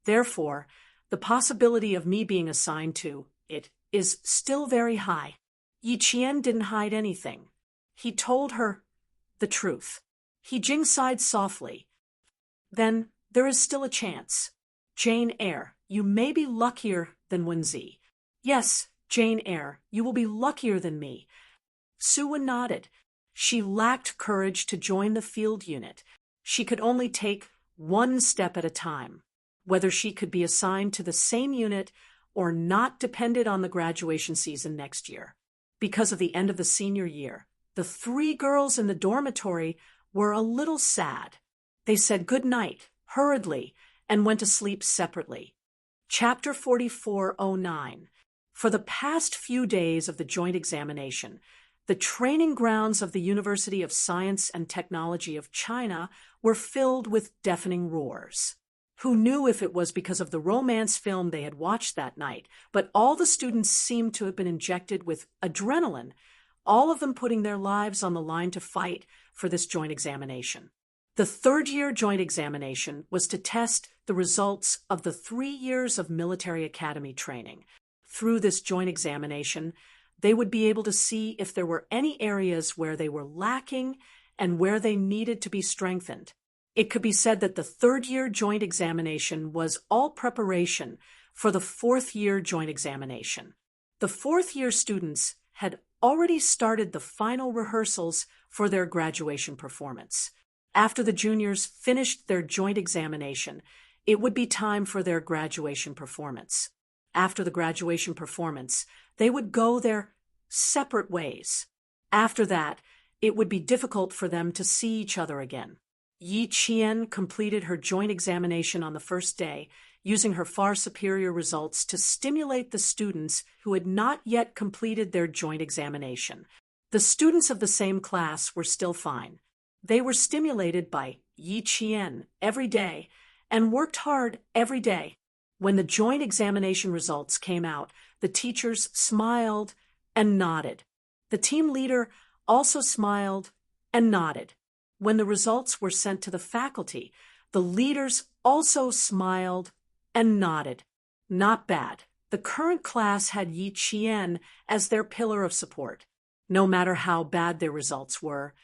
A: Therefore, the possibility of me being assigned to it is still very high. Yi Qian didn't hide anything. He told her the truth. He Jing sighed softly. Then there is still a chance. Jane Eyre, you may be luckier than Wenzi. Yes, Jane Eyre, you will be luckier than me. Su Wen nodded. She lacked courage to join the field unit. She could only take 1 step at a time. Whether she could be assigned to the same unit or not depended on the graduation season next year. Because of the end of the senior year, the 3 girls in the dormitory were a little sad. They said good night, hurriedly, and went to sleep separately. Chapter 4409. For the past few days of the joint examination, the training grounds of the University of Science and Technology of China were filled with deafening roars. Who knew if it was because of the romance film they had watched that night, but all the students seemed to have been injected with adrenaline, all of them putting their lives on the line to fight for this joint examination. The 3rd-year joint examination was to test the results of the 3 years of military academy training. Through this joint examination, they would be able to see if there were any areas where they were lacking and where they needed to be strengthened. It could be said that the 3rd-year joint examination was all preparation for the 4th-year joint examination. The 4th-year students had already started the final rehearsals for their graduation performance. After the juniors finished their joint examination, it would be time for their graduation performance. After the graduation performance, they would go their separate ways. After that, it would be difficult for them to see each other again. Yi Qian completed her joint examination on the first day, using her far superior results to stimulate the students who had not yet completed their joint examination. The students of the same class were still fine. They were stimulated by Yi Qian every day and worked hard every day. When the joint examination results came out, the teachers smiled and nodded. The team leader also smiled and nodded. When the results were sent to the faculty, the leaders also smiled and nodded. Not bad. The current class had Yi Qian as their pillar of support. No matter how bad their results were,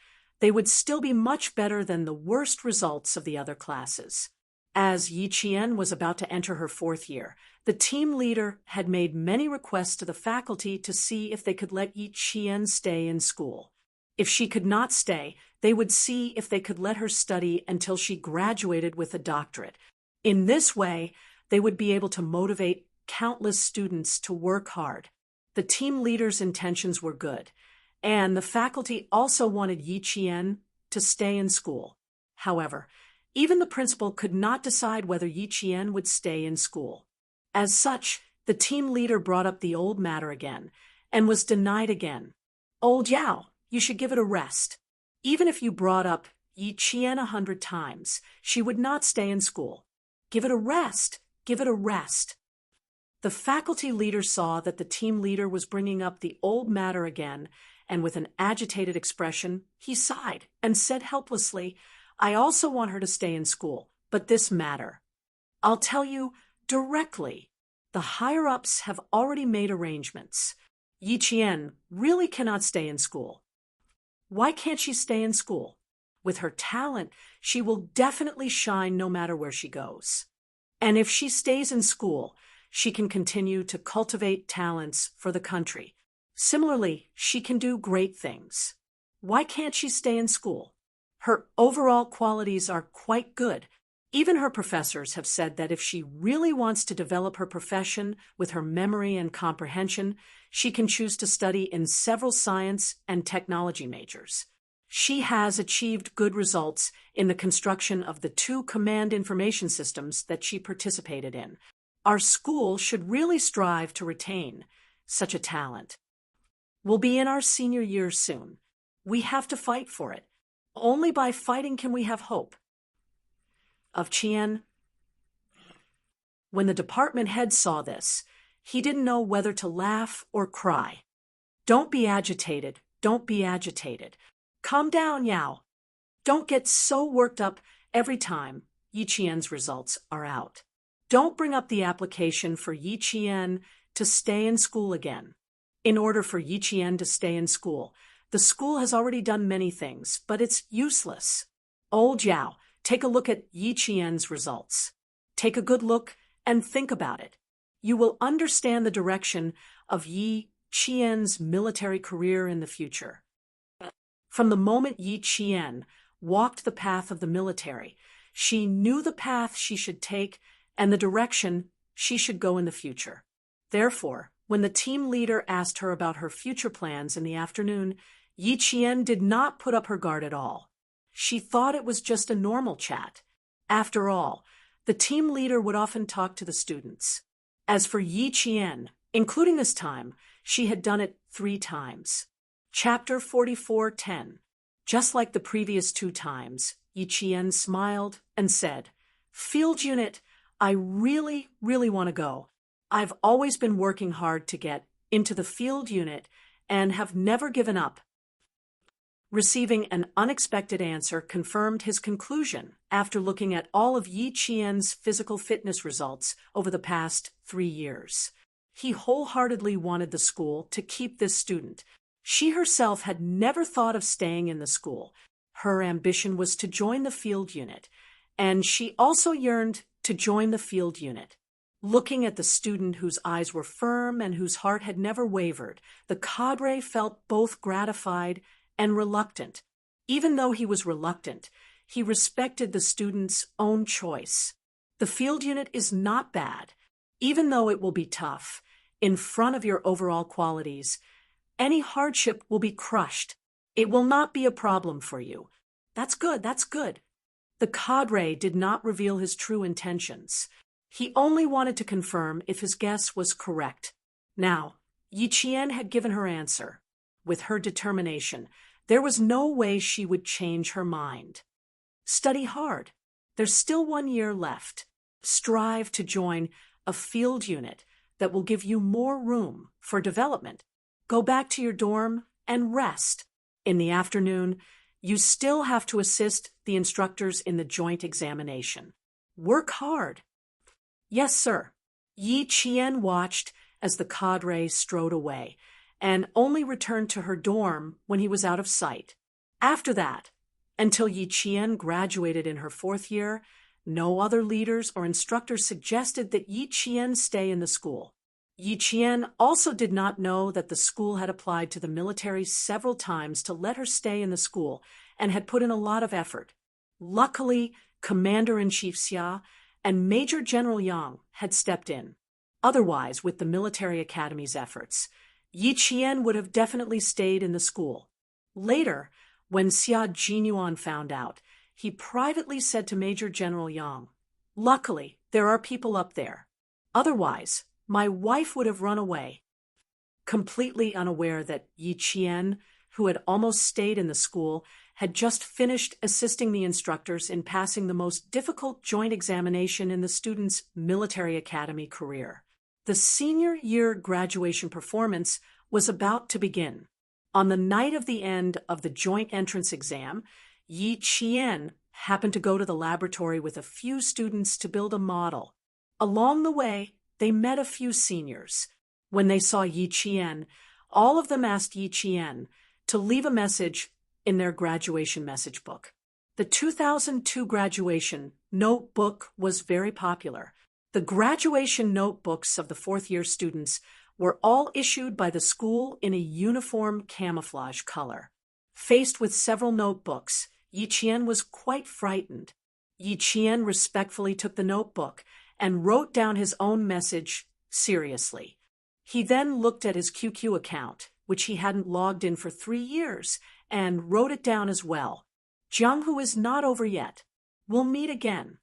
A: they would still be much better than the worst results of the other classes. As Yi Qian was about to enter her 4th year, the team leader had made many requests to the faculty to see if they could let Yi Qian stay in school. If she could not stay, they would see if they could let her study until she graduated with a doctorate. In this way, they would be able to motivate countless students to work hard. The team leader's intentions were good, and the faculty also wanted Yi Qian to stay in school. However, even the principal could not decide whether Yi Qian would stay in school. As such, the team leader brought up the old matter again, and was denied again. Old Yao, you should give it a rest. Even if you brought up Yi Qian 100 times, she would not stay in school. Give it a rest. Give it a rest. The faculty leader saw that the team leader was bringing up the old matter again, and with an agitated expression, he sighed and said helplessly, I also want her to stay in school, but this matter. I'll tell you directly. The higher-ups have already made arrangements. Yi Qian really cannot stay in school. Why can't she stay in school? With her talent, she will definitely shine no matter where she goes. And if she stays in school, she can continue to cultivate talents for the country. Similarly, she can do great things. Why can't she stay in school? Her overall qualities are quite good. Even her professors have said that if she really wants to develop her profession with her memory and comprehension, she can choose to study in several science and technology majors. She has achieved good results in the construction of the 2 command information systems that she participated in. Our school should really strive to retain such a talent. We'll be in our senior year soon. We have to fight for it. Only by fighting can we have hope. Of Qian. When the department head saw this, he didn't know whether to laugh or cry. Don't be agitated. Don't be agitated. Calm down, Yao. Don't get so worked up every time Yi Qian's results are out. Don't bring up the application for Yi Qian to stay in school again. In order for Yi Qian to stay in school, the school has already done many things, but it's useless. Old Yao, take a look at Yi Qian's results. Take a good look and think about it. You will understand the direction of Yi Qian's military career in the future. From the moment Yi Qian walked the path of the military, she knew the path she should take and the direction she should go in the future. Therefore, when the team leader asked her about her future plans in the afternoon, Yi Qian did not put up her guard at all. She thought it was just a normal chat. After all, the team leader would often talk to the students. As for Yi Qian, including this time, she had done it 3 times. Chapter 44:10. Just like the previous 2 times, Yi Qian smiled and said, Field unit, I really want to go. I've always been working hard to get into the field unit and have never given up. Receiving an unexpected answer confirmed his conclusion after looking at all of Yi Qian's physical fitness results over the past 3 years. He wholeheartedly wanted the school to keep this student. She herself had never thought of staying in the school. Her ambition was to join the field unit, and she also yearned to join the field unit. Looking at the student whose eyes were firm and whose heart had never wavered, the cadre felt both gratified and reluctant. Even though he was reluctant, he respected the student's own choice. The field unit is not bad. Even though it will be tough, in front of your overall qualities, any hardship will be crushed. It will not be a problem for you. That's good, that's good. The cadre did not reveal his true intentions. He only wanted to confirm if his guess was correct. Now, Yi Qian had given her answer. With her determination, there was no way she would change her mind. Study hard. There's still 1 year left. Strive to join a field unit that will give you more room for development. Go back to your dorm and rest. In the afternoon, you still have to assist the instructors in the joint examination. Work hard. Yes, sir. Yi Qian watched as the cadre strode away, and only returned to her dorm when he was out of sight. After that, until Yi Qian graduated in her 4th year, no other leaders or instructors suggested that Yi Qian stay in the school. Yi Qian also did not know that the school had applied to the military several times to let her stay in the school and had put in a lot of effort. Luckily, Commander-in-Chief Xia and Major General Yang had stepped in. Otherwise, with the military academy's efforts, Yi Qian would have definitely stayed in the school. Later, when Xia Jinyuan found out, he privately said to Major General Yang, "Luckily, there are people up there. Otherwise, my wife would have run away." Completely unaware that Yi Qian, who had almost stayed in the school, had just finished assisting the instructors in passing the most difficult joint examination in the student's military academy career. The senior year graduation performance was about to begin. On the night of the end of the joint entrance exam, Yi Qian happened to go to the laboratory with a few students to build a model. Along the way, they met a few seniors. When they saw Yi Qian, all of them asked Yi Qian to leave a message in their graduation message book. The 2002 graduation notebook was very popular. The graduation notebooks of the fourth-year students were all issued by the school in a uniform camouflage color. Faced with several notebooks, Yi Qian was quite frightened. Yi Qian respectfully took the notebook and wrote down his own message seriously. He then looked at his QQ account, which he hadn't logged in for 3 years, and wrote it down as well. Jianghu is not over yet. We'll meet again.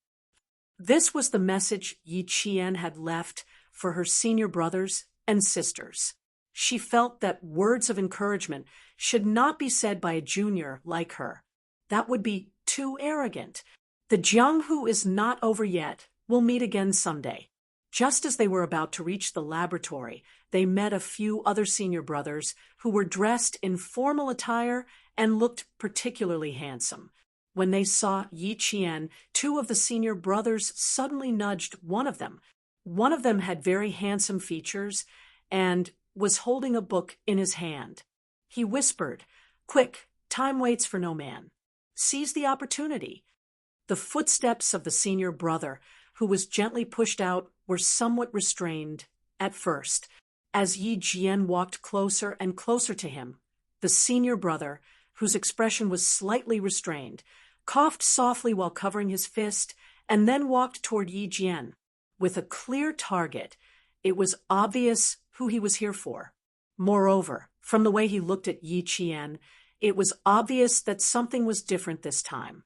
A: This was the message Yi Qian had left for her senior brothers and sisters. She felt that words of encouragement should not be said by a junior like her. That would be too arrogant. The Jianghu is not over yet. We'll meet again someday. Just as they were about to reach the laboratory, they met a few other senior brothers who were dressed in formal attire and looked particularly handsome. When they saw Yi Qian, 2 of the senior brothers suddenly nudged one of them. One of them had very handsome features and was holding a book in his hand. He whispered, "Quick, time waits for no man. Seize the opportunity." The footsteps of the senior brother, who was gently pushed out, were somewhat restrained at first. As Yi Qian walked closer and closer to him, the senior brother, whose expression was slightly restrained, coughed softly while covering his fist and then walked toward Yi Qian. With a clear target, it was obvious who he was here for. Moreover, from the way he looked at Yi Qian, it was obvious that something was different this time.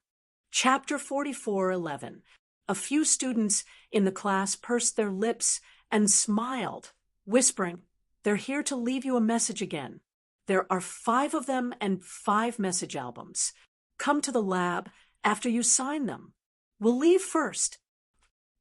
A: Chapter 44:11. A few students in the class pursed their lips and smiled, whispering, "They're here to leave you a message again. There are 5 of them and 5 message albums. Come to the lab after you sign them. We'll leave first."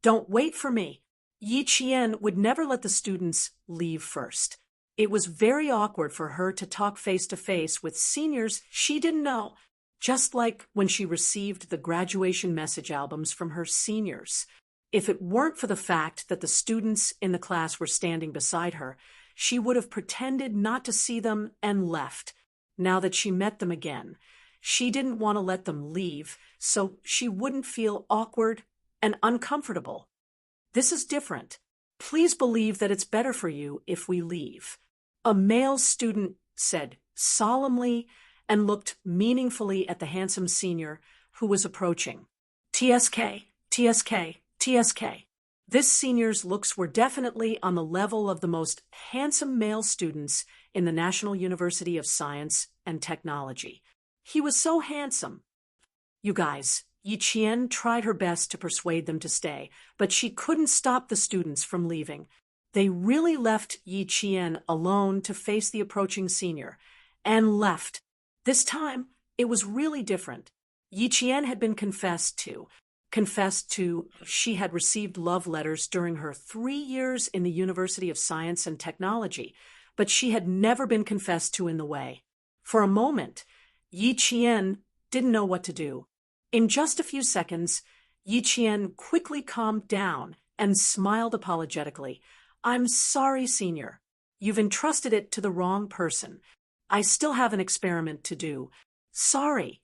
A: "Don't wait for me." Yi Qian would never let the students leave first. It was very awkward for her to talk face-to-face with seniors she didn't know, just like when she received the graduation message albums from her seniors. If it weren't for the fact that the students in the class were standing beside her, she would have pretended not to see them and left. Now that she met them again, she didn't want to let them leave, so she wouldn't feel awkward and uncomfortable. "This is different. Please believe that it's better for you if we leave," a male student said solemnly and looked meaningfully at the handsome senior who was approaching. "TSK, TSK, TSK." This senior's looks were definitely on the level of the most handsome male students in the National University of Science and Technology. He was so handsome. "You guys," Yi Qian tried her best to persuade them to stay, but she couldn't stop the students from leaving. They really left Yi Qian alone to face the approaching senior, and left. This time, it was really different. Yi Qian had been confessed to. She had received love letters during her 3 years in the University of Science and Technology, but she had never been confessed to in the way. For a moment, Yi Qian didn't know what to do. In just a few seconds, Yi Qian quickly calmed down and smiled apologetically. "I'm sorry, senior. You've entrusted it to the wrong person. I still have an experiment to do. Sorry.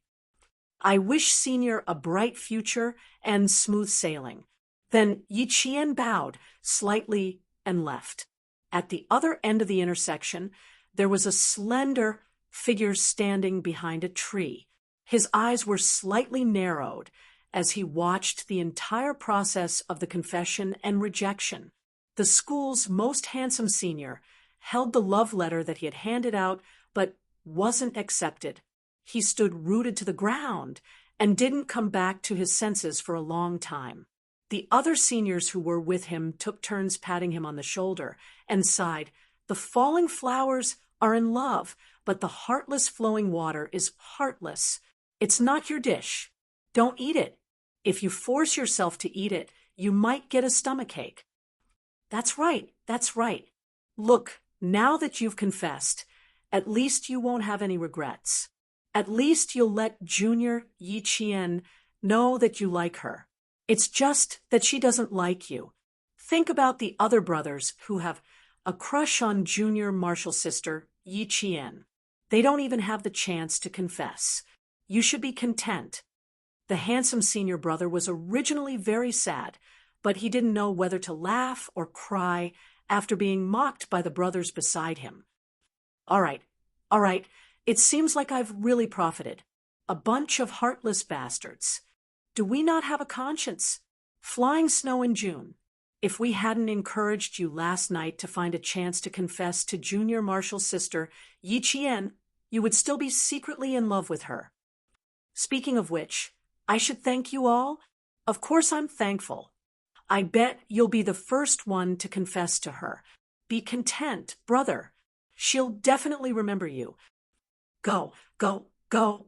A: I wish senior a bright future and smooth sailing." Then Yi Qian bowed slightly and left. At the other end of the intersection, there was a slender figure standing behind a tree. His eyes were slightly narrowed as he watched the entire process of the confession and rejection. The school's most handsome senior held the love letter that he had handed out but wasn't accepted. He stood rooted to the ground and didn't come back to his senses for a long time. The other seniors who were with him took turns patting him on the shoulder and sighed, "The falling flowers are in love, but the heartless flowing water is heartless." It's not your dish. Don't eat it. If you force yourself to eat it, you might get a stomachache. That's right, that's right. Look, now that you've confessed, at least you won't have any regrets. At least you'll let Junior Yi Qian know that you like her. It's just that she doesn't like you. Think about the other brothers who have a crush on Junior Marshall's sister, Yi Qian. They don't even have the chance to confess. You should be content. The handsome senior brother was originally very sad, but he didn't know whether to laugh or cry after being mocked by the brothers beside him. All right, it seems like I've really profited. A bunch of heartless bastards. Do we not have a conscience? Flying snow in June. If we hadn't encouraged you last night to find a chance to confess to Junior Marshall's sister, Yi Qian, you would still be secretly in love with her. Speaking of which, I should thank you all. Of course I'm thankful. I bet you'll be the first one to confess to her. Be content, brother. She'll definitely remember you. Go.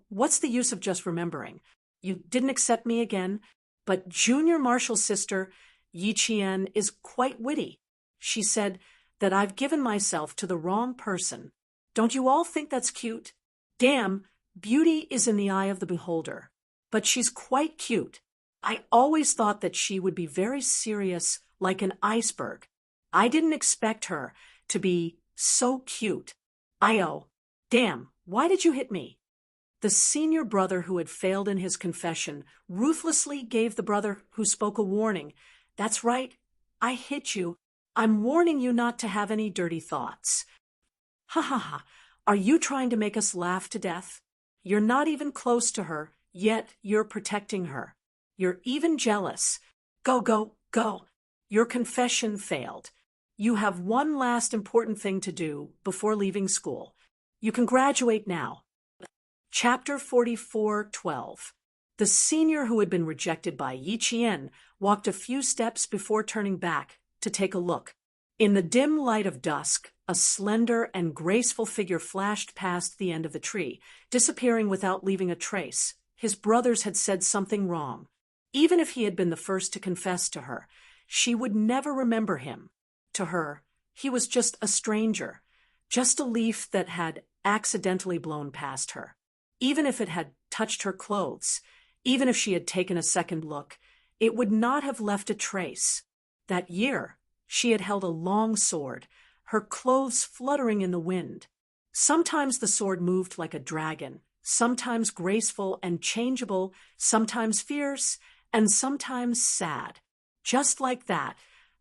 A: What's the use of just remembering? You didn't accept me again, but Junior Marshall's sister, Yi Qian, is quite witty. She said that I've given myself to the wrong person. Don't you all think that's cute? Damn, beauty is in the eye of the beholder. But she's quite cute. I always thought that she would be very serious, like an iceberg. I didn't expect her to be so cute. Damn, why did you hit me? The senior brother who had failed in his confession ruthlessly gave the brother who spoke a warning. That's right, I hit you. I'm warning you not to have any dirty thoughts. Ha ha ha, are you trying to make us laugh to death? You're not even close to her, yet you're protecting her. You're even jealous. Go. Your confession failed. You have one last important thing to do before leaving school. You can graduate now. Chapter 44:12. The senior who had been rejected by Yi Qian walked a few steps before turning back to take a look. In the dim light of dusk, a slender and graceful figure flashed past the end of the tree, disappearing without leaving a trace. His brothers had said something wrong. Even if he had been the first to confess to her, she would never remember him. To her, he was just a stranger, just a leaf that had accidentally blown past her. Even if it had touched her clothes, even if she had taken a second look, it would not have left a trace. That year, she had held a long sword, her clothes fluttering in the wind. Sometimes the sword moved like a dragon, sometimes graceful and changeable, sometimes fierce, and sometimes sad. Just like that,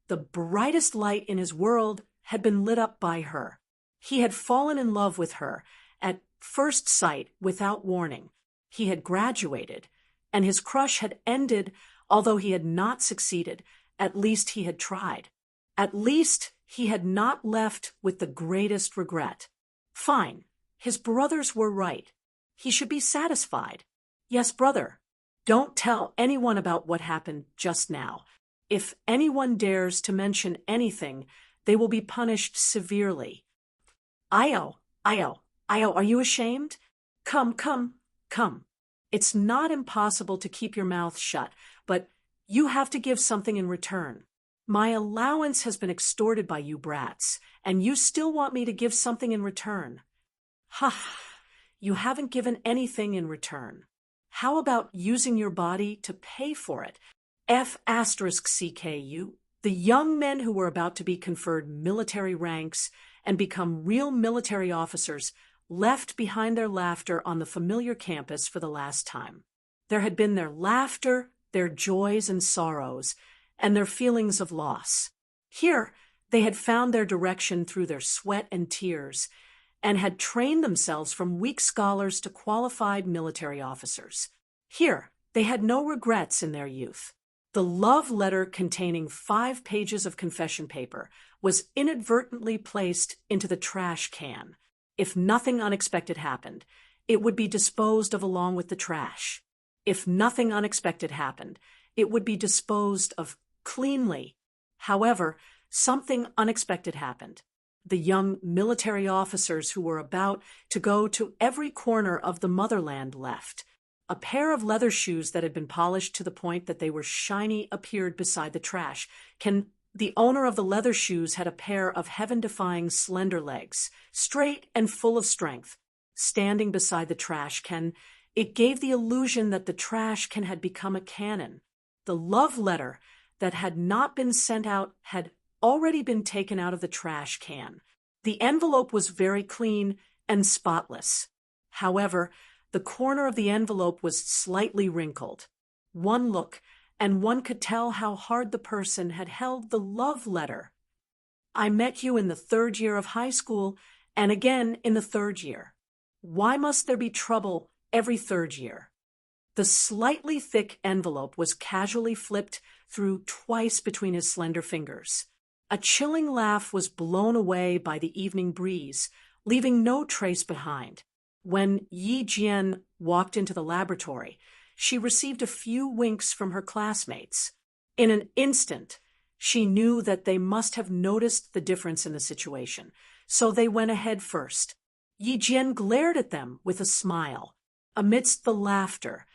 A: the brightest light in his world had been lit up by her. He had fallen in love with her at first sight without warning. He had graduated, and his crush had ended, although he had not succeeded. At least he had tried. At least he had not left with the greatest regret. Fine, his brothers were right. He should be satisfied. Yes, brother. Don't tell anyone about what happened just now. If anyone dares to mention anything, they will be punished severely. Io, are you ashamed? Come. It's not impossible to keep your mouth shut, but you have to give something in return. My allowance has been extorted by you brats, and you still want me to give something in return. Ha! You haven't given anything in return. How about using your body to pay for it? F*CKU, the young men who were about to be conferred military ranks and become real military officers left behind their laughter on the familiar campus for the last time. There had been their laughter, their joys and sorrows, and their feelings of loss. Here, they had found their direction through their sweat and tears, and had trained themselves from weak scholars to qualified military officers. Here, they had no regrets in their youth. The love letter containing 5 pages of confession paper was inadvertently placed into the trash can. If nothing unexpected happened, it would be disposed of along with the trash. If nothing unexpected happened, it would be disposed of cleanly. However, something unexpected happened. The young military officers who were about to go to every corner of the motherland left. A pair of leather shoes that had been polished to the point that they were shiny appeared beside the trash. The owner of the leather shoes had a pair of heaven-defying slender legs, straight and full of strength. Standing beside the trash can, it gave the illusion that the trash can had become a cannon. The love letter that had not been sent out had already been taken out of the trash can. The envelope was very clean and spotless. However, the corner of the envelope was slightly wrinkled. One look, and one could tell how hard the person had held the love letter. I met you in the 3rd year of high school, and again in the 3rd year. Why must there be trouble every 3rd year? The slightly thick envelope was casually flipped through twice between his slender fingers. A chilling laugh was blown away by the evening breeze, leaving no trace behind. When Yi Jian walked into the laboratory, she received a few winks from her classmates. In an instant, she knew that they must have noticed the difference in the situation, so they went ahead first. Yi Jian glared at them with a smile. Amidst the laughter,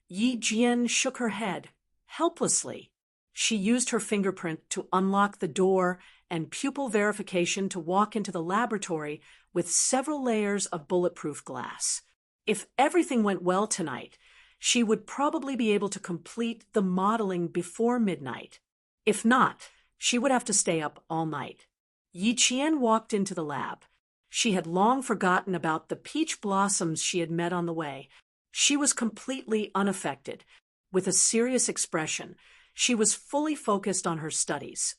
A: Yi Jian shook her head, helplessly. She used her fingerprint to unlock the door and pupil verification to walk into the laboratory with several layers of bulletproof glass. If everything went well tonight, she would probably be able to complete the modeling before midnight. If not, she would have to stay up all night. Yi Qian walked into the lab. She had long forgotten about the peach blossoms she had met on the way. She was completely unaffected. With a serious expression, she was fully focused on her studies.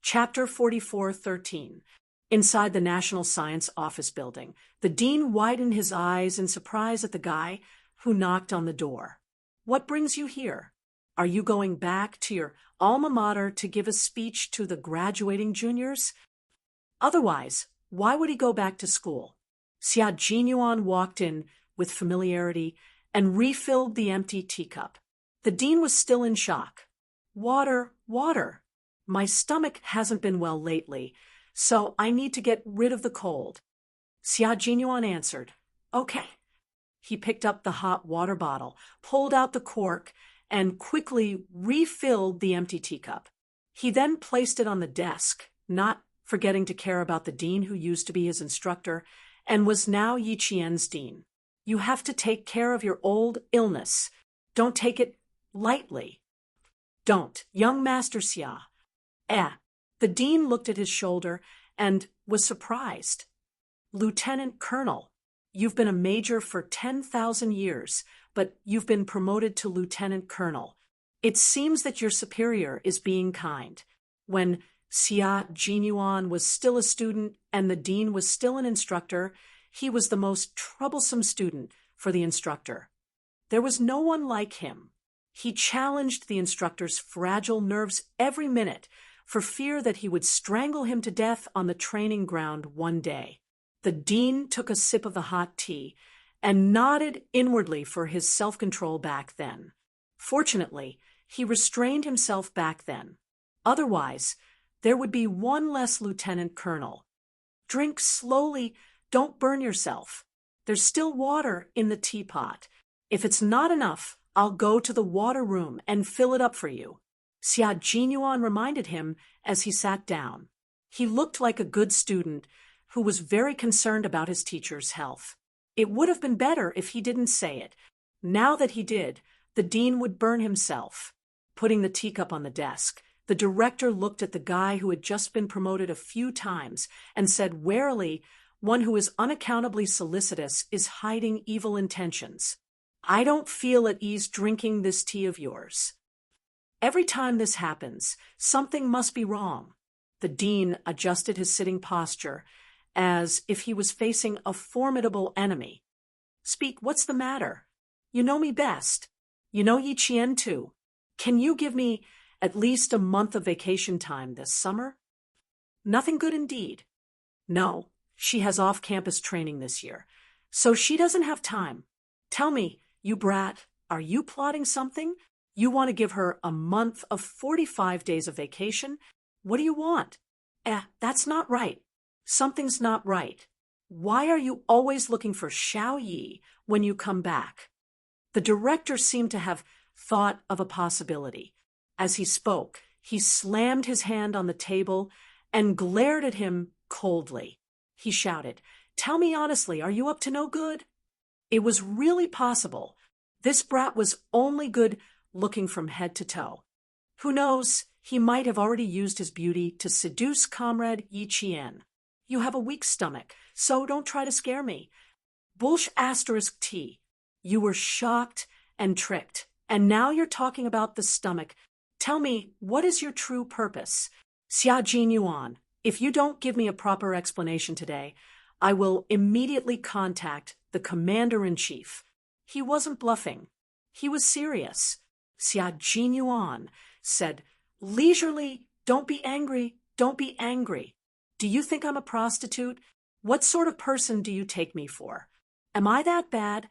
A: Chapter 44:13. Inside the National Science Office building, the dean widened his eyes in surprise at the guy who knocked on the door. What brings you here? Are you going back to your alma mater to give a speech to the graduating juniors? Otherwise, why would he go back to school? Xia Jinyuan walked in with familiarity and refilled the empty teacup. The dean was still in shock. Water, water. My stomach hasn't been well lately, so I need to get rid of the cold. Xia Jinyuan answered, Okay. He picked up the hot water bottle, pulled out the cork, and quickly refilled the empty teacup. He then placed it on the desk, not forgetting to care about the dean who used to be his instructor and was now Yi Qian's dean. You have to take care of your old illness. Don't take it lightly. Don't, young Master Xia. The dean looked at his shoulder and was surprised. Lieutenant Colonel, you've been a major for 10,000 years, but you've been promoted to Lieutenant Colonel. It seems that your superior is being kind. When Xia Jinyuan was still a student and the dean was still an instructor, he was the most troublesome student for the instructor. There was no one like him. He challenged the instructor's fragile nerves every minute for fear that he would strangle him to death on the training ground one day. The dean took a sip of the hot tea and nodded inwardly for his self-control back then. Fortunately, he restrained himself back then. Otherwise, there would be one less lieutenant colonel. Drink slowly, don't burn yourself. There's still water in the teapot. If it's not enough, I'll go to the water room and fill it up for you. Xia Jinyuan reminded him as he sat down. He looked like a good student who was very concerned about his teacher's health. It would have been better if he didn't say it. Now that he did, the dean would burn himself. Putting the teacup on the desk, the director looked at the guy who had just been promoted a few times and said warily, One who is unaccountably solicitous is hiding evil intentions. I don't feel at ease drinking this tea of yours. Every time this happens, something must be wrong. The dean adjusted his sitting posture as if he was facing a formidable enemy. Speak, what's the matter? You know me best. You know Yi Qian too. Can you give me at least a month of vacation time this summer? Nothing good indeed. No, she has off-campus training this year, so she doesn't have time. Tell me, you brat, are you plotting something? You want to give her a month of 45 days of vacation? What do you want? That's not right. Something's not right. Why are you always looking for Xiao Yi when you come back? The director seemed to have thought of a possibility. As he spoke, he slammed his hand on the table and glared at him coldly. He shouted, "Tell me honestly, are you up to no good?" It was really possible. This brat was only good looking from head to toe. Who knows, he might have already used his beauty to seduce Comrade Yi Qian. You have a weak stomach, so don't try to scare me. T. You were shocked and tricked, and now you're talking about the stomach. Tell me, what is your true purpose? Xia Jinyuan, if you don't give me a proper explanation today, I will immediately contact the commander-in-chief. He wasn't bluffing. He was serious. Xia Jinyuan said, leisurely, don't be angry, don't be angry. Do you think I'm a prostitute? What sort of person do you take me for? Am I that bad?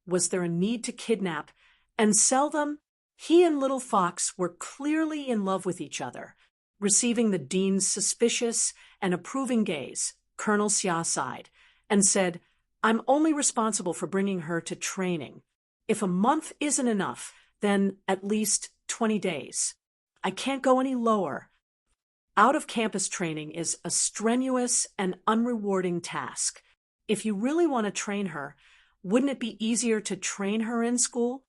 A: Was there a need to kidnap and sell them? He and Little Fox were clearly in love with each other. Receiving the dean's suspicious and approving gaze, Colonel Xia sighed and said, I'm only responsible for bringing her to training. If a month isn't enough, then at least 20 days. I can't go any lower. Out-of-campus training is a strenuous and unrewarding task. If you really want to train her, wouldn't it be easier to train her in school?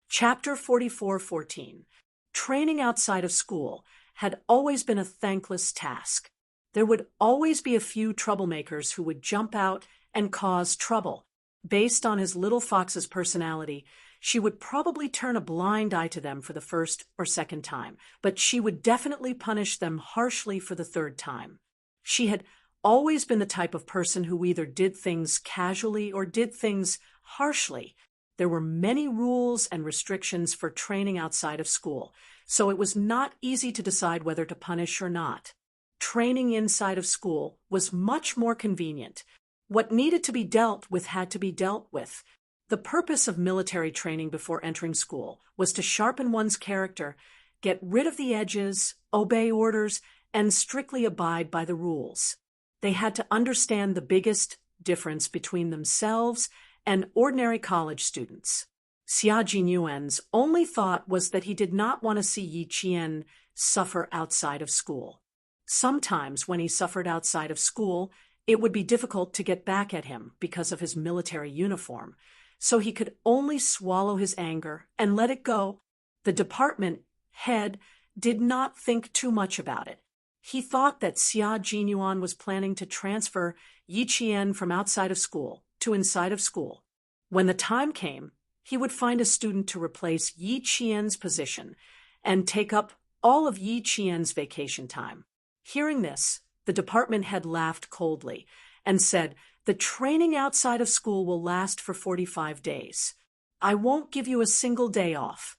A: Chapter 44:14. Training outside of school had always been a thankless task. There would always be a few troublemakers who would jump out and cause trouble. Based on his Little Fox's personality, she would probably turn a blind eye to them for the first or second time, but she would definitely punish them harshly for the third time. She had always been the type of person who either did things casually or did things harshly. There were many rules and restrictions for training outside of school, so it was not easy to decide whether to punish or not. Training inside of school was much more convenient. What needed to be dealt with had to be dealt with. The purpose of military training before entering school was to sharpen one's character, get rid of the edges, obey orders, and strictly abide by the rules. They had to understand the biggest difference between themselves and ordinary college students. Xia Jinyuan's only thought was that he did not want to see Yi Qian suffer outside of school. Sometimes when he suffered outside of school, it would be difficult to get back at him because of his military uniform, so he could only swallow his anger and let it go. The department head did not think too much about it. He thought that Xia Jinyuan was planning to transfer Yi Qian from outside of school to inside of school. When the time came, he would find a student to replace Yi Qian's position and take up all of Yi Qian's vacation time. Hearing this, the department head laughed coldly and said, the training outside of school will last for 45 days. I won't give you a single day off.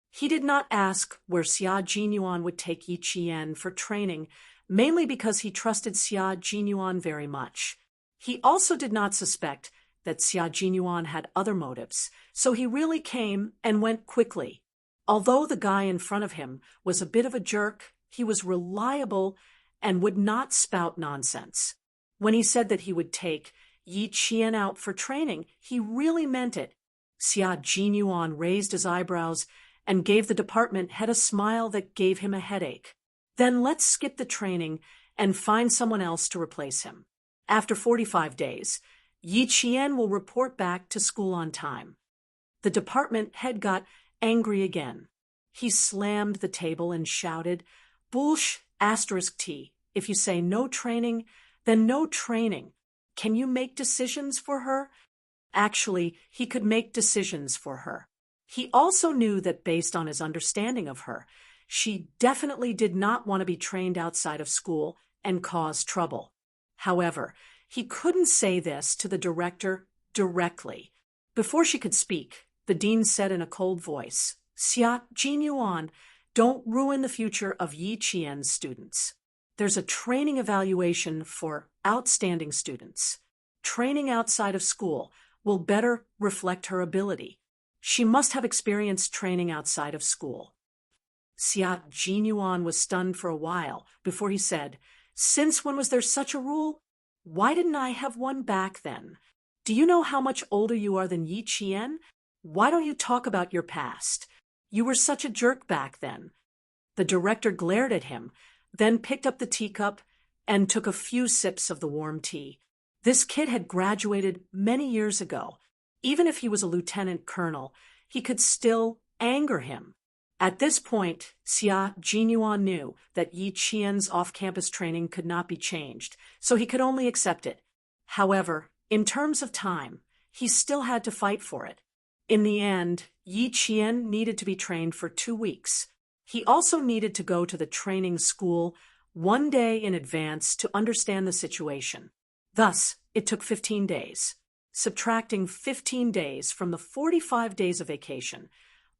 A: He did not ask where Xia Jinyuan would take Yi Qian for training, mainly because he trusted Xia Jinyuan very much. He also did not suspect that Xia Jinyuan had other motives, so he really came and went quickly. Although the guy in front of him was a bit of a jerk, he was reliable and would not spout nonsense. When he said that he would take Yi Qian out for training, he really meant it. Xia Jinyuan raised his eyebrows and gave the department head a smile that gave him a headache. Then let's skip the training and find someone else to replace him. After 45 days, Yi Qian will report back to school on time. The department head got angry again. He slammed the table and shouted, T. If you say no training, then no training. Can you make decisions for her? Actually, he could make decisions for her. He also knew that based on his understanding of her, she definitely did not want to be trained outside of school and cause trouble. However, he couldn't say this to the director directly. Before she could speak, the dean said in a cold voice, Xia Jinyuan, don't ruin the future of Yi Qian's students. There's a training evaluation for outstanding students. Training outside of school will better reflect her ability. She must have experienced training outside of school. Xia Jinyuan was stunned for a while before he said, Since when was there such a rule? Why didn't I have one back then? Do you know how much older you are than Yi Qian? Why don't you talk about your past? You were such a jerk back then. The director glared at him, then picked up the teacup and took a few sips of the warm tea. This kid had graduated many years ago. Even if he was a lieutenant colonel, he could still anger him. At this point, Xia Jinyuan knew that Yi Qian's off-campus training could not be changed, so he could only accept it. However, in terms of time, he still had to fight for it. In the end, Yi Qian needed to be trained for 2 weeks. He also needed to go to the training school 1 day in advance to understand the situation. Thus, it took 15 days. Subtracting 15 days from the 45 days of vacation,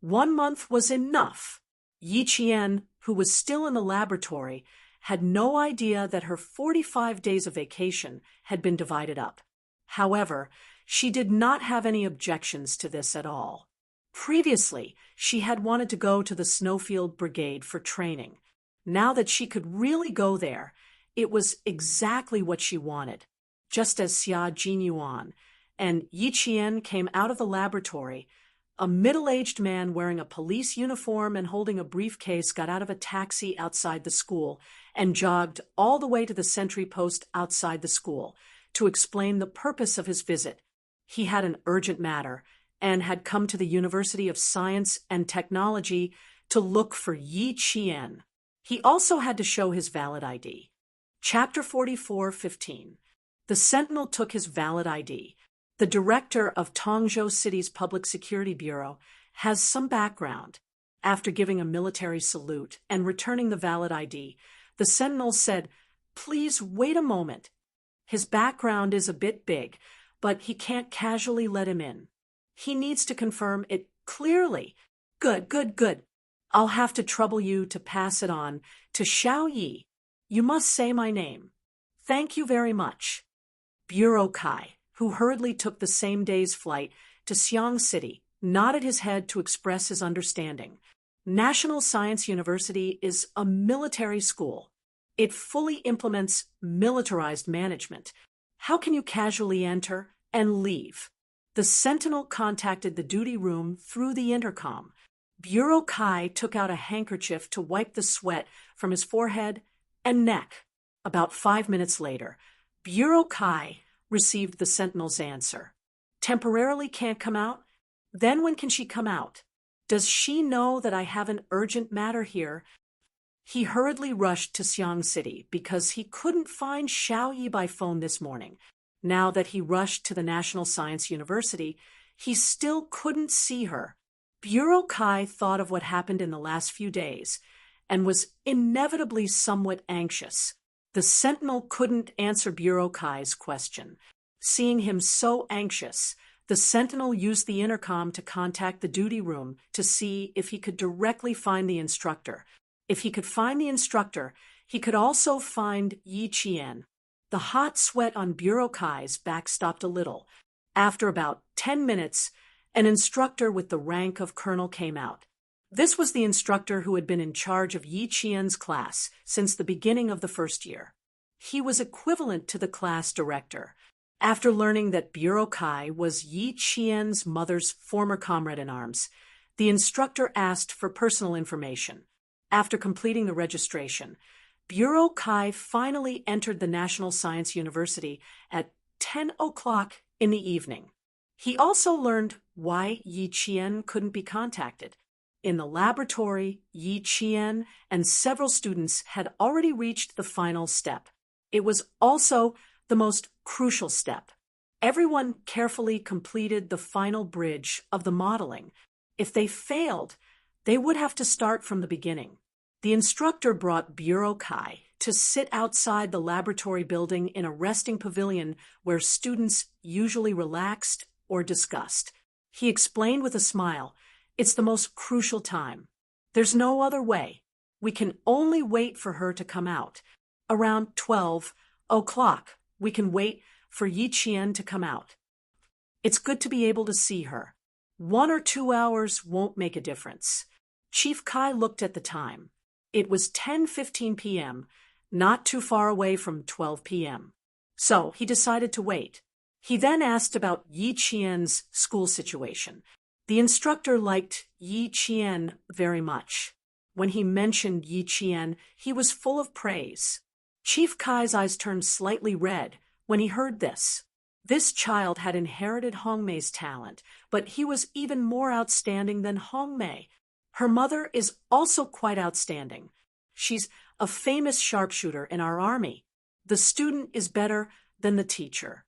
A: 1 month was enough. Yi Qian, who was still in the laboratory, had no idea that her 45 days of vacation had been divided up. However, she did not have any objections to this at all. Previously, she had wanted to go to the Snowfield Brigade for training. Now that she could really go there, it was exactly what she wanted. Just as Xia Jinyuan and Yi Qian came out of the laboratory, a middle-aged man wearing a police uniform and holding a briefcase got out of a taxi outside the school and jogged all the way to the sentry post outside the school to explain the purpose of his visit. He had an urgent matter and had come to the University of Science and Technology to look for Yi Qian. He also had to show his valid ID. Chapter 44:15. The Sentinel took his valid ID. The director of Tongzhou City's Public Security Bureau has some background. After giving a military salute and returning the valid ID, the Sentinel said, "Please wait a moment. His background is a bit big, but he can't casually let him in. He needs to confirm it clearly." Good. I'll have to trouble you to pass it on to Xiao Yi. You must say my name. Thank you very much. Bureau Kai, who hurriedly took the same day's flight to Xiang City, nodded his head to express his understanding. National Science University is a military school. It fully implements militarized management. How can you casually enter and leave? The Sentinel contacted the duty room through the intercom. Bureau Kai took out a handkerchief to wipe the sweat from his forehead and neck. About 5 minutes later, Bureau Kai received the Sentinel's answer. Temporarily can't come out? Then when can she come out? Does she know that I have an urgent matter here? He hurriedly rushed to Xiang City because he couldn't find Xiao Yi by phone this morning. Now that he rushed to the National Science University, he still couldn't see her. Bureau Kai thought of what happened in the last few days and was inevitably somewhat anxious. The Sentinel couldn't answer Bureau Kai's question. Seeing him so anxious, the Sentinel used the intercom to contact the duty room to see if he could directly find the instructor. If he could find the instructor, he could also find Yi Qian. The hot sweat on Bureau Kai's back stopped a little. After about 10 minutes, an instructor with the rank of colonel came out. This was the instructor who had been in charge of Yi Qian's class since the beginning of the first year. He was equivalent to the class director. After learning that Bureau Kai was Yi Qian's mother's former comrade-in-arms, the instructor asked for personal information. After completing the registration, Bureau Kai finally entered the National Science University at 10 o'clock in the evening. He also learned why Yi Qian couldn't be contacted. In the laboratory, Yi Qian and several students had already reached the final step. It was also the most crucial step. Everyone carefully completed the final bridge of the modeling. If they failed, they would have to start from the beginning. The instructor brought Bureau Kai to sit outside the laboratory building in a resting pavilion where students usually relaxed or discussed. He explained with a smile, "It's the most crucial time. There's no other way. We can only wait for her to come out. Around 12 o'clock, we can wait for Yi Qian to come out. It's good to be able to see her. 1 or 2 hours won't make a difference." Chief Kai looked at the time. It was 10:15 p.m., not too far away from 12 p.m. So he decided to wait. He then asked about Yi Qian's school situation. The instructor liked Yi Qian very much. When he mentioned Yi Qian, he was full of praise. Chief Kai's eyes turned slightly red when he heard this. This child had inherited Hongmei's talent, but he was even more outstanding than Hongmei. Her mother is also quite outstanding. She's a famous sharpshooter in our army. The student is better than the teacher.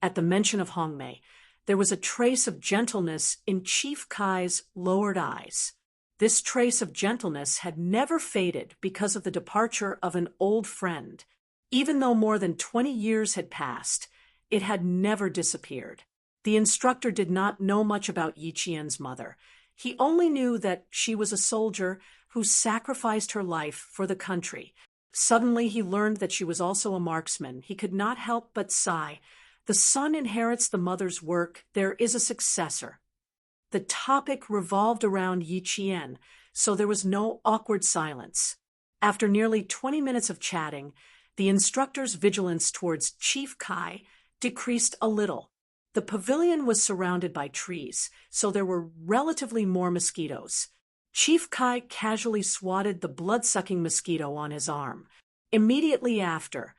A: At the mention of Hongmei, there was a trace of gentleness in Chief Kai's lowered eyes. This trace of gentleness had never faded because of the departure of an old friend. Even though more than 20 years had passed, it had never disappeared. The instructor did not know much about Yi Qian's mother. He only knew that she was a soldier who sacrificed her life for the country. Suddenly he learned that she was also a marksman. He could not help but sigh. The son inherits the mother's work. There is a successor. The topic revolved around Yi Qian, so there was no awkward silence. After nearly 20 minutes of chatting, the instructor's vigilance towards Chief Kai decreased a little. The pavilion was surrounded by trees, so there were relatively more mosquitoes. Chief Kai casually swatted the blood-sucking mosquito on his arm. Immediately after,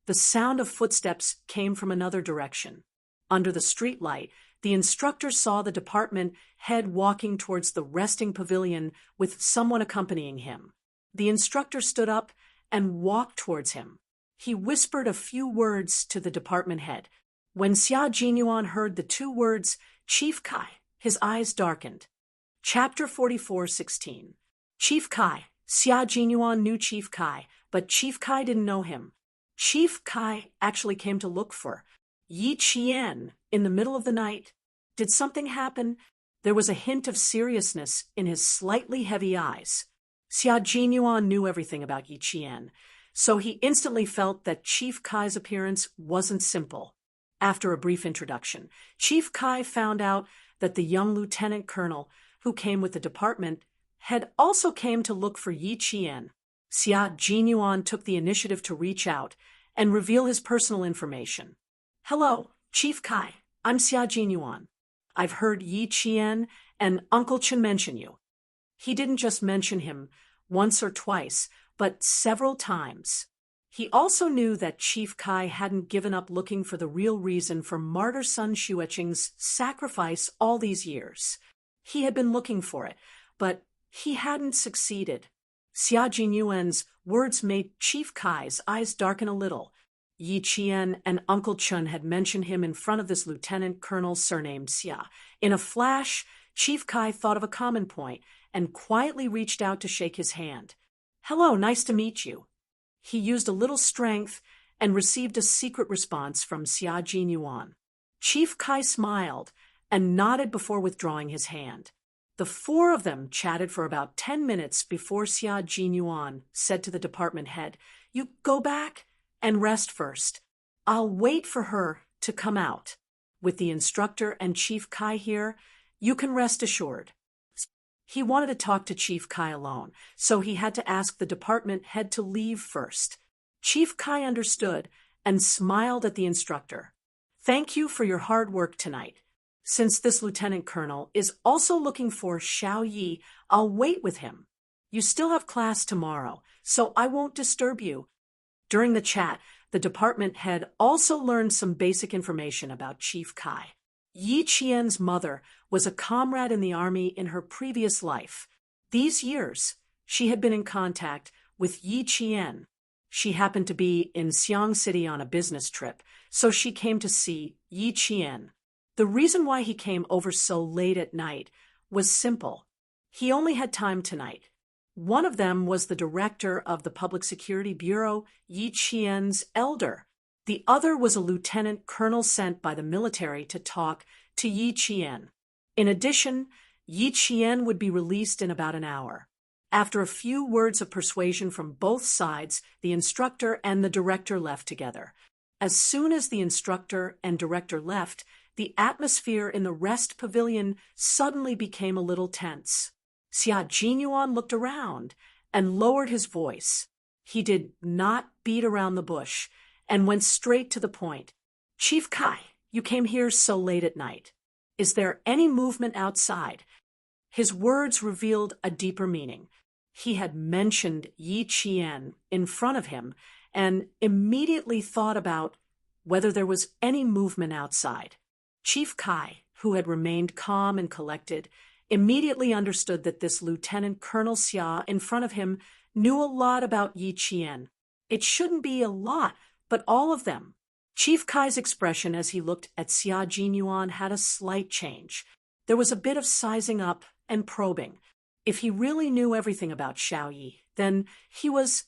A: the sound of footsteps came from another direction. Under the streetlight, the instructor saw the department head walking towards the resting pavilion with someone accompanying him. The instructor stood up and walked towards him. He whispered a few words to the department head. When Xia Jinyuan heard the two words, Chief Kai, his eyes darkened. Chapter 44:16. Chief Kai. Xia Jinyuan knew Chief Kai, but Chief Kai didn't know him. Chief Kai actually came to look for Yi Qian in the middle of the night. Did something happen? There was a hint of seriousness in his slightly heavy eyes. Xia Jinyuan knew everything about Yi Qian, so he instantly felt that Chief Kai's appearance wasn't simple. After a brief introduction, Chief Kai found out that the young lieutenant colonel who came with the department had also came to look for Yi Qian. Xia Jinyuan took the initiative to reach out and reveal his personal information. Hello, Chief Kai. I'm Xia Jinyuan. I've heard Yi Qian and Uncle Chen mention you. He didn't just mention him once or twice, but several times. He also knew that Chief Kai hadn't given up looking for the real reason for martyr son Xueqing's sacrifice all these years. He had been looking for it, but he hadn't succeeded. Xia Jinyuan's words made Chief Kai's eyes darken a little. Yi Qian and Uncle Chen had mentioned him in front of this lieutenant colonel surnamed Xia. In a flash, Chief Kai thought of a common point and quietly reached out to shake his hand. Hello, nice to meet you. He used a little strength and received a secret response from Xia Jinyuan. Chief Kai smiled and nodded before withdrawing his hand. The four of them chatted for about 10 minutes before Xia Jinyuan said to the department head, You go back and rest first. I'll wait for her to come out. With the instructor and Chief Kai here, you can rest assured. He wanted to talk to Chief Kai alone, so he had to ask the department head to leave first. Chief Kai understood and smiled at the instructor. Thank you for your hard work tonight. Since this lieutenant colonel is also looking for Xiao Yi, I'll wait with him. You still have class tomorrow, so I won't disturb you. During the chat, the department head also learned some basic information about Chief Kai. Yi Qian's mother was a comrade in the army in her previous life. These years, she had been in contact with Yi Qian. She happened to be in Xiang City on a business trip, so she came to see Yi Qian. The reason why he came over so late at night was simple. He only had time tonight. One of them was the director of the Public Security Bureau, Yi Qian's elder. The other was a lieutenant colonel sent by the military to talk to Yi Qian. In addition, Yi Qian would be released in about an hour. After a few words of persuasion from both sides, the instructor and the director left together. As soon as the instructor and director left, the atmosphere in the rest pavilion suddenly became a little tense. Xia Jinyuan looked around and lowered his voice. He did not beat around the bush and went straight to the point. Chief Kai, you came here so late at night. Is there any movement outside? His words revealed a deeper meaning. He had mentioned Yi Qian in front of him and immediately thought about whether there was any movement outside. Chief Kai, who had remained calm and collected, immediately understood that this Lieutenant Colonel Xia in front of him knew a lot about Yi Qian. It shouldn't be a lot, but all of them. Chief Kai's expression as he looked at Xia Jinyuan had a slight change. There was a bit of sizing up and probing. If he really knew everything about Xiao Yi, then who was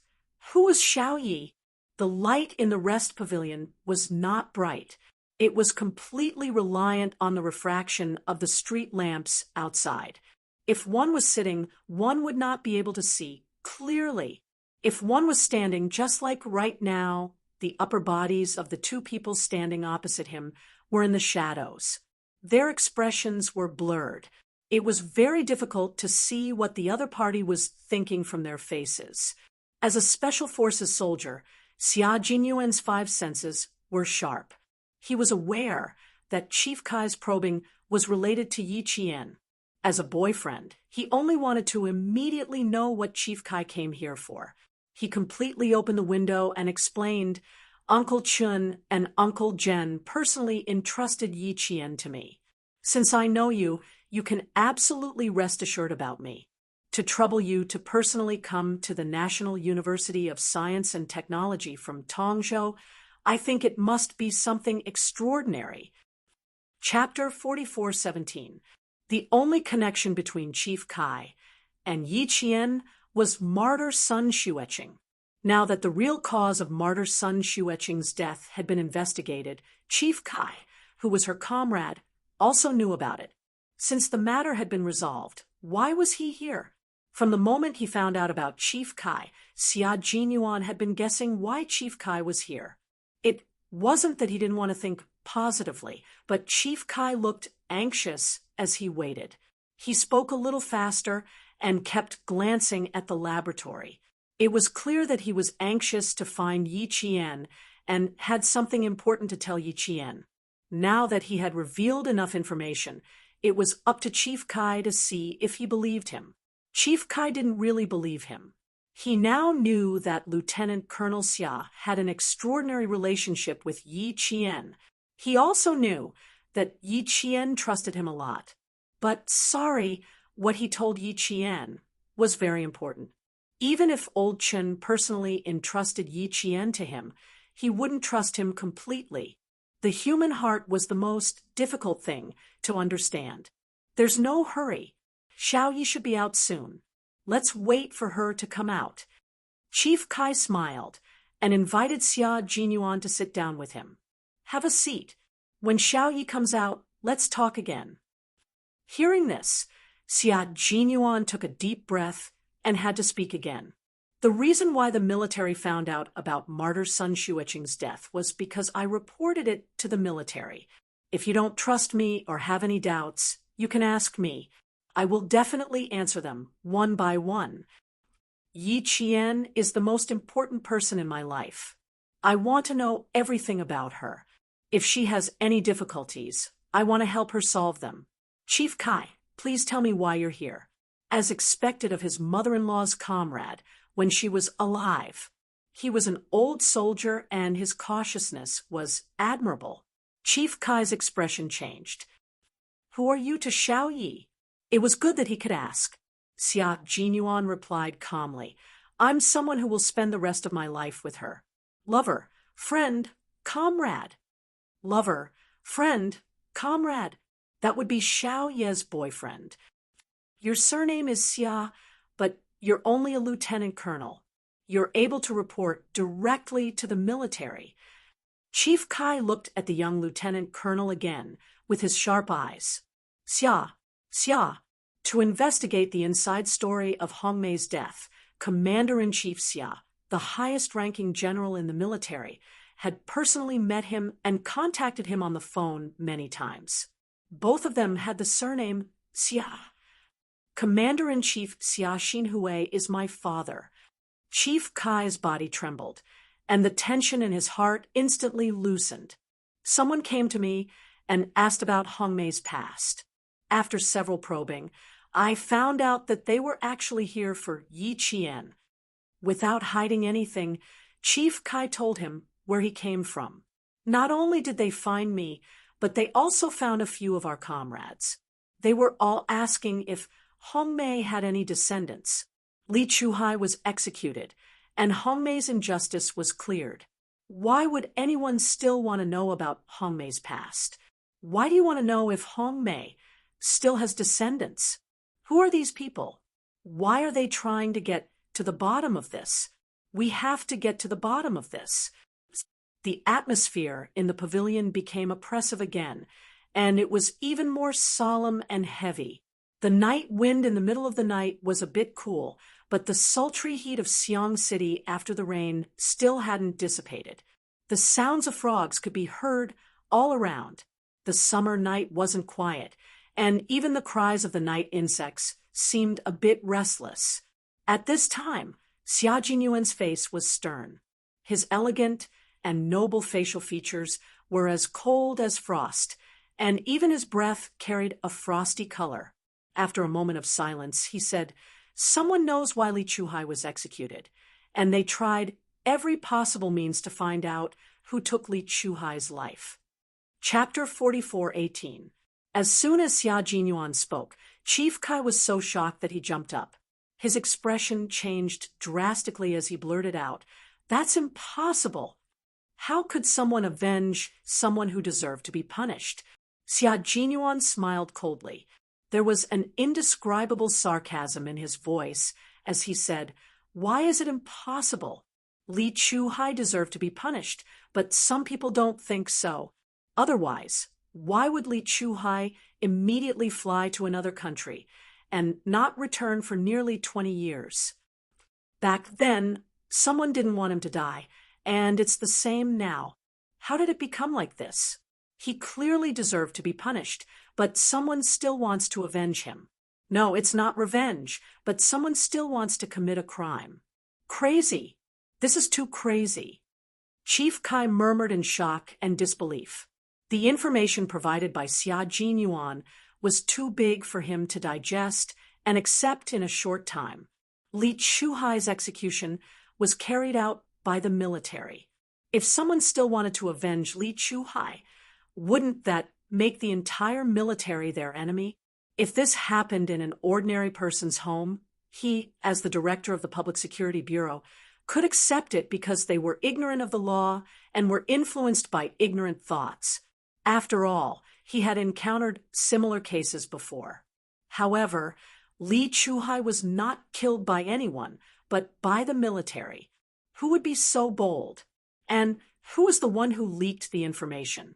A: Xiao Yi? The light in the rest pavilion was not bright. It was completely reliant on the refraction of the street lamps outside. If one was sitting, one would not be able to see clearly. If one was standing, just like right now, the upper bodies of the two people standing opposite him were in the shadows. Their expressions were blurred. It was very difficult to see what the other party was thinking from their faces. As a Special Forces soldier, Xia Jinyuan's five senses were sharp. He was aware that Chief Kai's probing was related to Yi Qian. As a boyfriend, he only wanted to immediately know what Chief Kai came here for. He completely opened the window and explained, "Uncle Chun and Uncle Jen personally entrusted Yi Qian to me. Since I know you, you can absolutely rest assured about me. To trouble you to personally come to the National University of Science and Technology from Tongzhou, I think it must be something extraordinary." Chapter 44:17. The only connection between Chief Kai and Yi Qian was martyr Sun Xueqing. Now that the real cause of martyr Sun Xueqing's death had been investigated, Chief Kai, who was her comrade, also knew about it. Since the matter had been resolved, why was he here? From the moment he found out about Chief Kai, Xia Jinyuan had been guessing why Chief Kai was here. It wasn't that he didn't want to think positively, but Chief Kai looked anxious as he waited. He spoke a little faster and kept glancing at the laboratory. It was clear that he was anxious to find Yi Qian and had something important to tell Yi Qian. Now that he had revealed enough information, it was up to Chief Kai to see if he believed him. Chief Kai didn't really believe him. He now knew that Lieutenant Colonel Xia had an extraordinary relationship with Yi Qian. He also knew that Yi Qian trusted him a lot. But sorry, what he told Yi Qian was very important. Even if Old Chen personally entrusted Yi Qian to him, he wouldn't trust him completely. The human heart was the most difficult thing to understand. There's no hurry. Xiao Yi should be out soon. Let's wait for her to come out. Chief Kai smiled and invited Xia Jinyuan to sit down with him. Have a seat. When Xiao Yi comes out, let's talk again. Hearing this, Xia Jinyuan took a deep breath and had to speak again. The reason why the military found out about martyr Sun Xueqing's death was because I reported it to the military. If you don't trust me or have any doubts, you can ask me. I will definitely answer them one by one. Yi Qian is the most important person in my life. I want to know everything about her. If she has any difficulties, I want to help her solve them. Chief Kai, please tell me why you're here. As expected of his mother-in-law's comrade, when she was alive. He was an old soldier and his cautiousness was admirable. Chief Kai's expression changed. Who are you to Xiao Yi? It was good that he could ask. Xia Jinyuan replied calmly. I'm someone who will spend the rest of my life with her. Lover, friend, comrade. Lover, friend, comrade. That would be Xiao Ye's boyfriend. Your surname is Xia, but you're only a lieutenant colonel. You're able to report directly to the military. Chief Kai looked at the young lieutenant colonel again with his sharp eyes. Xia, to investigate the inside story of Hong Mei's death, Commander-in-Chief Xia, the highest-ranking general in the military, had personally met him and contacted him on the phone many times. Both of them had the surname Xia. Commander-in-Chief Xia Xinhui is my father. Chief Kai's body trembled, and the tension in his heart instantly loosened. Someone came to me and asked about Hongmei's past. After several probing, I found out that they were actually here for Yi Qian. Without hiding anything, Chief Kai told him where he came from. Not only did they find me, but they also found a few of our comrades. They were all asking if Hongmei had any descendants. Li Chuhai was executed, and Hongmei's injustice was cleared. Why would anyone still want to know about Hongmei's past? Why do you want to know if Hongmei still has descendants? Who are these people? Why are they trying to get to the bottom of this? We have to get to the bottom of this. The atmosphere in the pavilion became oppressive again, and it was even more solemn and heavy. The night wind in the middle of the night was a bit cool, but the sultry heat of Xiang City after the rain still hadn't dissipated. The sounds of frogs could be heard all around. The summer night wasn't quiet, and even the cries of the night insects seemed a bit restless. At this time, Xia Jinyuan's face was stern. His elegant and noble facial features were as cold as frost, and even his breath carried a frosty color. After a moment of silence, he said, "Someone knows why Li Chuhai was executed, and they tried every possible means to find out who took Li Chuhai's life." Chapter 44:18. As soon as Xia Jinyuan spoke, Chief Kai was so shocked that he jumped up. His expression changed drastically as he blurted out, "That's impossible! How could someone avenge someone who deserved to be punished?" Xia Jinyuan smiled coldly. There was an indescribable sarcasm in his voice as he said, "Why is it impossible? Li Chuhai deserved to be punished, but some people don't think so. Otherwise, why would Li Chuhai immediately fly to another country and not return for nearly 20 years? Back then, someone didn't want him to die, and it's the same now. How did it become like this? He clearly deserved to be punished, but someone still wants to avenge him. No, it's not revenge, but someone still wants to commit a crime. Crazy! This is too crazy." Chief Kai murmured in shock and disbelief. The information provided by Xia Jinyuan was too big for him to digest and accept in a short time. Li Chuhai's execution was carried out by the military. If someone still wanted to avenge Li Chuhai, wouldn't that make the entire military their enemy? If this happened in an ordinary person's home, he, as the director of the Public Security Bureau, could accept it because they were ignorant of the law and were influenced by ignorant thoughts. After all, he had encountered similar cases before. However, Li Chuhai was not killed by anyone, but by the military. Who would be so bold? And who was the one who leaked the information?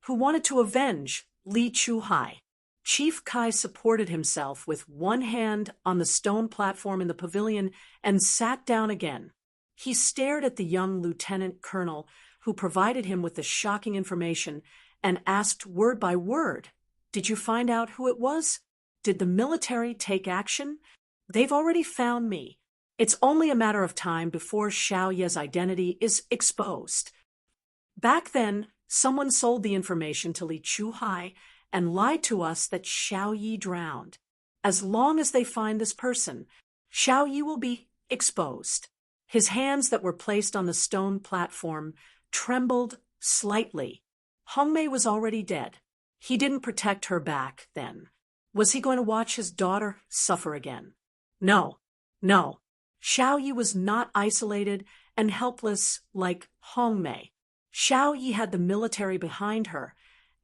A: Who wanted to avenge Li Chuhai? Chief Kai supported himself with one hand on the stone platform in the pavilion and sat down again. He stared at the young lieutenant colonel who provided him with the shocking information and asked word by word, "Did you find out who it was? Did the military take action? They've already found me. It's only a matter of time before Xiao Ye's identity is exposed." Back then, someone sold the information to Li Chuhai and lied to us that Xiao Yi drowned. As long as they find this person, Xiao Yi will be exposed. His hands that were placed on the stone platform trembled slightly. Hongmei was already dead. He didn't protect her back then. Was he going to watch his daughter suffer again? No, no. Xiao Yi was not isolated and helpless like Hongmei. Xiao Yi had the military behind her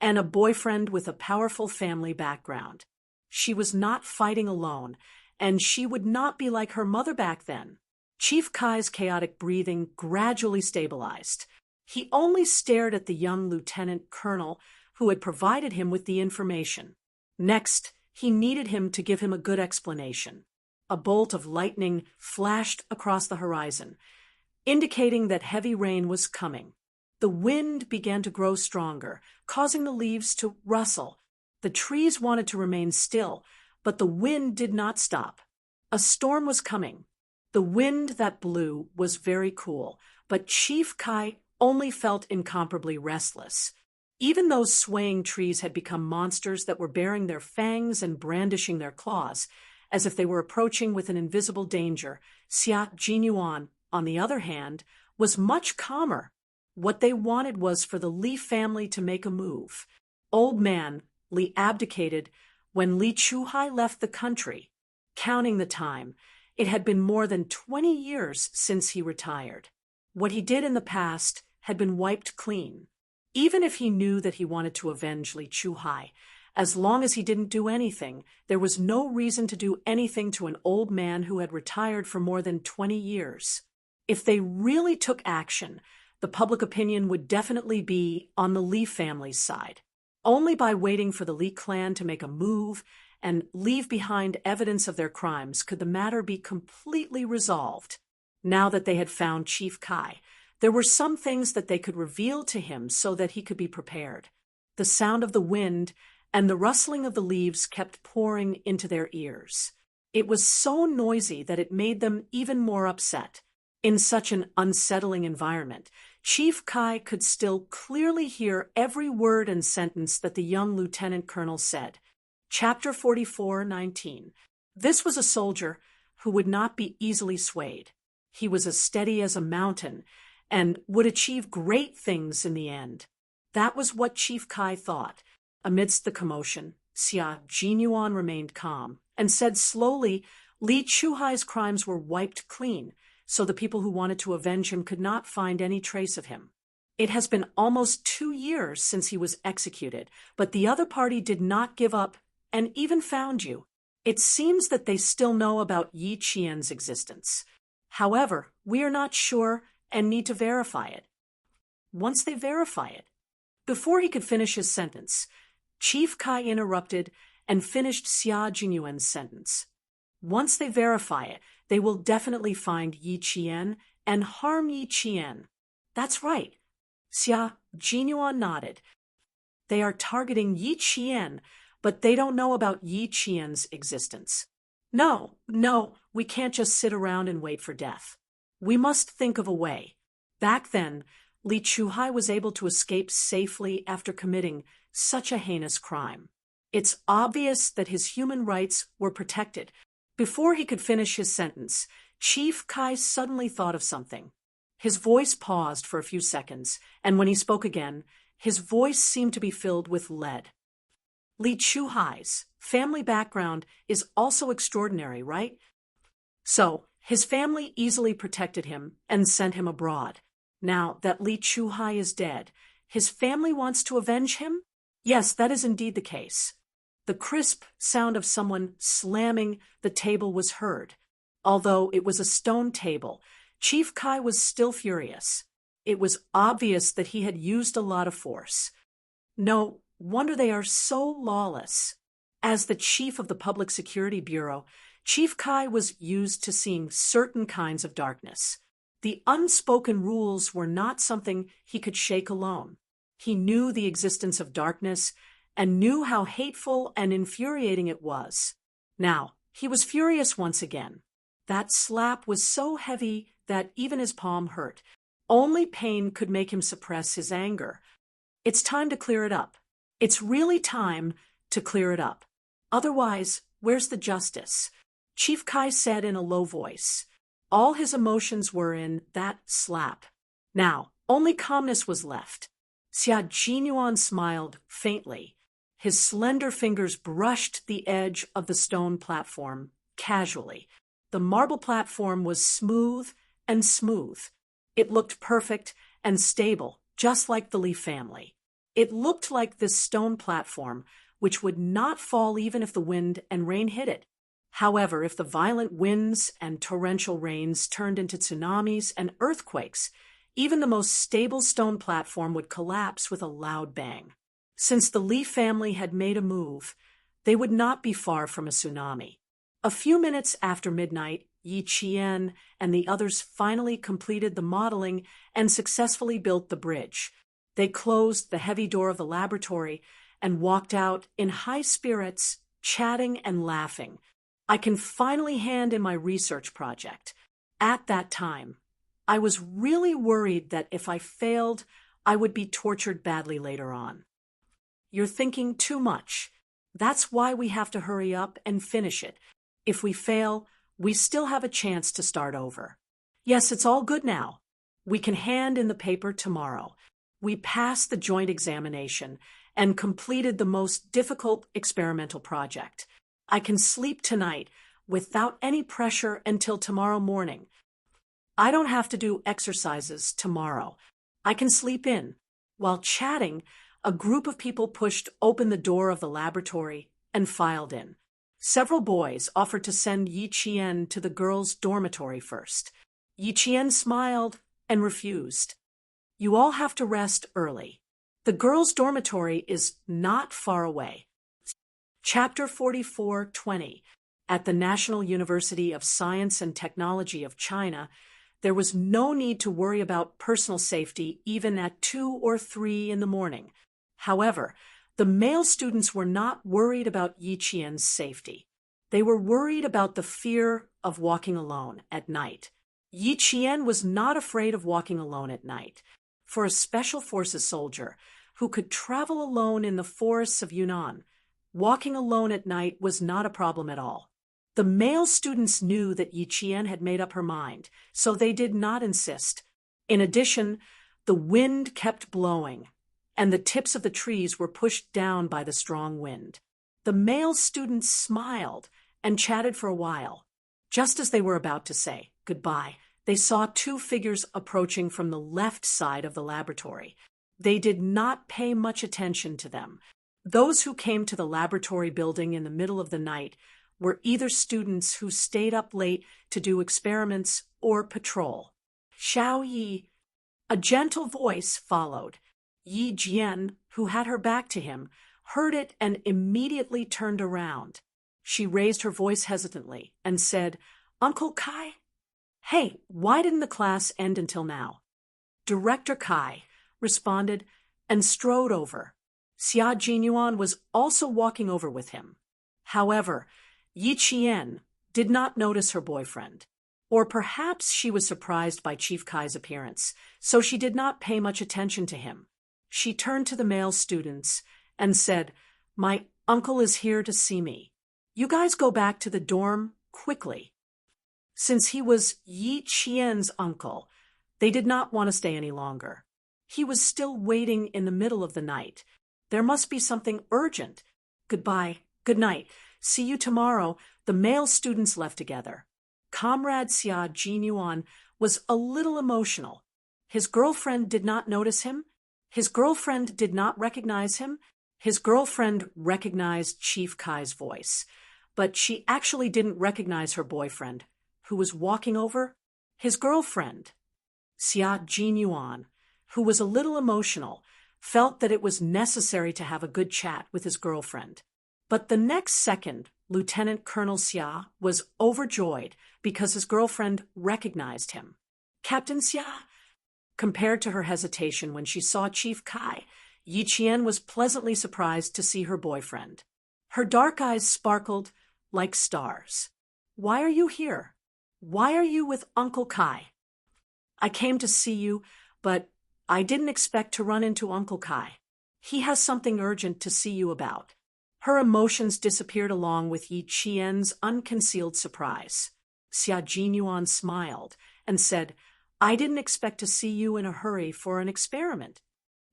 A: and a boyfriend with a powerful family background. She was not fighting alone, and she would not be like her mother back then. Chief Kai's chaotic breathing gradually stabilized. He only stared at the young lieutenant colonel who had provided him with the information. Next, he needed him to give him a good explanation. A bolt of lightning flashed across the horizon, indicating that heavy rain was coming. The wind began to grow stronger, causing the leaves to rustle. The trees wanted to remain still, but the wind did not stop. A storm was coming. The wind that blew was very cool, but Chief Kai only felt incomparably restless. Even those swaying trees had become monsters that were baring their fangs and brandishing their claws, as if they were approaching with an invisible danger. Xia Jinyuan, on the other hand, was much calmer. What they wanted was for the Li family to make a move. Old man, Li abdicated when Li Chuhai left the country. Counting the time, it had been more than 20 years since he retired. What he did in the past had been wiped clean. Even if he knew that he wanted to avenge Li Chuhai, as long as he didn't do anything, there was no reason to do anything to an old man who had retired for more than 20 years. If they really took action, the public opinion would definitely be on the Li family's side. Only by waiting for the Li clan to make a move and leave behind evidence of their crimes could the matter be completely resolved. Now that they had found Chief Kai, there were some things that they could reveal to him so that he could be prepared. The sound of the wind and the rustling of the leaves kept pouring into their ears. It was so noisy that it made them even more upset. In such an unsettling environment, Chief Kai could still clearly hear every word and sentence that the young lieutenant colonel said. Chapter 44:19. This was a soldier who would not be easily swayed. He was as steady as a mountain and would achieve great things in the end. That was what Chief Kai thought. Amidst the commotion, Xia Jinyuan remained calm and said slowly, Li Chuhai's crimes were wiped clean, so the people who wanted to avenge him could not find any trace of him. It has been almost 2 years since he was executed, but the other party did not give up and even found you. It seems that they still know about Yi Qian's existence. However, we are not sure and need to verify it. Once they verify it. Before he could finish his sentence, Chief Kai interrupted and finished Xia Jinyuan's sentence. Once they verify it, they will definitely find Yi Qian and harm Yi Qian. That's right. Xia Jinyuan nodded. They are targeting Yi Qian, but they don't know about Yi Qian's existence. No, we can't just sit around and wait for death. We must think of a way. Back then, Li Chuhai was able to escape safely after committing such a heinous crime. It's obvious that his human rights were protected. Before he could finish his sentence, Chief Kai suddenly thought of something. His voice paused for a few seconds, and when he spoke again, his voice seemed to be filled with lead. Li Chuhai's family background is also extraordinary, right? So, his family easily protected him and sent him abroad. Now that Li Chuhai is dead, his family wants to avenge him? Yes, that is indeed the case. The crisp sound of someone slamming the table was heard. Although it was a stone table, Chief Kai was still furious. It was obvious that he had used a lot of force. No wonder they are so lawless. As the chief of the Public Security Bureau, Chief Kai was used to seeing certain kinds of darkness. The unspoken rules were not something he could shake alone. He knew the existence of darkness and knew how hateful and infuriating it was. Now, he was furious once again. That slap was so heavy that even his palm hurt. Only pain could make him suppress his anger. It's time to clear it up. It's really time to clear it up. Otherwise, where's the justice? Chief Kai said in a low voice. All his emotions were in that slap. Now, only calmness was left. Xia Jinyuan smiled faintly. His slender fingers brushed the edge of the stone platform casually. The marble platform was smooth and smooth. It looked perfect and stable, just like the Li family. It looked like this stone platform, which would not fall even if the wind and rain hit it. However, if the violent winds and torrential rains turned into tsunamis and earthquakes, even the most stable stone platform would collapse with a loud bang. Since the Li family had made a move, they would not be far from a tsunami. A few minutes after midnight, Yi Qian and the others finally completed the modeling and successfully built the bridge. They closed the heavy door of the laboratory and walked out in high spirits, chatting and laughing. I can finally hand in my research project. At that time, I was really worried that if I failed, I would be tortured badly later on. You're thinking too much. That's why we have to hurry up and finish it. If we fail, we still have a chance to start over. Yes, it's all good now. We can hand in the paper tomorrow. We passed the joint examination and completed the most difficult experimental project. I can sleep tonight without any pressure until tomorrow morning. I don't have to do exercises tomorrow. I can sleep in. While chatting, a group of people pushed open the door of the laboratory and filed in. Several boys offered to send Yi Qian to the girls' dormitory first. Yi Qian smiled and refused. You all have to rest early. The girls' dormitory is not far away. Chapter 44:20. At the National University of Science and Technology of China, there was no need to worry about personal safety even at 2 or 3 in the morning. However, the male students were not worried about Yi Qian's safety. They were worried about the fear of walking alone at night. Yi Qian was not afraid of walking alone at night. For a special forces soldier who could travel alone in the forests of Yunnan, walking alone at night was not a problem at all. The male students knew that Yi Qian had made up her mind, so they did not insist. In addition, the wind kept blowing, and the tips of the trees were pushed down by the strong wind. The male students smiled and chatted for a while. Just as they were about to say goodbye, they saw 2 figures approaching from the left side of the laboratory. They did not pay much attention to them. Those who came to the laboratory building in the middle of the night were either students who stayed up late to do experiments or patrol. Xiao Yi, a gentle voice followed. Yi Jian, who had her back to him, heard it and immediately turned around. She raised her voice hesitantly and said, "Uncle Kai? Hey, why didn't the class end until now?" Director Kai responded and strode over. Xia Jinyuan was also walking over with him. However, Yi Qian did not notice her boyfriend. Or perhaps she was surprised by Chief Kai's appearance, so she did not pay much attention to him. She turned to the male students and said, "My uncle is here to see me. You guys go back to the dorm quickly." Since he was Yi Qian's uncle, they did not want to stay any longer. He was still waiting in the middle of the night. There must be something urgent. Goodbye. Good night. See you tomorrow. The male students left together. Comrade Xia Jinyuan was a little emotional. His girlfriend did not notice him. His girlfriend did not recognize him. His girlfriend recognized Chief Kai's voice, but she actually didn't recognize her boyfriend, who was walking over. His girlfriend, Xia Jinyuan, who was a little emotional, felt that it was necessary to have a good chat with his girlfriend. But the next second, Lieutenant Colonel Xia was overjoyed because his girlfriend recognized him. "Captain Xia?" Compared to her hesitation when she saw Chief Kai, Yi Qian was pleasantly surprised to see her boyfriend. Her dark eyes sparkled like stars. "Why are you here? Why are you with Uncle Kai?" "I came to see you, but I didn't expect to run into Uncle Kai. He has something urgent to see you about." Her emotions disappeared along with Yi Qian's unconcealed surprise. Xia Jinyuan smiled and said, "I didn't expect to see you in a hurry for an experiment."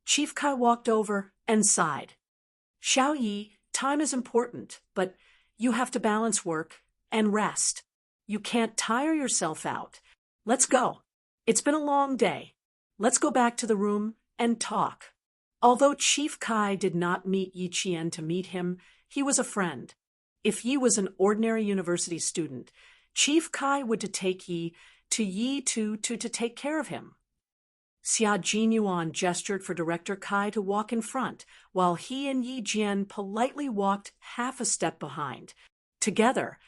A: Chief Kai walked over and sighed. "Xiao Yi, time is important, but you have to balance work and rest. You can't tire yourself out. Let's go. It's been a long day. Let's go back to the room and talk." Although Chief Kai did not meet Yi Qian to meet him, he was a friend. If Yi was an ordinary university student, Chief Kai would take Yi to take care of him. Xia Jinyuan gestured for Director Kai to walk in front, while he and Yi Jian politely walked half a step behind. Together,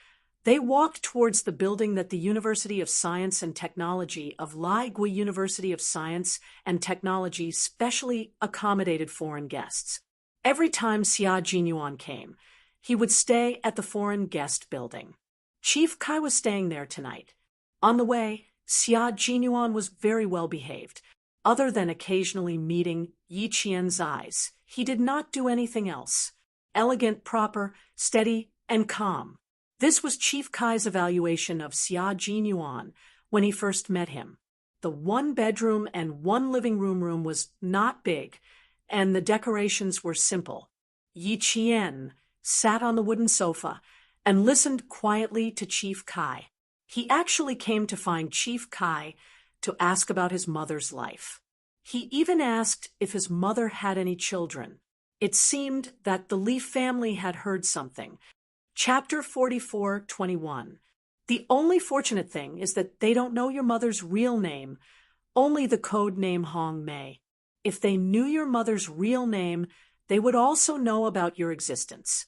A: they walked towards the building that the University of Science and Technology of Laigui University of Science and Technology specially accommodated foreign guests. Every time Xia Jinyuan came, he would stay at the foreign guest building. Chief Kai was staying there tonight. On the way, Xia Jinyuan was very well behaved. other than occasionally meeting Yi Qian's eyes. He did not do anything else. Elegant, proper, steady, and calm. This was Chief Kai's evaluation of Xia Jinyuan when he first met him. The one-bedroom and one-living room was not big, and the decorations were simple. Yi Qian sat on the wooden sofa and listened quietly to Chief Kai. He actually came to find Chief Kai to ask about his mother's life. He even asked if his mother had any children. It seemed that the Li family had heard something. Chapter 44:21. The only fortunate thing is that they don't know your mother's real name, only the code name Hong Mei. If they knew your mother's real name, they would also know about your existence.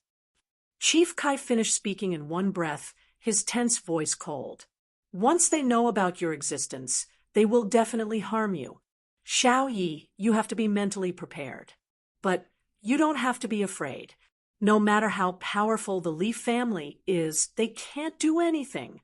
A: Chief Kai finished speaking in one breath, his tense voice cold. Once they know about your existence, they will definitely harm you. Xiao Yi, you have to be mentally prepared. But you don't have to be afraid. No matter how powerful the Li family is, they can't do anything.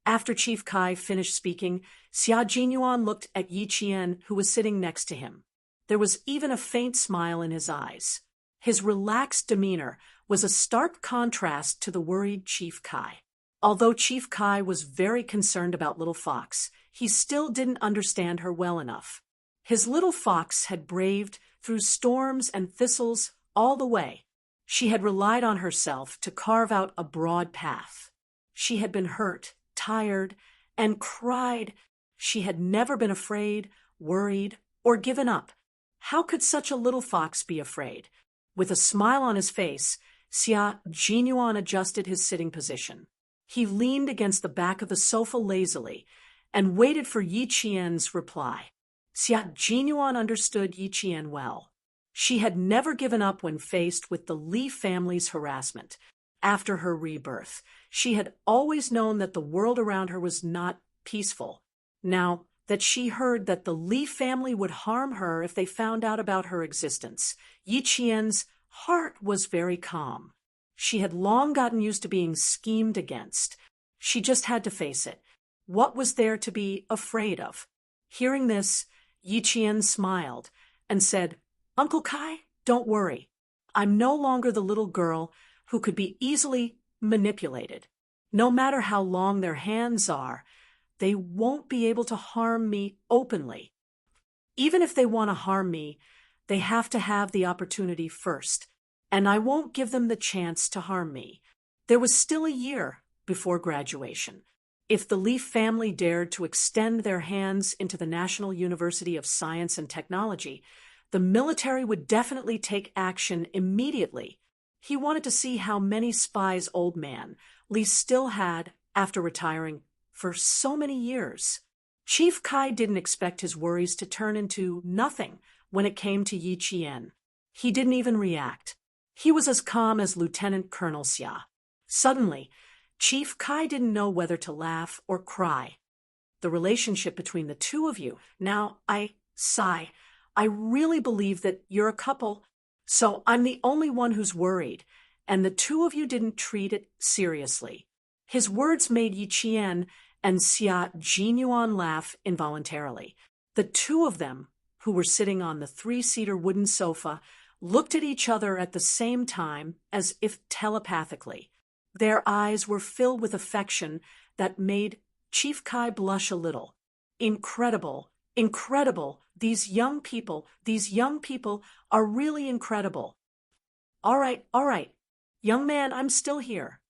A: After Chief Kai finished speaking, Xia Jinyuan looked at Yi Qian, who was sitting next to him. There was even a faint smile in his eyes. His relaxed demeanor was a stark contrast to the worried Chief Kai. Although Chief Kai was very concerned about Little Fox, he still didn't understand her well enough. His little fox had braved through storms and thistles all the way. She had relied on herself to carve out a broad path. She had been hurt, tired, and cried. She had never been afraid, worried, or given up. How could such a little fox be afraid? With a smile on his face, Xia Jinyuan adjusted his sitting position. He leaned against the back of the sofa lazily and waited for Yi Qian's reply. Xia Jinyuan understood Yi Qian well. She had never given up when faced with the Li family's harassment. After her rebirth, she had always known that the world around her was not peaceful. Now that she heard that the Li family would harm her if they found out about her existence, Yi Qian's heart was very calm. She had long gotten used to being schemed against. She just had to face it. What was there to be afraid of? Hearing this, Yi Qian smiled and said, "Uncle Kai, don't worry. I'm no longer the little girl who could be easily manipulated. No matter how long their hands are, they won't be able to harm me openly. Even if they want to harm me, they have to have the opportunity first, and I won't give them the chance to harm me." There was still a year before graduation. If the Li family dared to extend their hands into the National University of Science and Technology, the military would definitely take action immediately. He wanted to see how many spies Old Man Li still had after retiring for so many years. Chief Kai didn't expect his worries to turn into nothing when it came to Yi Qian. He didn't even react. He was as calm as Lieutenant Colonel Xia. Suddenly, Chief Kai didn't know whether to laugh or cry. The relationship between the two of you, now I sigh. I really believe that you're a couple, so I'm the only one who's worried, and the two of you didn't treat it seriously. His words made Yi Qian and Xia Jinyuan laugh involuntarily. The two of them, who were sitting on the three-seater wooden sofa, looked at each other at the same time as if telepathically. Their eyes were filled with affection that made Chief Kai blush a little. Incredible, incredible. These young people are really incredible. All right. Young man, I'm still here.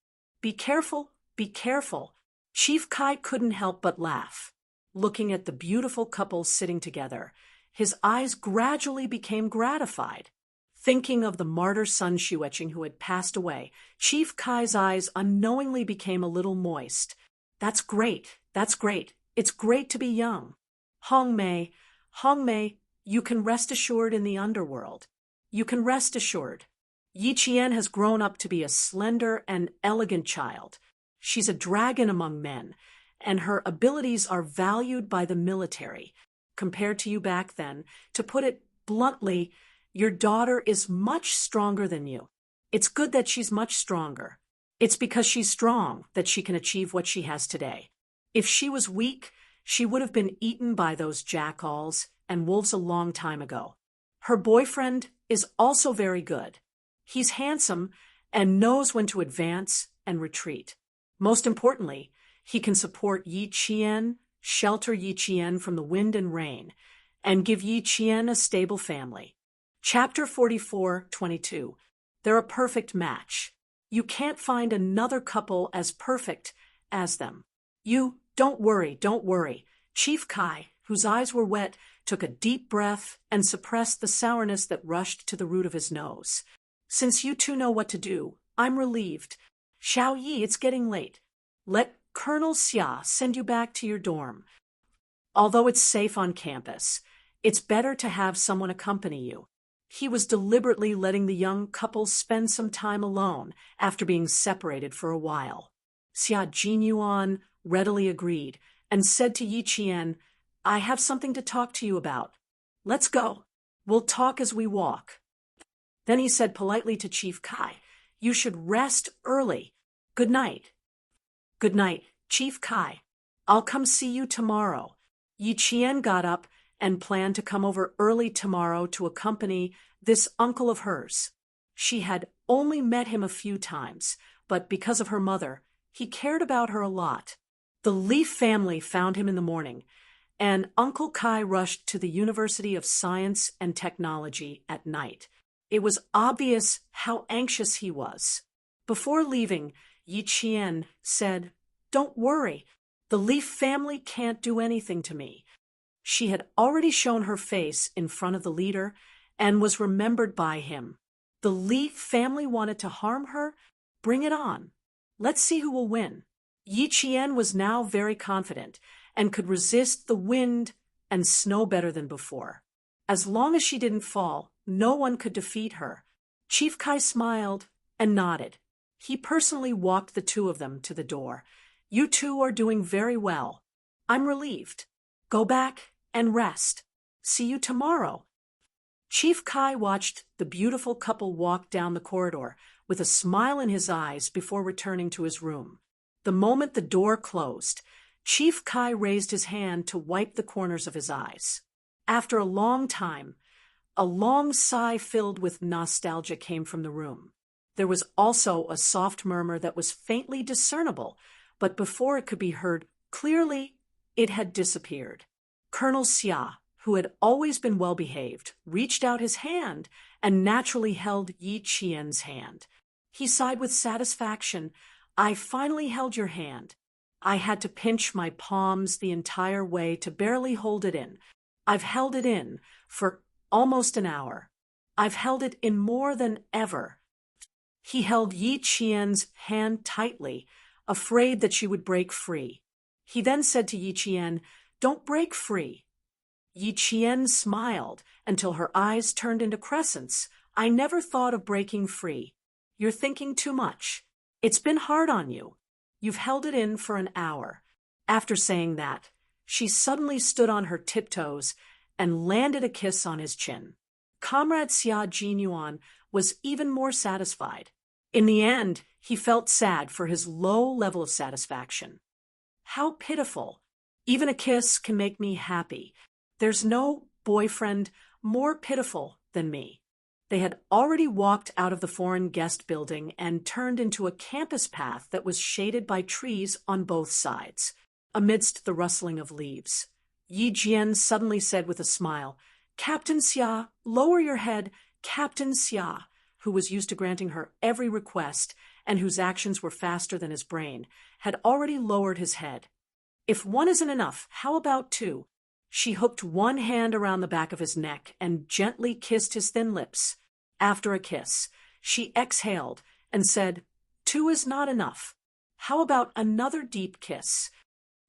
A: Be careful, be careful. Chief Kai couldn't help but laugh. Looking at the beautiful couple sitting together, his eyes gradually became gratified. Thinking of the martyr Sun Xueqing who had passed away, Chief Kai's eyes unknowingly became a little moist. That's great. It's great to be young. Hong Mei, you can rest assured in the underworld. You can rest assured. Yi Qian has grown up to be a slender and elegant child. She's a dragon among men, and her abilities are valued by the military. Compared to you back then, to put it bluntly, your daughter is much stronger than you. It's good that she's much stronger. It's because she's strong that she can achieve what she has today. If she was weak, she would have been eaten by those jackals and wolves a long time ago. Her boyfriend is also very good. He's handsome and knows when to advance and retreat. Most importantly, he can support Yi Qian, shelter Yi Qian from the wind and rain, and give Yi Qian a stable family. Chapter 44:22. They're a perfect match. You can't find another couple as perfect as them. Don't worry. Chief Kai, whose eyes were wet, took a deep breath and suppressed the sourness that rushed to the root of his nose. Since you two know what to do, I'm relieved. Xiao Yi, it's getting late. Let Colonel Xia send you back to your dorm. Although it's safe on campus, it's better to have someone accompany you. He was deliberately letting the young couple spend some time alone after being separated for a while. Xia Jinyuan readily agreed and said to Yi Qian, I have something to talk to you about. Let's go. We'll talk as we walk. Then he said politely to Chief Kai, You should rest early. Good night. Good night, Chief Kai. I'll come see you tomorrow. Yi Qian got up and planned to come over early tomorrow to accompany this uncle of hers. She had only met him a few times, but because of her mother, he cared about her a lot. The Leaf family found him in the morning, and Uncle Kai rushed to the University of Science and Technology at night. It was obvious how anxious he was. Before leaving, Yi Qian said, Don't worry, the Leaf family can't do anything to me. She had already shown her face in front of the leader and was remembered by him. The Leaf family wanted to harm her? Bring it on. Let's see who will win. Yi Qian was now very confident and could resist the wind and snow better than before. As long as she didn't fall, no one could defeat her. Chief Kai smiled and nodded. He personally walked the two of them to the door. You two are doing very well. I'm relieved. Go back and rest. See you tomorrow. Chief Kai watched the beautiful couple walk down the corridor with a smile in his eyes before returning to his room. The moment the door closed, Chief Kai raised his hand to wipe the corners of his eyes. After a long time, a long sigh filled with nostalgia came from the room. There was also a soft murmur that was faintly discernible, but before it could be heard clearly, it had disappeared. Colonel Xia, who had always been well-behaved, reached out his hand and naturally held Yi Qian's hand. He sighed with satisfaction. I finally held your hand. I had to pinch my palms the entire way to barely hold it in. I've held it in for almost an hour. I've held it in more than ever. He held Yi Qian's hand tightly, afraid that she would break free. He then said to Yi Qian, Don't break free. Yi Qian smiled until her eyes turned into crescents. I never thought of breaking free. You're thinking too much. It's been hard on you. You've held it in for an hour. After saying that, she suddenly stood on her tiptoes and landed a kiss on his chin. Comrade Xia Jinyuan was even more satisfied. In the end, he felt sad for his low level of satisfaction. How pitiful. Even a kiss can make me happy. There's no boyfriend more pitiful than me. They had already walked out of the foreign guest building and turned into a campus path that was shaded by trees on both sides, amidst the rustling of leaves. Yi Jian suddenly said with a smile, Captain Xia, lower your head. Captain Xia, who was used to granting her every request and whose actions were faster than his brain, had already lowered his head. If one isn't enough, how about two? She hooked one hand around the back of his neck and gently kissed his thin lips. After a kiss, she exhaled and said, Two is not enough. How about another deep kiss?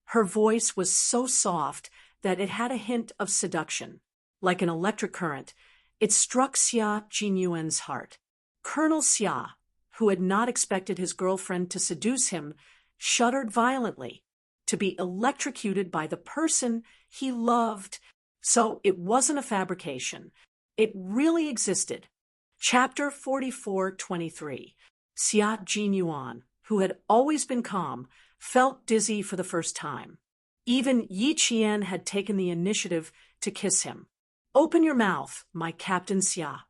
A: Her voice was so soft that it had a hint of seduction. Like an electric current, it struck Xia Jinyuan's heart. Colonel Xia, who had not expected his girlfriend to seduce him, shuddered violently. To be electrocuted by the person he loved. So it wasn't a fabrication. It really existed. Chapter 44:23. Xia Jinyuan, who had always been calm, felt dizzy for the first time. Even Yi Qian had taken the initiative to kiss him. "Open your mouth, my Captain Xia."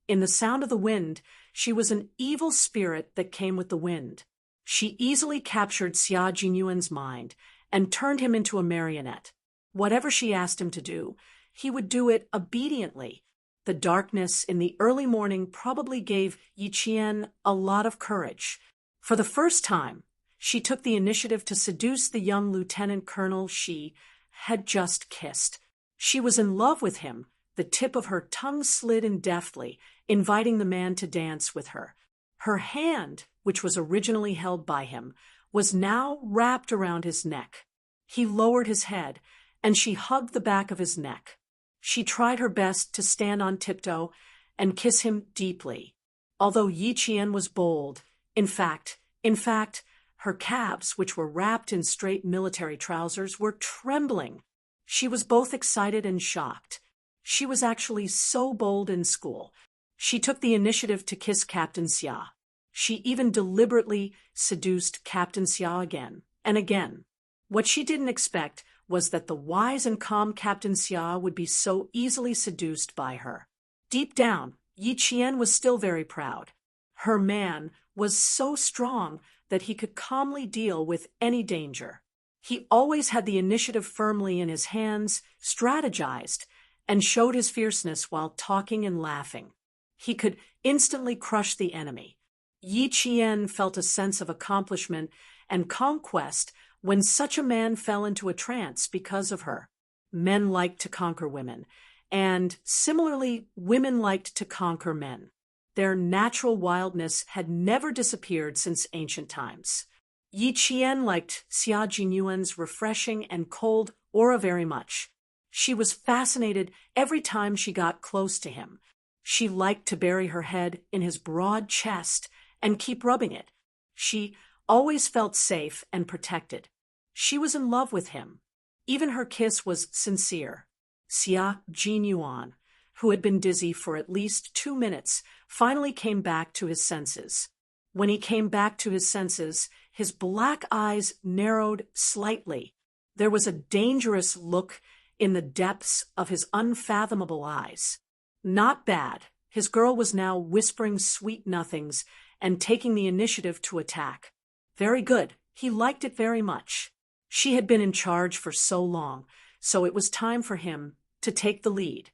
A: In the sound of the wind, she was an evil spirit that came with the wind. She easily captured Xia Jinyuan's mind and turned him into a marionette. Whatever she asked him to do, he would do it obediently. The darkness in the early morning probably gave Yi Qian a lot of courage. For the first time, she took the initiative to seduce the young lieutenant colonel she had just kissed. She was in love with him. The tip of her tongue slid in deftly, inviting the man to dance with her. Her hand, which was originally held by him, was now wrapped around his neck. He lowered his head, and she hugged the back of his neck. She tried her best to stand on tiptoe and kiss him deeply. Although Yi Qian was bold, in fact, her calves, which were wrapped in straight military trousers, were trembling. She was both excited and shocked. She was actually so bold in school. She took the initiative to kiss Captain Xia. She even deliberately seduced Captain Xia again and again. What she didn't expect was that the wise and calm Captain Xia would be so easily seduced by her. Deep down, Yi Qian was still very proud. Her man was so strong that he could calmly deal with any danger. He always had the initiative firmly in his hands, strategized, and showed his fierceness while talking and laughing. He could instantly crush the enemy. Yi Qian felt a sense of accomplishment and conquest when such a man fell into a trance because of her. Men liked to conquer women, and similarly, women liked to conquer men. Their natural wildness had never disappeared since ancient times. Yi Qian liked Xia Jinyuan's refreshing and cold aura very much. She was fascinated every time she got close to him. She liked to bury her head in his broad chest and keep rubbing it. She always felt safe and protected. She was in love with him. Even her kiss was sincere. Xia Jinyuan, who had been dizzy for at least 2 minutes, finally came back to his senses. When he came back to his senses, his black eyes narrowed slightly. There was a dangerous look in the depths of his unfathomable eyes. Not bad. His girl was now whispering sweet nothings and taking the initiative to attack. Very good. He liked it very much. She had been in charge for so long, so it was time for him to take the lead.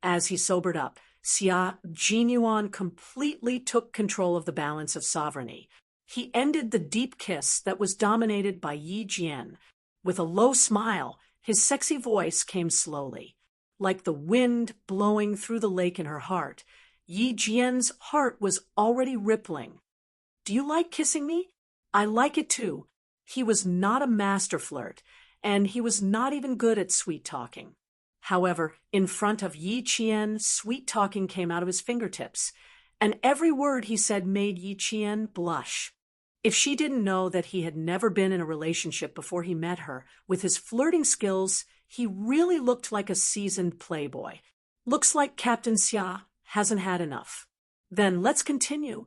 A: As he sobered up, Xia Jinyuan completely took control of the balance of sovereignty. He ended the deep kiss that was dominated by Yi Jian. With a low smile, his sexy voice came slowly. Like the wind blowing through the lake in her heart, Yi Jian's heart was already rippling. "Do you like kissing me? I like it too." He was not a master flirt, and he was not even good at sweet-talking. However, in front of Yi Qian, sweet-talking came out of his fingertips, and every word he said made Yi Qian blush. If she didn't know that he had never been in a relationship before he met her, with his flirting skills, he really looked like a seasoned playboy. Looks like Captain Xia hasn't had enough. Then let's continue.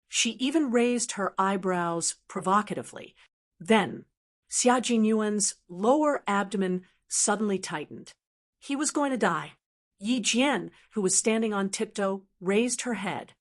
A: She even raised her eyebrows provocatively. Then, Xia Jinyuan's lower abdomen suddenly tightened. He was going to die. Yi Jian, who was standing on tiptoe, raised her head.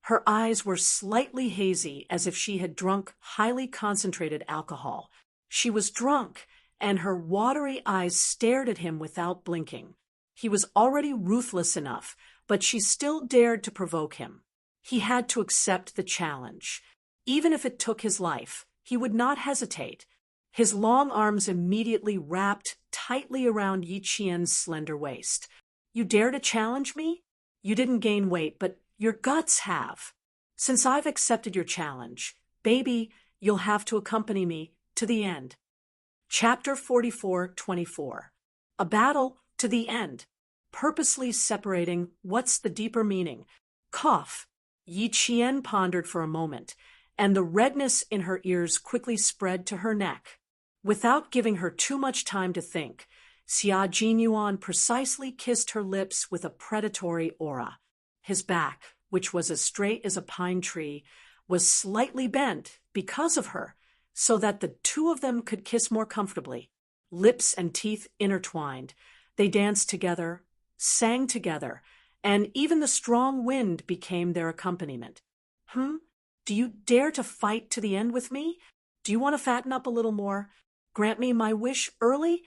A: Her eyes were slightly hazy, as if she had drunk highly concentrated alcohol. She was drunk, and her watery eyes stared at him without blinking. He was already ruthless enough, but she still dared to provoke him. He had to accept the challenge. Even if it took his life, he would not hesitate. His long arms immediately wrapped tightly around Yi Qian's slender waist. "You dare to challenge me? You didn't gain weight, but your guts have. Since I've accepted your challenge, baby, you'll have to accompany me to the end." Chapter 44:24. A battle to the end. Purposely separating what's the deeper meaning. Cough. Yi Qian pondered for a moment, and the redness in her ears quickly spread to her neck. Without giving her too much time to think, Xia Jinyuan precisely kissed her lips with a predatory aura. His back, which was as straight as a pine tree, was slightly bent because of her, so that the two of them could kiss more comfortably. lips and teeth intertwined. They danced together, sang together, and even the strong wind became their accompaniment. Do you dare to fight to the end with me? Do you want to fatten up a little more? Grant me my wish early?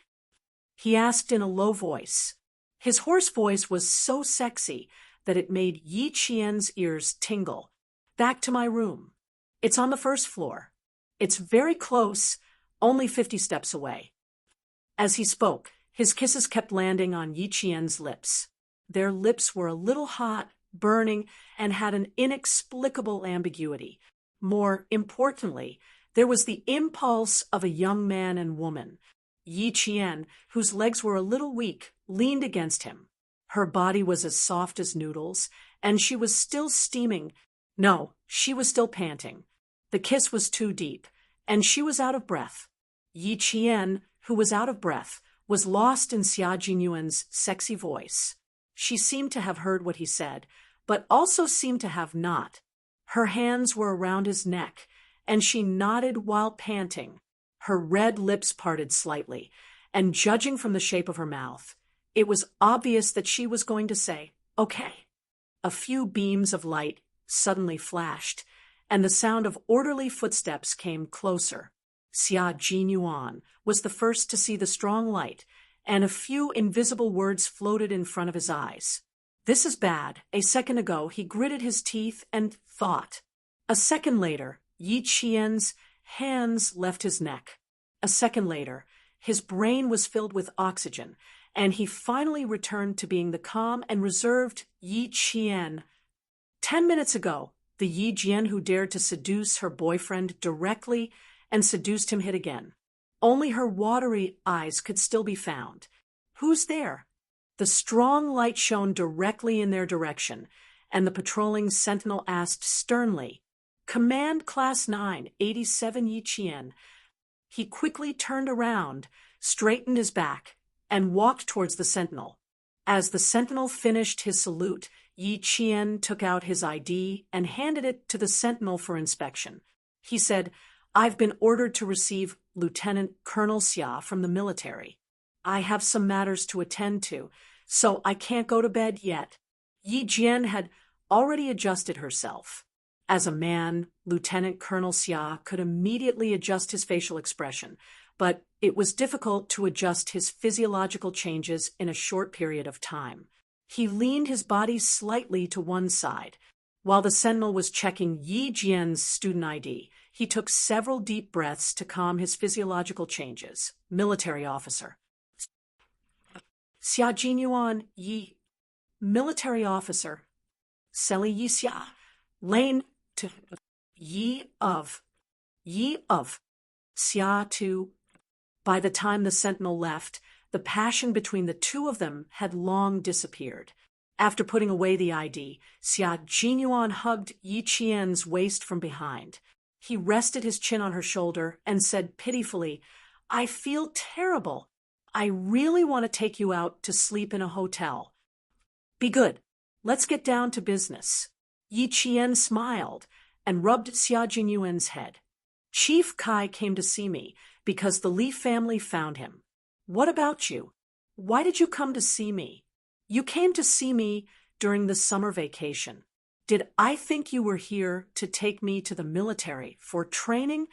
A: He asked in a low voice. His hoarse voice was so sexy that it made Yi Qian's ears tingle. Back to my room. It's on the first floor. It's very close, only 50 steps away. As he spoke, his kisses kept landing on Yi Qian's lips. Their lips were a little hot, burning, and had an inexplicable ambiguity. More importantly, there was the impulse of a young man and woman. Yi Qian, whose legs were a little weak, leaned against him. Her body was as soft as noodles, and she was still steaming. No, she was still panting. The kiss was too deep, and she was out of breath. Yi Qian, who was out of breath, was lost in Xia Jinyuan's sexy voice. She seemed to have heard what he said, but also seemed to have not. Her hands were around his neck, and she nodded while panting. Her red lips parted slightly, and judging from the shape of her mouth, it was obvious that she was going to say, "Okay." A few beams of light suddenly flashed, and the sound of orderly footsteps came closer. Xia Jinyuan was the first to see the strong light, and a few invisible words floated in front of his eyes. "This is bad." A second ago, he gritted his teeth and thought. A second later, Yi Qian's hands left his neck. A second later, his brain was filled with oxygen, and he finally returned to being the calm and reserved Yi Qian. 10 minutes ago, the Yi Jian who dared to seduce her boyfriend directly and seduced him hit again. Only her watery eyes could still be found. Who's there? The strong light shone directly in their direction, and the patrolling sentinel asked sternly, "Command Class 9, 87 Yi Qian." He quickly turned around, straightened his back, and walked towards the sentinel. As the sentinel finished his salute, Yi Qian took out his ID and handed it to the sentinel for inspection. He said, "I've been ordered to receive Lieutenant Colonel Xia from the military. I have some matters to attend to, so I can't go to bed yet." Yi Jian had already adjusted herself. As a man, Lieutenant Colonel Xia could immediately adjust his facial expression, but it was difficult to adjust his physiological changes in a short period of time. He leaned his body slightly to one side. While the sentinel was checking Yi Jian's student ID, he took several deep breaths to calm his physiological changes. Military officer. Xia Jinyuan Yi. Military officer. Seli Yi Xia. Lane to Yi of. Xia to. By the time the sentinel left, the passion between the two of them had long disappeared. After putting away the ID, Xia Jinyuan hugged Yi Qian's waist from behind. He rested his chin on her shoulder and said pitifully, "I feel terrible. I really want to take you out to sleep in a hotel." "Be good. Let's get down to business." Yi Qian smiled and rubbed Xia Jinyuan's head. "Chief Kai came to see me because the Li family found him. What about you? Why did you come to see me? You came to see me during the summer vacation. Did I think you were here to take me to the military for training